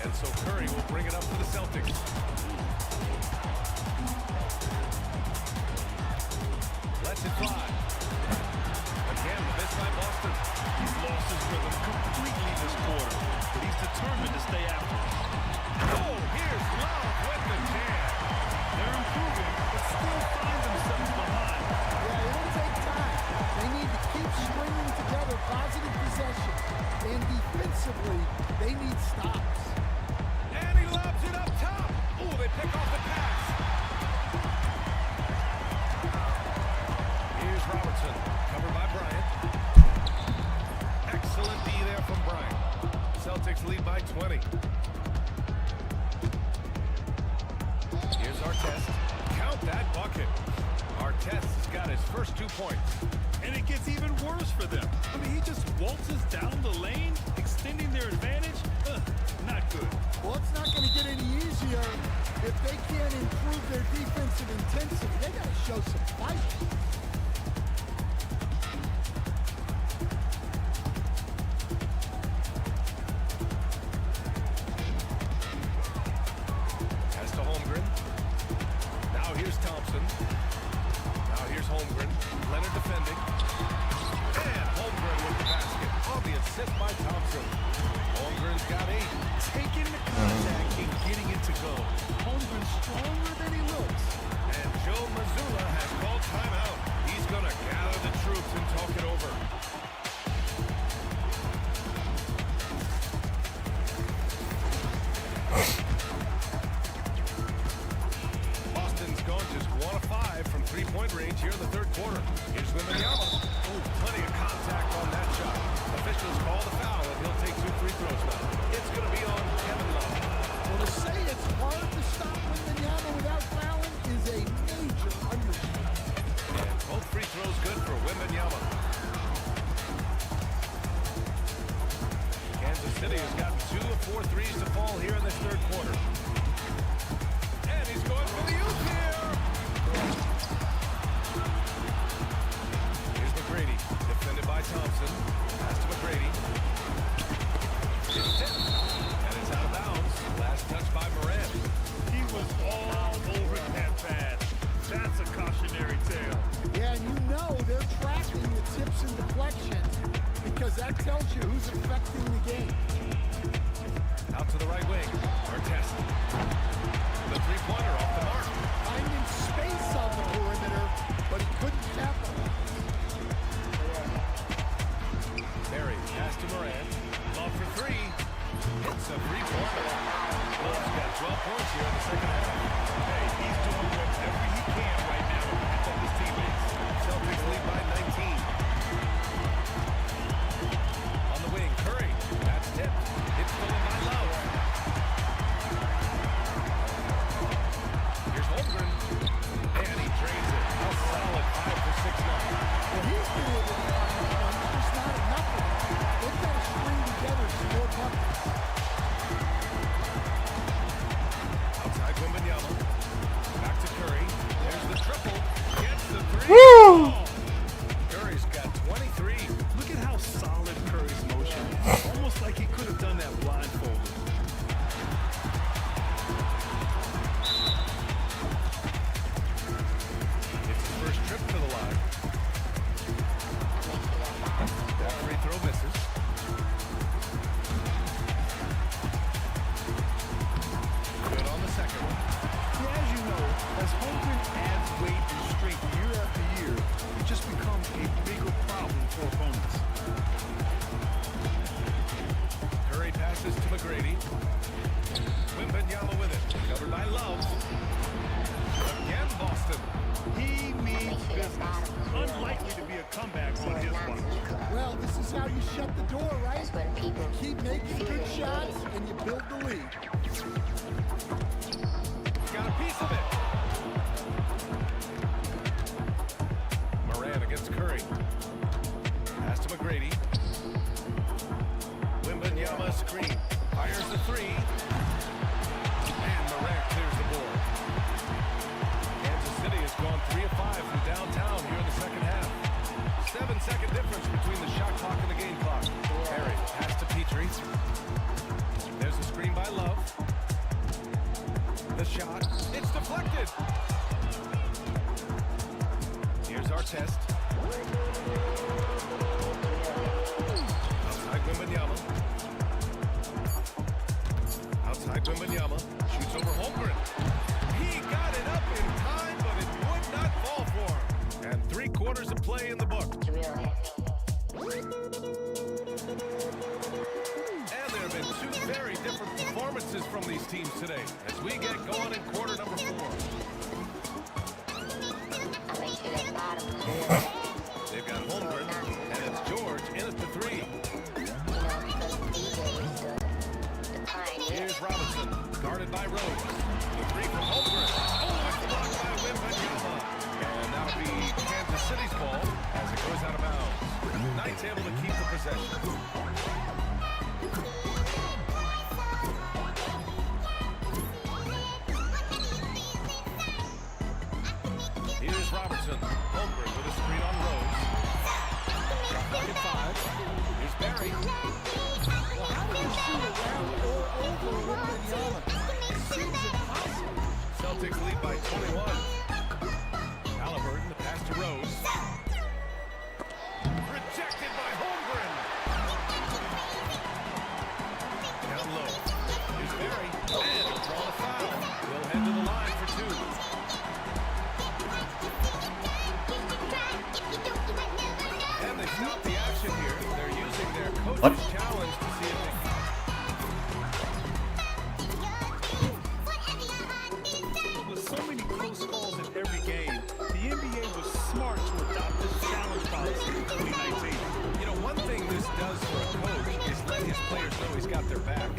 And so Curry will bring it up for the Celtics. Lets it fly. Again, the miss by Boston. He's lost his rhythm completely this quarter, but he's determined to stay after it. Oh, here's Love with the jam. They're improving, but still find themselves behind. Yeah, it'll take time. They need to keep stringing together positive possession. And defensively, they need stops. And he lobs it up top. Oh, they pick off the pass. Here's Robertson, covered by Bryant. Excellent D there from Bryant. Celtics lead by 20. Here's Artest. Count that bucket. Artest has got his first 2 points. And it gets even worse for them. I mean, he just waltzes down the lane, extending their advantage. Not good. Well, it's not going to get any easier if they can't improve their defensive intensity. They got to show some fight. Pass to Holmgren. Now here's Thompson. Now here's Holmgren. Leonard defending. And Holmgren with the basket. On the assist by Thompson. Holmgren's got 8. Taking the contact and getting it to go. Holmgren's stronger than he looks. And Joe Mazzulla has called timeout. He's going to gather the troops and talk it over. Boston's gone just 1 of 5 from three-point range here in the third quarter. Here's Wembanyama. Oh, plenty of contact on that shot. Officials call the foul, and he'll take 2 free throws now. It's going to be on Kevin Love. Well, to say it's hard to stop Wembanyama without fouling is a major understatement. And both free throws good for Wembanyama. Kansas City has gotten 2 of 4 threes to fall here in this third quarter. And he's going for the youth here. Here's McGrady, defended by Thompson. Pass to McGrady. It's tipped, and it's out of bounds. Last touch by Morant. He was all over that pass. That's a cautionary tale. Yeah, and you know they're tracking the tips and deflections because that tells you who's affecting the game. Out to the right wing. Artest. The three-pointer off the mark. Finding space on the perimeter, but he couldn't capitalize. Barry, pass to Morant. Love for 3. Hits a three-pointer. Love's got 12 points here in the second half. Hey, he's doing whatever he can right now to protect his teammates. Celtics lead by 19. On the wing, Curry. That's tipped. It's stolen by Love. Here's Holmgren. And he drains it. A solid 5 for 6 now. Well, he's been able to find one. There's not enough of them. They've got to string together some more buckets. Outside Wembanyama. Back to Curry. There's the triple. Gets the 3. Woo! Curry's got 23. Look at how solid Curry's motion is. Almost like he could have done that blindfolded. It's his first trip to the line. That free throw misses. Good on the second one. Yeah, as you know, as Holmgren adds weight and strength year after year, he just becomes a bigger problem for opponents. Curry passes to McGrady. Wembanyama with it. Covered by Love. Again, Boston. He means business. Unlikely to be a comeback on his watch. Well, this is how you shut the door, right? You keep making good shots and you build the lead. Got a piece of it. Morant against Curry. Pass to McGrady. Wembanyama screen. Fires the 3. And Morant clears the board. Kansas City has gone 3 of 5 from downtown here in the second half. 7-second difference between the shot clock and the game clock. Harry, pass to Petrie. There's a screen by Love. The shot. It's deflected. Here's Artest. Outside Wembanyama. Outside Wembanyama. Shoots over Holmgren. He got it up in time, but it would not fall for him. And 3 quarters of play in the book. And there have been 2 very different performances from these teams today as we get going in quarter number 4. They've got Holmgren, and it's George in at the 3. Here's Robinson, guarded by Rose. The 3 from Holmgren. Oh, it's blocked by Wembanyama. And that'll be Kansas City's ball as it goes out of bounds. Knight's able to keep the possession. Here's Robertson. Holmgren with a screen on Rose. Shot clock at 5. Here's Barry. Well, how do you shoot around or over Wembanyama? It seems impossible. Celtics lead by 21. Halliburton, the pass to Rose. What? challenge to see if With so many close calls in every game, the NBA was smart to adopt this challenge policy in 2019. You know, one thing this does for a coach is let his players know he's got their back.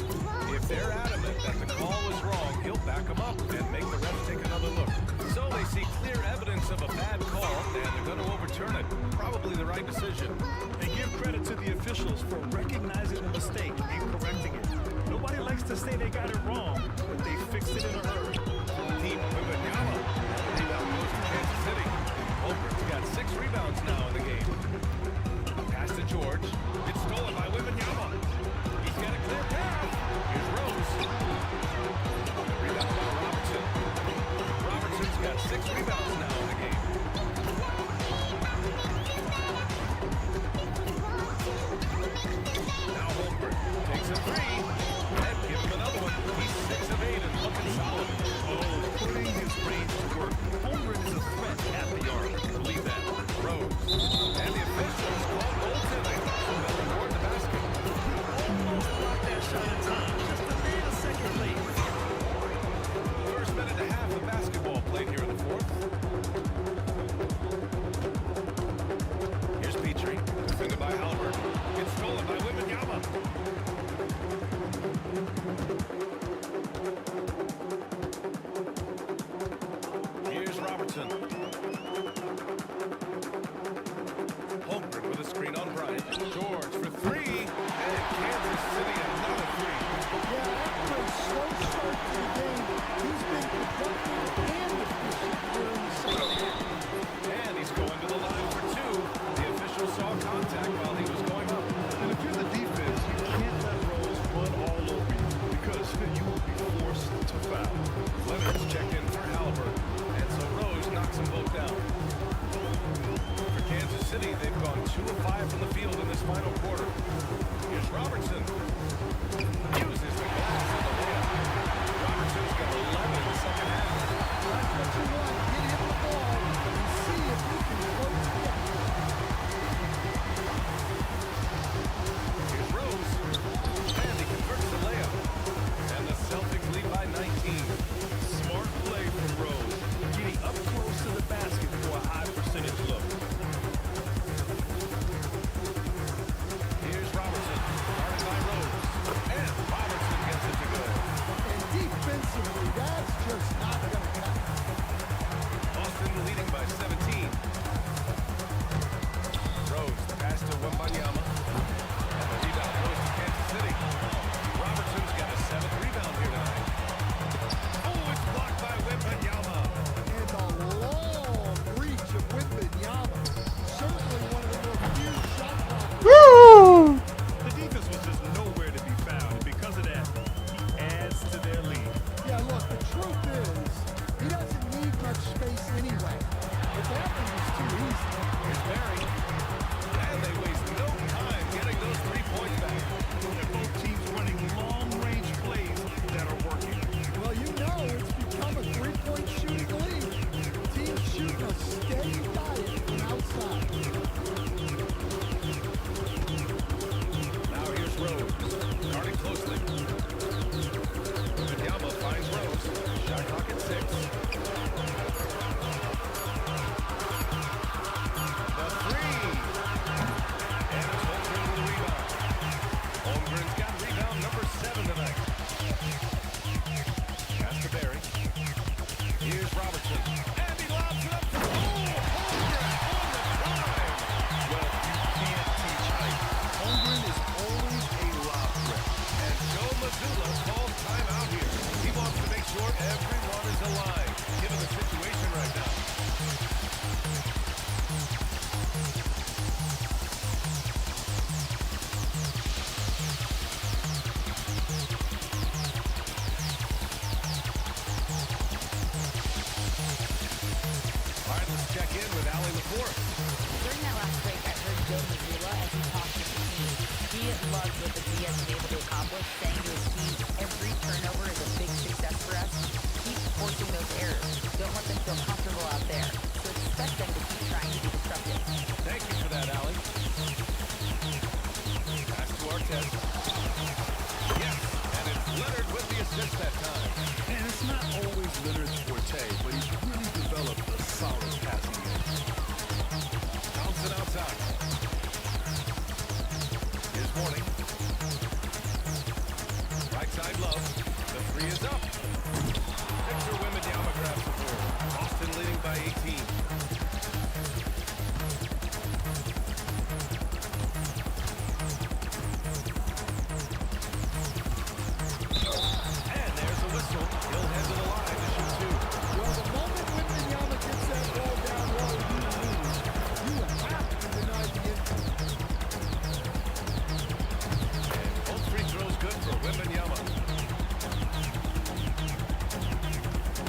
If they're adamant that the call was wrong, he'll back them up and make the refs take another look. So they see clear evidence of a bad call, and they're going to overturn it. Probably the right decision. They give credit to the officials for recognizing the mistake and correcting it. Nobody likes to say they got it wrong, but they fixed it in a hurry. Deep Wembanyama. Rebound goes to Kansas City. Holmgren's got 6 rebounds now in the game. Pass to George. It's stolen by Wembanyama. He's got a clear path. Here's Rose. Rebound by Robertson. Robertson's got 6 rebounds now in the game. Now Holmgren takes a 3. And give him another one. He's 6 of 8 and looking solid. Putting his range to work. Holmgren is a threat at the arc. Believe that. Rose. And the officials call goaltending. So they'll reward the basket. Almost blocked that shot in time. Just a nanosecond late. First minute and a half of basketball played here in the fourth. Here's Petrie. Defended by Halliburton. It's stolen by Wembanyama. Here's Robertson. Holmgren with a screen on Bryant. George for 3. And Kansas City another 3. Yeah, after a slow start to the game, he's been productive and efficient during the second half. And he's going to the line for 2. The official saw contact while he was going up. And if you're the defense, you can't let Rose run all over you because you will be forced to foul. Leonard's checked in for Halliburton. And so Rose knocks them both down. For Kansas City, they've gone 2 of 5 from the field in this final quarter. Here's Robertson. Uses the glass in the layup. Robertson's got 11 in the second half. That's what you want. Get him the ball and see if he can close the gap. Here's Rose. And he converts the layup. And the Celtics lead by 19. Smart play from Rose, getting up close to the basket for a high percentage look. Here's Robertson. Guarded by Rose. And Robertson gets it to go. And defensively, that's just not going to cut it. Boston leading by 17. Rose, the pass to Wembanyama. And the rebound goes to Kansas City. Robertson's got a 7th rebound here tonight. Oh, it's blocked by Wembanyama. And a long reach of Wembanyama. Certainly one of the more fierce shot blockers. Woo! The defense was just nowhere to be found, and because of that, he adds to their lead. Yeah, look, the truth is, he doesn't need much space anyway. But that one was too easy. Here's Barry. And they waste no time getting those 3 points back. And both teams running long-range plays that are working. Well, you know it's become a three-point shooting league. Teams shooting a steady diet from outside. Now here's Rose. Guarding closely. Wembanyama finds Rose. Shot clock at 6. The 3. And it's Holmgren with the rebound. Holmgren's got rebound number 7 tonight. Pass to Barry. Here's Robertson. And he lobs it up to Holmgren on the drive. Well, you can't teach height. Holmgren is always a lob threat. And Joe Mazzulla calls timeout here. He wants to make sure everyone is alive, given the situation right now. All right, let's check in with Allie LaForce. During that last break, I heard Joe Mazzulla as he talked to the team. He loved what the D has been able to accomplish, saying to his team, every turnover is a big success for us. Keep forcing those errors. Don't let them feel comfortable out there. So expect them to keep trying to be disruptive. Thank you for that, Allie. Pass to our 6 that time. And it's not always Leonard's forte, but he's really developed a solid passing game. Thompson outside. Here's Mourning. Right side Love. The three is up. Victor Wembanyama grabs the board. Boston leading by 18. And there's a whistle. He'll head to the line to shoot two. Well, the moment Wembanyama gets that ball down low, you lose. You have to deny the input. And both free throws good for Wembanyama.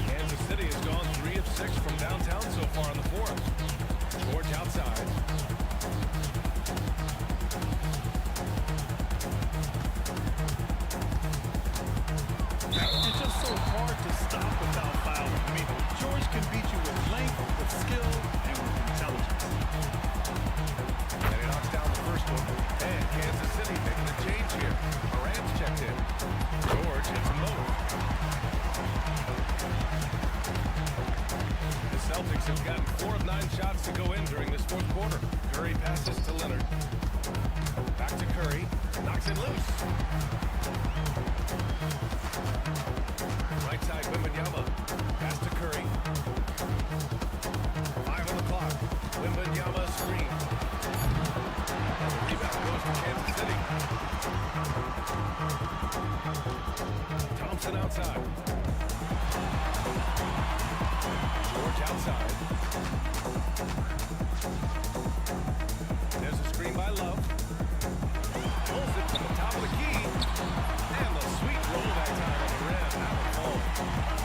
Kansas City has gone 3 of 6 from downtown so far in the fourth. George outside. It's just so hard to stop without fouling. I mean, George can beat you with length, with skill, and with intelligence. And he knocks down the first one. And Kansas City making a change here. Morant's checked in. George hits him low. The Celtics have gotten 4 of 9 shots to go in during this fourth quarter. Curry passes to Leonard. Back to Curry. Knocks it loose. Right side, Wembanyama. Pass to Curry. 5 on the clock. Wembanyama screen. And the rebound goes to Kansas City. Thompson outside. George outside. There's a screen by Love. Pulls it from the top of the key. And the sweet roll that time on the rim. That one falls.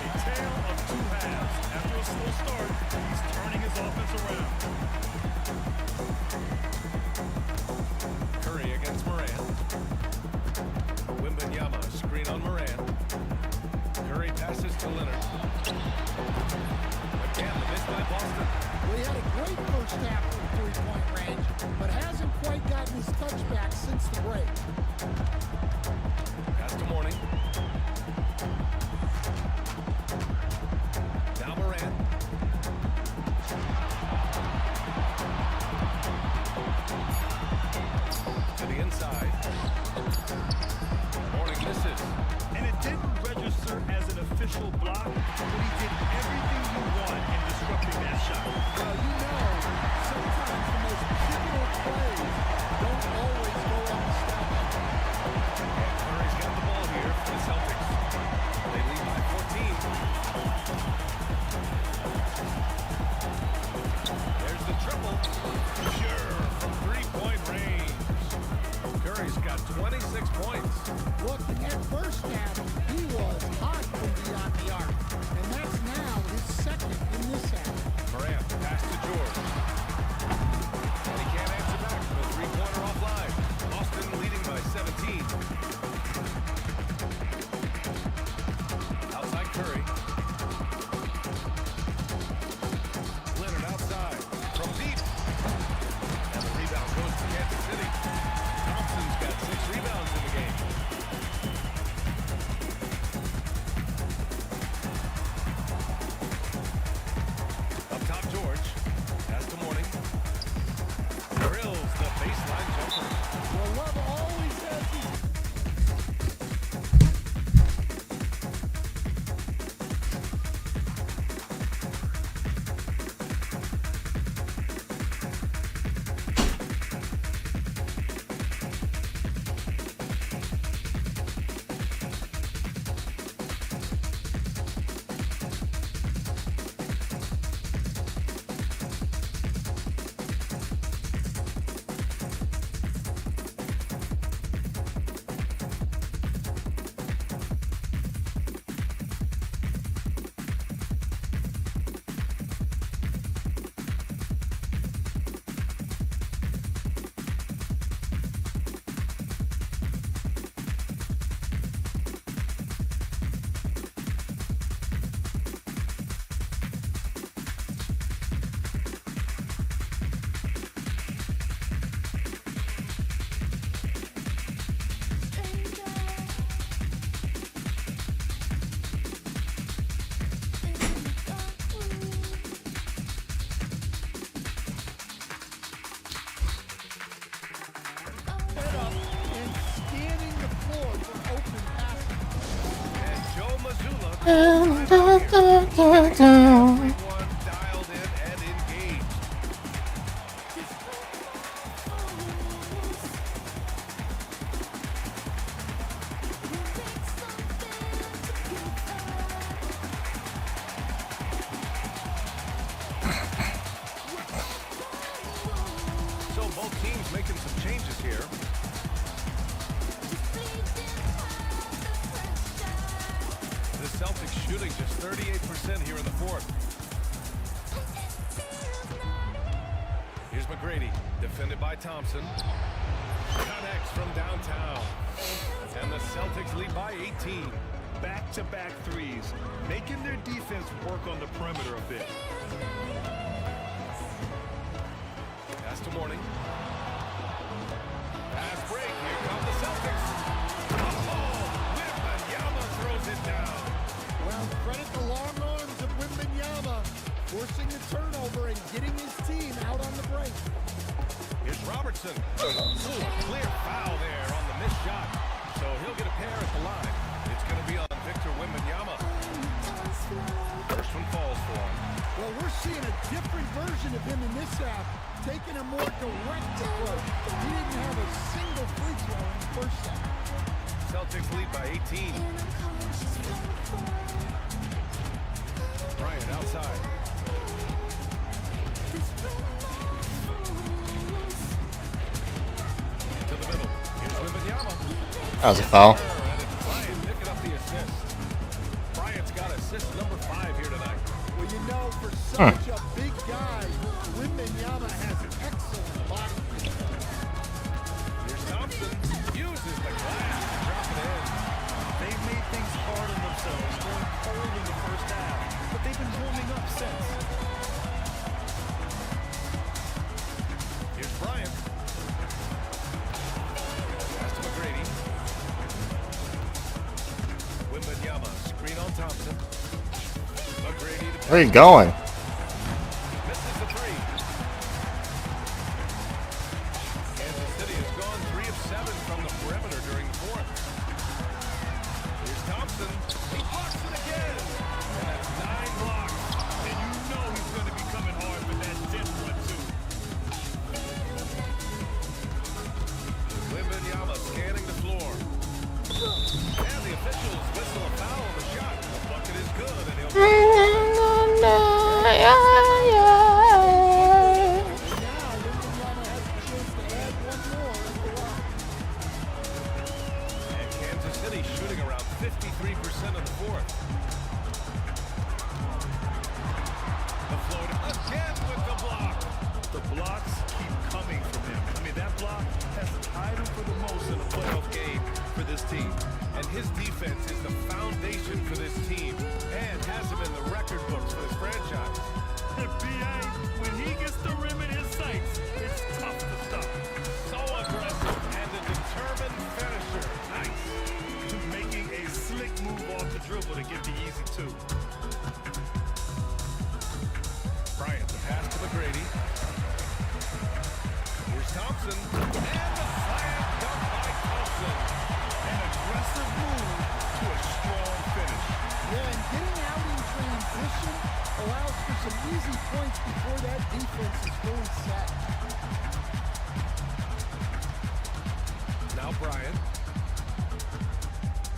A tale of two halves. After a slow start, he's turning his offense around. Curry against Morant. Wembanyama, screen on Morant. Curry passes to Leonard. Again, the miss by Boston. Well, he had a great first half from three-point range, but hasn't quite gotten his touchback since the break. Pass to Mourning. Now Morant. To the inside. Mourning misses. And it didn't register as an official block, but he did everything you want in disrupting that shot. Well, you know, sometimes the most pivotal plays don't always go on the stat. shooting just 38% here in the fourth. Here's McGrady, defended by Thompson. Connects from downtown. And the Celtics lead by 18. Back-to-back threes, making their defense work on the perimeter a bit. Pass to Mourning. Pass break. Here come the Celtics. Oh, Wembanyama throws it down. Well, credit the long arms of Wembanyama, forcing the turnover and getting his team out on the break. Here's Robertson. Ooh, clear foul there on the missed shot. So he'll get a pair at the line. It's going to be on Victor Wembanyama. First one falls for him. Well, we're seeing a different version of him in this half, taking a more direct approach. He didn't have a single free throw in the first half. Celtics lead by 18. Bryant outside. To the middle. Here's Wembanyama. That was a foul. Bryant picking up the assist. Bryant's got assist number 5 here tonight. Well, you know, for such a big guy, Wembanyama has excellent body. Here's Thompson. Uses the glass to drop it in. They've made things hard on themselves, going cold in the first half, but they've been warming up since. Here's Bryant. Pass to McGrady. Wembanyama, screen on Thompson. McGrady. Where are you going? Misses the three. Kansas City has gone 3 of 7 from the perimeter during the fourth. Here's Thompson. He blocks it again. And that's 9 blocks. And you know he's going to be coming hard for that 10th one, too. Wembanyama scanning the floor. And the officials whistle a foul on the shot. The bucket is good, and he'll... And Kansas City shooting around 53% of the fourth. The float again with the block. The blocks keep coming from him. I mean, that block has tied him for the most in a playoff game for this team. And his defense is the foundation for this team and has him in the record books for this franchise. B.A., when he gets the rim in his sights, it's tough to stop. So aggressive and a determined finisher. Nice. Making a slick move off the dribble to get the easy 2. Bryant, the pass to McGrady. Here's Thompson. And the slam dunk by Thompson. An aggressive move to a strong finish. Yeah, and getting out in transition allows for some easy points before that defense is fully set. Now Bryant.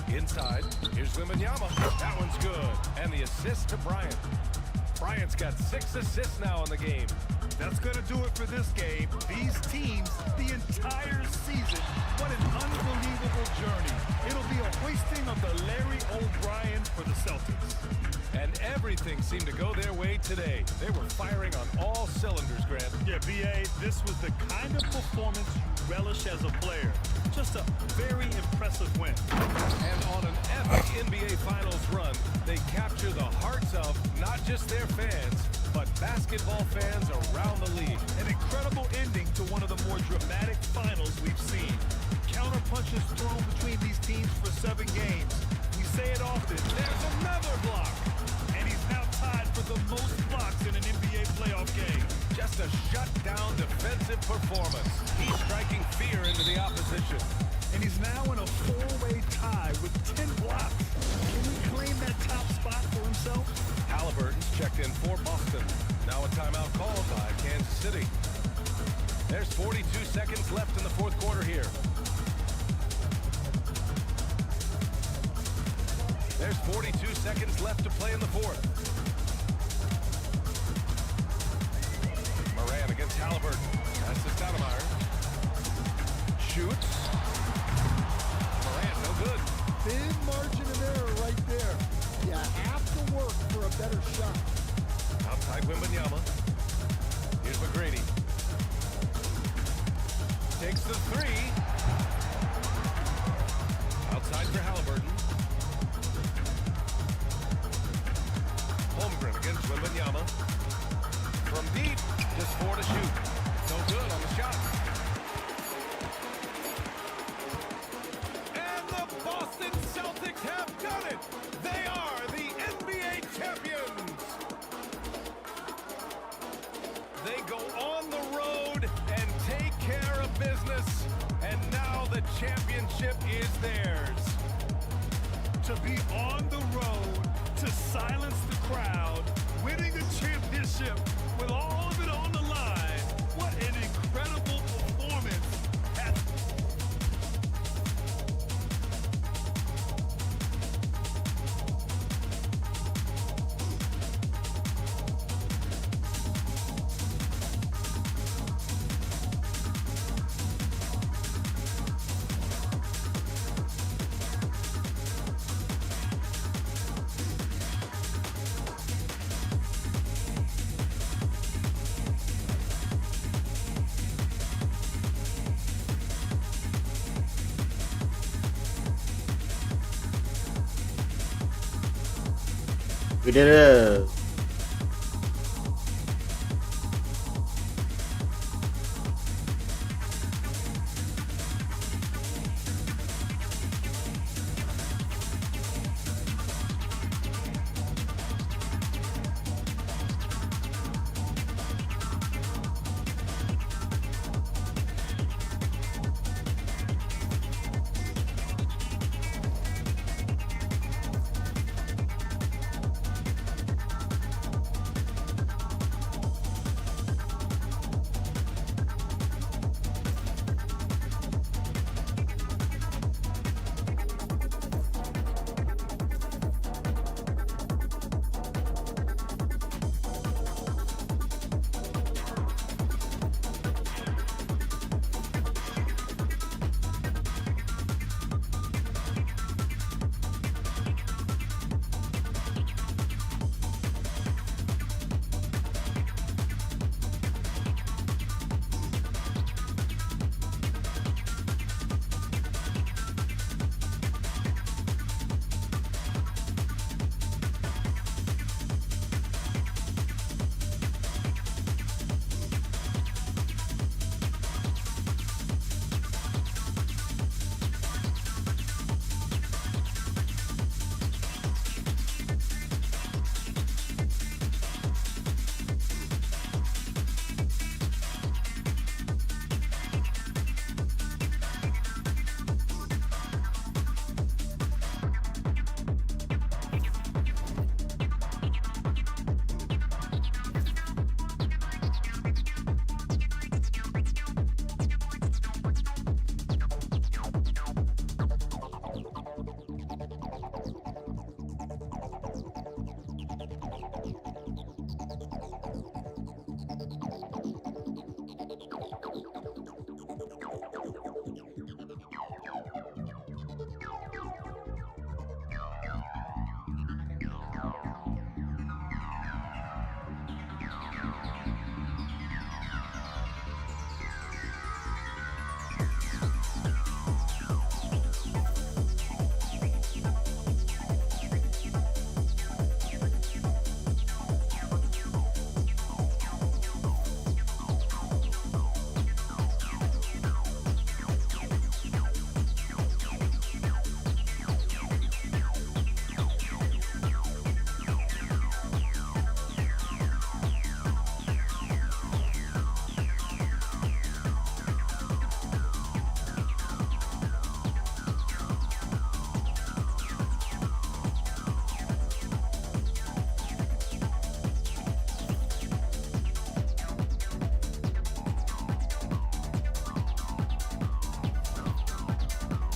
Inside. Here's Wembanyama. That one's good. And the assist to Bryant. Bryant's got 6 assists now in the game. That's going to do it for this game. These teams, the entire season, what an unbelievable journey. It'll be a hoisting of the Larry O'Brien for the Celtics. And everything seemed to go their way today. They were firing on all cylinders, Grant. Yeah, B.A., this was the kind of performance you relish as a player. Just a very impressive win. And on an epic NBA Finals run, they capture the hearts of not just their fans, but basketball fans around the league. An incredible ending to one of the more dramatic finals we've seen. Counter punches thrown between these teams for 7 games. We say it often, there's another block. And he's now tied for the most blocks in an NBA playoff game. Just a shutdown defensive performance. He's striking fear into the opposition. And he's now in a 4-way tie with 10 blocks. Can he claim that top spot for himself? Halliburton's checked in for Boston. Now a timeout called by Kansas City. There's 42 seconds left in the fourth quarter here. There's 42 seconds left to play in the fourth. Moran against Halliburton. That's to Stoudemire. Shoots. Moran, no good. Big margin of error right there. You have to the three. Outside for Halliburton. Holmgren against Wembanyama. From deep, just 4 to shoot. No good on the shot. And the Boston Celtics have done it. They are the NBA champions. They go on the road and take care of business. And now the championship is theirs. To be on the road, to silence the crowd, winning the championship with all of it on the line. What an incredible performance. We did it.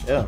Yeah.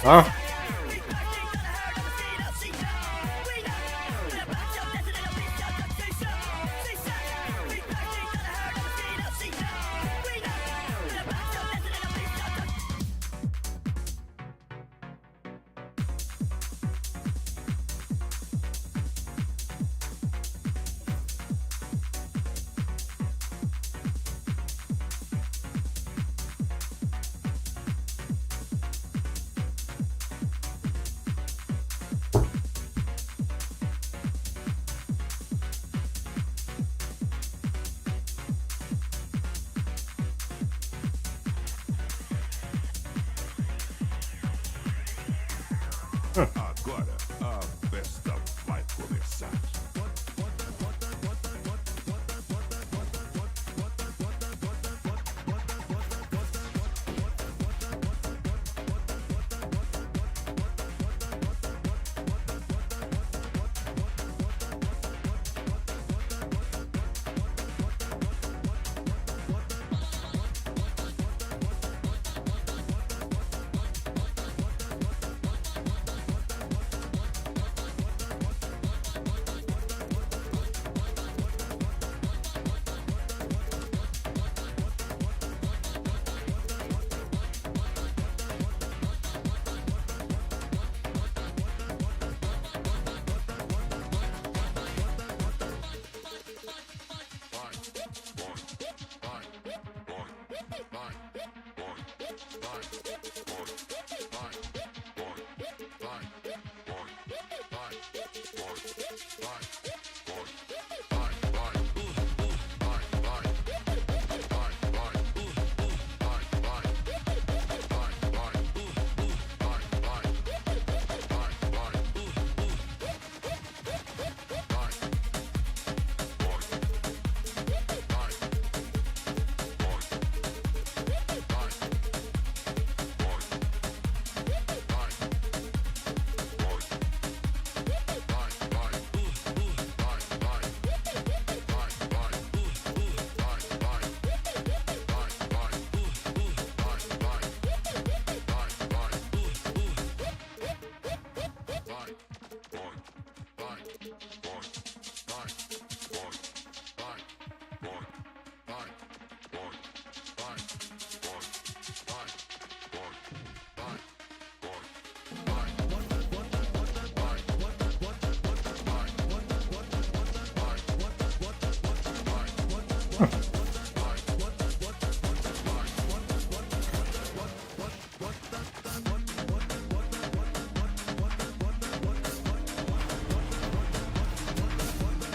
Huh? Agora, a festa vai começar.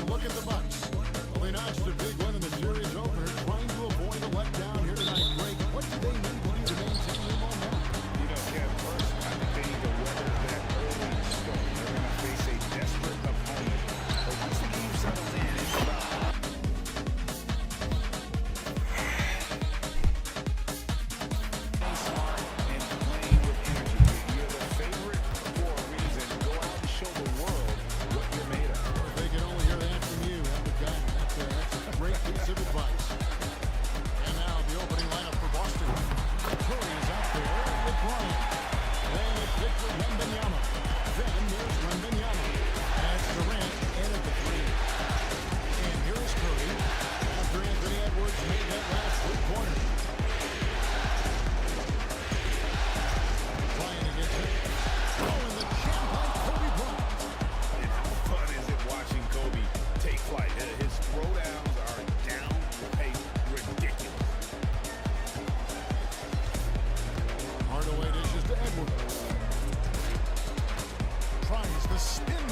Look at the Bucks. Well, they notched a big win in the series opener, trying to avoid a letdown here tonight. Greg, what do they need to do to maintain their momentum? You know, Kev, first, I think they need to weather that early storm. They're going to face a desperate opponent. But once the game settles in, it's about... smart and playing with energy. You're the favorite for a reason. Go out and show the world what you're made of. If they can only hear that from you, have the gun. That's a great piece of advice. And now the opening lineup for Boston. Curry is out there with Bryant. Playing it quick with Wembanyama. Then there's Wembanyama. As Durant in at the three. And here's Curry. After Anthony Edwards made that last three-pointer. Bryant against him. Throwing the champ on Kobe Bryant. And how fun is it watching Kobe take flight? His throwdowns are down a ridiculous. Hardaway dishes to Edwards. Tries the spin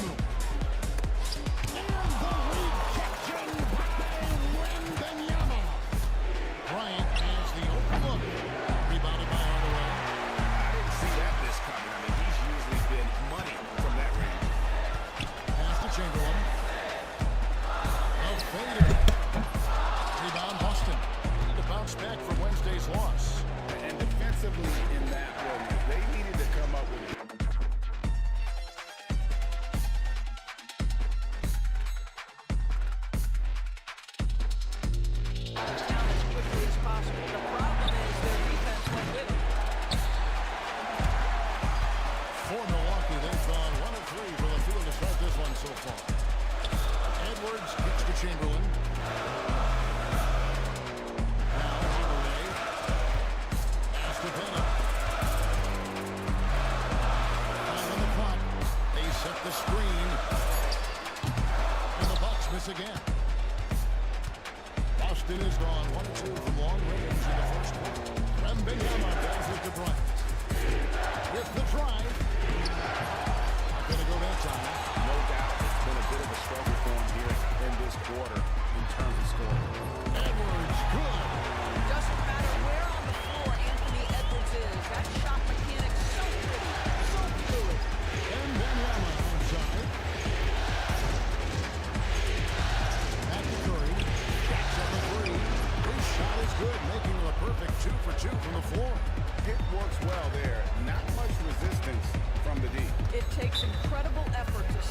screen. And the Bucks miss again. Boston has gone 1-2 from long range in the first one. Wembanyama does it to Bryant. With the drive. Not going to go that time. No doubt it's been a bit of a struggle for him here in this quarter in terms of scoring. Edwards, good. Doesn't matter where on the floor Anthony Edwards is. That shot mechanic so pretty, so fluid. Wembanyama outside. Back to Curry. Jacks up a three. His shot is good, making it a perfect 2 for 2 from the floor. It works well there. Not much resistance from the D. It takes incredible effort to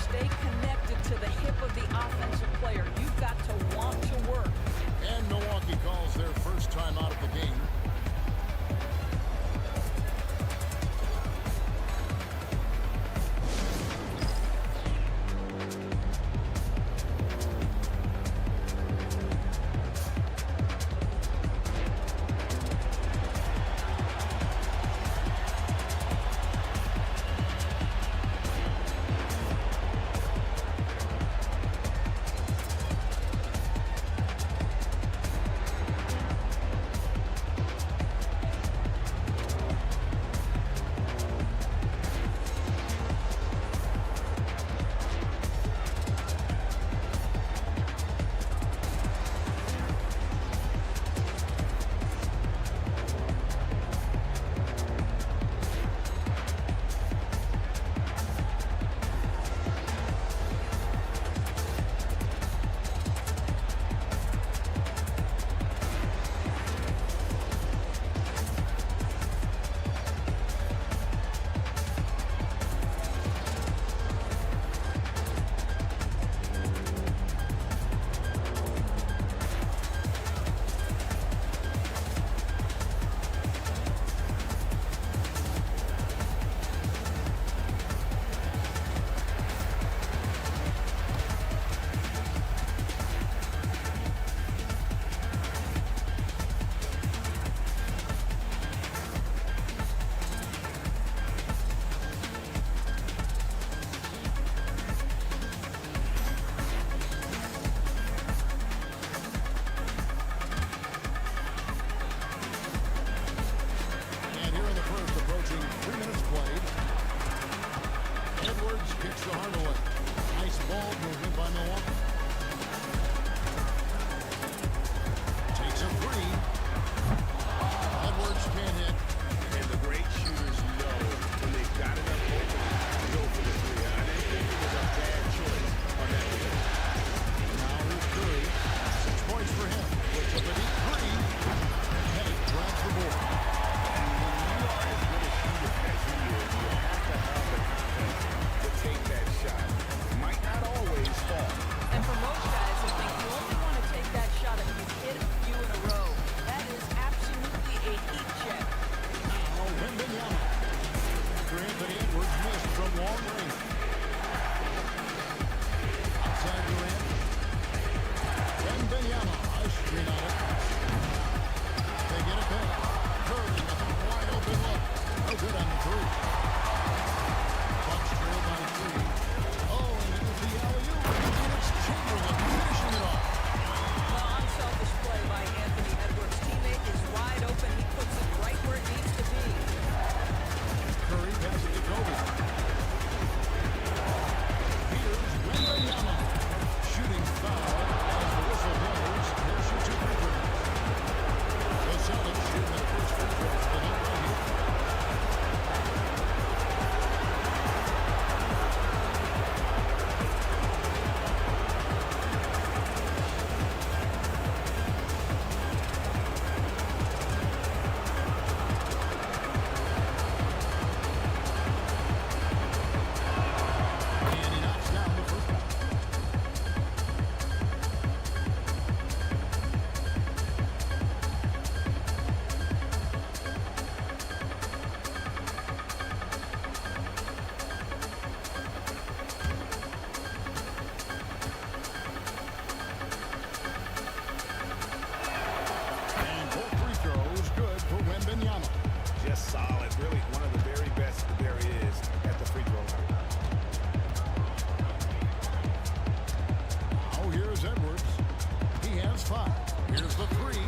5. Here's the 3.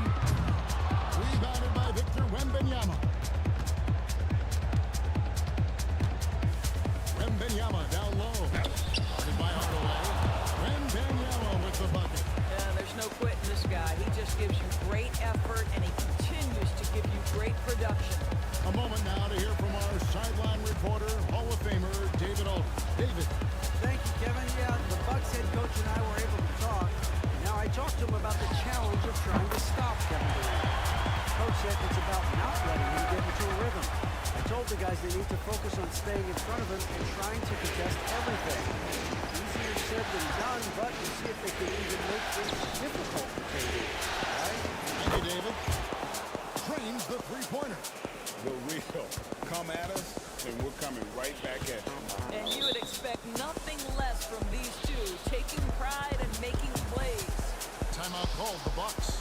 Rebounded by Victor Wembanyama. Wembanyama down low. Guarded by Hardaway. Wembanyama with the bucket. Yeah, there's no quitting this guy. He just gives you great effort, and he continues to give you great production. A moment now to hear from our sideline reporter, Hall of Famer David Aldridge. David. Thank you, Kevin. Yeah, the Bucks head coach and I were able to talk. Now, I talked to him about the challenge of trying to stop Kevin Durant. Coach said it's about not letting him get into a rhythm. I told the guys they need to focus on staying in front of him and trying to contest everything. Easier said than done, but we'll see if they can even make this difficult for KD. Right? Thank you, David. Trains the three-pointer. The real. Come at us, and we're coming right back at you. And you would expect nothing less from these two, taking pride and making plays. Timeout called the Bucks.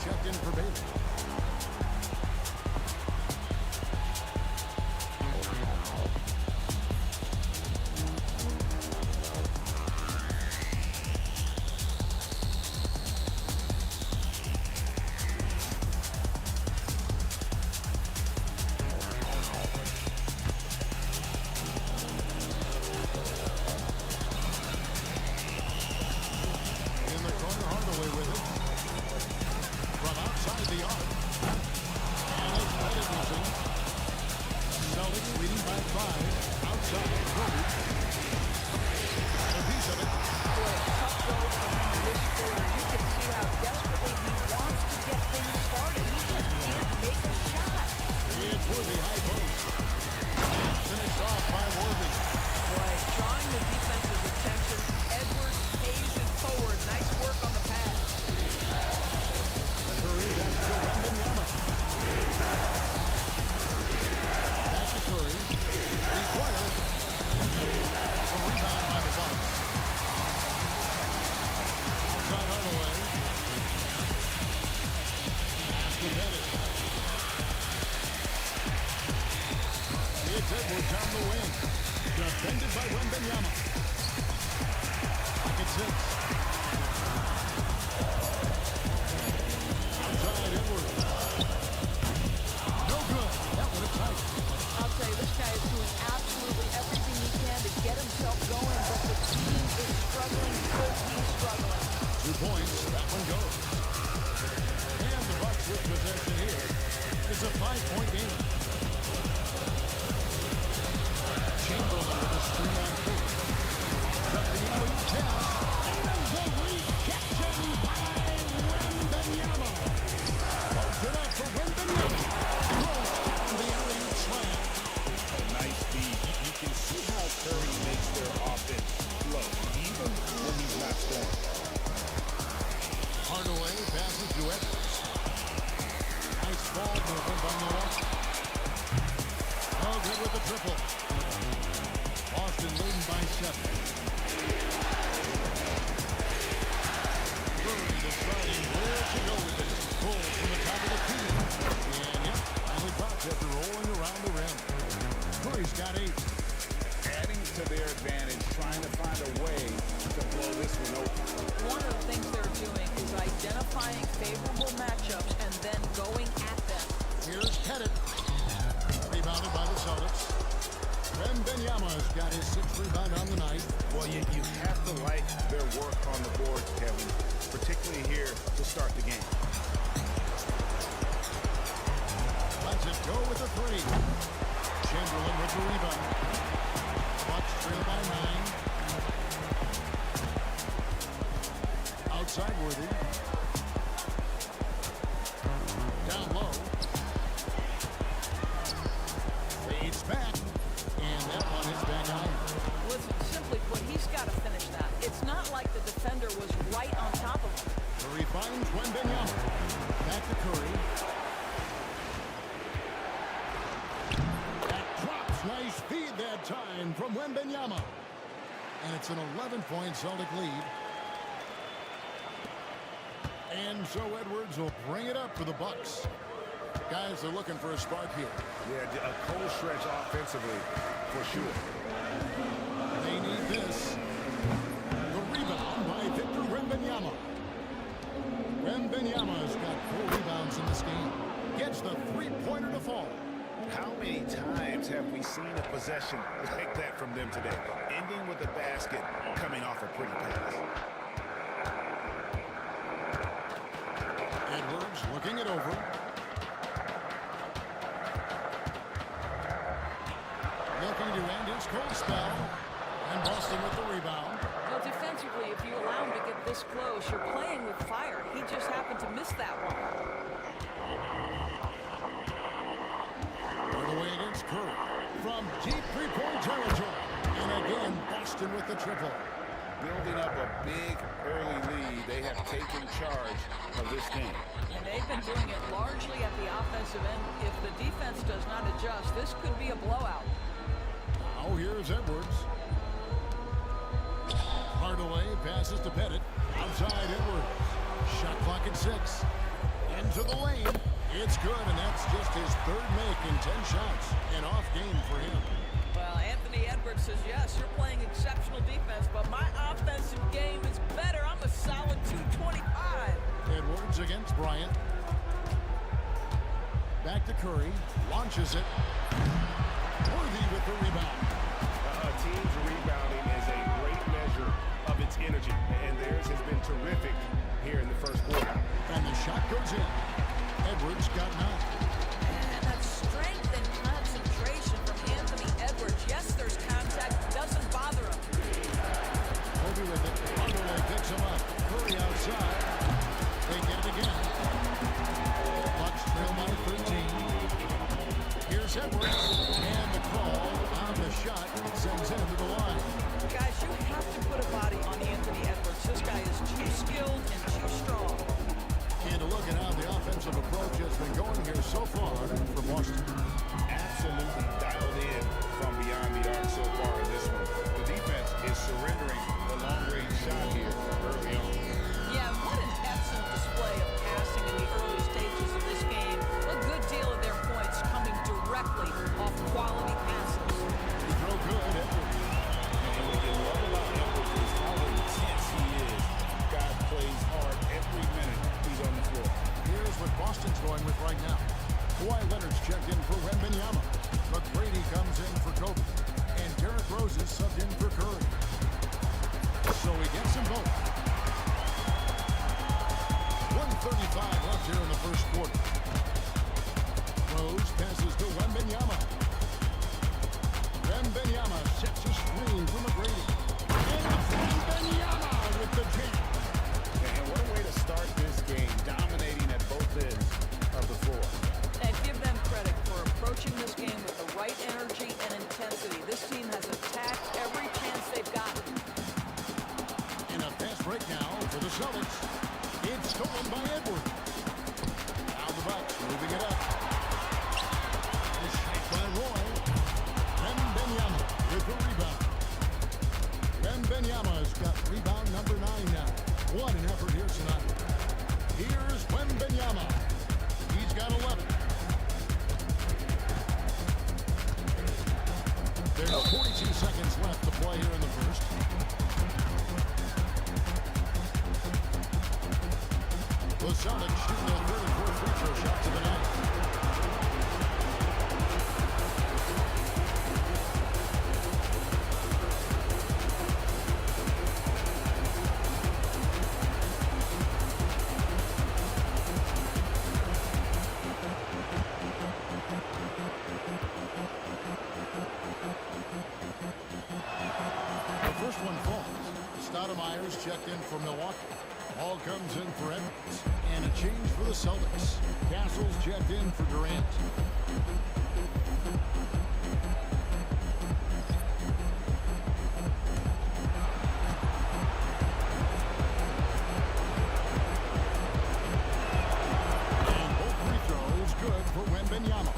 Checked in for Bailey. In the corner, Hardaway with it. From outside the arc. And it's headed missing. Celtics leading by 5. Outside, Kobe. A piece of it. Boy, tough goal from him in this quarter. You can see how desperately he wants to get things started. He just can't make a shot. It's Worthy high post. Finished off by Worthy. Boy, drawing the defense's attention. Edwards pays it forward. Nice work on the pass. Curry back to Wembanyama. Back to Curry. Required. A rebound by the Bucks. Outside Hardaway. Competitive. It's Edwards on the wing. Defended by Wembanyama. Pocket 6. Outside Edwards. No good. That one is tight. I'll tell you, this guy is doing absolutely everything he can to get himself going, but the team is struggling because he's struggling. 2 points. That one goes. And the Bucks with possession here. It's a 5-point game. Chamberlain with a screen on Curry. Cut the elite pass. And the rejection by Wembanyama. Open up for Wembanyama. Throws down the alley-oop slam. A nice feed. You can see how Curry makes their offense flow, even when he's not scoring. Hardaway passes to Edwards. Nice ball movement by Milwaukee. Oh, good with the triple. Boston leading by 7. Curry deciding where to go with it. Pulls from the top of the key. And yep, finally pops after rolling around the rim. Curry's got 8. Pettit. Rebounded by the Celtics. Wembanyama's got his 6th rebound on the night. Well, you have to like their work on the board, Kevin, particularly here to start the game. Let's it go with a 3. Chamberlain with the rebound. Bucks trail by 9. Outside Worthy. Down low. Fades back. And that one is back on. Listen, simply put, he's got to finish that. It's not like the defender was right on top of him. Curry finds Wembanyama. Back to Curry. That drops. Nice feed that time from Wembanyama. And it's an 11-point Celtic lead. And so Edwards will bring it up for the Bucks. Guys are looking for a spark here. Yeah, a cold stretch offensively, for sure. They need this. The rebound by Victor Wembanyama. Wembanyama's got 4 rebounds in this game. Gets the 3-pointer to fall. How many times have we seen a possession like that from them today? Ending with a basket, coming off a pretty pass. Edwards looking it over. Looking to end his cold spell. And Boston with the rebound. Well, defensively, if you allow him to get this close, you're playing with fire. He just happened to miss that one. Right away against Curry. From deep 3-point territory. And again, Boston with the triple. Building up a big early lead. They have taken charge of this game. And they've been doing it largely at the offensive end. If the defense does not adjust, this could be a blowout. Now here's Edwards. Hardaway passes to Pettit. Outside Edwards. Shot clock at 6. Into the lane. It's good, and that's just his 3rd make in 10 shots. An off game for him. Well, Anthony Edwards says, yes, you're playing exceptional defense, but my offensive game is better. I'm a solid 225. Edwards against Bryant. Back to Curry. Launches it. Worthy with the rebound. A team's rebounding is a great measure of its energy, and theirs has been terrific here in the first quarter. And the shot goes in. Edwards got 9. And that strength and concentration from Anthony Edwards. Yes, there's contact. Doesn't bother him. Kobe with it. Hardaway picks him up. Curry outside. They get it again. Bucks trail by 13. Here's Edwards. And the call on the shot sends him to the line. Guys, you have to put a body on Anthony Edwards. This guy is too skilled and too strong. And a look at how the offensive approach has been going here so far for Boston. Absolutely dialed in from beyond the arc so far in this one. The defense is surrendering the long-range shot here early on. Yeah, what an excellent display of passing in the early stages of this game. A good deal of their points coming directly off quality passes. He throw good, Edwards. And what you love about Edwards is how intense he is. God plays hard every minute he's on the floor. Here's what Boston's going with right now. Kawhi Leonard's checked in for Wembanyama. McGrady comes in for Kobe. And Derrick Rose is subbed in for Curry. So he gets them both. 1:35 left here in the first quarter. Rose passes to Wembanyama. Wembanyama sets a screen for McGrady. And Wembanyama with the jam. And what a way to start this game, dominating at both ends of the floor. And give them credit for approaching this game with the right energy and intensity. This team has attacked every chance they've gotten. In a fast break now for the Celtics. It's stolen by Edwards. Now the Bucks moving it up. The shot by Roy. Wembanyama with the rebound. checked in for Milwaukee. Ball comes in for Edwards. And a change for the Celtics. Castle's checked in for Durant. And both free throws good for Wembanyama.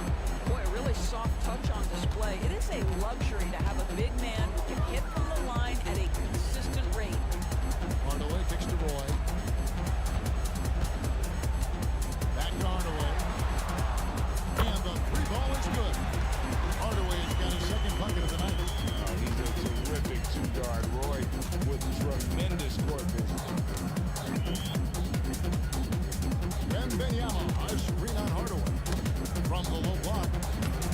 Boy, a really soft touch on display. It is a luxury to have a big man who can hit from the line at a consistent rate. Hardaway kicks to Roy. Back to Hardaway. And the three ball is good. Hardaway has got his second bucket of the night. He's a terrific two-guard. Roy with tremendous court vision. Wembanyama, a screen on Hardaway. From the low block.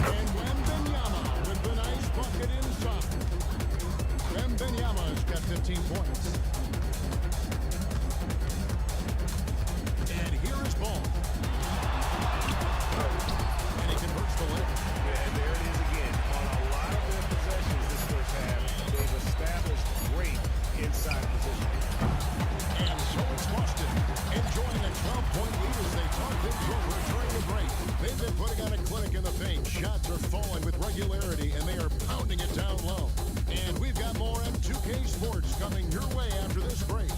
And Wembanyama with the nice bucket inside. Wembanyama has got 15 points. And here is Ball. And he converts the layup. And there it is again. On a lot of their possessions this first half, they've established great inside position. And so it's Boston, enjoying a 12-point lead as they talk things over during the break. They've been putting on a clinic in the paint. Shots are falling with regularity, and they are pounding it down low. And we've got more M2K Sports coming your way after this break.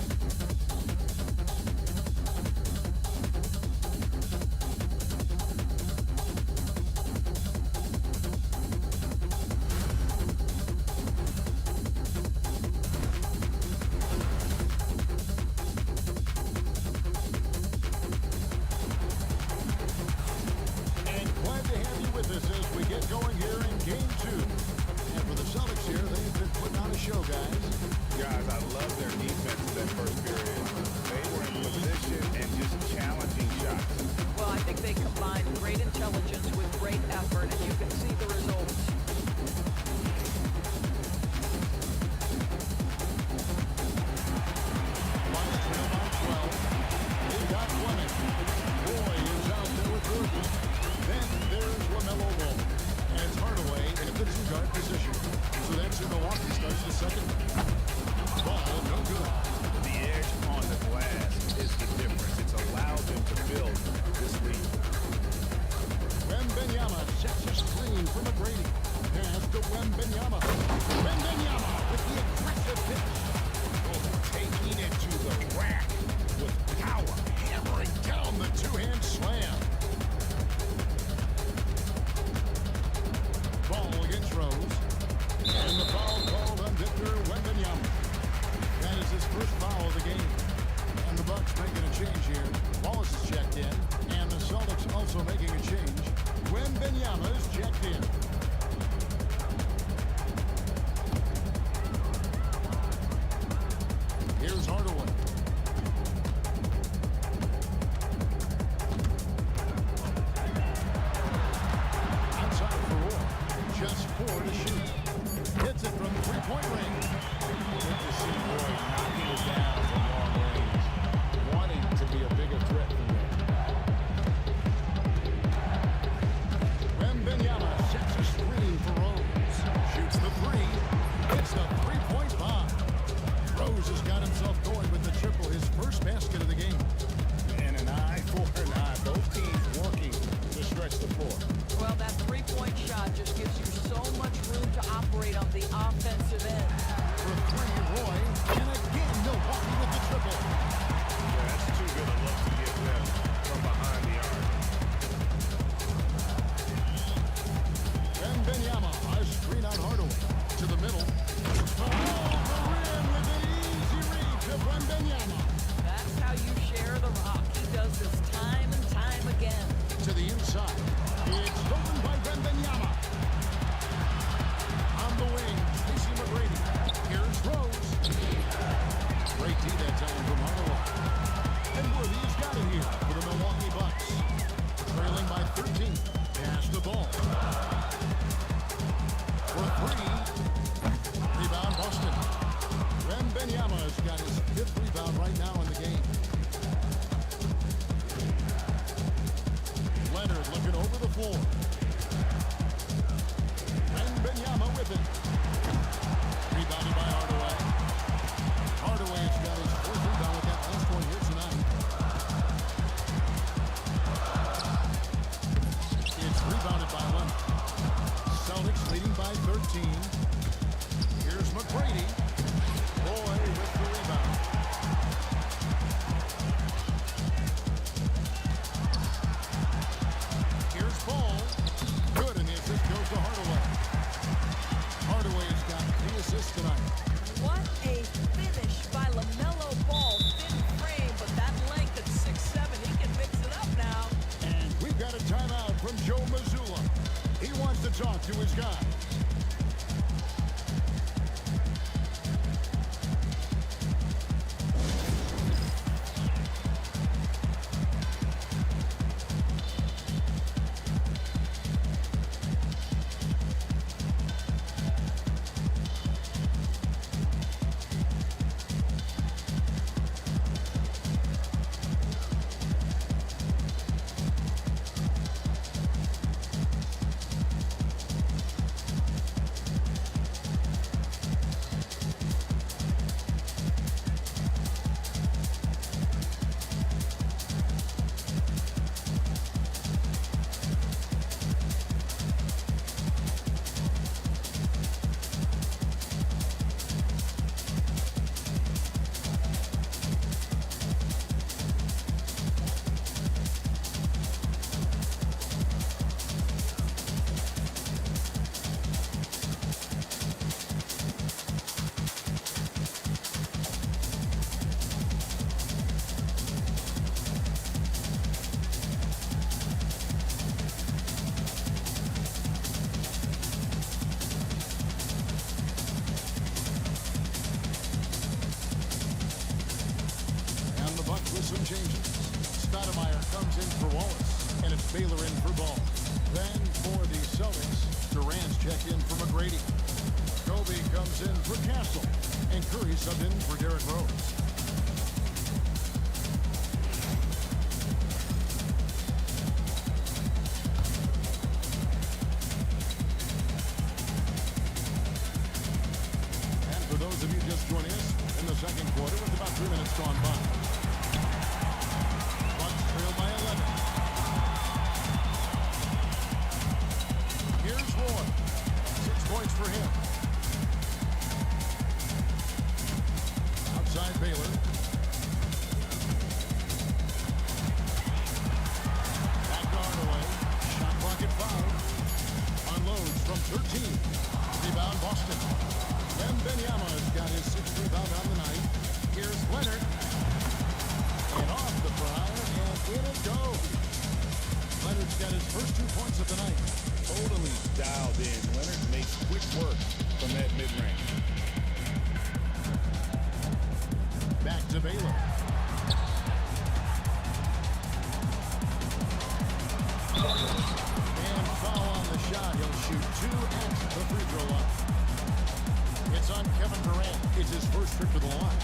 by 13. Here's McGrady. Roy with the rebound. Here's Ball. Good, and the assist goes to Hardaway. Hardaway has got the assist tonight. What a finish by LaMelo Ball. Thin frame, but that length at 6'7", he can mix it up now. And we've got a timeout from Joe Mazzulla. He wants to talk to his guy. Some changes. Stoudemire comes in for Wallace, and it's Baylor in for Ball. Then for the Celtics, Durant's checked in for McGrady. Kobe comes in for Castle, and Curry subbed in for Derrick Rose. And for those of you just joining us, in the second quarter, with about 3 minutes gone by. Trail by 11. Here's Roy. 6 points for him. Outside Baylor. Back guard away. Shot clock at 5. Unloads from 13. Rebound Boston. Wembanyama has got his 6th rebound on the night. Here's Leonard. And off the foul. In it goes. Leonard's got his first 2 points of the night. Totally dialed in. Leonard makes quick work from that mid-range. Back to Baylor. And foul on the shot. He'll shoot 2 at the free throw line. It's on Kevin Durant. It's his first trip to the line.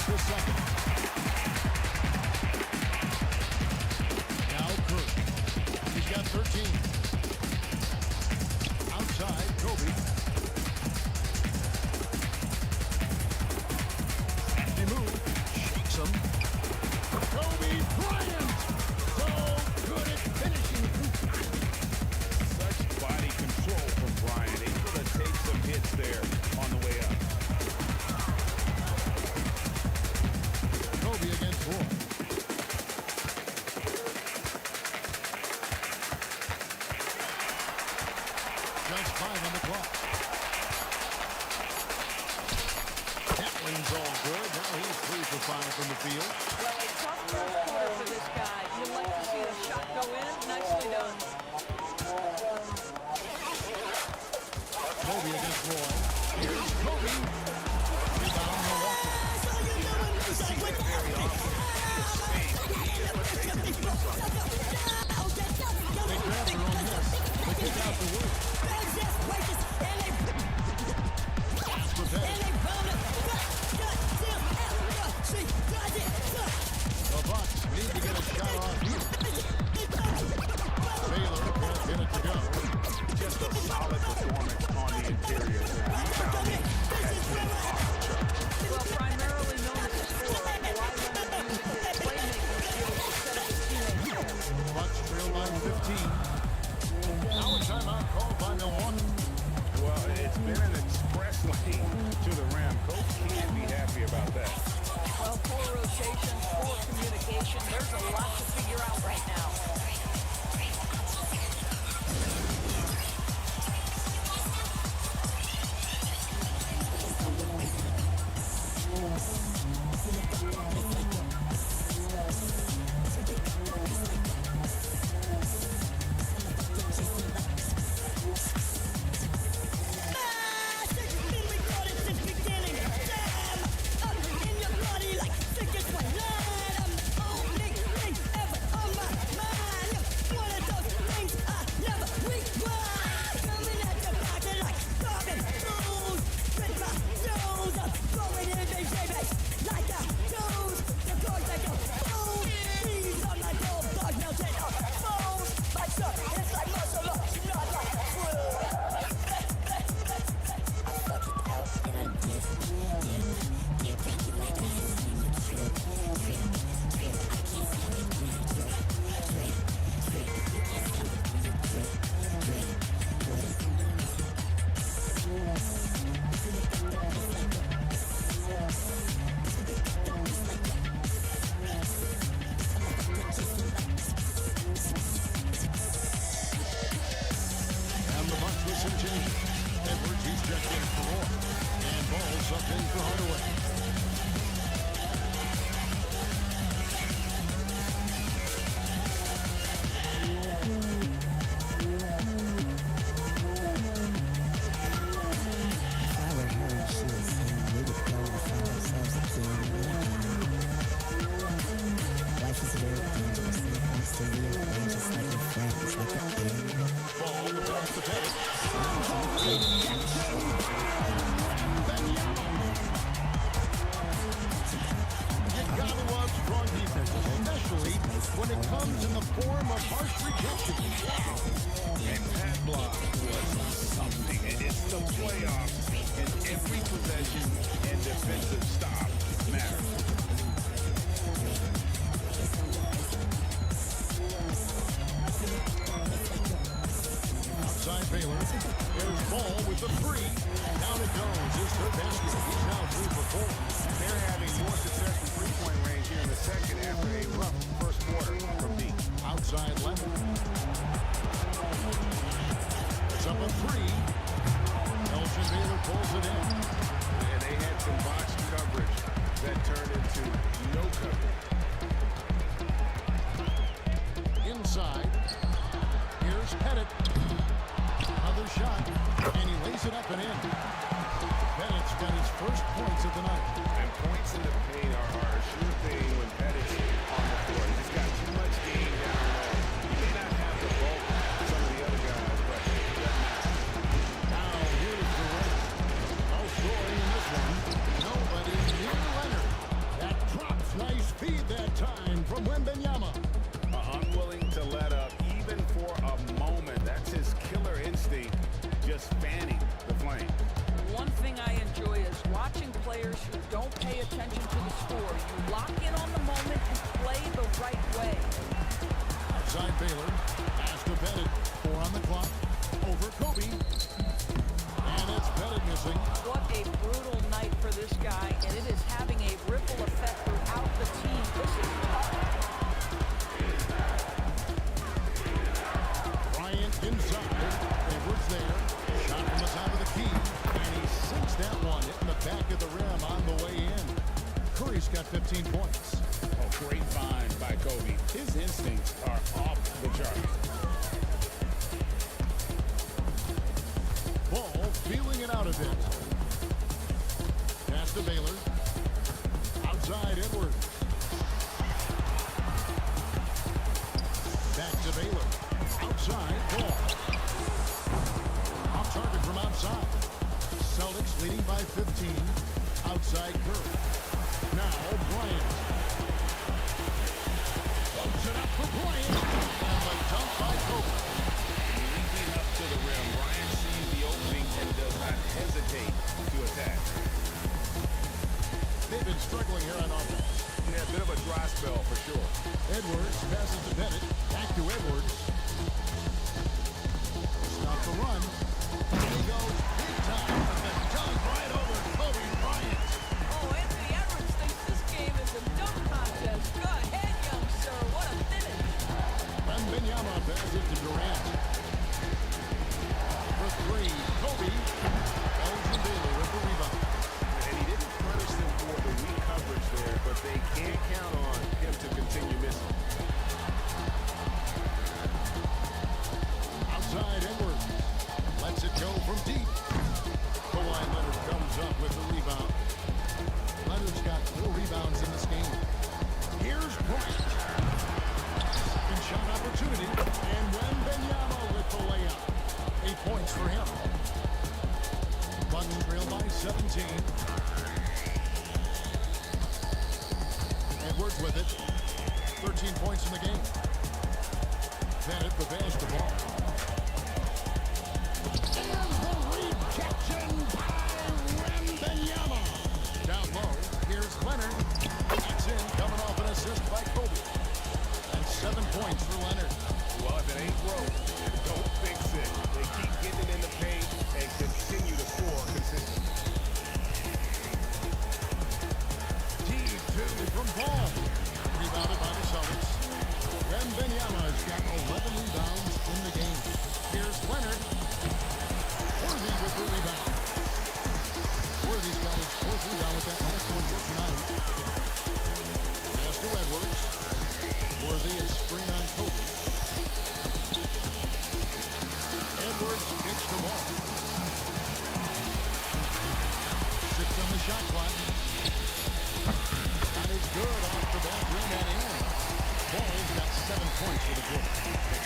the second. Now Curry. He's got 13. Outside, Kobe. He moves, shakes him. Kobe Bryant! So good at finishing. Such body control from Bryant. Able to take some hits there on the way up. Kobe against Roy. Just 5 on the clock. That one's all good. Now he's 3 for 5 from the field. Well, a tough first quarter for this guy. You'd like to see the shot go in. Nicely done. Kobe against Roy. Here's Kobe. Rebound Milwaukee. They grab their own miss. They kick out the wood. The Bucks need to get a shot off here. Baylor can't get it to go. Just a solid performance on the interior. Rebounding has been off the chart. Well, primarily known as a scorer, Kawhi Leonard used his playmaking skills to set up his teammates. Bucks trail by 15. Now a timeout called by Milwaukee. Well, it's been an express lane to the rim. Coach can't be happy about that. Well, poor rotation, poor communication. There's a lot to figure out right now. when it comes in the form of harsh rejection. And that block was something. It's the playoffs, and every possession and defensive stop matters. Outside Baylor. There's Ball with the three. Down it goes. It's her basket. He's now 3 for 4. They're having more success from three-point range here in the second after a rough first quarter from deep. Outside Leonard. It's up a 3. Elgin Baylor pulls it in. And they had some box coverage that turned into no coverage. Inside. Here's Pettit. Another shot. And he lays it up and in. Pettit's got his first points of the night. And points in the paint are a sure thing when Pettit's on the court. He's got too much game down low. He may not have the bulk of some of the other guys, but it doesn't matter. Now here's the rest. No scoring in this one. Nobody near Leonard. pay attention to the score. You lock in on the moment and play the right way. Outside Baylor. Pass to Bennett. 4 on the clock. Over Kobe. And it's Bennett missing. What a brutal night for this guy, and it is having a ripple effect throughout the team. This is tough. Bryant inside. Edwards there. Shot from the top of the key. And he sinks that one. Hitting the back of the rim on the way in. Curry's got 15 points. Oh, great find by Kobe. His instincts are off the charts. Ball feeling it out a bit. Pass to Baylor. Outside Edwards. Back to Baylor. Outside Ball. Off target from outside. Celtics leading by 15. Outside Curry. Now Bryant. Puts it up for Bryant. And the dunk by Kobe. Leaping up to the rim, Bryant sees the opening and does not hesitate to attack. They've been struggling here on offense. Yeah, a bit of a dry spell for sure. Edwards passes to Bennett. Back to Edwards. Stop the run. And he goes big time. And the dunk right over Kobe Bryant. Oh, Anthony Edwards thinks this game is a dunk contest. Go ahead, young sir. What a finish. Wembanyama passes it to Durant. For 3, Kobe. Elgin Baylor with the rebound. And he didn't punish them for the weak coverage there, but they can't count on him to continue missing. Outside Edwards. Lets it go from deep. Kawhi Leonard comes up with the rebound. Leonard's got 4 rebounds in this game. Here's Bryant. Second shot opportunity. And Wembanyama with the layup. 8 points for him. Bucks trail by 17. Edwards with it. 13 points in the game. Bennett the basketball. And the rejection by Wembanyama. Down low, here's Leonard. That's in, coming off an assist by Kobe. And 7 points for Leonard. Well, if it ain't broke, don't fix it. They keep getting in the paint and continue to score consistently. T2 from Ball. Rebounded by the Celtics. Wembanyama has got 11 rebounds in the game. Here's Leonard. Worthy with the rebound. Worthy's got his 4th rebound with that last one just tonight. Pass to Edwards. Worthy is screen on Kobe. Edwards kicks the ball. 6 on the shot clock. That is good off the back rim and in. Ball's got 7 points for the quarter.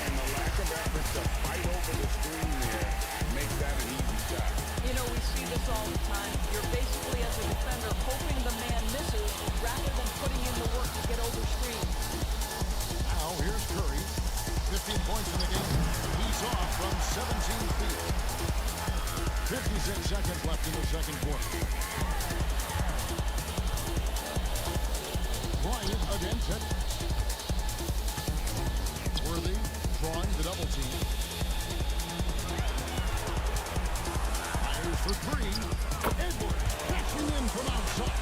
And the lack of effort to fight over the screen there makes that an easy shot. You know, we see this all the time. You're basically, as a defender, hoping the man misses rather than putting in the work to get over screens. Now, here's Curry. 15 points in the game. He's off from 17 feet. 56 seconds left in the second quarter. Bryant against it. Worthy drawing the double team. Fires for 3. Edwards catching in from outside.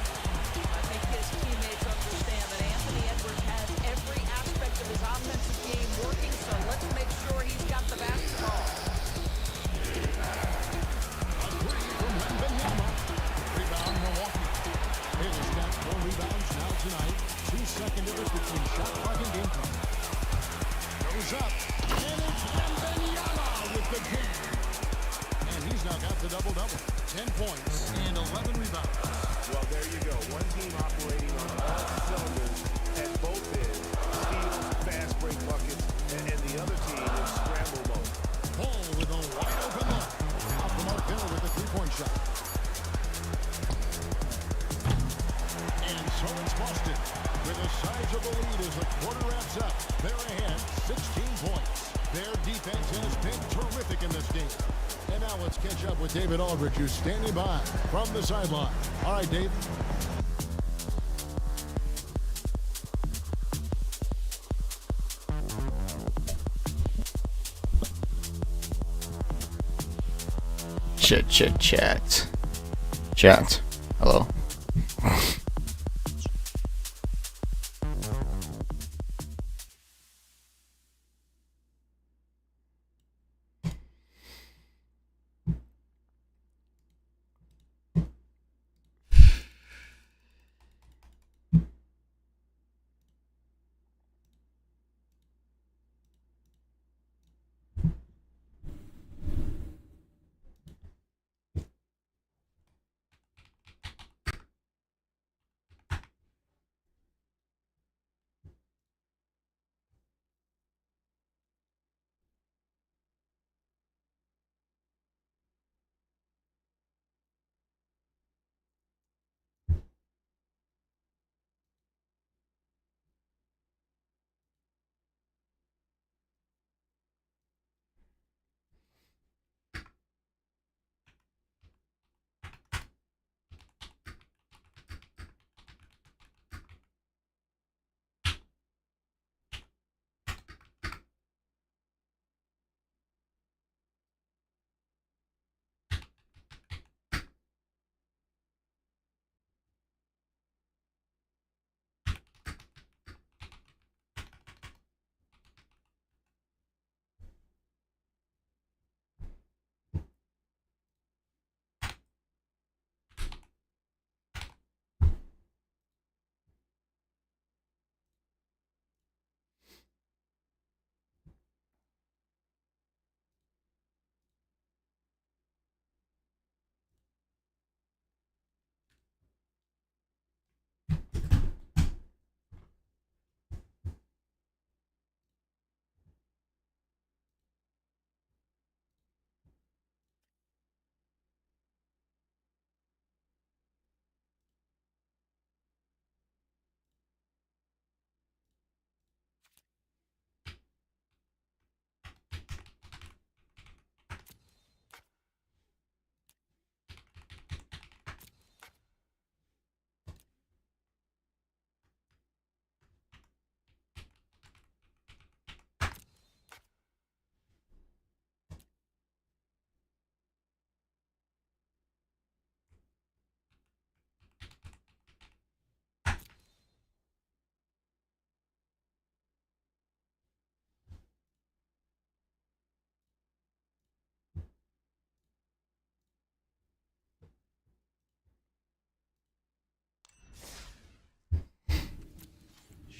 I think his teammates understand that Anthony Edwards has every aspect of his offensive game working, so let's make sure he's got the basketball. A 3 from Wembanyama. Rebound Milwaukee. Baylor's got 4 rebounds now tonight. 2 second difference between shot clock and game time. Goes up. And it's Wembanyama with the game. And he's now got the double-double. 10 points and 11 rebounds. Well, there you go. One team operating on all cylinders at both ends. Steals, fast break buckets, and the other team in scramble mode. Ball with a wide open look. Out from Markel with a 3-point shot. And so it's Boston with a sizable lead as the quarter wraps up. They're ahead 16 points. Their defense has been terrific in this game. And now let's catch up with David Aldridge, who's standing by from the sideline. All right, Dave. Chat. Hello.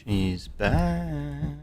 She's back.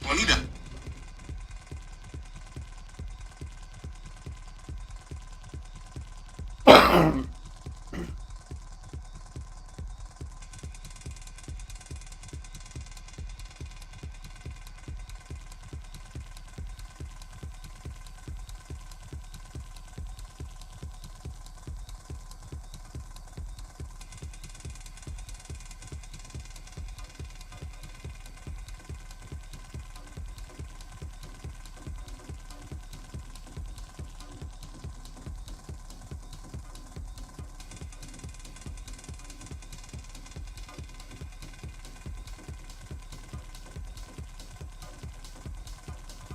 Bonita.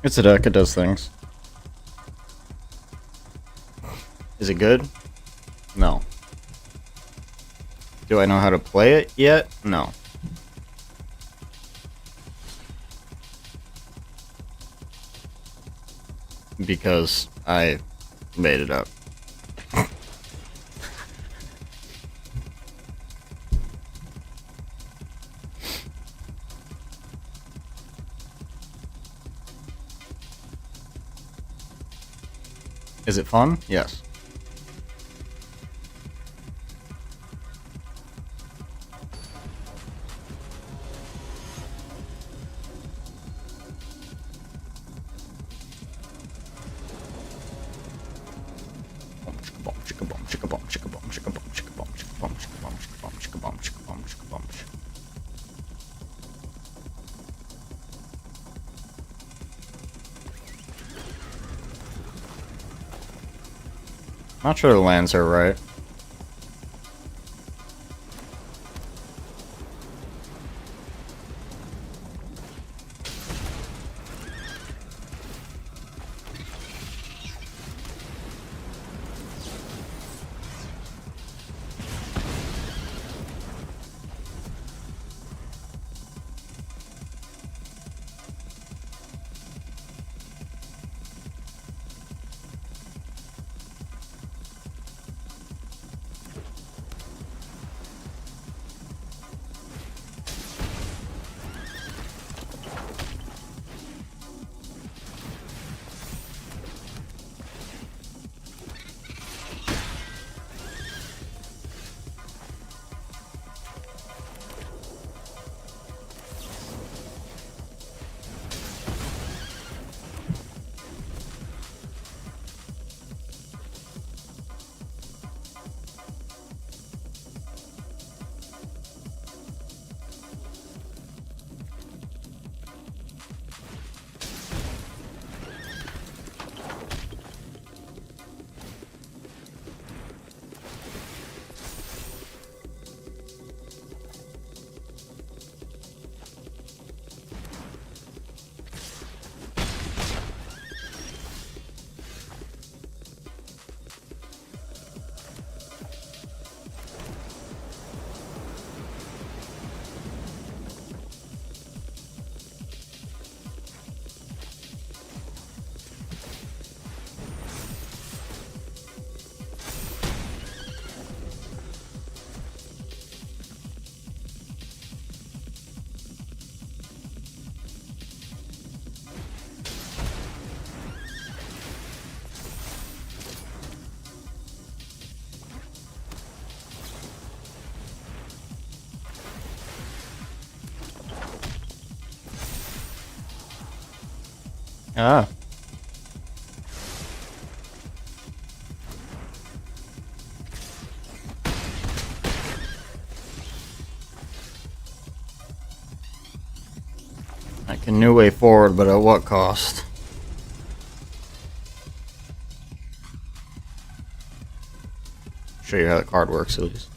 It's a deck, it does things. Is it good? No. Do I know how to play it yet? No. Because I made it up. Is it fun? Yes. Not sure the lands are right. Ah. Like a new way forward, but at what cost? Show you how the card works at least.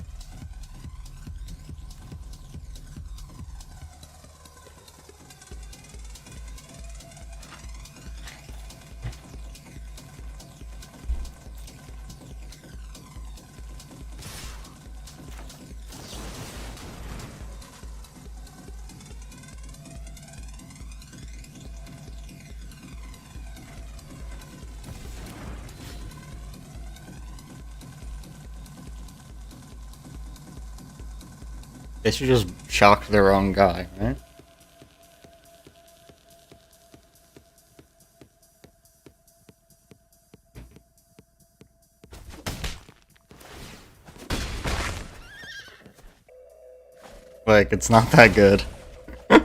They should just shock their own guy, right? Like, it's not that good. I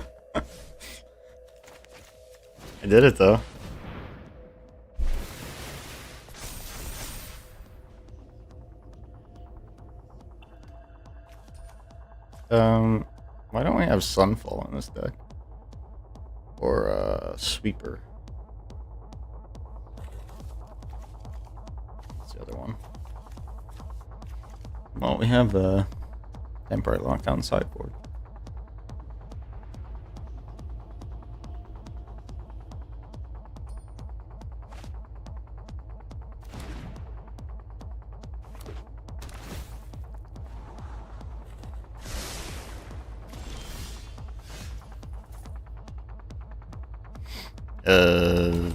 did it though. Why don't we have Sunfall in this deck? Or, Sweeper. What's the other one? Well, we have, Temporary Lockdown sideboard. I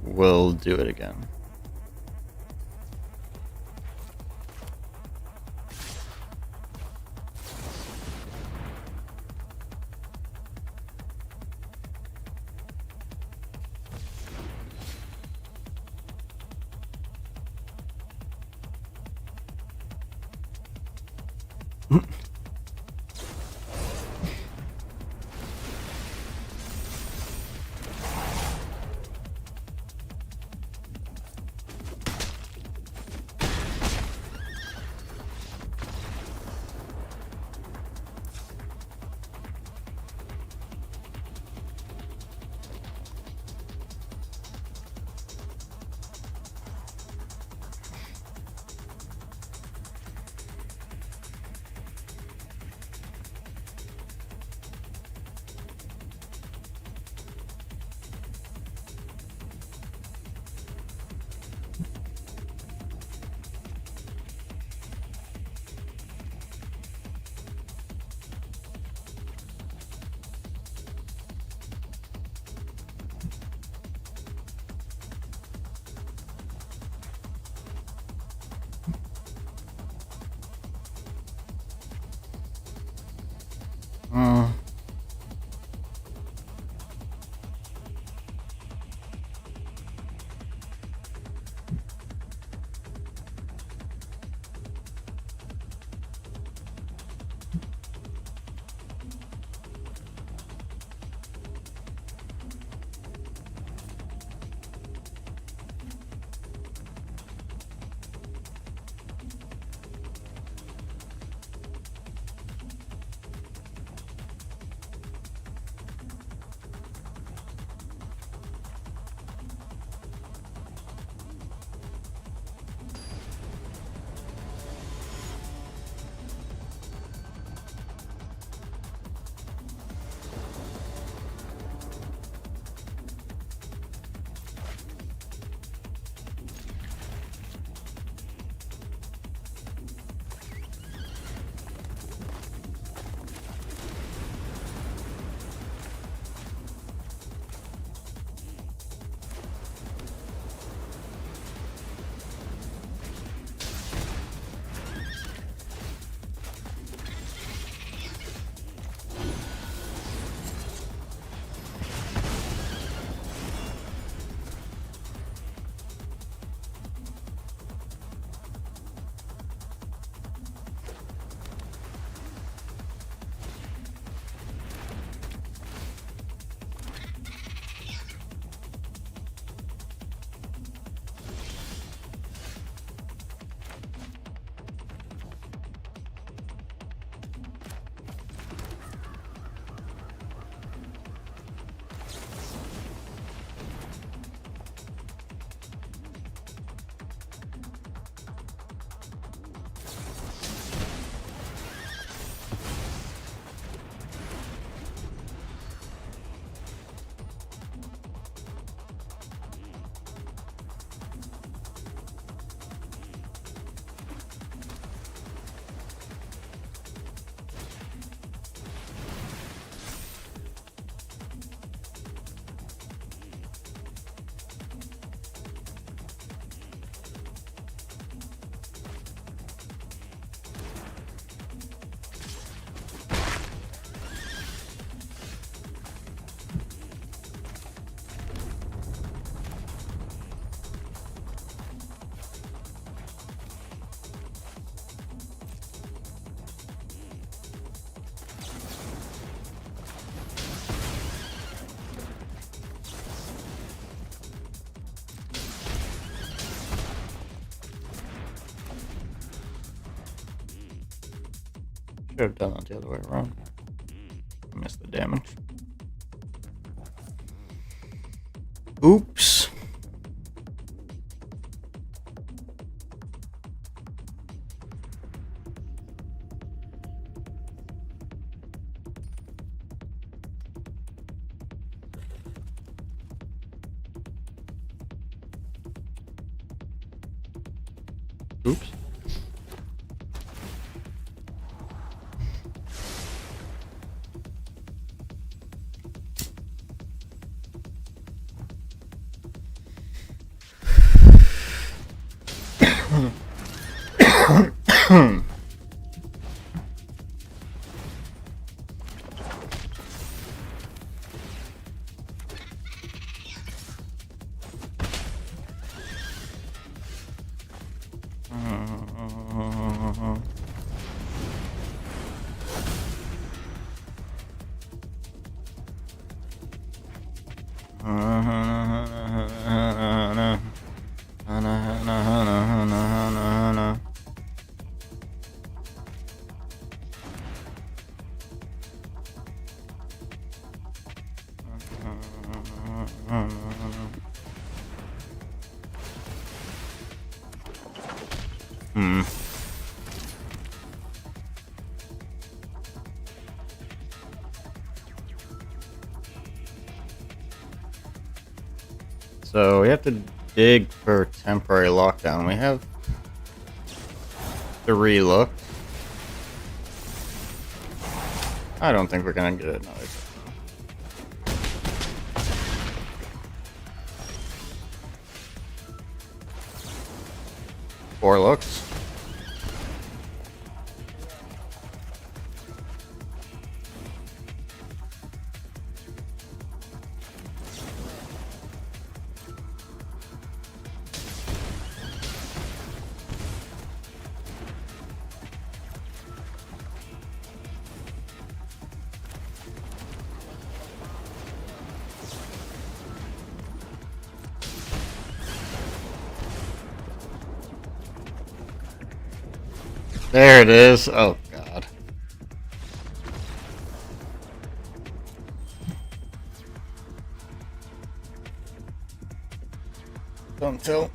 will do it again. Should have done it the other way around. I missed the damage. Oops. Oops. So we have to dig for temporary lockdown. We have 3 looked. I don't think we're gonna get another. 4 looks. There it is. Oh, God. Don't tilt.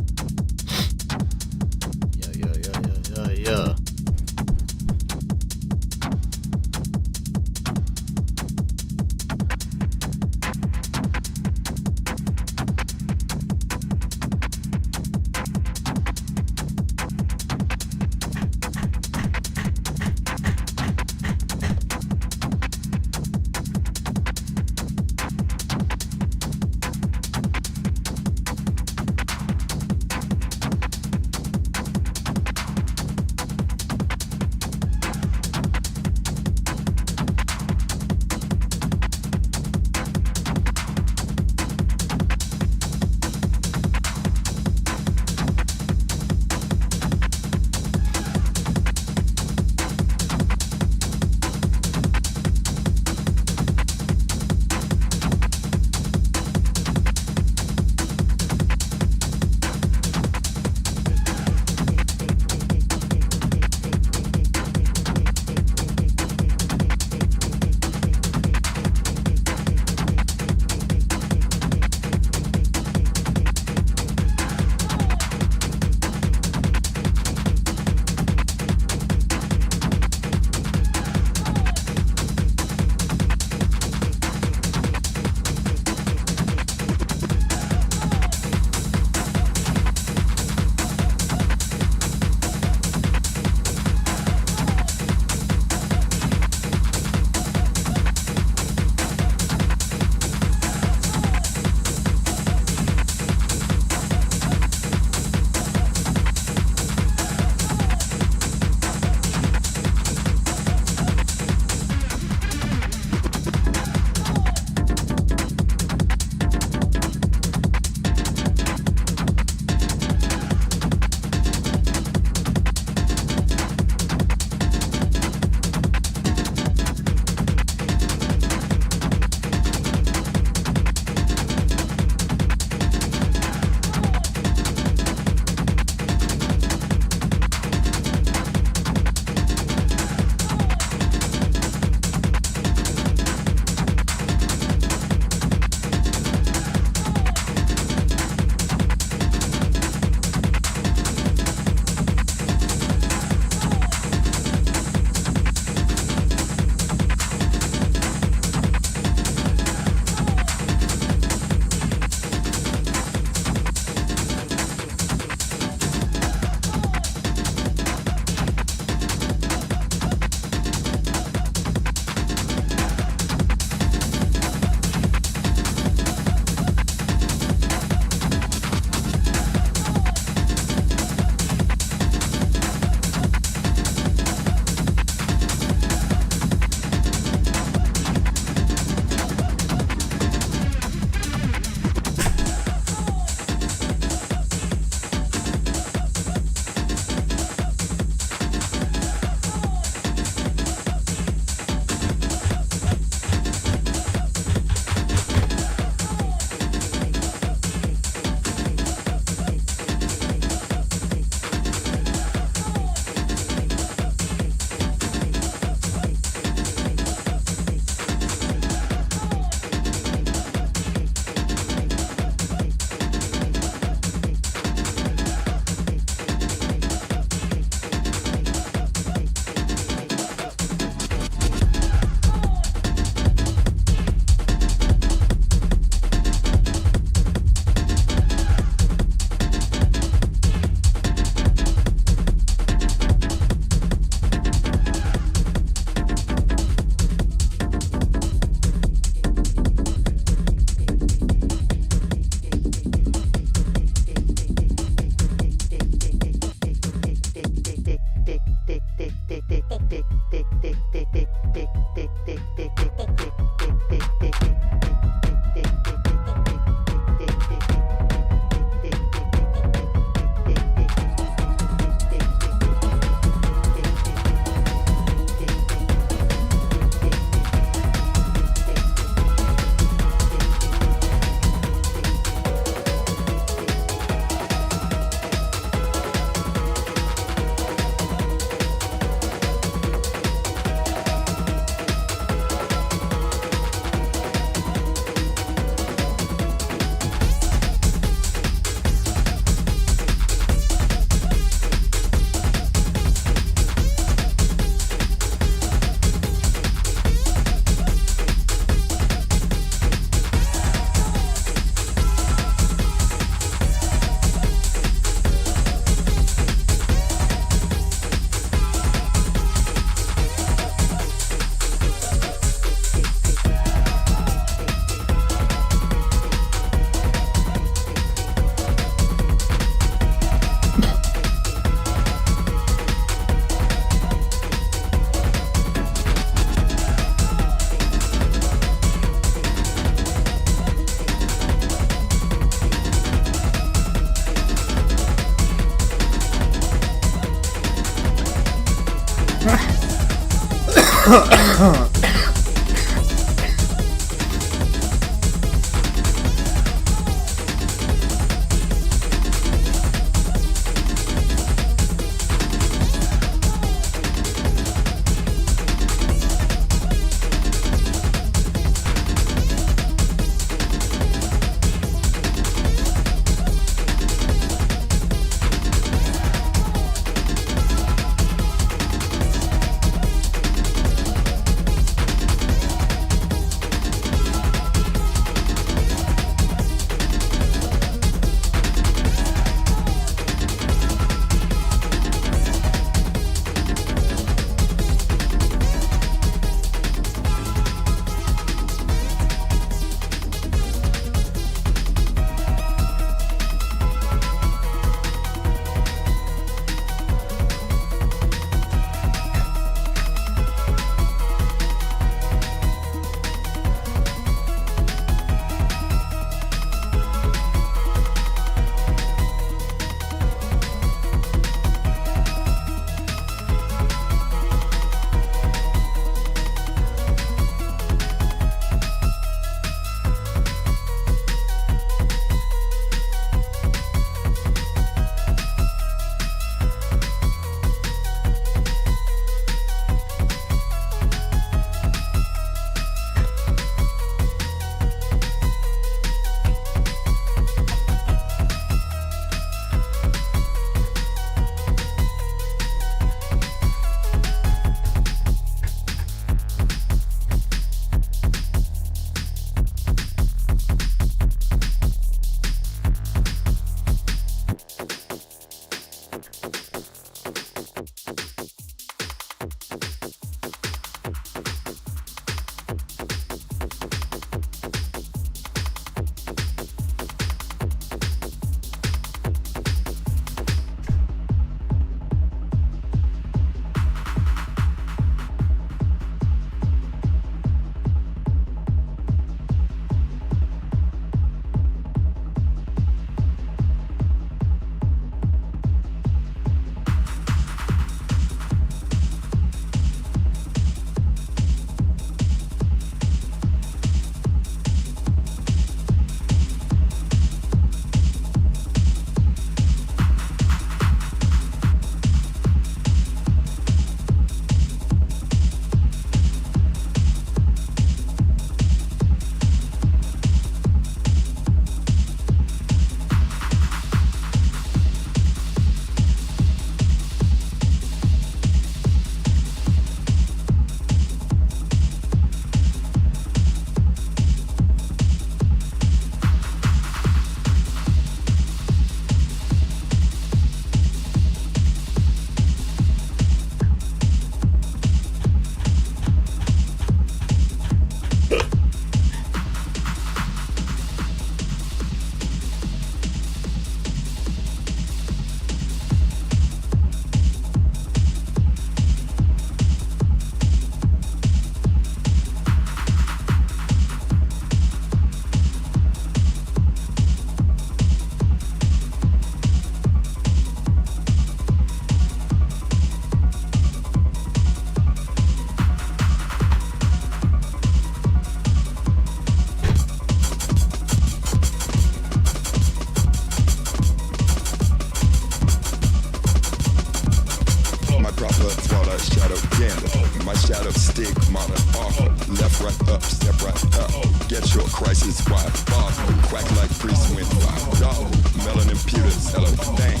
gambit. My shadow stigmata awful. Left, right, up, step right up. Get your crisis wide bar. Quack like priest went $5. Melanin pewters, hello, thing.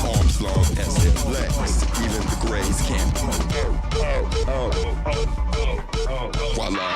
Arms long as their legs. Even the grays can't. Voila.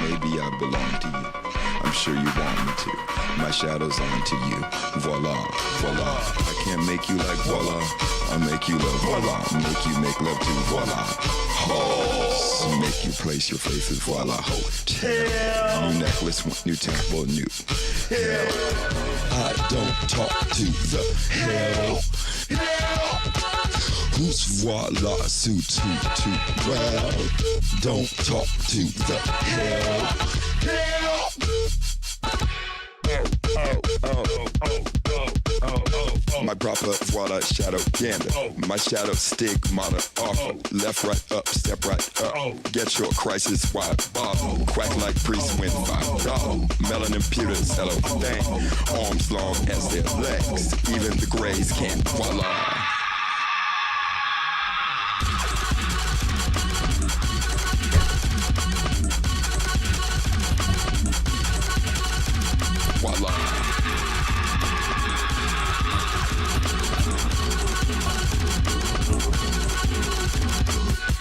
Maybe I belong to you. I'm sure you want me to. My shadow's on to you. Voila, voila. I can't make you like voila. I'll make you love voila. Make you make love to voila. Oh, make you place your faces voila. Hotel. New necklace, new temple, new. Hell, I don't talk to the hell. Who's voila, suit, too well. Don't talk to the hell. My proper voila shadow gambit. My shadow stigmata awful. Left, right, up, step right up. Get your crisis wide bottle. Quack like priest win $5. Melanin pewters, hello, thing. Arms long as their legs. Even the grays can't voila.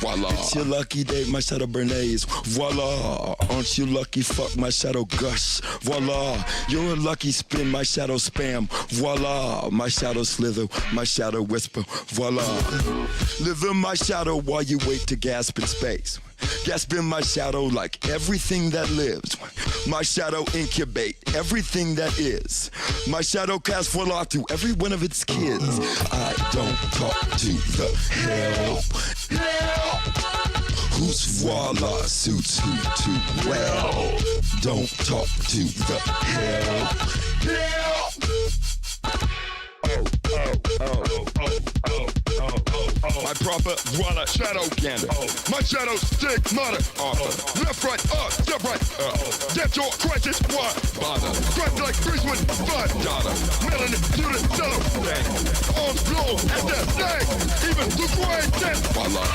Voila. It's your lucky day, my shadow Bernays. Voila. Aren't you lucky? Fuck my shadow gush. Voila. You're a lucky spin, my shadow spam. Voila. My shadow slither, my shadow whisper. Voila. Live in my shadow while you wait to gasp in space. Gasp in my shadow like everything that lives. My shadow incubate everything that is. My shadow casts voila to every one of its kids. I don't talk to the hell. Who's voila suits who too well. Don't talk to the hell. My proper voila shadow candle. My shadow stigmata offer. Left, right, up, step right up. Get your crisis wide bother. Crack like Brisbane, $5. Melanin to the cello thing. Arms blow at that thing. Even the gray death voila.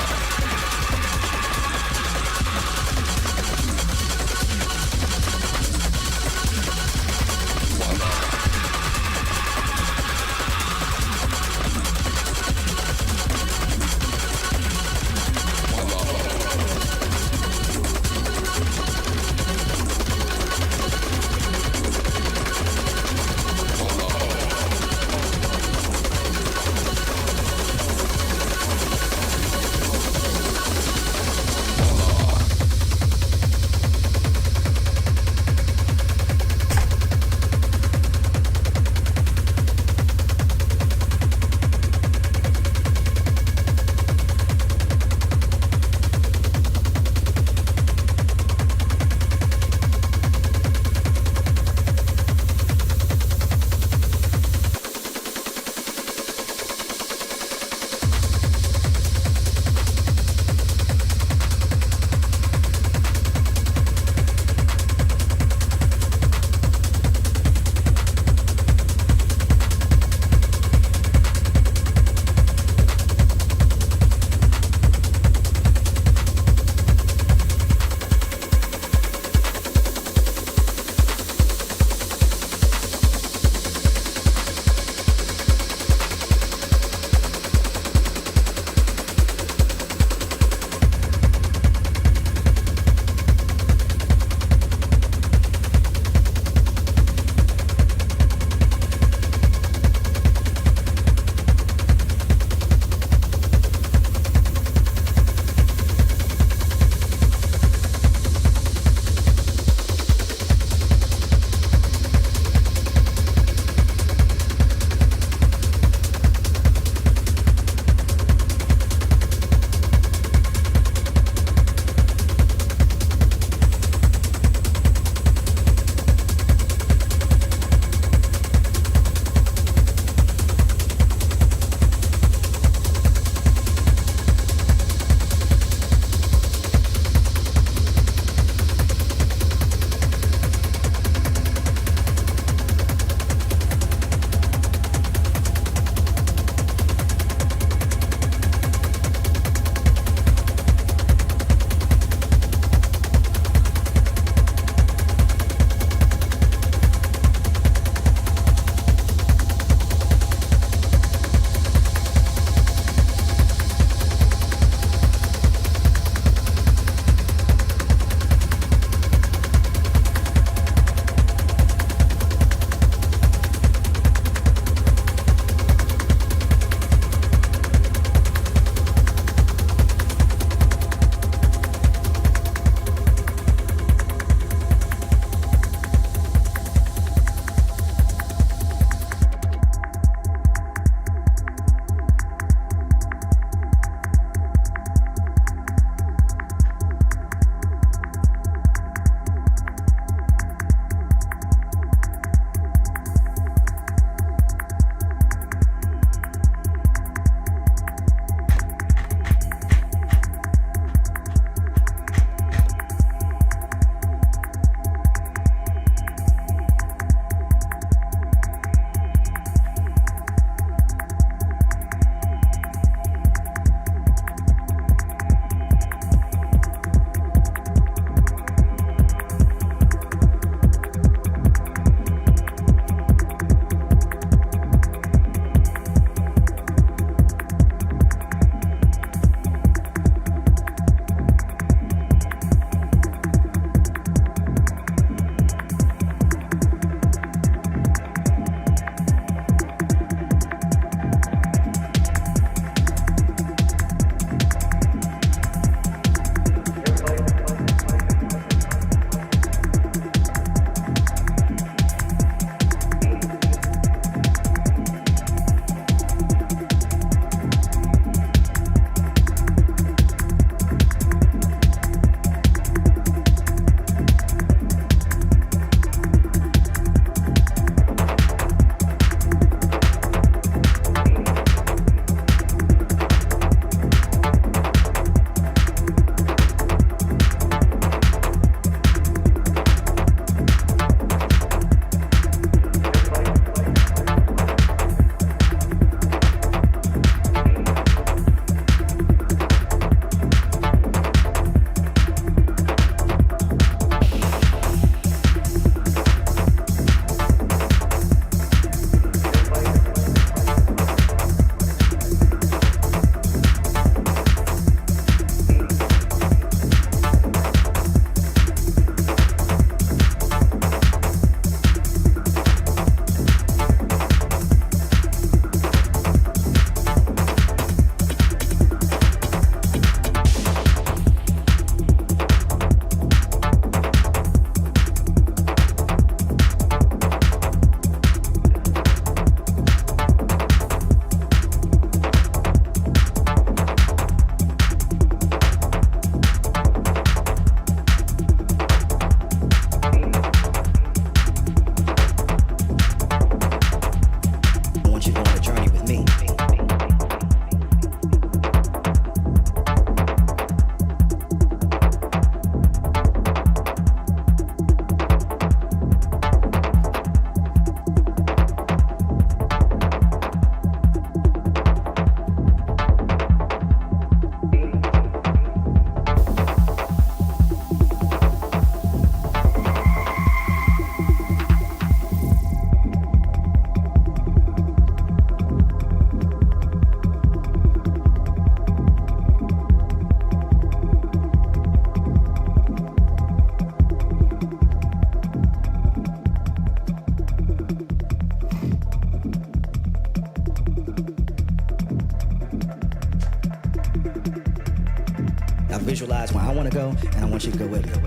visualize where I want to go, and I want you to go with me.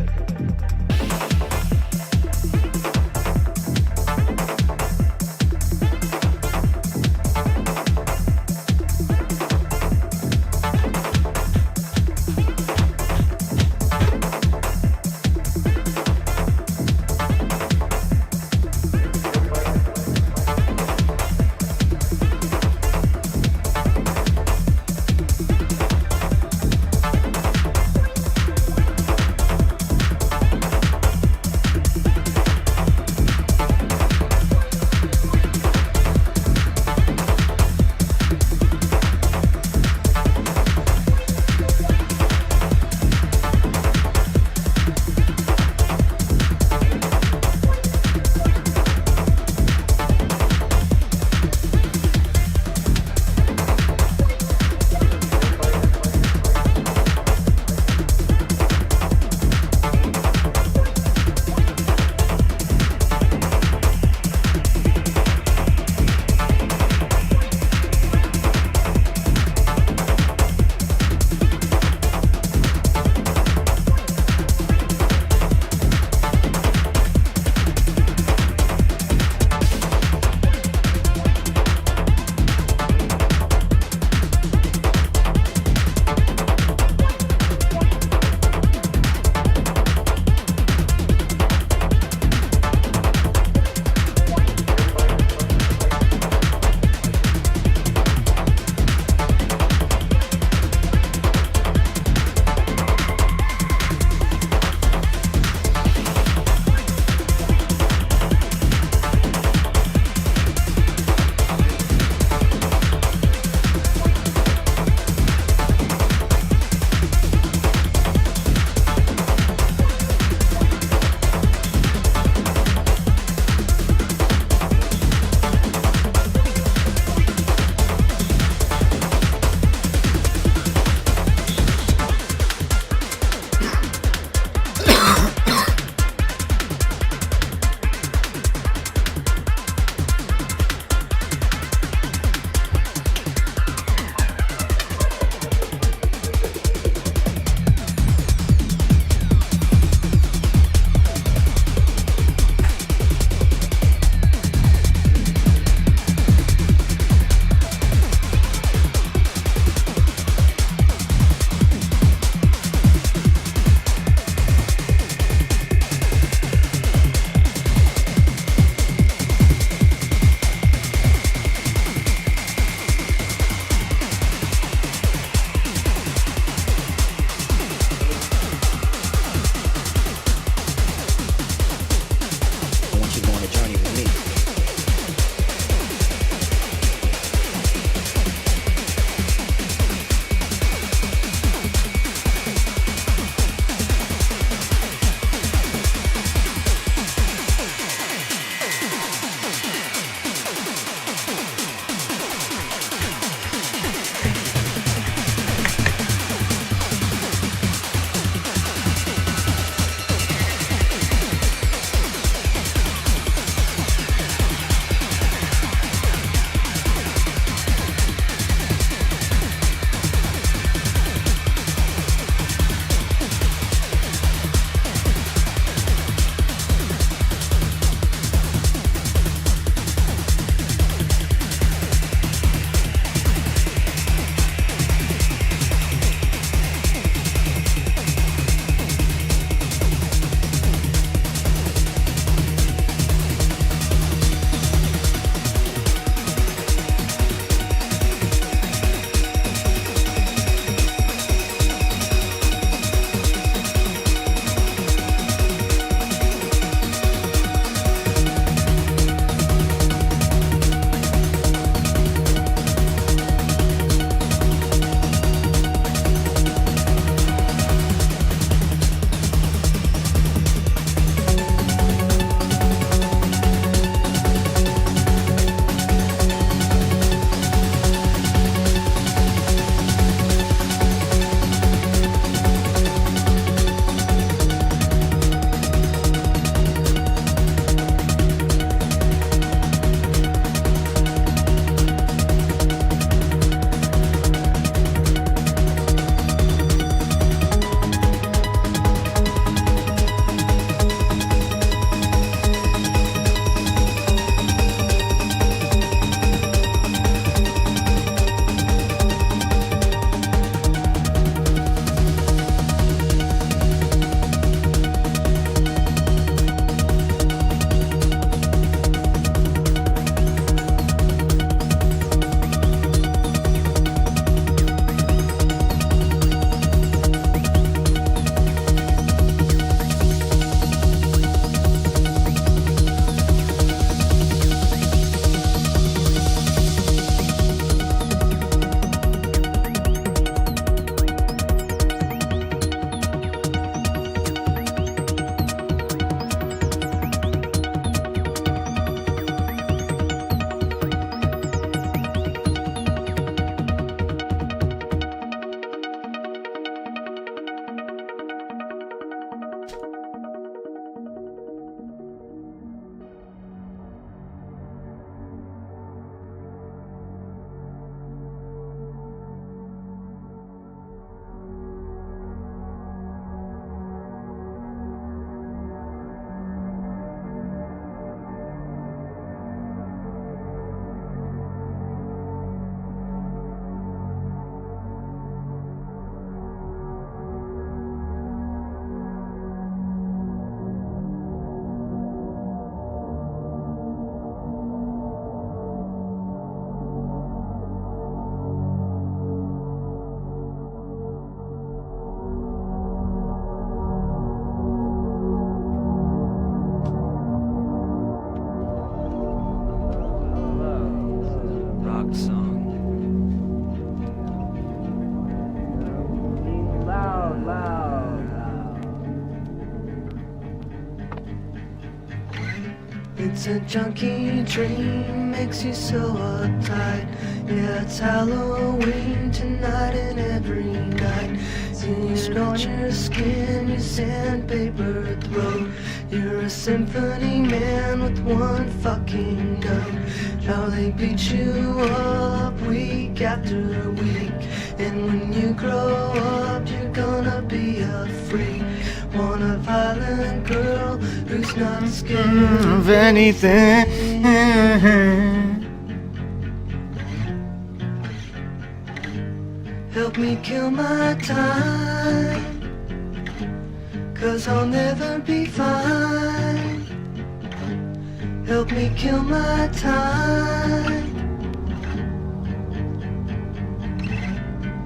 It's a junky dream, makes you so uptight. Yeah, it's Halloween tonight and every night. See you scratch your skin, you sandpaper throat. You're a symphony man with one fucking note. How they beat you up week after week. And when you grow up, you're gonna be a freak. Want a violent girl who's not scared of anything. Help me kill my time, 'cause I'll never be fine. Help me kill my time.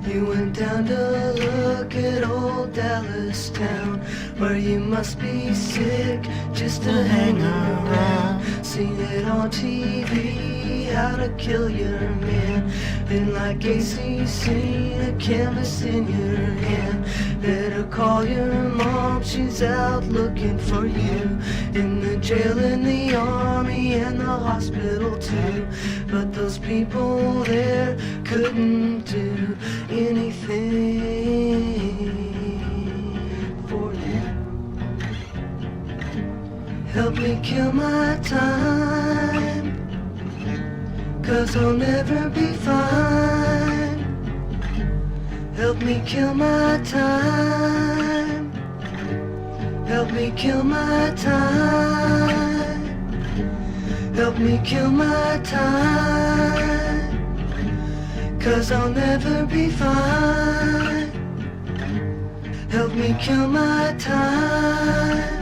You went down to look at old Dallas town, where you must be sick just to hang around. Seen it on TV, how to kill your man. Been like ACC, a canvas in your hand. Better call your mom, she's out looking for you. In the jail, in the army, and the hospital too. But those people there couldn't do anything for you. Help me kill my time, 'cause I'll never be fine. Help me kill my time. Help me kill my time. Help me kill my time, 'cause I'll never be fine. Help me kill my time.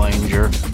Lame jerk.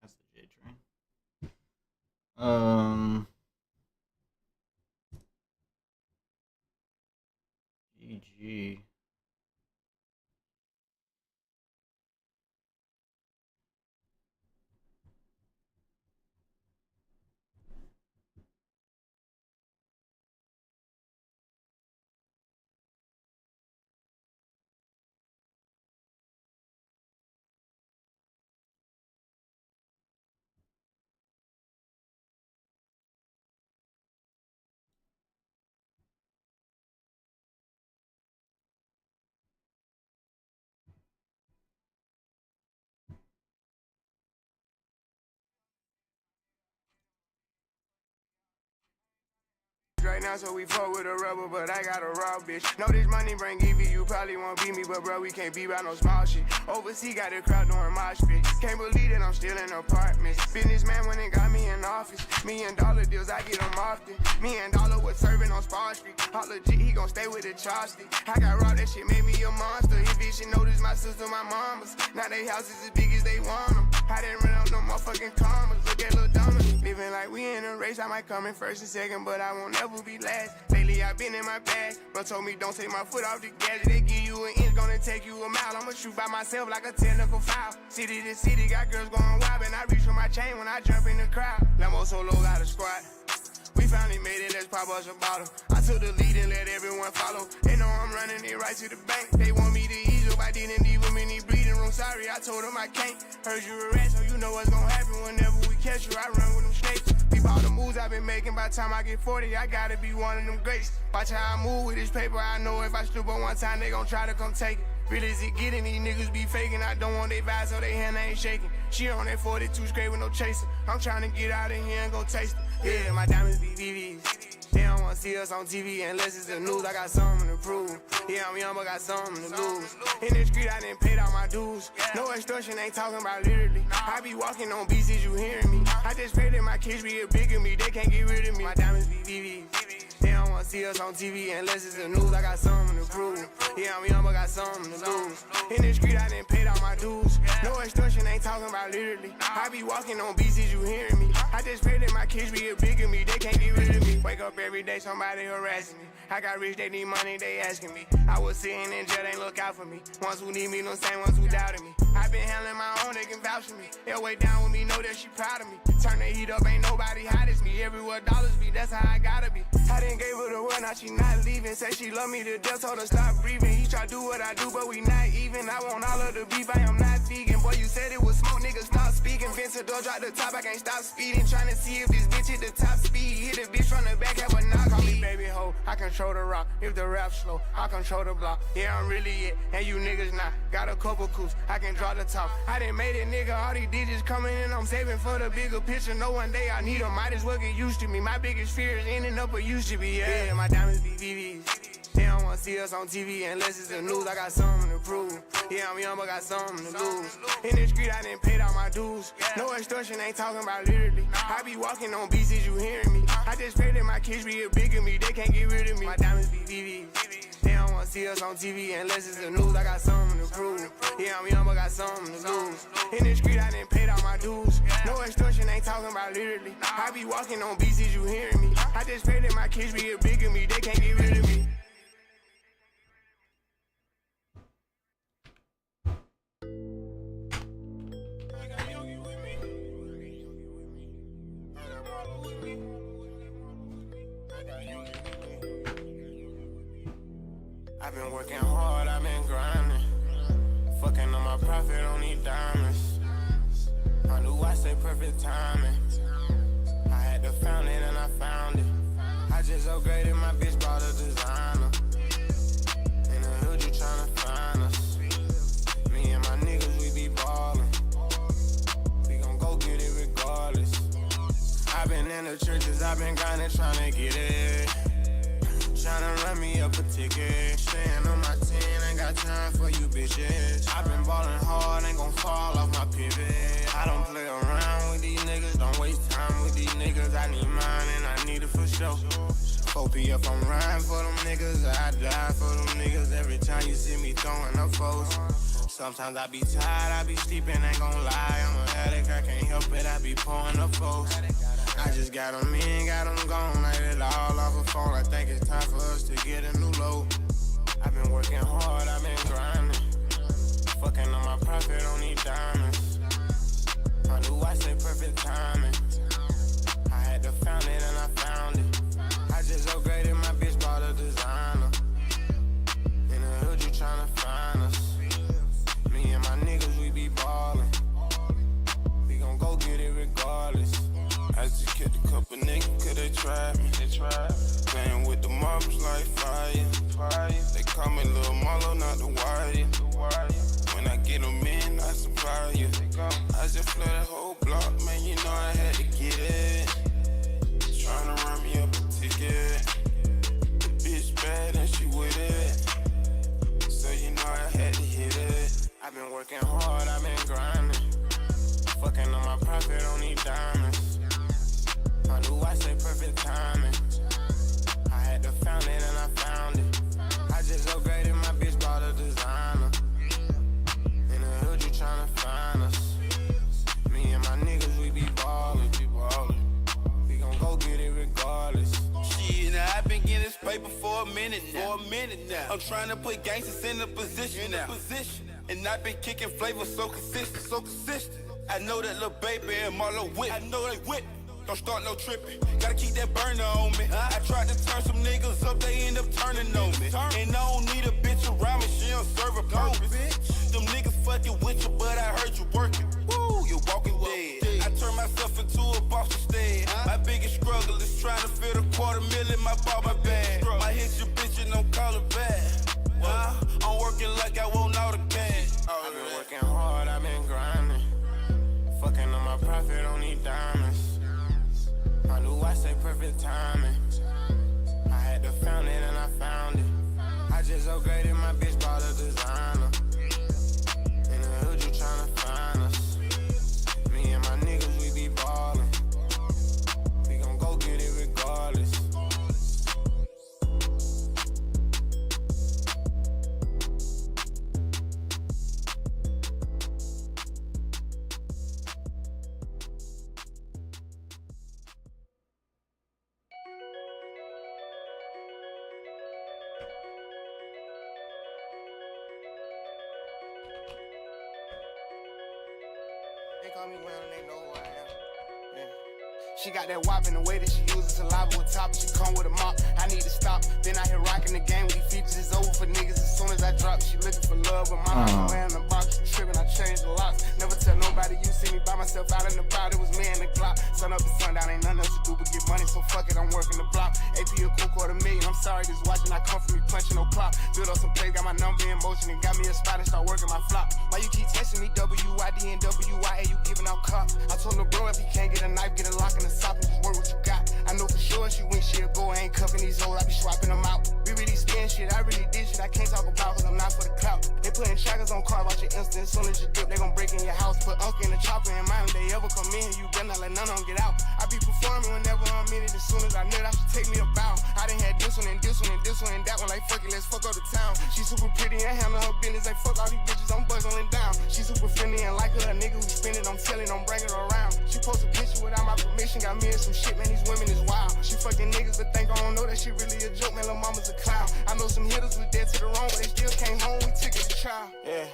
That's the J train. GG. Right now, so we fuck with a rubber, but I got a raw bitch. Know this money bring Evie, you probably won't beat me, but bro, we can't be by no small shit. Overseas got the crowd doing mosh pit. Can't believe that I'm still in apartments. Businessman went and got me in office. $1 deals, I get them often. $1 was serving on Spar Street. All legit, he gon' stay with the chopstick. I got robbed, that shit made me a monster. His bitch should notice my sister, my mama's. Now they houses as big as they want them. I didn't run up no motherfucking commas. Look at Lil Donna. Living like we in a race, I might come in first and second, but I won't ever be last. Lately I been in my bag, bro told me don't take my foot off the gas. They give you an inch, gonna take you a mile. I'ma shoot by myself like a technical foul. City to city, got girls going wild, and I reach for my chain when I jump in the crowd. Lambo Solo got a squad. We finally made it, let's pop us a bottle. I took the lead and let everyone follow. They know I'm running it right to the bank. They want me to ease up, I didn't leave them in the bleeding room. Sorry, I told them I can't. Heard you a rat, so you know what's gonna happen whenever we catch you. I run with them snakes. Peep all the moves I've been making. By the time I get 40, I gotta be one of them greats. Watch how I move with this paper. I know if I slip on one time, they gon' try to come take it. Really is it getting? These niggas be faking. I don't want they vibes, so they hand ain't shaking. She on that 42 straight with no chaser. I'm trying to get out of here and go taste it. Yeah, my diamonds be VVs. They don't wanna see us on TV unless it's the news. I got something to prove. Yeah, I'm young, but got something to lose. In the street, I didn't pay all my dues. No extortion, ain't talking about literally. I be walking on beats, is you hearing me? I just pray that my kids be a bigger me. They can't get rid of me. My diamonds be VVs. They don't wanna see us on TV unless it's the news. I got something to prove. Yeah, I'm young, but got something to lose. In the street, I didn't pay all my dues. No extortion, ain't talking about literally. I be walking on beats, is you hearing me? I just pray that my kids be a bigger me. They can't get rid of me. Wake up every day, somebody harassing me. I got rich, they need money, they asking me. I was sitting in jail, they look out for me. Ones who need me, no same ones who doubted me. I been handling my own, they can vouch for me. They'll way down with me, know that she proud of me. Turn the heat up, ain't nobody hot as me. Everywhere dollars be, that's how I gotta be. I didn't gave her the word, now she not leaving. Say she love me to death, told her stop breathing. He try to do what I do, but we not even. I want all of the beef, I am not vegan. Boy, you said it was smoke, niggas stop speaking. Vincent door drop the top, I can't stop speeding. Trying to see if this bitch hit the top speed. Hit a bitch from the back, have a knock. Call me baby hoe, I control the rock. If the rap slow, I control the block. Yeah, I'm really it, and you niggas not. Got a couple coups, I can draw the top. I done made it, nigga, all these digits coming in. I'm saving for the bigger picture. No one day I need them, might as well get used to me. My biggest fear is ending up where used to be. Yeah, my diamonds be VVs. They don't wanna see us on TV unless it's the news. I got something to prove. Yeah, I'm young, but got something to lose. In the street, I didn't pay all my dues. No extortion, ain't talking about literally. I be walking on beats, is you hearing me? I just pray that my kids be a bigger me. They can't get rid of me. My diamonds be VVs. They don't wanna see us on TV unless it's the news. I got something to prove. Yeah, I'm young, but got something to lose. In the street, I didn't pay all my dues. No extortion, ain't talking about literally. I be walking on beats, is you hearing me? I just pray that my kids be a bigger me. They can't get rid of me. I've been working hard, I've been grinding. Fucking on my profit, don't need diamonds. I knew I say perfect timing. I had to found it and I found it. I just upgraded my bitch, bought a designer. In the hood, you tryna find us. Me and my niggas, we be ballin'. We gon' go get it regardless. I've been in the churches, I've been grinding, tryna get it. Tryna run me up a ticket. Staying on my team, ain't got time for you bitches. I been ballin' hard, ain't gon' fall off my pivot. I don't play around with these niggas, don't waste time with these niggas. I need mine and I need it for sure. 4PF, I'm riding for them niggas, I die for them niggas. Every time you see me throwing up foes. Sometimes I be tired, I be sleeping, ain't gon' lie. I'm an addict, I can't help it, be pouring up folks. I just got them in, got them gone. I did all off a phone. I think it's time for us to get a new load. I've been working hard, I've been grinding. Fucking on my profit on these diamonds. How do I say perfect timing? I had to found it and I found it. I just upgraded my bitch, bought a designer. In the hood, you tryna find us. Me and my niggas, we be ballin'. We gon' go get it regardless. I just killed a couple niggas, cause they tried me. Playing with the marbles like fire. They call me Lil Marlo, not the wire. When I get them in, I supply you. I just flood the whole block, man, you know I had to get it. Tryna run me up a ticket. The bitch bad and she with it. So you know I had to hit it. I've been working hard, I've been grinding. Fucking on my profit on these diamonds. How do I say perfect timing? I had to found it and I found it. I just upgraded my bitch, bought a designer. In the hood, you tryna find us. Me and my niggas, we be ballin'. We gon' go get it regardless. Shit, now I've been getting this paper for a minute now. I'm trying to put gangsters in a position now. And I've been kicking flavors so consistent. I know that little baby and Marlo whip. I know they whip. Don't start no tripping. Gotta keep that burner on me. I tried to turn some niggas up, they end up turning on me. And I don't need a bitch around me, she don't serve a purpose. Them niggas fucking with you, but I heard you working. Woo, you walking dead. I turned myself into a boss instead. My biggest struggle is trying to fit $250,000 in my ball, my bag. I hit your bitch and don't call it back. I'm working like I want all the cash. I've been working hard, I've been grinding. Fucking on my profit on these diamonds. How do I say perfect timing? I had to found it and I found it. I just upgraded my bitch, bought a designer. In the hood, you tryna find us. Me and my niggas, we be ballin'. We gon' go get it regardless. They call me well and they know who I am. Yeah. She got that wop in the way that she uses saliva with top. She come with a mop. I need to stop. Then I hit rocking the game with these features. It's over for niggas as soon as I drop. She looking for love, but my mama wearing the box. She tripping, I changed the locks. Never tell nobody you see me by myself out in the crowd. It was me and the clock. Sun up and sundown, ain't nothing else to do but get money. So fuck it, I'm working the block. AP a cool $250,000. I'm sorry, this watching. I come from me punching no clock. Build up some plays, got my number in motion and got me a spot and start working my flop. Why you keep texting me? WID and WIA, you giving out cops. I told him, bro, if he can't get a knife, get a lock in the sock and just work what you got. I know for sure she went she'll go. I ain't cuffing these hoes, I be swapping them out. We really spin shit, I really did shit I can't talk about cause I'm not for the clout. They putting trackers on car, watch your instant. As soon as you dip, they gon' break in your house. Put Uncle in the chopper in mind, they ever come in, you better not let none of them get out. I be performing whenever I'm in it. As soon as I knew that should take me a bow. I done had this one and this one and this one and that one. Like fuck it, let's fuck up the town. She super pretty and handle her business. Like fuck all these bitches, I'm buzzing down. She super friendly and like her, a nigga who spin it, I'm telling, I'm bringing her around. She post a picture without my permission, got me in some shit, man, these women is wild. She fucking niggas but think I don't know that she really a joke, man, lil' mama's a clown. I know some hitters was dead to the wrong, but they still came home, we took it to trial. Yeah.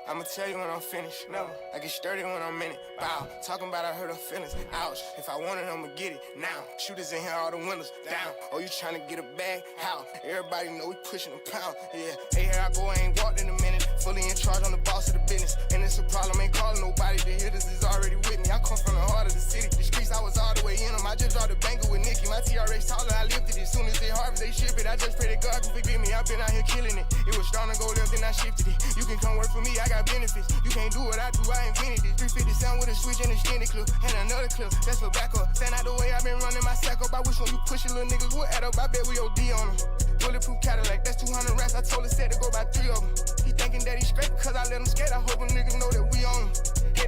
I'ma tell you when I'm finished, never. I get sturdy when I'm in it, bow. Talking about I hurt her feelings, ouch. If I want it, I'ma get it now. Shooters in here, all the windows down. Oh, you tryna get a bag? How? Everybody know we pushing a pound, yeah. Hey, here I go, I ain't walked in a minute. Fully in charge, I'm the boss of the business. And it's a problem, ain't calling nobody. The hitters is already with me. I come from the heart of the city. The streets, I was all the way in them. I just dropped the banker with Nicky. My TRX taller, I lifted it. Soon as they harvest, they ship it. I just pray that God can forgive me. I've been out here killing it. It was strong to go left, then I shifted it. You can come work for me, I got benefits. You can't do what I do, I invented it. 350 sound with a switch and a extended clip. And another clip, that's for backup. Stand out the way, I've been running my sack up. I wish when you push it, little niggas would add up. I bet we OD on them. Bulletproof Cadillac, that's 200 racks. I told her set to go by 3 of them. He thinking that he straight because I let him skate. I hope them niggas know that we on him.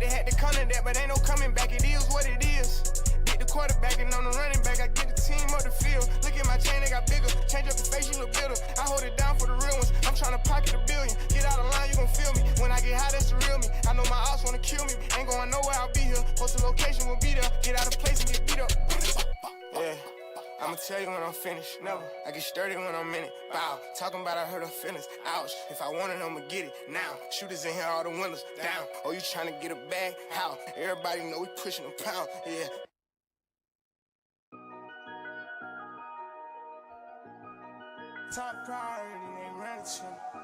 Had to come to that, but ain't no coming back. It is what it is. Get the quarterback and on the running back, I get the team up the field. Look at my chain, they got bigger. Change up the face, you look bitter. I hold it down for the real ones. I'm trying to pocket $1 billion. Get out of line, you gon' feel me. When I get high, that's the real me. I know my ops wanna kill me. Ain't going nowhere, I'll be here. Post a location, will be tell you when I'm finished, never. I get sturdy when I'm in it, bow. Talking about I hurt her feelings, ouch. If I want it, I'ma get it now. Shooters in here, all the windows down. Oh, you trying to get a bag? How? Everybody know we pushing a pound, yeah. Top priority, they ran it to me.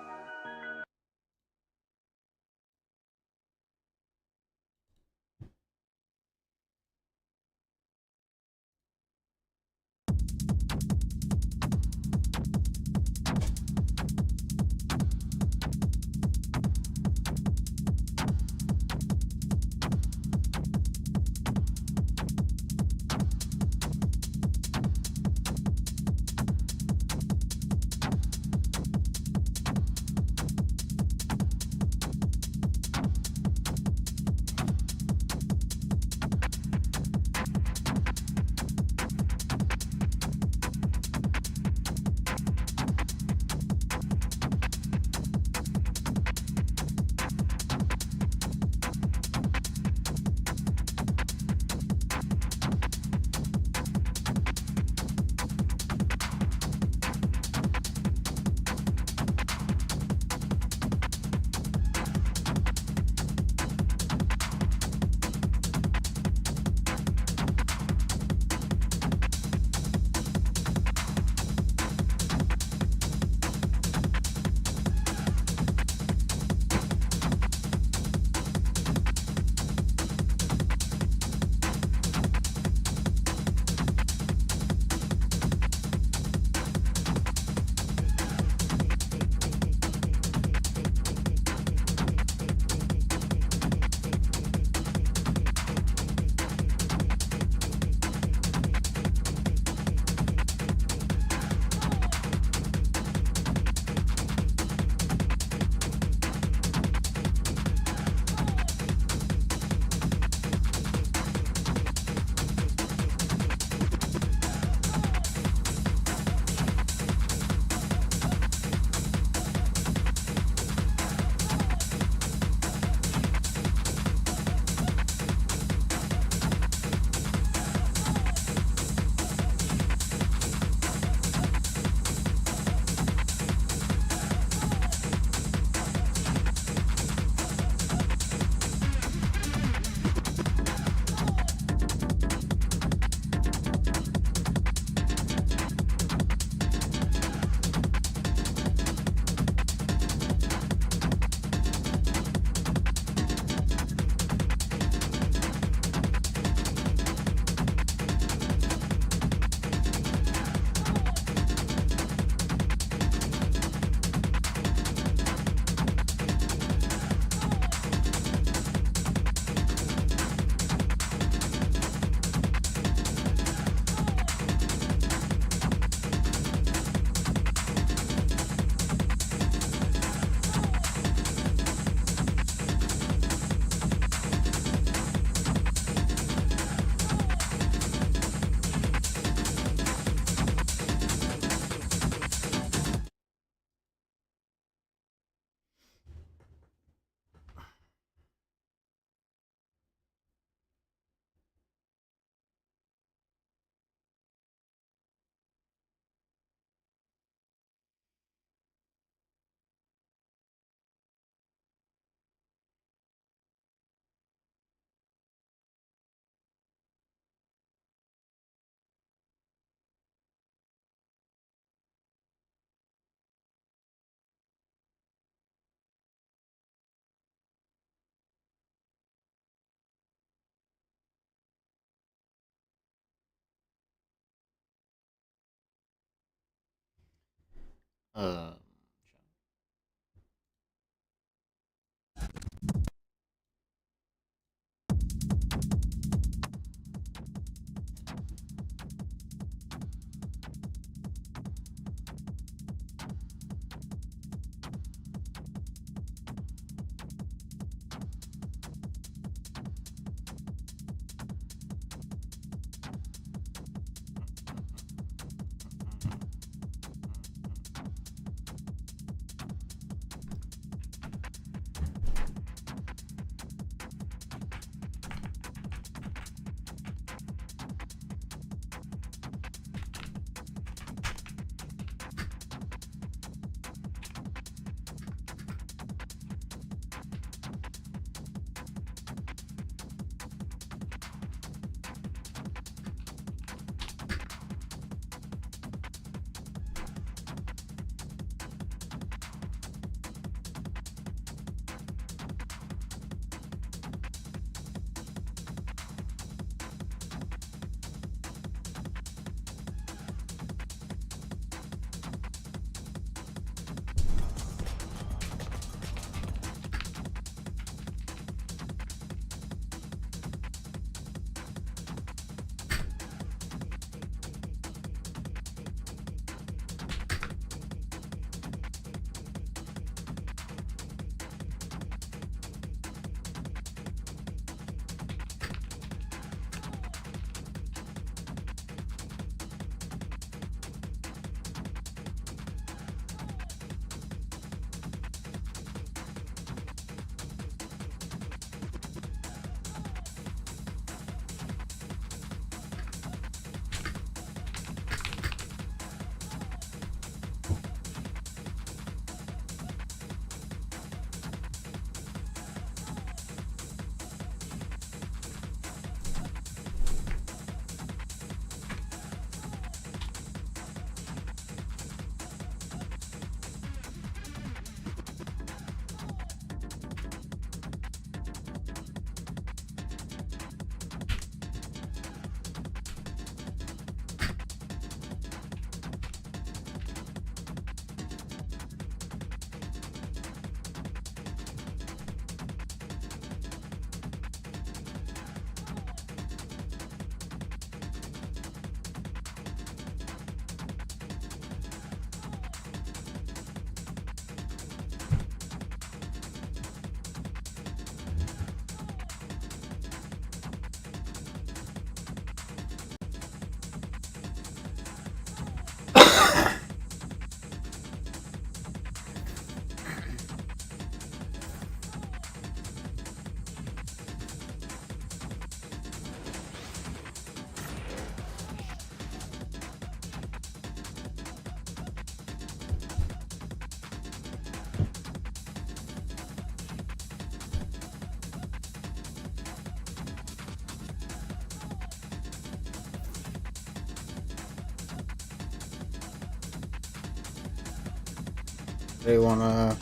They wanna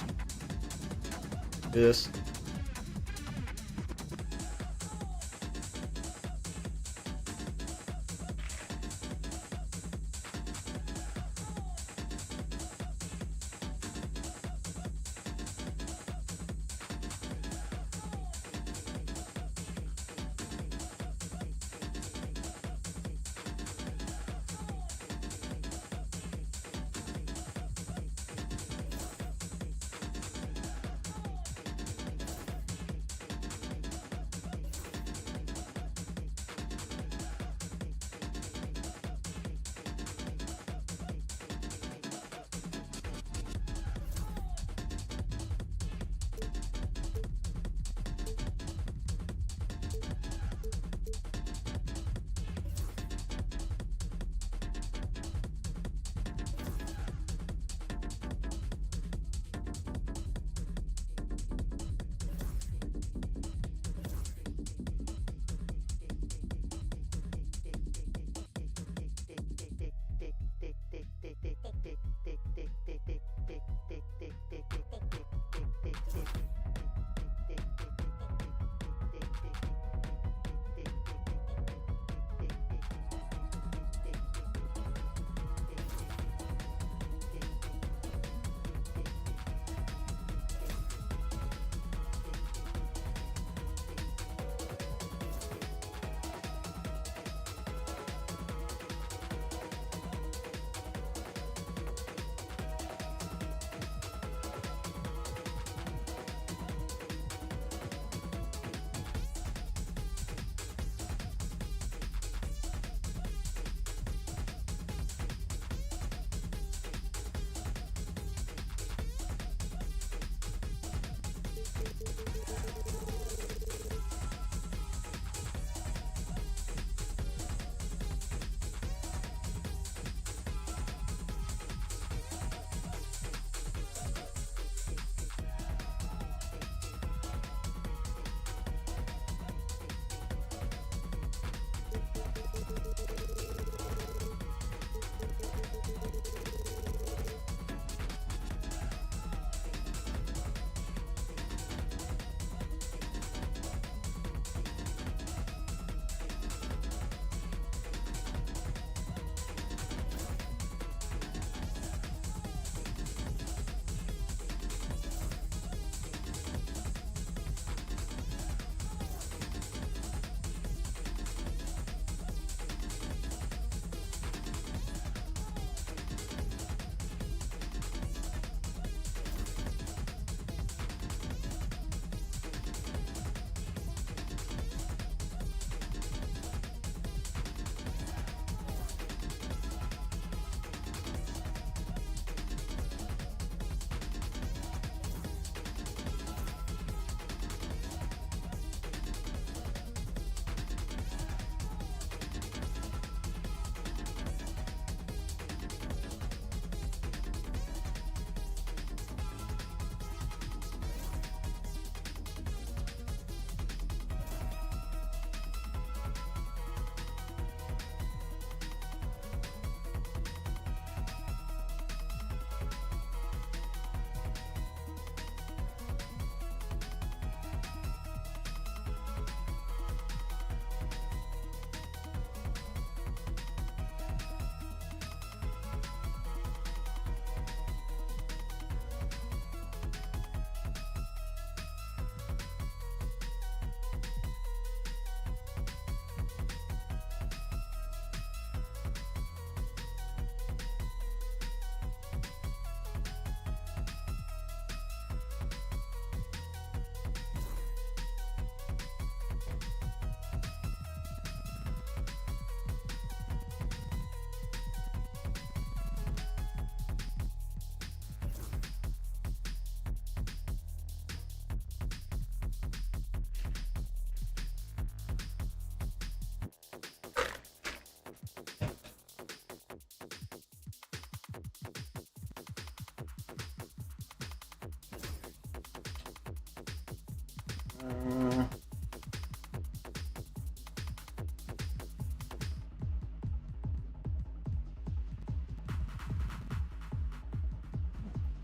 do this.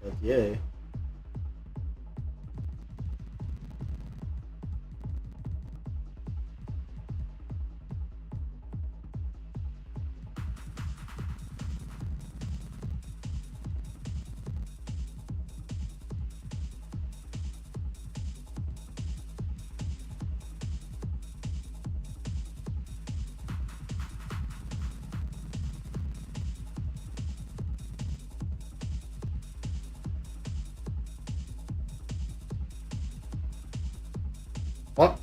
But yay. What?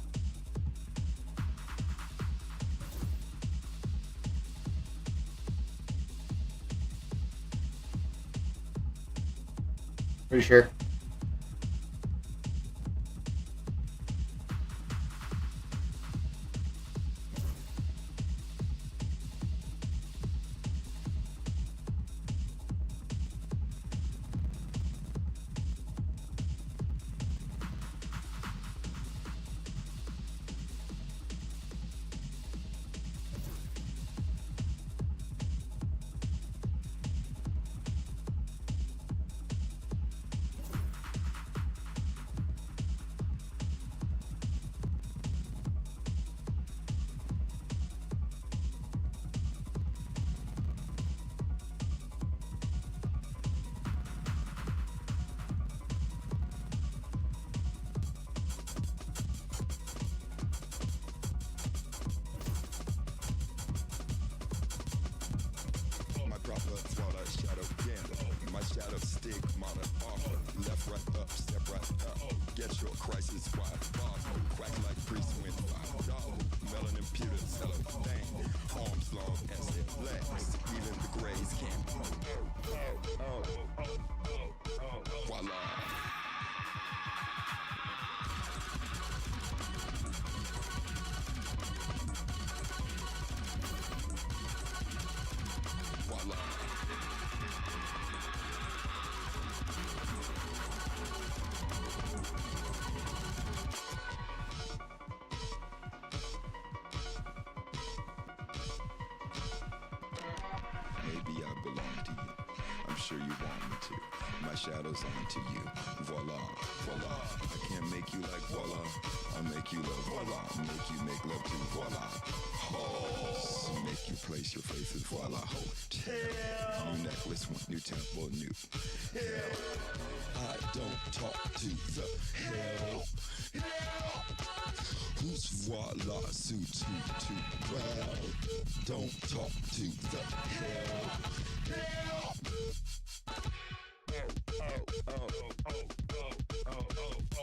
Pretty sure. proper swallow shadow candle. My shadow stigmata offer. Left, right, up, step right up. Get your crisis wide bottle. Quack like priest when fire dog. Melanin pewter cellophane. Arms long as their legs. Even the grays can. Voila. Maybe I belong to you. I'm sure you want me to. My shadow's on to you. Voila, voila. I can't make you like voila. I'll make you love voila. Make you make love to voila. Oh, make you place your faces voila. Hotel. New necklace, new temple, new. Hell. I don't talk to the hell. Who's voila suits who too well? Don't talk to the hell.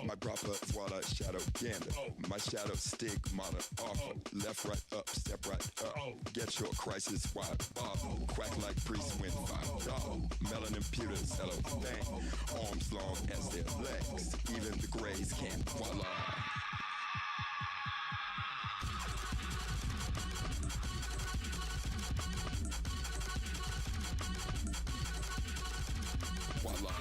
My proper voila shadow gander. My shadow stigmata offer. Left, right, up, step right up. Get your crisis wide bottle. Quack like priest when fire dog. Melanin pewter cellophane. Arms long as their legs. Even the grays can voila. Voila.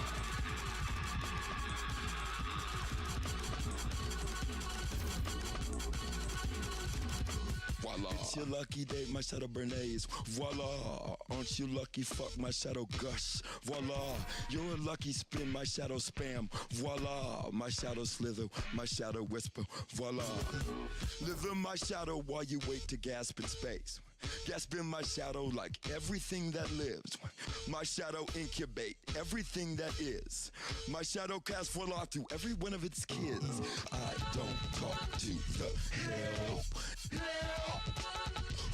Voila. It's your lucky day, my shadow Bernays. Voila. Aren't you lucky? Fuck my shadow gush. Voila. You're a lucky spin, my shadow spam. Voila. My shadow slither, my shadow whisper. Voila. Live in my shadow while you wait to gasp in space. Gasp in my shadow like everything that lives. My shadow incubate everything that is. My shadow casts voila through every one of its kids. I don't talk to the hell.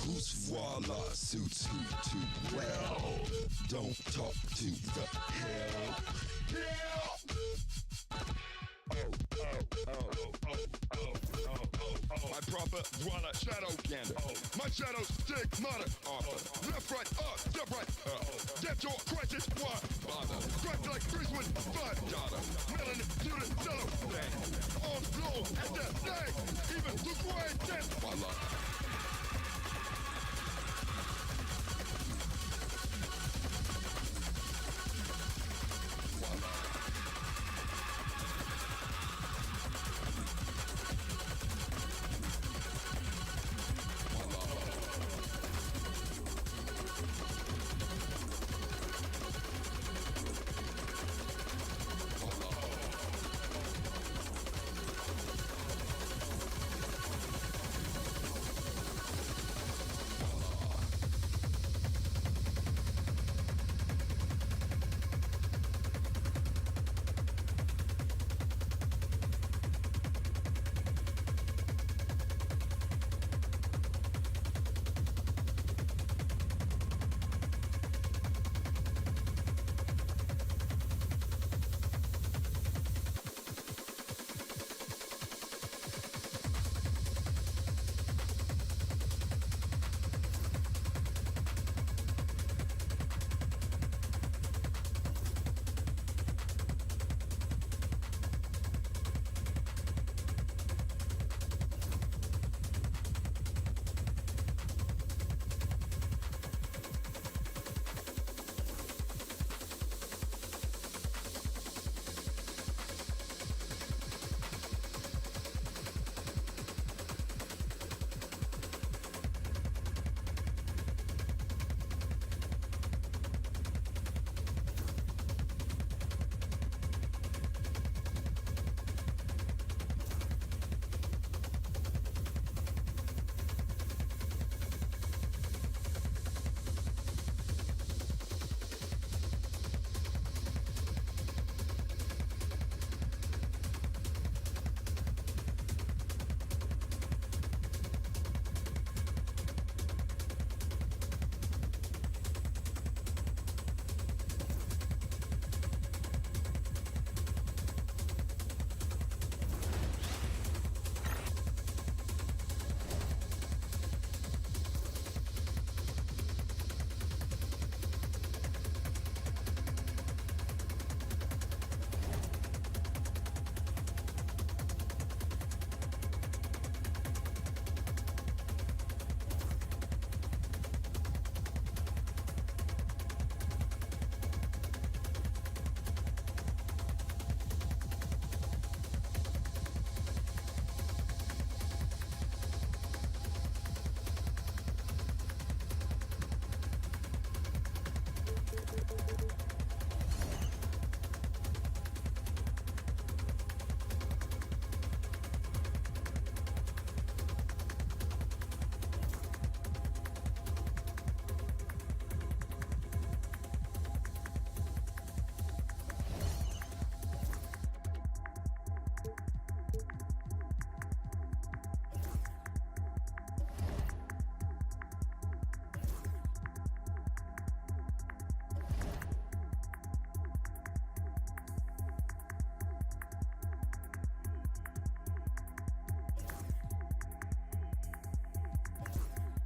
Whose voila suits who too well? Don't talk to the hell. My proper voila shadow gander. My shadow stigmata offer. Left, right, up, step right up. Get your crisis wide bother. Crack like Brisbane, five dollar. Melanin pewter cellophane. Arms long as their legs. Even the gray can voila.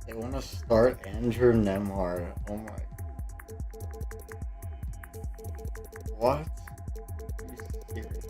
They want to start Andrew Nembhard. Oh my. What? Are you serious?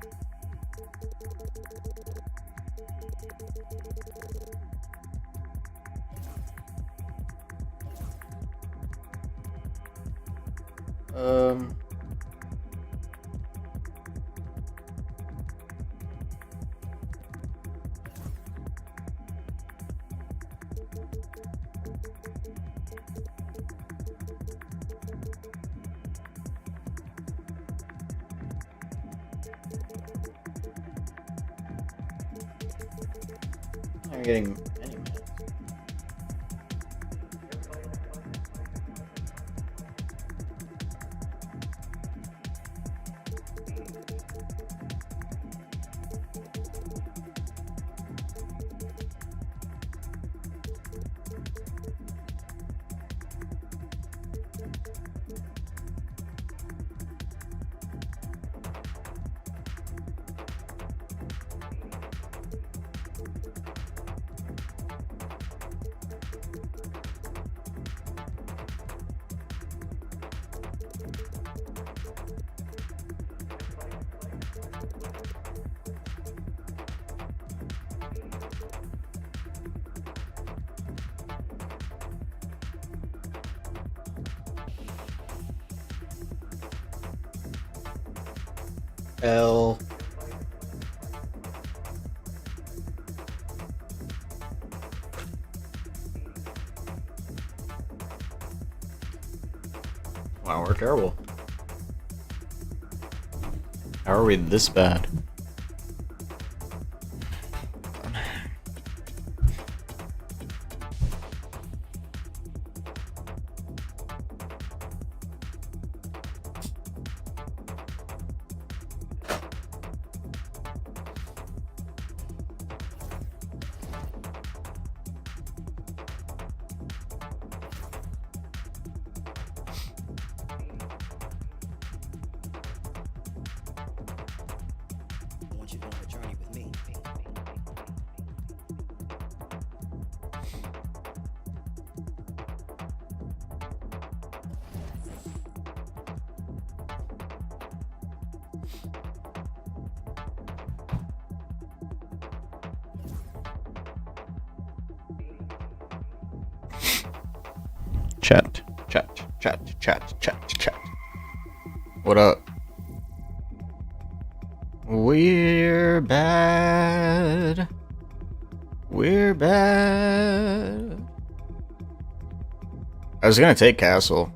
I'm getting any minutes. L. Wow, we're terrible. How are we this bad? Chat. What up? We're bad. We're bad. I was gonna take Castle.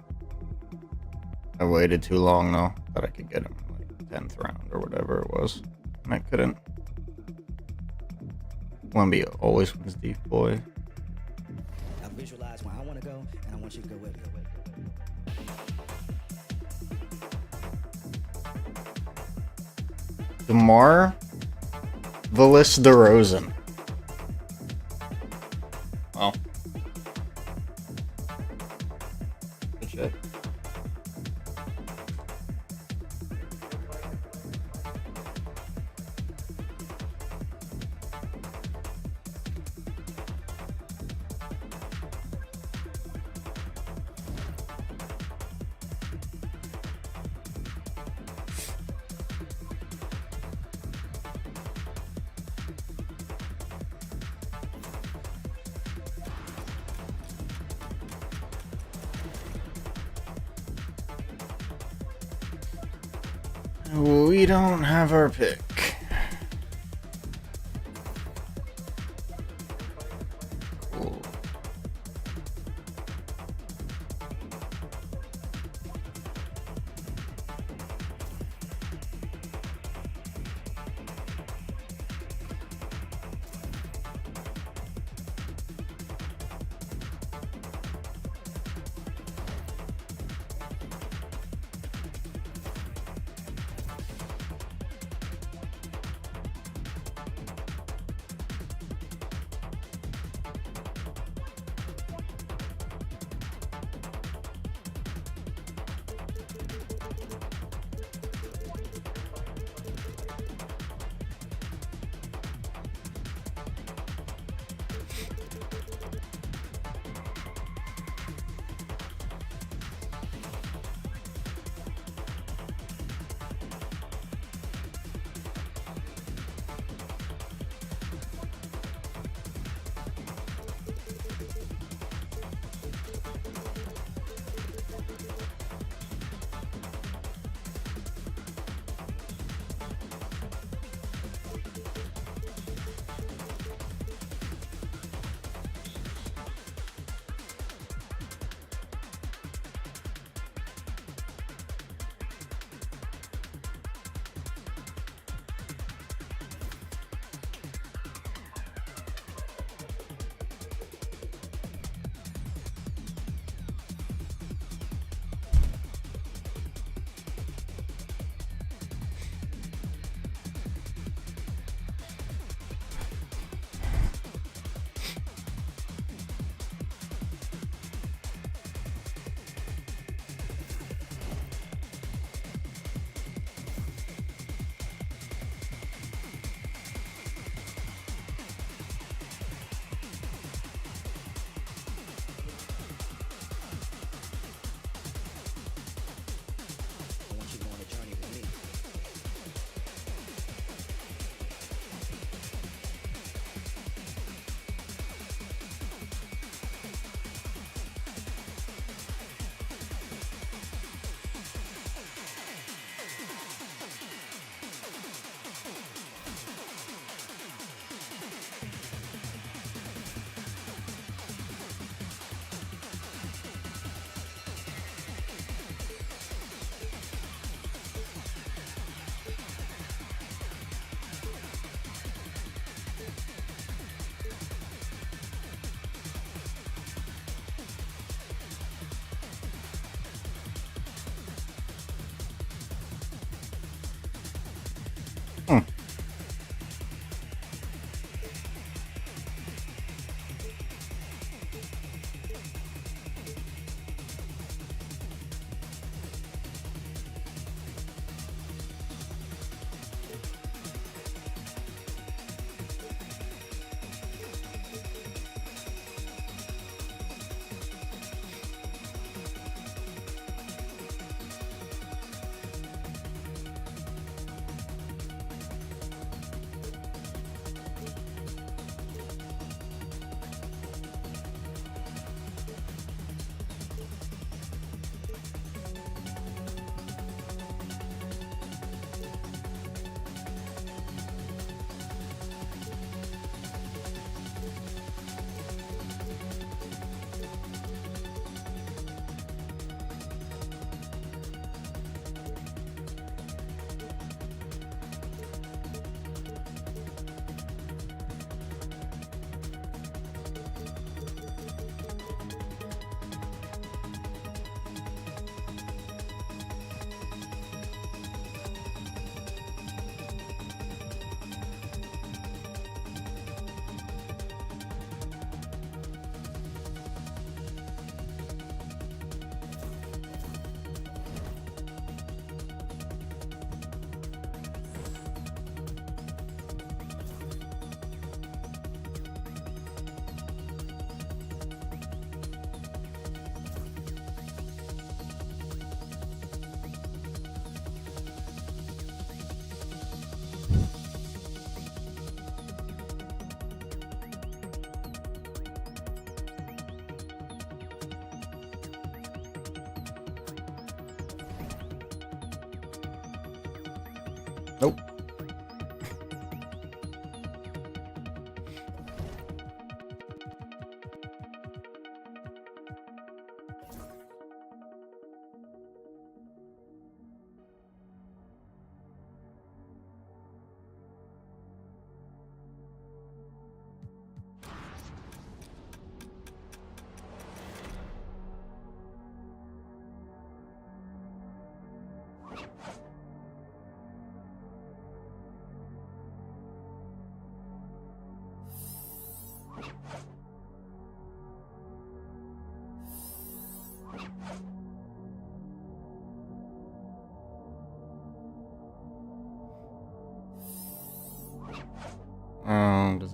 I waited too long though. Thought I could get him like 10th round or whatever it was. And I couldn't. Wemby always wins deep, boy. I visualize where I want to go, and I want you to go with me. DeMar DeRozan. Oh. Good shit. We don't have our pick. Cool.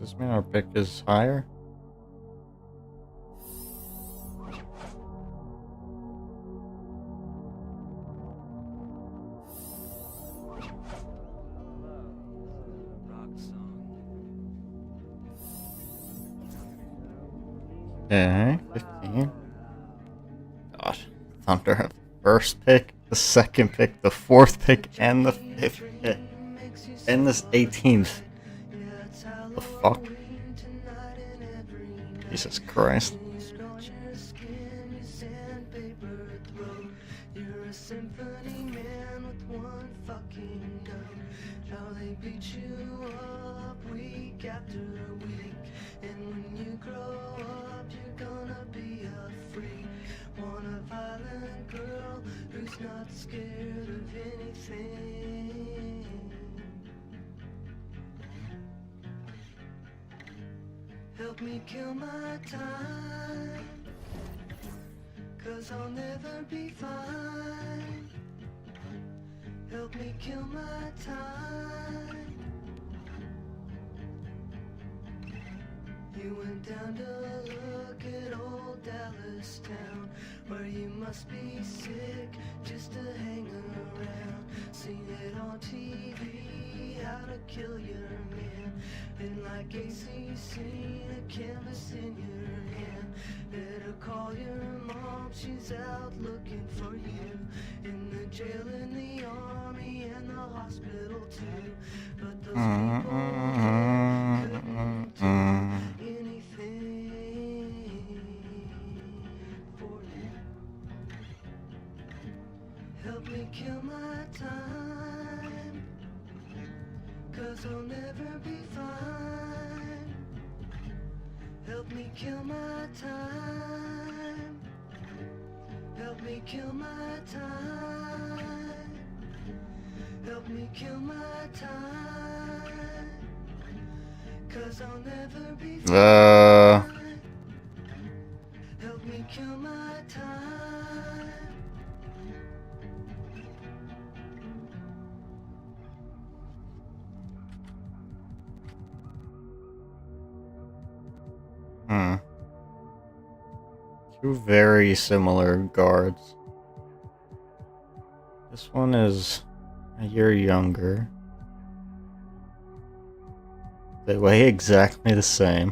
Does this mean our pick is higher? Okay, 15. Gosh, Thunder have the first pick, the second pick, the fourth pick, and the fifth pick. And this 18th. The fuck? Jesus Christ. Not scared of anything. Help me kill my time, 'cause I'll never be fine. Help me kill my time. You went down to look at old Dallas town, where you must be sick just to hang around. Seen it on TV, how to kill your man. Been like ACC, a canvas in your hand. Better call your mom, she's out looking for you. In the jail, in the army, and the hospital too. But those people couldn't do anything for you. Help me kill my time, 'cause I'll never be fine. Help me kill my time. Help me kill my time. Help me kill my time, 'cause I'll never be fine. Help me kill my time. Two very similar guards. This one is a year younger. They weigh exactly the same.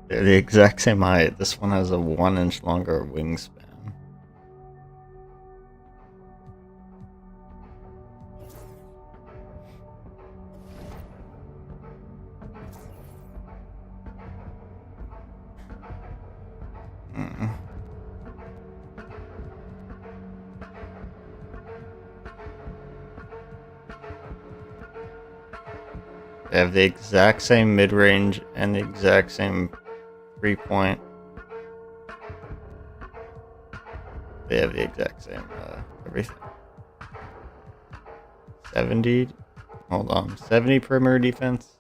They're the exact same height. This one has a 1 inch longer wingspan. They have the exact same mid-range and the exact same 3-point. They have the exact same everything. 70. Hold on. 70 perimeter defense.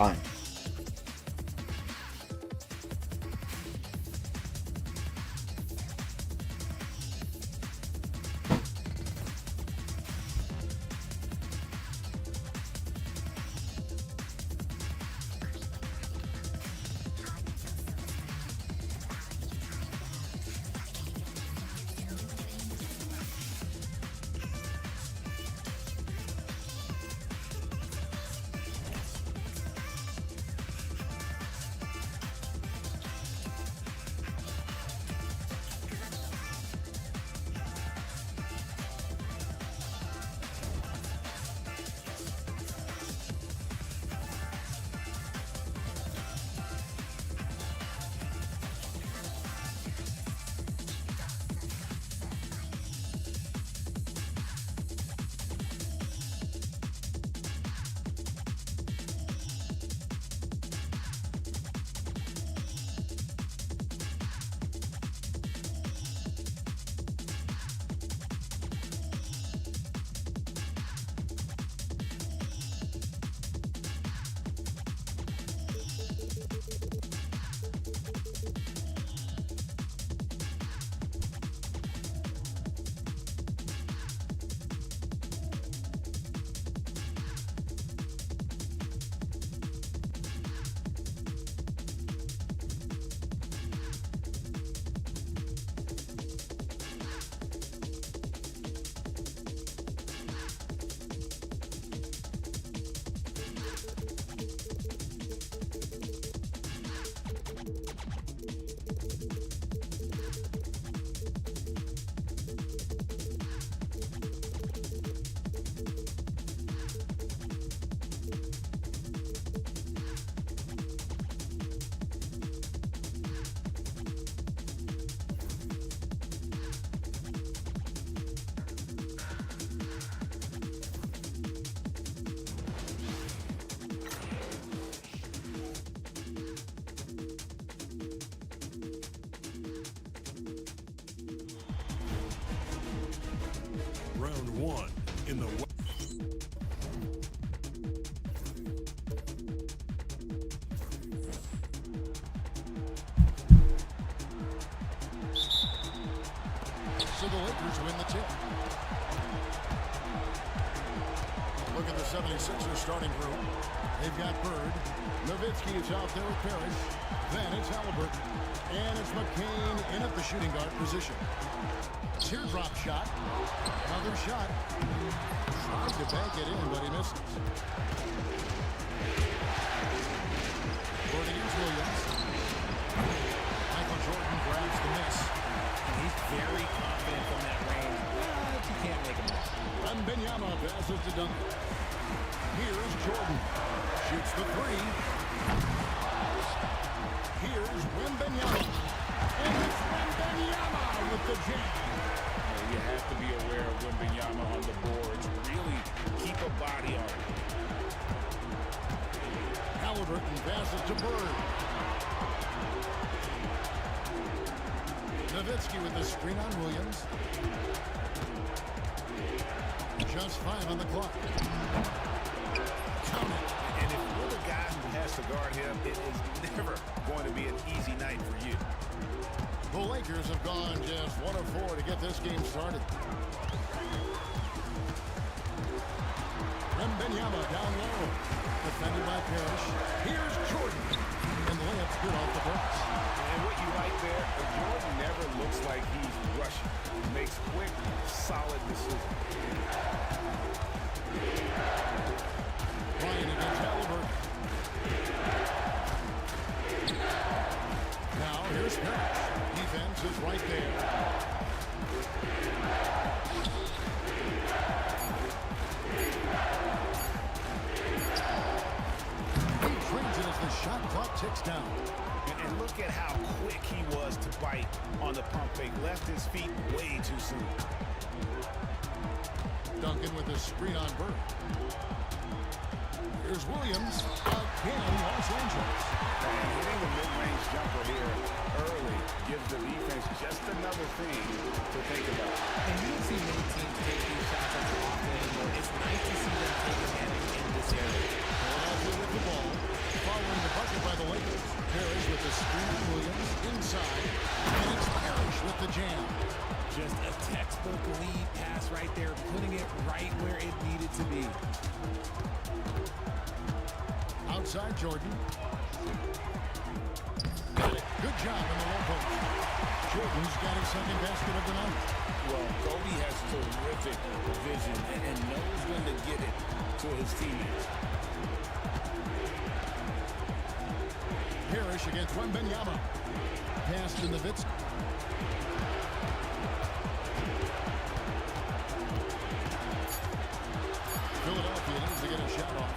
Fine. Round one in the So the Lakers win the tip. Look at the 76ers starting group. They've got Bird. Nowitzki is out there with Parrish. Then it's Halliburton. And it's McCain in at the shooting guard position. Teardrop shot. Another shot. Tried to bank it in, but he misses. Gordon Williams. Michael Jordan grabs the miss. He's very confident from that range, but you can't make him miss. Wembanyama passes to Duncan. Here's Jordan. Shoots the three. Here's Wembanyama. And it's Wembanyama with the jam. You have to be aware of Wembanyama on the boards. Really keep a body on it. Halliburton passes to Bird. Nowitzki with the screen on Williams. Just 5 on the clock. Count it. And if you're the guy who has to guard him, it is never going to be an easy night for you. The Lakers have gone just 1 of 4 to get this game started. Wembanyama down low. Defended by Parrish. Here's Jordan. And the layup's good off the bricks. And what you like there, Jordan never looks like he's rushing. He makes quick, solid decisions. Bryant against Halliburton. Now here's Parrish. Defense is right there. He trains it as the shot clock ticks down. And look at how quick he was to bite on the pump fake. Left his feet way too soon. Duncan with the screen on Bird. Here's Williams. Again, Los Angeles. And hitting the mid-range jumper here early gives the defense just another thing to think about. And you don't see many teams take these shots as often anymore. It's nice to see them take advantage in this area. Philadelphia with the ball. to screen Williams inside. And it's Parrish with the jam. Just a textbook lead pass right there, putting it right where it needed to be. Outside Jordan. Got it. Good job in the low post. Jordan's got his second basket of the night. Well, Kobe has terrific vision and knows when to get it to his teammates. Parrish against Wembanyama. Pass to Nowitzki. Philadelphia needs to get a shot off.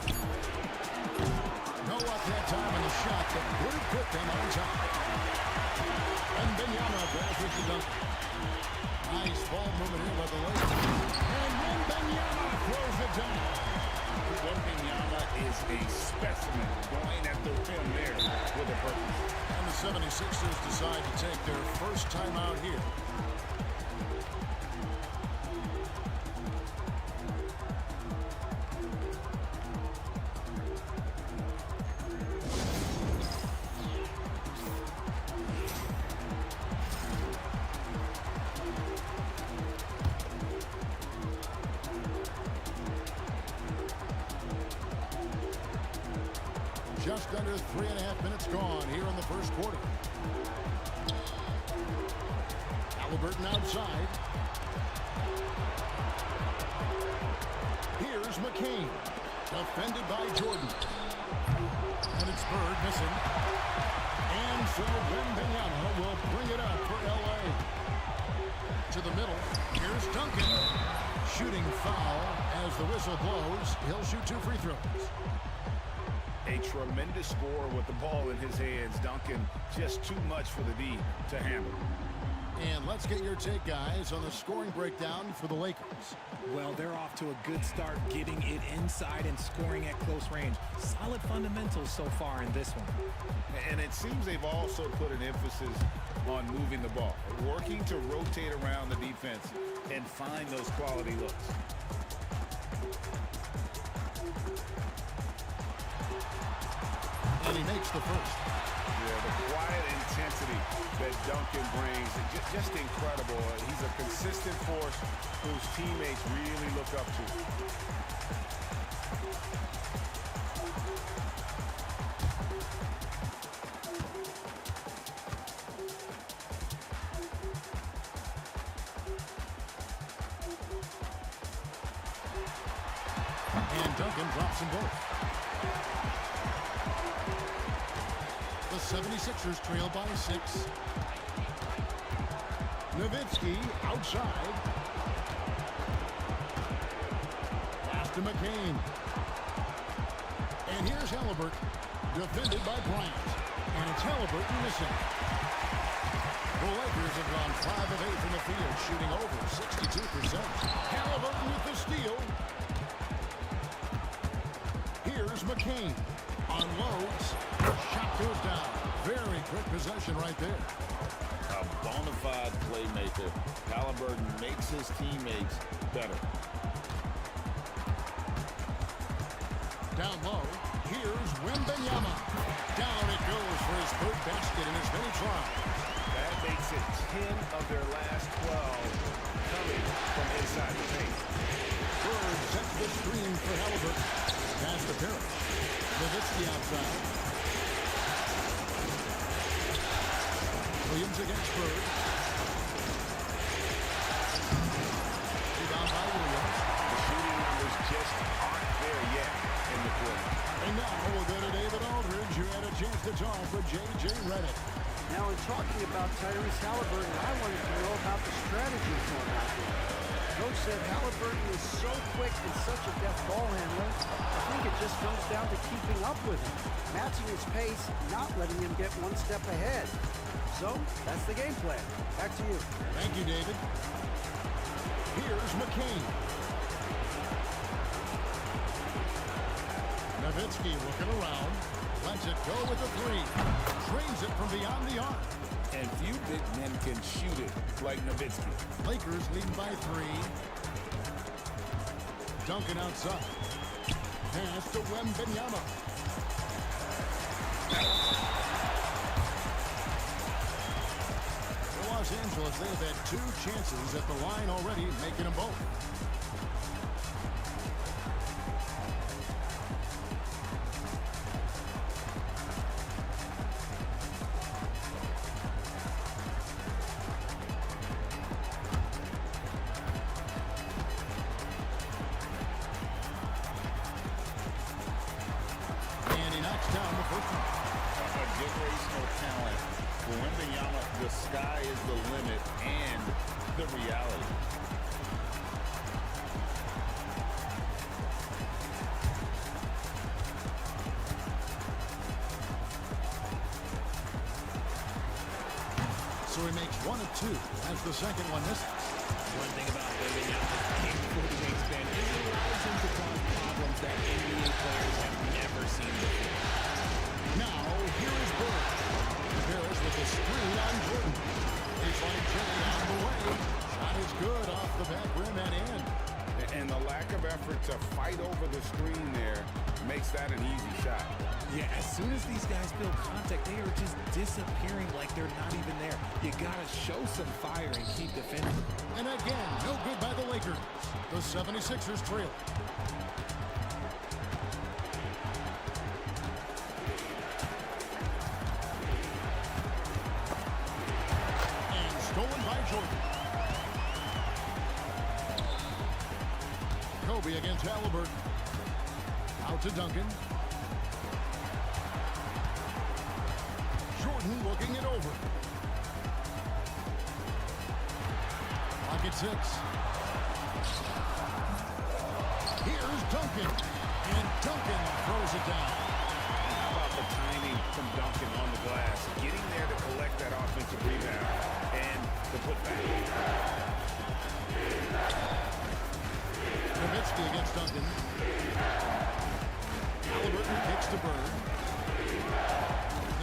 No luck that time in the shot, but good put them on top. Wembanyama grabs with the dunk. Nice ball movement here by the Lakers. And Wembanyama throws it down. Wembanyama is a specimen going at the rim there with a purpose. And the 76ers decide to take their first time out here. Just under 3.5 minutes gone here in the first quarter. Halliburton outside. Here's McCain. Defended by Jordan. And it's Bird missing. And so Wembanyama will bring it up for L.A. To the middle. Here's Duncan. Shooting foul as the whistle blows. He'll shoot 2 free throws. A tremendous scorer with the ball in his hands. Duncan, just too much for the D to handle. And let's get your take, guys, on the scoring breakdown for the Lakers. Well, they're off to a good start getting it inside and scoring at close range. Solid fundamentals so far in this one. And it seems they've also put an emphasis on moving the ball, working to rotate around the defense and find those quality looks. And he makes the first. Yeah, the quiet intensity that Duncan brings, just incredible. He's a consistent force whose teammates really look up to. And Duncan drops them both. The 76ers trail by 6. Nowitzki outside. Pass to McCain. And here's Halliburton. Defended by Bryant. And it's Halliburton missing. The Lakers have gone 5 of 8 from the field, shooting over 62%. Halliburton with the steal. Here's McCain. Unloads. Shot goes down. Very quick possession right there. A bona fide playmaker. Halliburton makes his teammates better. Down low. Here's Wembanyama. Down it goes for his third basket in as many tries. That makes it 10 of their last 12 coming from inside the paint. Bird sets the screen for Halliburton. Pass to Parrish. Nowitzki outside. Williams against Bird. Rebound by Williams. The shooting numbers just aren't there yet in the quarter. And now we'll go to David Aldridge, who had a chance to talk with J.J. Redick. Now, in talking about Tyrese Halliburton, I wanted to know about the strategy for him out there. Coach said Halliburton is so quick and such a deft ball handler. I think it just comes down to keeping up with him, matching his pace, not letting him get one step ahead. So, that's the game plan. Back to you. Thank you, David. Here's McCain. Nowitzki looking around. Lets it go with a 3. Trains it from beyond the arc. And few big men can shoot it like Nowitzki. Lakers leading by 3. Duncan outside. Pass to Wembanyama. because they have had 2 chances at the line already, making them both. And he knocks down the first one. A generational talent. For Wembanyama, the sky is the limit and the reality. So he makes 1 of 2 as the second one misses. One thing about Wembanyama's capable wingspan is it allows him to cause problems that NBA players have never seen before. Now, here is Bird. Harris with the screen on Jordan. Baseline Jay on the way. Shot is good off the back rim and in. And the lack of effort to fight over the screen there makes that an easy shot. Yeah, as soon as these guys feel contact, they are just disappearing like they're not even there. You gotta show some fire and keep defending. And again, no good by the Lakers. The 76ers trail. And stolen by Jordan. Kobe against Halliburton. Out to Duncan. Jordan looking it over. Pocket 6. Here's Duncan. And Duncan throws it down. How about the timing from Duncan on the glass? Getting there to collect that offensive rebound and the putback. Nowitzki against Duncan. Halliburton kicks to Bird.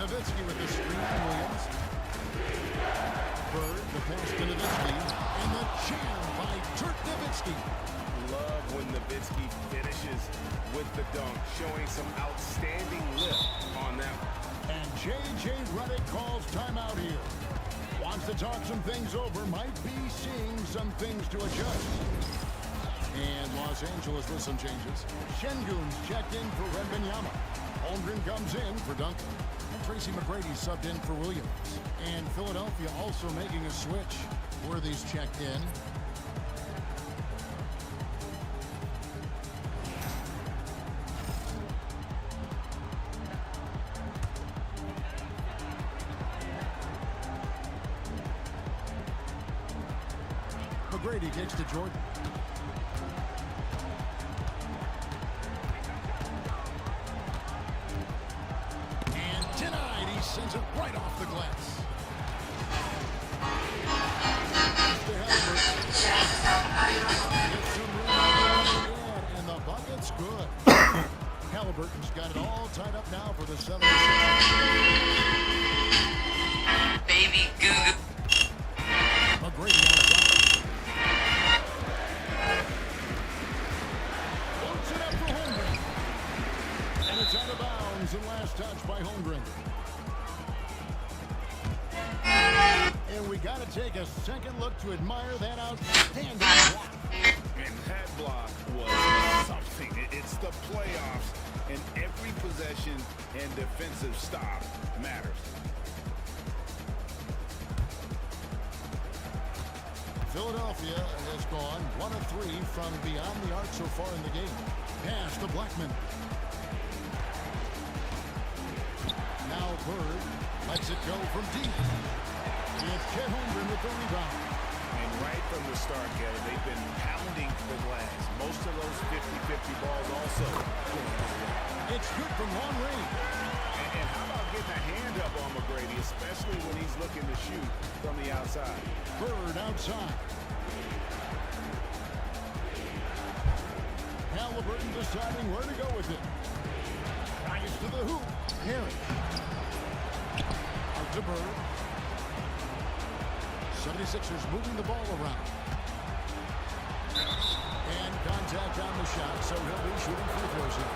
Nowitzki with the screen on Williams. Bird, the pass to Nowitzki. And the jam by Dirk Nowitzki. Love when Nowitzki finishes with the dunk, showing some outstanding lift on that. And J.J. Redick calls timeout here. Wants to talk some things over. Might be seeing some things to adjust. And Los Angeles with some changes. Şengün's checked in for Wembanyama. Holmgren comes in for Duncan. And Tracy McGrady subbed in for Williams. And Philadelphia also making a switch. Worthy's checked in. McGrady kicks to Jordan. And denied. He sends it right off the glass. And the bucket's good. Halliburton's got it all tied up now for the 76ers. Baby Goo. McGrady outside. Floats it up for Holmgren. And it's out of bounds and last touch by Holmgren. And we got to take a second look to admire that outstanding block. And that block was something. It's the playoffs, and every possession and defensive stop matters. Philadelphia has gone 1 of 3 from beyond the arc so far in the game. Pass to Blackman. Now Bird lets it go from deep. It's Chet Holmgren with the rebound. And right from the start, Kevin, they've been pounding the glass. Most of those 50-50 balls also. It's good from long range. And how about getting a hand up on McGrady, especially when he's looking to shoot from the outside. Bird outside. Halliburton deciding where to go with it. Drives to the hoop. Harry. Out to Bird. 76ers moving the ball around. And contact on the shot, so he'll be shooting free throws here.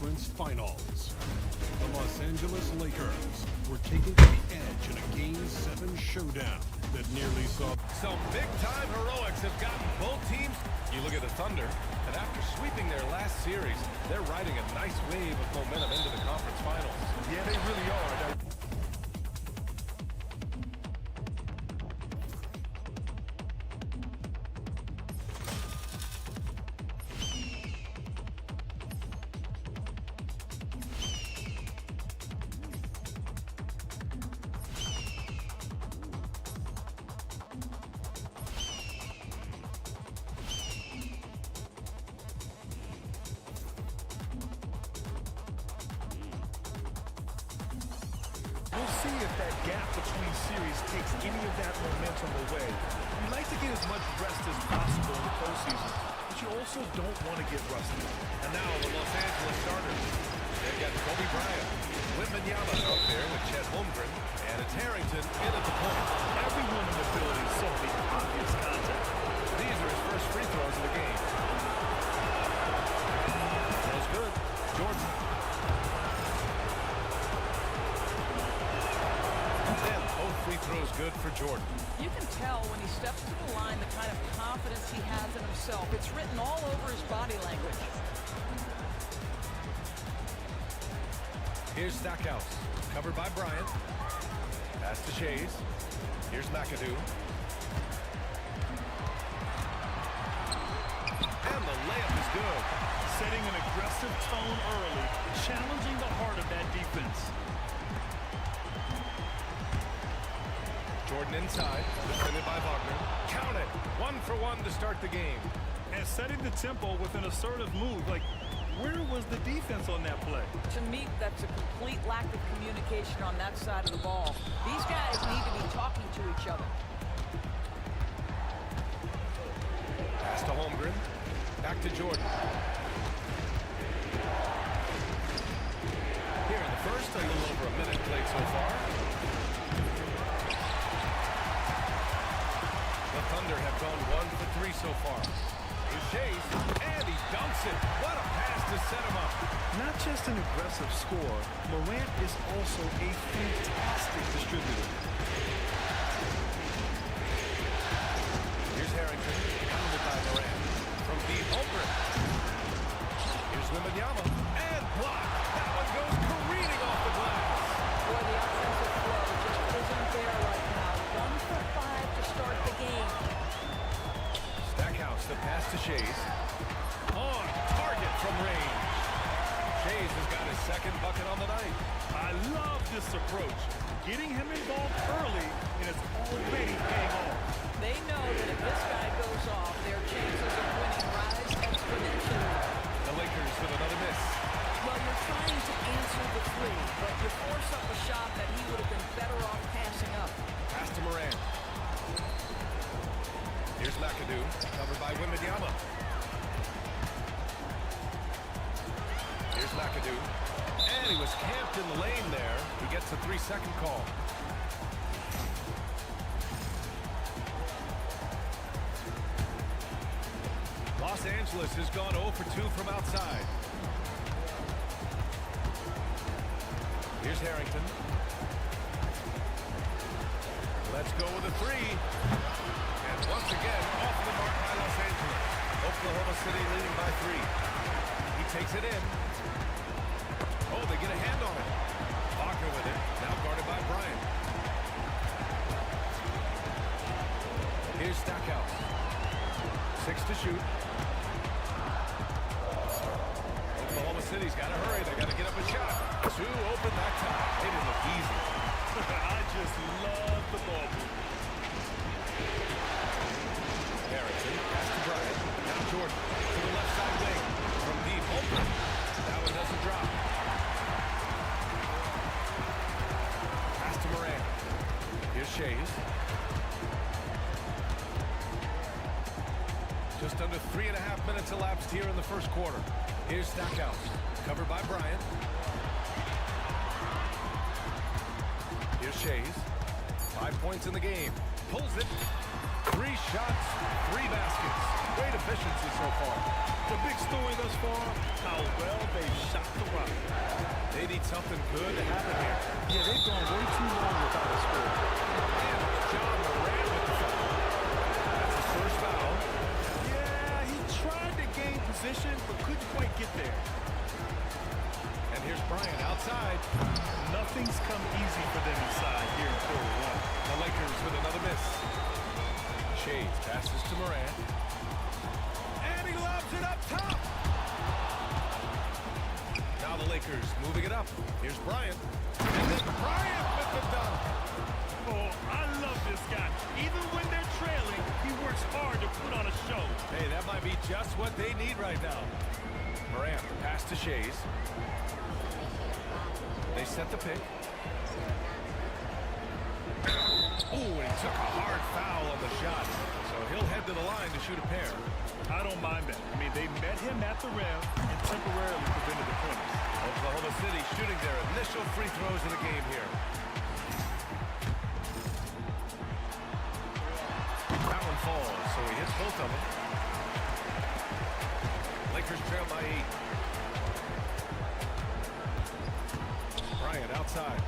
Conference Finals. The Los Angeles Lakers were taken to the edge in a Game 7 showdown that nearly saw some big-time heroics have gotten both teams. You look at the Thunder, and after sweeping their last series, they're riding a nice wave of momentum into the conference finals. Yeah, they really are. We'll see if that gap between series takes any of that momentum away. You like to get as much rest as possible in the postseason, but you also don't want to get rusty. And now the Los Angeles starters. They've got Kobe Bryant, Wembanyama out there with Chet Holmgren, and it's Harrington in at the point. Everyone in the building saw the obvious contact. These are his first free throws of the game. That's good. Jordan. Both free throws good for Jordan. You can tell when he steps to the line the kind of confidence he has in himself. It's written all over his body language. Here's Stackhouse, covered by Bryant. Pass to Shays. Here's McAdoo. And the layup is good. Setting an aggressive tone early, challenging the heart of that defense. Jordan inside, defended by Wagner. Count it, 1-for-1 to start the game. And setting the tempo with an assertive move. Like, where was the defense on that play? To me, that's a complete lack of communication on that side of the ball. These guys need to be talking to each other. Pass to Holmgren. Back to Jordan. Here in the first, a little over a minute played so far. The Thunder have gone 1 for 3 so far. Here's Shays, and he dunks it. What a pass to set him up. Not just an aggressive scorer, Morant is also a fantastic distributor. Here's Harrington, pounded by Morant. From deep, Holmgren. Here's Wembanyama, and blocked. That one goes careening off the glass. Boy, the offensive flow just isn't there right now. 1 for 5 to start the game. Stackhouse, the pass to Shays. On target from range. Shays has got his second bucket on the night. I love this approach. Getting him involved early, and it's already paying off. They know that if this guy goes off, their chances of winning rise exponentially. The Lakers with another miss. Well, you're trying to answer the three, but you force up a shot that he would have been better off passing up. Pass to Morant. Here's McAdoo, covered by Wembanyama. Here's McAdoo. And he was camped in the lane there. He gets a 3-second call. Los Angeles has gone 0 for 2 from outside. Here's Harrington. Let's go with a 3. And once again, off the mark by Los Angeles. Oklahoma City leading by 3. He takes it in. Oh, they get a hand on it. Wagner with it. Now guarded by Bryant. Here's Stackhouse. 6 to shoot. Oklahoma City's got to hurry. They got to get up a shot. 2 open that time. They didn't look easy. I just love the ball. Harrington, pass to Bryant. Now Jordan to the left side wing. From deep, open. That one doesn't drop. Pass to Morant. Here's Shays. Just under 3.5 minutes elapsed here in the first quarter. Here's Stackhouse, covered by Bryant. Here's Shays. 5 points in the game. Pulls it. 3 shots, 3 baskets. Great efficiency so far. The big story thus far, how well they've shot the rock. They need something good to happen here. Yeah, they've gone way too long without a score. And John Moran with the foul. That's his first foul. Yeah, he tried to gain position, but couldn't quite get there. And here's Bryant outside. Nothing's come easy for them inside here in quarter one. The Lakers with another miss. Shades passes to Moran. And he lobs it up top. Now the Lakers moving it up. Here's Bryant. And then Bryant with the dunk. Oh, I love this guy. Even when they're trailing, he works hard to put on a show. Hey, that might be just what they need right now. Moran, the pass to Shays. They set the pick. Ooh, and he took a hard foul on the shot. So he'll head to the line to shoot a pair. I don't mind that. I mean, they met him at the rim and temporarily prevented the points. Oklahoma City shooting their initial free throws of the game here. That one falls, so he hits both of them. Lakers trail by 8. Bryant outside.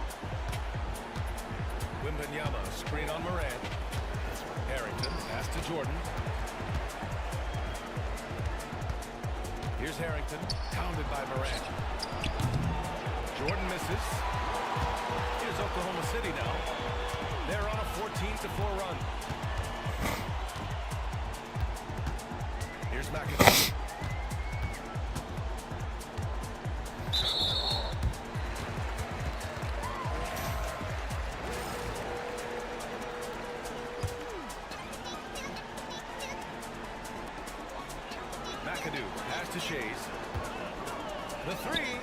Wembanyama, screen on Moran. Harrington, pass to Jordan. Here's Harrington, pounded by Moran. Jordan misses. Here's Oklahoma City now. They're on a 14-4 run. Here's McAdoo. McAdoo, pass to Shays. The three.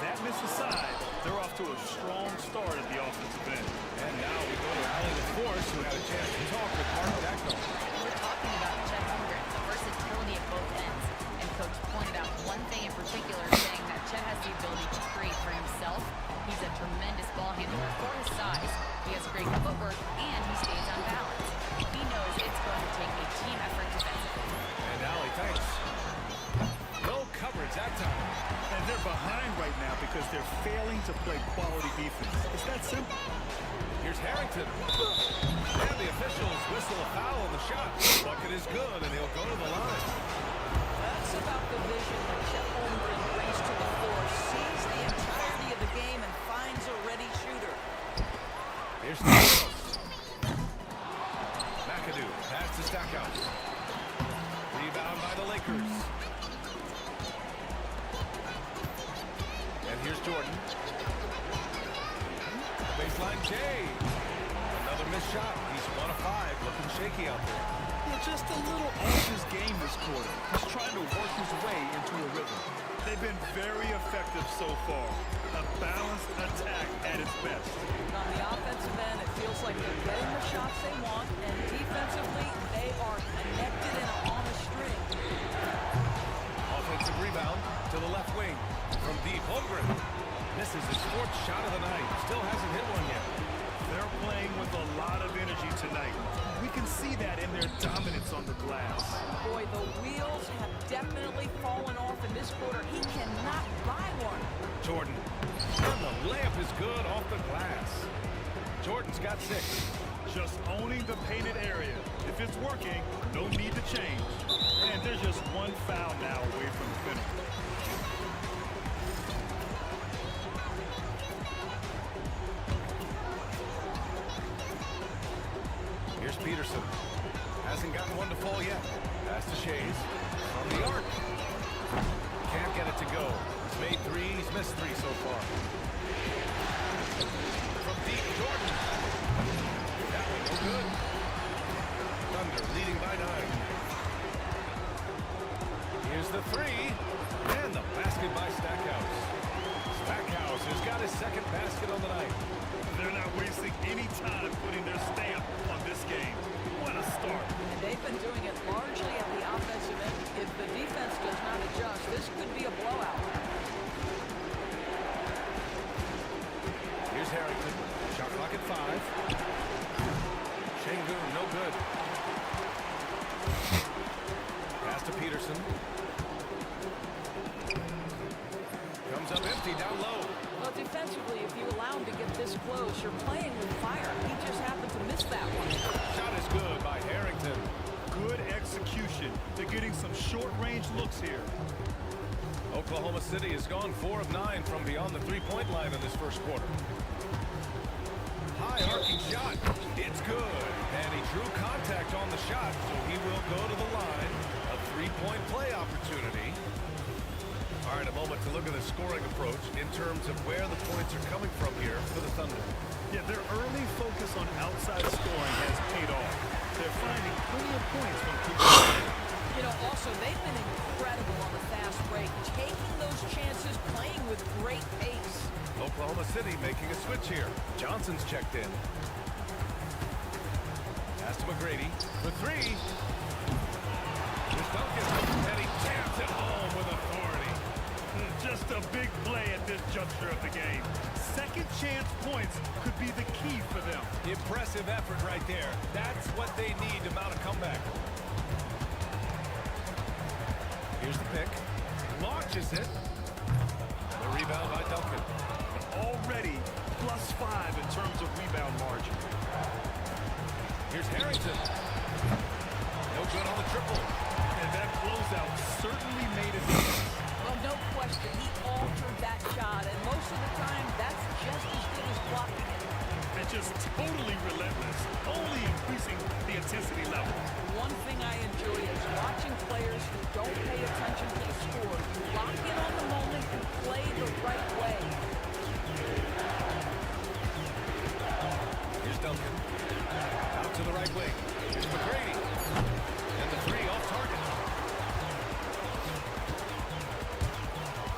That miss aside, they're off to a strong start at the offensive end. And now we go to Allie LaForce, who had a chance to talk with Mark Dacknall. We're talking about Chet Holmgren, the versatility at both ends. And Coach pointed out one thing in particular, saying that Chet has the ability to create for himself. He's a tremendous ball handler for his size. He has great footwork, and he stays on balance. He knows it's going to take a team effort defensively. And Allie, thanks. No coverage that time. And they're behind right now because they're failing to play quality defense. It's that simple. Here's Harrington. And the officials whistle a foul on the shot. Bucket is good, and he'll go to the line. That's about the vision that Chet Holmgren brings to the floor. Sees the entirety of the game and finds a ready shooter. Here's Stackhouse. McAdoo, pass to Stackhouse. Rebound by the Lakers. And here's Jordan. Baseline Jay. Another missed shot. He's 1 of 5. Looking shaky out there. Yeah, just a little off his game this quarter. He's trying to work his way into a rhythm. They've been very effective so far. A balanced attack at its best. On the offensive end, it feels like they're getting the shots they want, and defensively, they are connected and on a string. Offensive rebound to the left wing. From deep, Holmgren misses his 4th shot of the night. Still hasn't hit one yet. They're playing with a lot of energy tonight. We can see that in their dominance on the glass. Boy, the wheels have definitely fallen off in this quarter. He cannot buy one. Jordan. And the layup is good off the glass. Jordan's got 6. Just owning the painted area. If it's working, no need to change. And there's just one foul now away from the finish. Here's Peterson. Hasn't gotten one to fall yet. Pass to Shays. From the arc. Can't get it to go. He's made 3. He's missed 3 so far. From deep, Jordan. That one no good. Thunder leading by 9. Here's the 3. And the basket by Stackhouse. Stackhouse has got his 2nd basket on the night. They're not wasting any time putting their stamp on this game. What a start. And they've been doing it largely at the offensive end. If the defense does not adjust, this could be a blowout. Here's Harrington. Shot clock at 5. Şengün, no good. Pass to Peterson. Maxey down low. Well, defensively, if you allow him to get this close, you're playing with fire. He just happened to miss that one. Shot is good by Harrington. Good execution. They're getting some short-range looks here. Oklahoma City has gone 4 of 9 from beyond the three-point line in this first quarter. High arcing shot. It's good. And he drew contact on the shot, so he will go to the line. A three-point play opportunity. All right, a moment to look at the scoring approach in terms of where the points are coming from here for the Thunder. Yeah, their early focus on outside scoring has paid off. They're finding plenty of points from keeping. You know, also, they've been incredible on the fast break, taking those chances, playing with great pace. Oklahoma City making a switch here. Johnson's checked in. Pass to McGrady for three. Here's Duncan, and he jams it home with authority. Just a big play at this juncture of the game. Second chance points could be the key for them. Impressive effort right there. That's what they need to mount a comeback. Here's the pick. Launches it. The rebound by Duncan. Already +5 in terms of rebound margin. Here's Harrington. No good on the triple. And that closeout certainly made a difference. Well, no question, he altered that shot, and most of the time, that's just as good as blocking it. And just totally relentless, only increasing the intensity level. One thing I enjoy is watching players who don't pay attention to the score. You lock in on the moment and play the right way. Here's Duncan. Out to the right wing. Here's McGrady. And the three off target.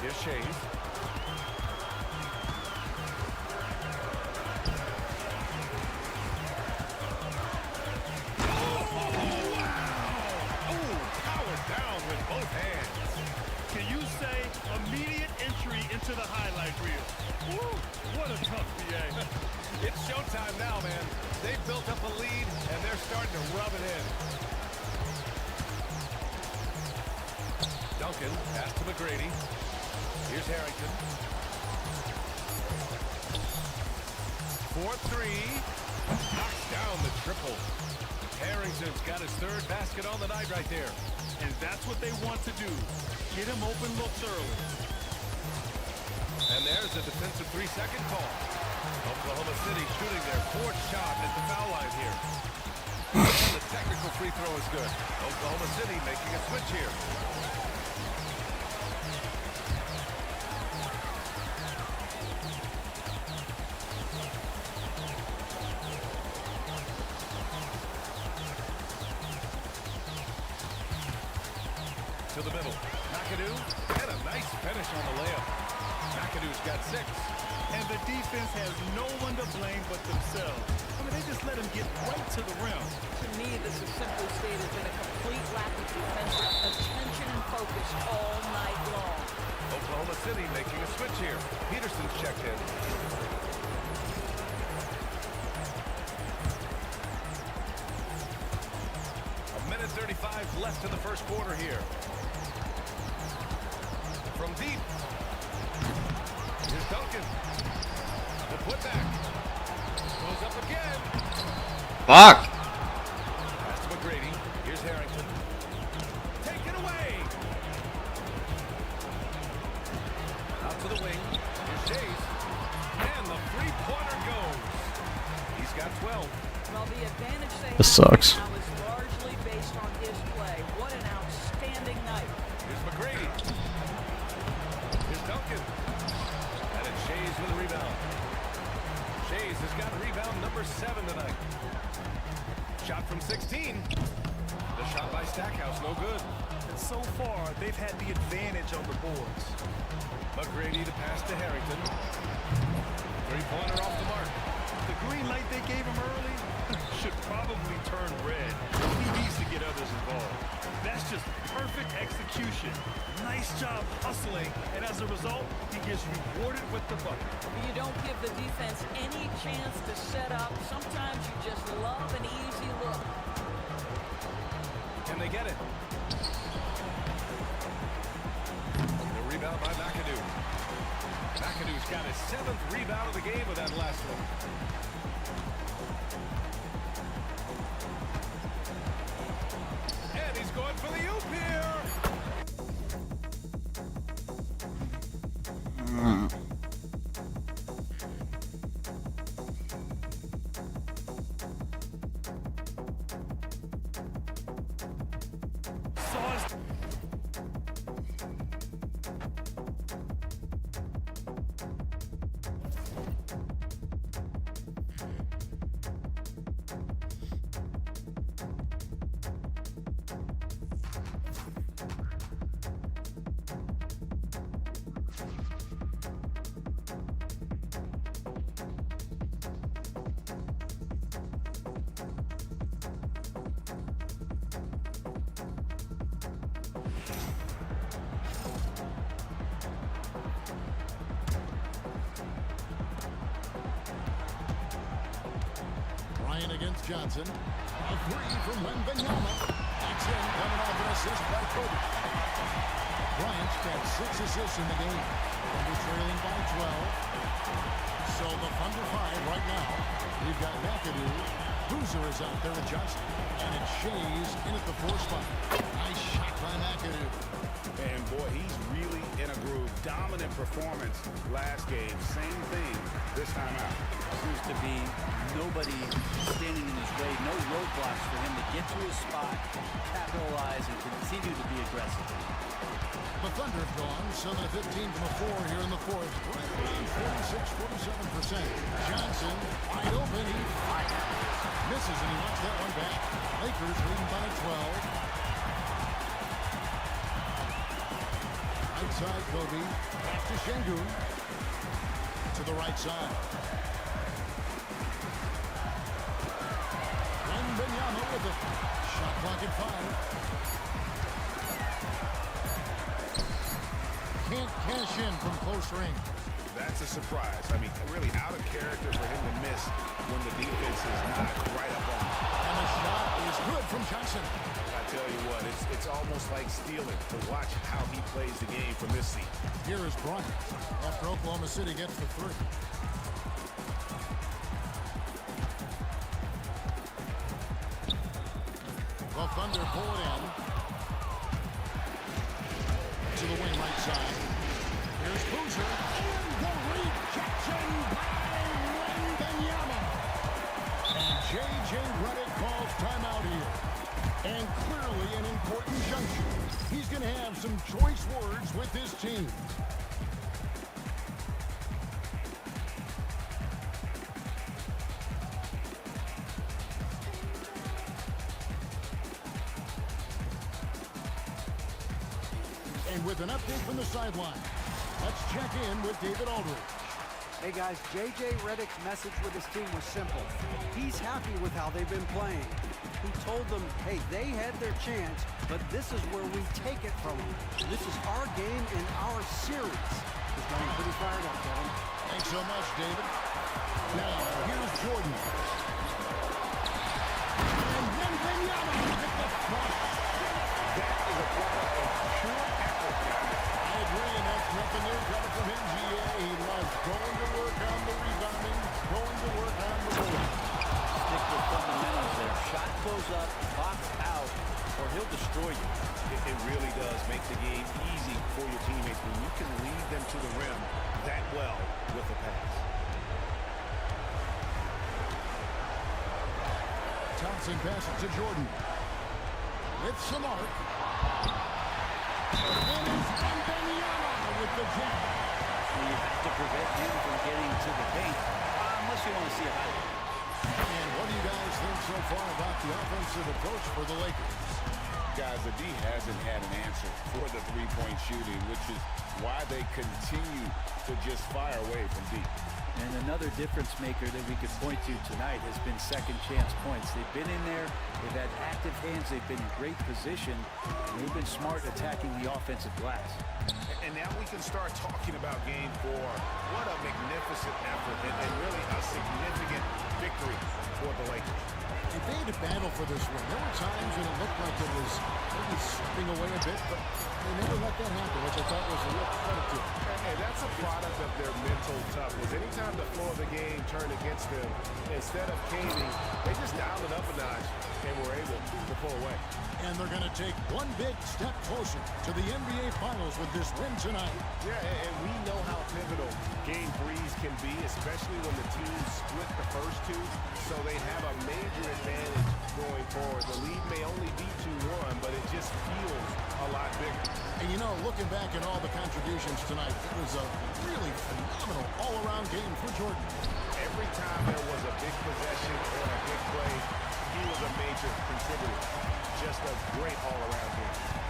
Here's Shays. Can you say immediate entry into the highlight reel? Woo, what a tough BA. It's showtime now, man. They've built up a lead, and they're starting to rub it in. Duncan, pass to McGrady. Here's Harrington. 4-3. Knocks down the triple. Harrington's got his third basket on the night right there. And that's what they want to do. Get him open looks early. And there's a defensive 3-second call. Oklahoma City shooting their fourth shot at the foul line here. And the technical free throw is good. Oklahoma City making a switch here. To the middle. McAdoo, and a nice finish on the layup. McAdoo's got 6. And the defense has no one to blame but themselves. I mean, they just let him get right to the rim. To me, this is simply stated been a complete lack of defensive attention and focus all night long. Oklahoma City making a switch here. Peterson's checked in. A minute 35 left in the first quarter here. From deep. Here's Duncan. The putback. Goes up again. Fuck. Pass to McGrady. Here's Harrington. Take it away. Out to the wing. Here's Shays. And the three-pointer goes. He's got 12. Well, the advantage they This have sucks. right now is largely based on his play. What an outstanding night. Here's McGrady. Here's Duncan. And it's Shays with a rebound. Shays has got rebound number 7 tonight. Shot from 16. The shot by Stackhouse, no good. And so far, they've had the advantage on the boards. McGrady to pass to Harrington. Three-pointer off the mark. The green light they gave him early should probably turn red. He needs to get others involved. That's just perfect execution. Nice job hustling, and as a result, he gets rewarded with the bucket. You don't give the defense any chance to set up. Sometimes you just love an easy look. Can they get it? The rebound by McAdoo. got his 7th rebound of the game with that last one. And he's going for the oop here. Against Johnson. A three from Wembanyama. That's in, coming off an assist by Kobe. Bryant's got 6 assists in the game. Thunder trailing by 12. So the Thunder 5 right now. We've got McAdoo. Boozer is out there with Johnson. And it's Shays in at the 4 spot. Nice shot by McAdoo. And boy, he's really in a groove. Dominant performance last game. Same thing this time out. Seems to be nobody standing in his way. No roadblocks for him to get to his spot, capitalize, and continue to be aggressive. The Thunder have gone 7 of 15 from the 4 here in the 4th. Right around 46-47%. Johnson wide open. He fires. Misses, and he wants that one back. Lakers leading by 12. Outside Kobe, back to Şengün, to the right side. Wembanyama with the shot clock at 5. Can't cash in from close range. That's a surprise. I mean, really out of character for him to miss when the defense is not right up on him. And the shot is good from Johnson. I tell you what, it's almost like stealing to watch how he plays the game from this seat. Here is Bryant after Oklahoma City gets the 3. The Thunder pull it in to the wing right side. Here's Boozer and the rejection by Wembanyama. And J.J. Redick calls timeout here. And clearly an important junction. He's going to have some choice words with his team. And with an update from the sideline, let's check in with David Aldridge. Hey guys, J.J. Redick's message with his team was simple. He's happy with how they've been playing. He told them, hey, they had their chance, but this is where we take it from them. This is our game and our series. He's getting pretty fired up, Kevin. Thanks so much, David. Now, here's Jordan. And Wembanyama with the flush. That is a product of pure effort. I agree, and that's nothing new coming from him, GA. He loves going to work on the rebounding, going to work on the board. Stick with fundamentals there. Shot goes up, box out, or he'll destroy you. It really does make the game easy for your teammates when you can lead them to the rim that well with a pass. Thompson passes to Jordan. With Samart. And it's Wembanyama with the jump. Well, you have to prevent him from getting to the paint, unless you want to see a highlight. And what do you guys think so far about the offensive approach for the Lakers? Guys, the D hasn't had an answer for the three-point shooting, which is why they continue to just fire away from deep. And another difference maker that we could point to tonight has been second chance points. They've been in there, they've had active hands, they've been in great position, and they've been smart attacking the offensive glass. And now we can start talking about game 4. What a magnificent effort and really a significant victory for the Lakers. And they had to battle for this win. There were times when it looked like it was maybe slipping away a bit, but They never let that happen, which I thought was a real credit to them. And that's a product of their mental toughness. Anytime the flow of the game turned against them, instead of caving, they just dialed it up a notch and were able to pull away. And they're going to take one big step closer to the NBA Finals with this win tonight. Yeah, and we know how pivotal Game 3s can be, especially when the teams split the first two, so they have a major advantage going forward. The lead may only be 2-1, but it just feels a lot bigger. And you know, looking back at all the contributions tonight, it was a really phenomenal all-around game for Jordan. Every time there was a big possession or a big play, he was a major contributor. Just a great all-around game.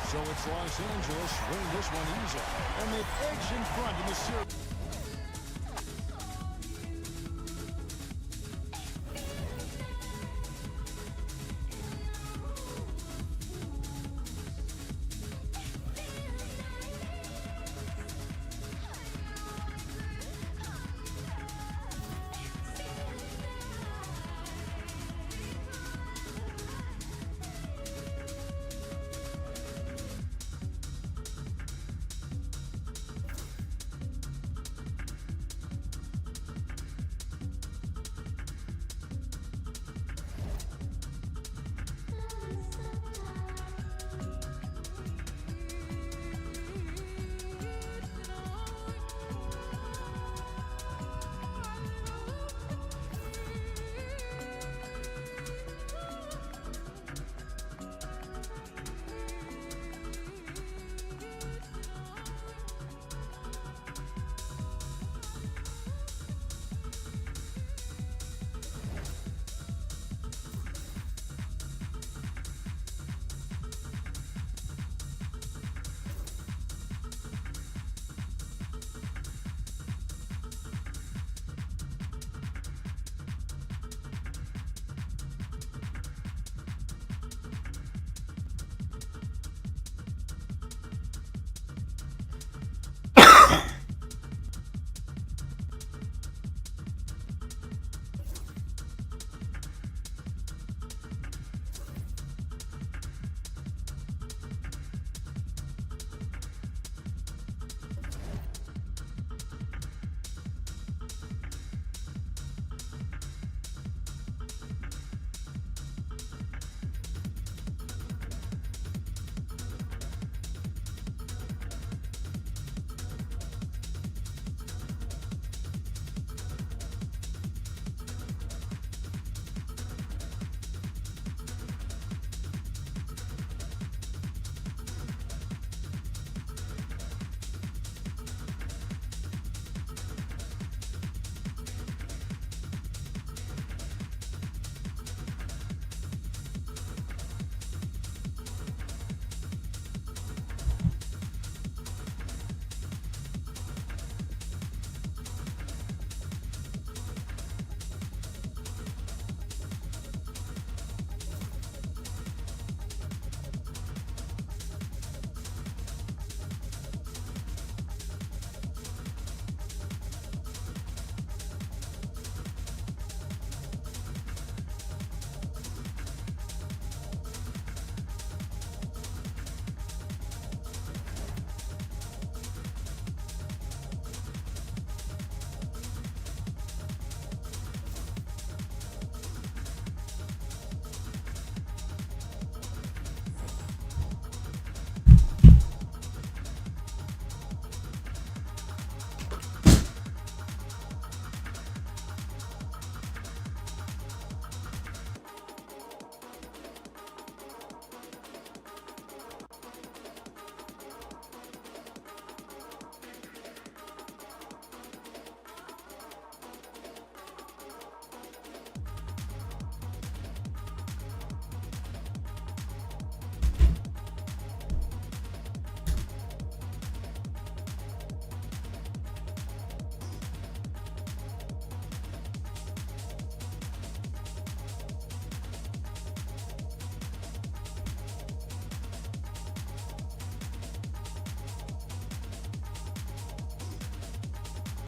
So it's Los Angeles winning this one easy. And they've edged in front in the series.